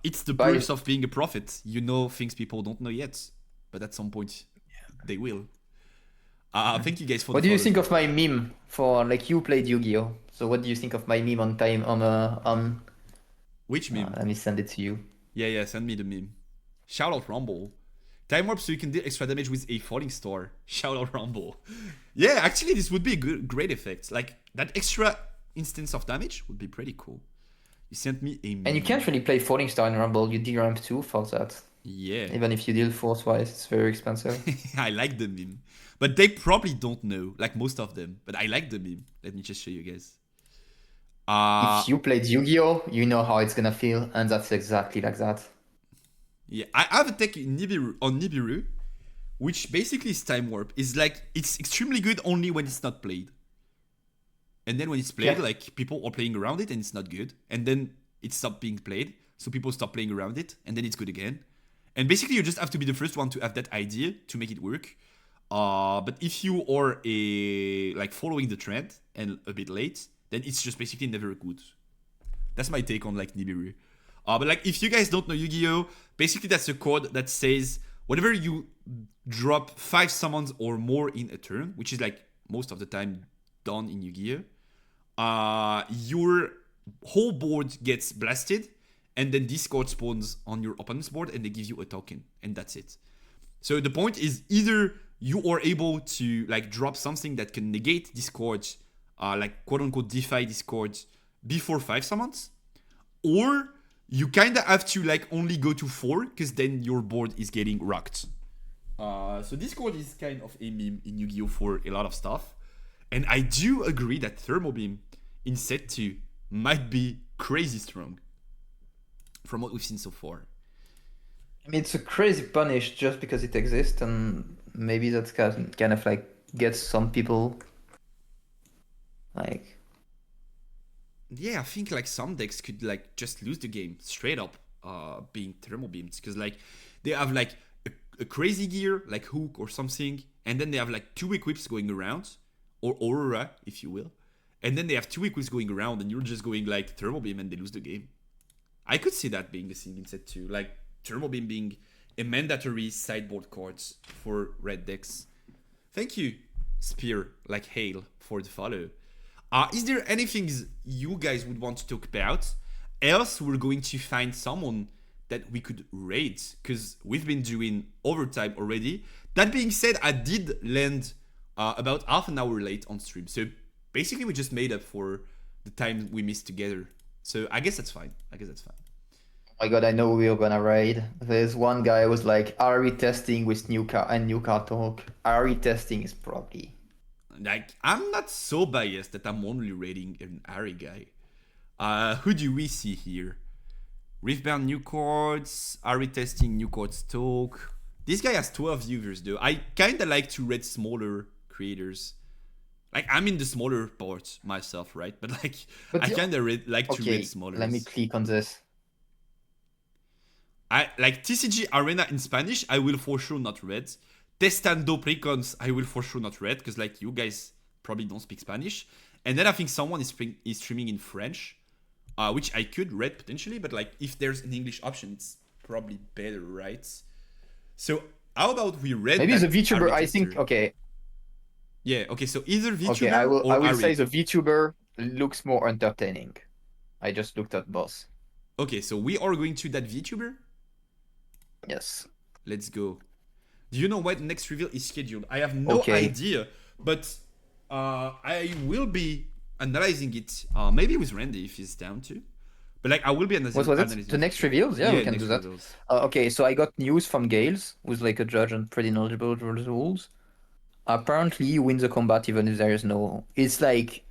it's the perks of being a prophet. You know things people don't know yet, but at some point, they will. Thank you guys for. What do you think of my meme for like you played Yu-Gi-Oh? So what do you think of my meme on Which meme? Let me send it to you. Yeah, send me the meme. Shout out Rumble. Time Warp so you can deal extra damage with a falling star. Shout out Rumble. Yeah, actually this would be a great effect. Like that extra instance of damage would be pretty cool. You sent me a meme. And you can't really play falling star in Rumble. You deal ramp 2 for that. Yeah. Even if you deal 4 twice, it's very expensive. I like the meme. But they probably don't know, like most of them. But I like the meme. Let me just show you guys. If you played Yu-Gi-Oh, you know how it's gonna feel, and that's exactly like that. Yeah, I have a tech in Nibiru, on Nibiru, which basically is time warp. It's like, it's extremely good only when it's not played. And then when it's played, Yeah. like, people are playing around it and it's not good. And then it stopped being played, so people stop playing around it, and then it's good again. And basically, you just have to be the first one to have that idea to make it work. But if you are like following the trend and a bit late, then it's just basically never good. That's my take on like Nibiru. But like, if you guys don't know Yu-Gi-Oh, basically that's a code that says whenever you drop 5 summons or more in a turn, which is like most of the time done in Yu-Gi-Oh, your whole board gets blasted, and then Discord spawns on your opponent's board, and they give you a token, and that's it. So the point is either you are able to like drop something that can negate Discord, like quote unquote defy Discord before 5 summons, or you kind of have to like only go to 4 because then your board is getting rocked. So Discord is kind of a meme in Yu-Gi-Oh for a lot of stuff, and I do agree that Thermal Beam in set 2 might be crazy strong from what we've seen so far. I mean, it's a crazy punish just because it exists, and maybe that's kind of like gets some people like. Yeah, I think like some decks could like just lose the game straight up, being thermal beamed, because like they have like a crazy gear like Hook or something, and then they have like 2 equips going around, or Aurora if you will, and then they have 2 equips going around, and you're just going like thermal beam and they lose the game. I could see that being the thing in set 2, like thermal beam being a mandatory sideboard cards for red decks. Thank you, Spear, like Hail, for the follow. Is there anything you guys would want to talk about? Else, we're going to find someone that we could raid, because we've been doing overtime already. That being said, I did land about half an hour late on stream, so basically we just made up for the time we missed together. So I guess that's fine. Oh my god, I know we are gonna raid. There's one guy who was like, "Are we testing with new car and new car talk?" Are we testing is probably. Like, I'm not so biased that I'm only rating an Ari guy. Who do we see here? Riftbound new cards, Ari testing new cards talk. This guy has 12 viewers though. I kinda like to read smaller creators. Like, I'm in the smaller part myself, right? But like, I kinda like to read smaller. Let me click on this. I like TCG Arena in Spanish, I will for sure not read. Testando Precons, I will for sure not read, because like you guys probably don't speak Spanish. And then I think someone is streaming in French, which I could read potentially, but like if there's an English option, it's probably better, right? So how about we read? Maybe the VTuber. I think okay. Yeah. Okay. So either VTuber Okay, I will or say the VTuber looks more entertaining. I just looked at both. Okay, so we are going to that VTuber. Yes. Let's go. Do you know when next reveal is scheduled? I have no idea, but I will be analyzing it. Maybe with Randy if he's down to. But like, I will be analyzing. What was it? The next reveals? Yeah, we can do that. Okay, so I got news from Gales, who's like a judge and pretty knowledgeable about the rules. Apparently, you win the combat even if there is no. It's like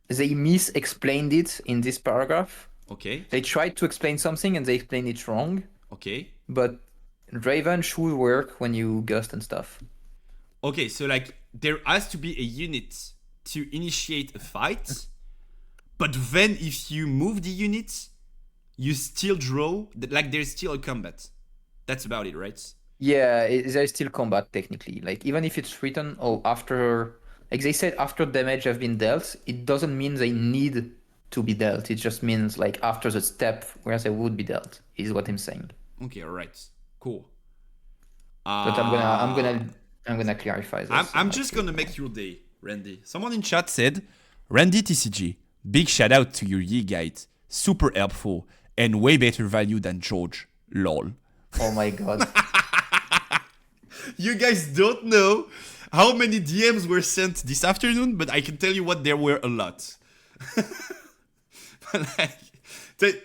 they mis-explained it in this paragraph. Okay. They tried to explain something and they explained it wrong. Okay. But Draven should work when you gust and stuff. Okay, so like there has to be a unit to initiate a fight, but then if you move the unit, you still draw. Like there's still a combat. That's about it, right? Yeah, there's still combat technically. Like even if it's written after, like they said, after damage have been dealt, it doesn't mean they need to be dealt. It just means like after the step where they would be dealt is what I'm saying. Okay, all right, cool. But I'm gonna clarify this. I'm just gonna make your day, Randy. Someone in chat said, Randy TCG, big shout out to your Yi guide, super helpful and way better value than George. Lol. Oh my god. You guys don't know how many DMs were sent this afternoon, but I can tell you what, there were a lot.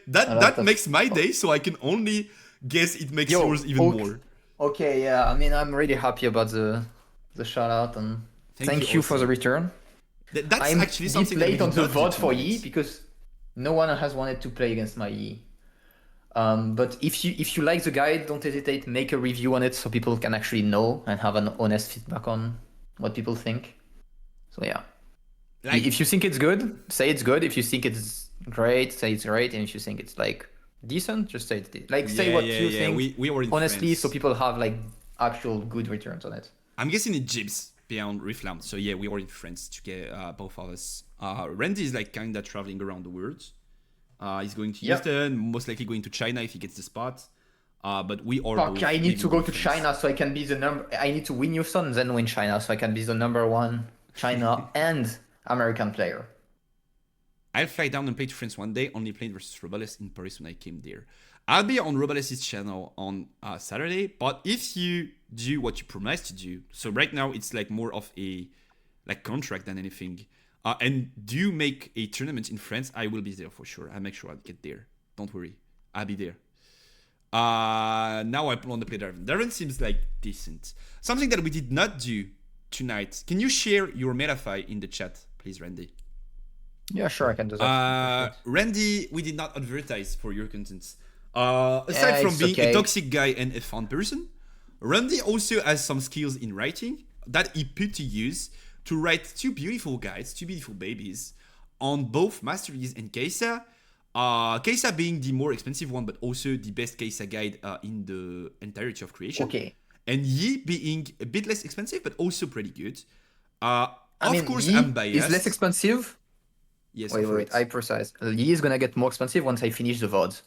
That makes my day, so I can only guess it makes yours even more. Okay, yeah, I mean, I'm really happy about the shout out and thank you for the return. That's I'm actually something late on the vote vote for Yi because no one has wanted to play against my Yi. But if you like the guide, don't hesitate. Make a review on it so people can actually know and have an honest feedback on what people think. So yeah, Like, if you think it's good, say it's good. If you think it's great, say it's great. And if you think it's like decent, just say it's like say what you think. We were in honestly, France. so people have like actual good returns on it. I'm guessing it jibs beyond Riftland. So yeah, we were in France to get both of us. Randy is like kind of traveling around the world. He's going to Houston, most likely going to China if he gets the spot. But we are Fuck, both I need living to go in to France. China so I can be the number. I need to win Houston, then win China so I can be the number one China and American player. I'll fly down and play to France one day, only playing versus Robales in Paris when I came there. I'll be on Robales' channel on Saturday, but if you do what you promised to do, so right now it's like more of a like contract than anything, and do make a tournament in France, I will be there for sure. I'll make sure I'll get there. Don't worry, I'll be there. Now I want to play Darwin. Darwin seems like decent. Something that we did not do tonight. Can you share your metafy in the chat, please, Randy? Yeah, sure, I can do that. Randy, we did not advertise for your contents. Aside from it's being okay. a toxic guy and a fun person, Randy also has some skills in writing that he put to use to write two beautiful guides, two beautiful babies, on both Masteries and Kaisa. Kaisa being the more expensive one, but also the best Kaisa guide in the entirety of creation. Okay. And Yi being a bit less expensive, but also pretty good. I mean, Of course, Yi I'm biased. is less expensive. Yes, Wait, I precise. Yi is gonna get more expensive once I finish the VODs.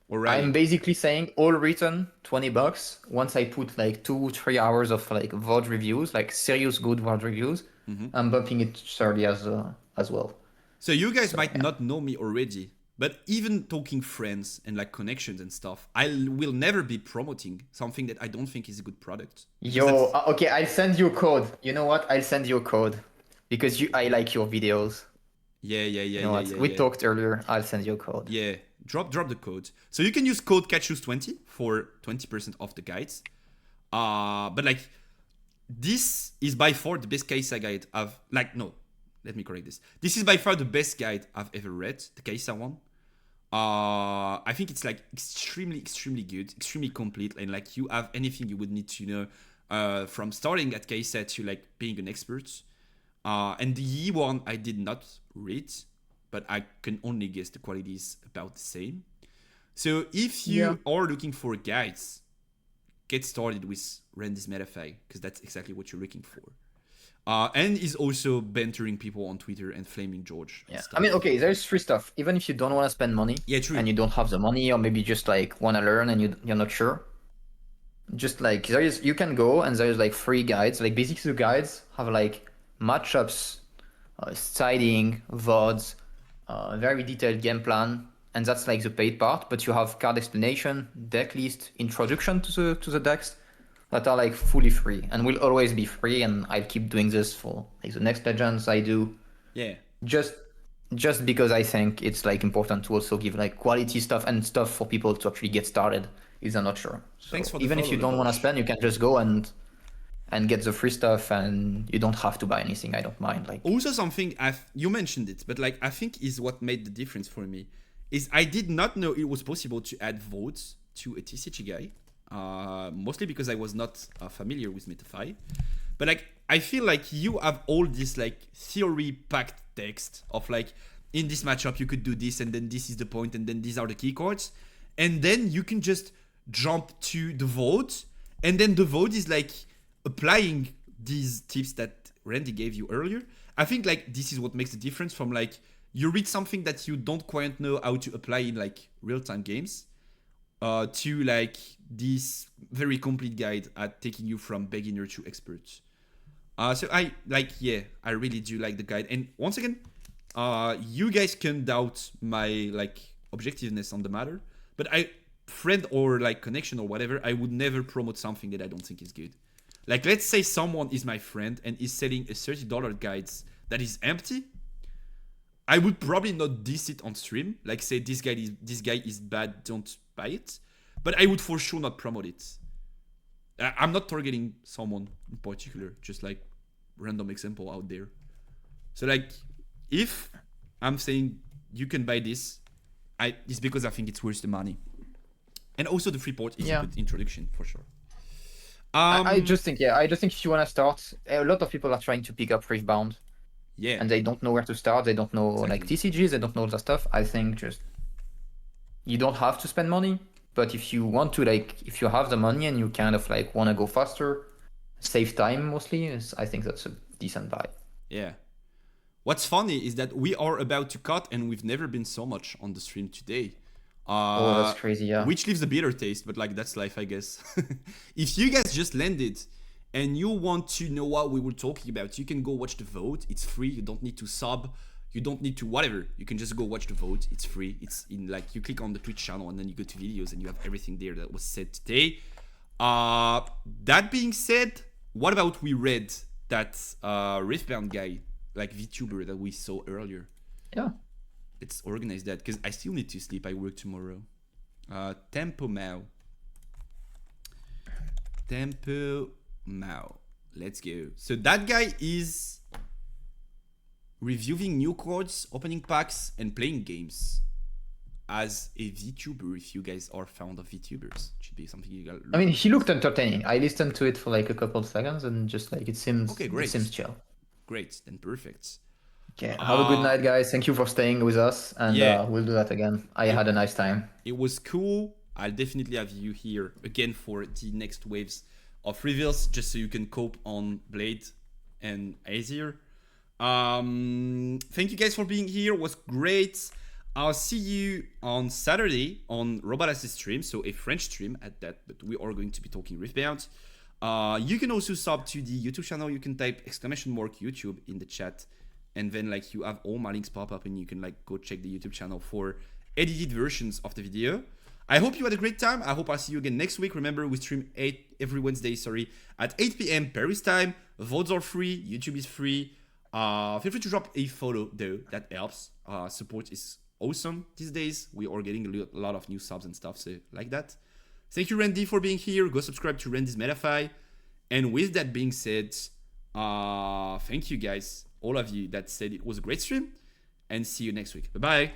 Alright. I'm basically saying all written $20. Once I put like 2-3 hours of like VOD reviews, like serious good VOD reviews, I'm bumping it 30 as well. So you guys might not know me already, but even talking friends and like connections and stuff, I will never be promoting something that I don't think is a good product. Yo, okay, I'll send you a code. You know what? I'll send you a code because I like your videos. Yeah. You know what? We talked earlier. I'll send you a code. Yeah, drop the code. So you can use code CatchUs20 for 20% off the guides. But like, this is by far the best Kaisa guide I've let me correct this. This is by far the best guide I've ever read, the Kaisa one. I think it's like extremely good, extremely complete, and like you have anything you would need to know from starting at Kaisa to like being an expert. And the Yi one I did not read, but I can only guess the quality is about the same. So if you are looking for guides, get started with Randy's Metafy, because that's exactly what you're looking for. And is also bantering people on Twitter and flaming George. Yeah, I mean, okay, there's free stuff. Even if you don't want to spend money, true. and you don't have the money, or maybe just like want to learn and you're not sure, just like you can go and there's like free guides. Like basically the guides have like matchups, siding, VODs, very detailed game plan, and that's like the paid part. But you have card explanation, deck list, introduction to the decks that are like fully free and will always be free. And I'll keep doing this for like the next legends I do. Yeah. Just because I think it's like important to also give like quality stuff and stuff for people to actually get started if they're not sure. So Thanks for the even if you follow, don't want to Bosch. spend, you can just go and get the free stuff, and you don't have to buy anything. I don't mind. Like Also something you mentioned it, but like I think is what made the difference for me is I did not know it was possible to add votes to a TCG guy. Mostly because I was not familiar with Metafy. But like I feel like you have all this like theory packed text of like in this matchup you could do this, and then this is the point, and then these are the key cards, and then you can just jump to the vote, and then the vote is like applying these tips that Randy gave you earlier. I think like this is what makes the difference from like you read something that you don't quite know how to apply in like real-time games to like this very complete guide at taking you from beginner to expert. So I really do like the guide. And once again, you guys can doubt my like objectiveness on the matter, but friend or like connection or whatever, I would never promote something that I don't think is good. Like let's say someone is my friend and is selling a $30 guides that is empty. I would probably not diss it on stream, like say this guy is bad, don't buy it. But I would for sure not promote it. I'm not targeting someone in particular, just like random example out there. So like, if I'm saying you can buy this, it's because I think it's worth the money. And also the free port is Yeah. a good introduction for sure. I just think if you want to start, a lot of people are trying to pick up Riftbound yeah. and they don't know where to start. They don't know like Exactly. TCGs. They don't know that stuff. I think just you don't have to spend money, but if you want to, like, if you have the money and you kind of like want to go faster, save time mostly, I think that's a decent buy. Yeah. What's funny is that we are about to cut and we've never been so much on the stream today. Oh, that's crazy, yeah. Which leaves a bitter taste, but like that's life, I guess. If you guys just landed and you want to know what we were talking about, you can go watch the vote. It's free. You don't need to sub. You don't need to whatever. You can just go watch the vote. It's free. It's in like you click on the Twitch channel and then you go to videos and you have everything there that was said today. That being said, what about we read that Riftbound guy, like VTuber that we saw earlier? Yeah. Let's organize that because I still need to sleep. I work tomorrow. Tempo Mao. Let's go. So that guy is reviewing new cards, opening packs, and playing games as a VTuber. If you guys are fond of VTubers, it should be something you got. I mean, he looked entertaining. I listened to it for like a couple of seconds and just like it seems Okay, great. It seems chill. Great, then perfect. Okay, have a good night, guys. Thank you for staying with us, and Yeah. we'll do that again. I had a nice time. It was cool. I'll definitely have you here again for the next waves of reveals, just so you can cope on Blade and Aesir. Thank you guys for being here. It was great. I'll see you on Saturday on Robotas' stream, so a French stream at that, but we are going to be talking Riftbound. You can also sub to the YouTube channel. You can type !YouTube in the chat, and then like you have all my links pop up and you can like go check the YouTube channel for edited versions of the video. I hope you had a great time. I hope I'll see you again next week. Remember, we stream every Wednesday, at 8 p.m. Paris time. Votes are free. YouTube is free. Feel free to drop a photo though. That helps. Support is awesome these days. We are getting a lot of new subs and stuff, so like that. Thank you, Randy, for being here. Go subscribe to Randy's Metafy. And with that being said, thank you guys, all of you that said it was a great stream, and see you next week. Bye-bye.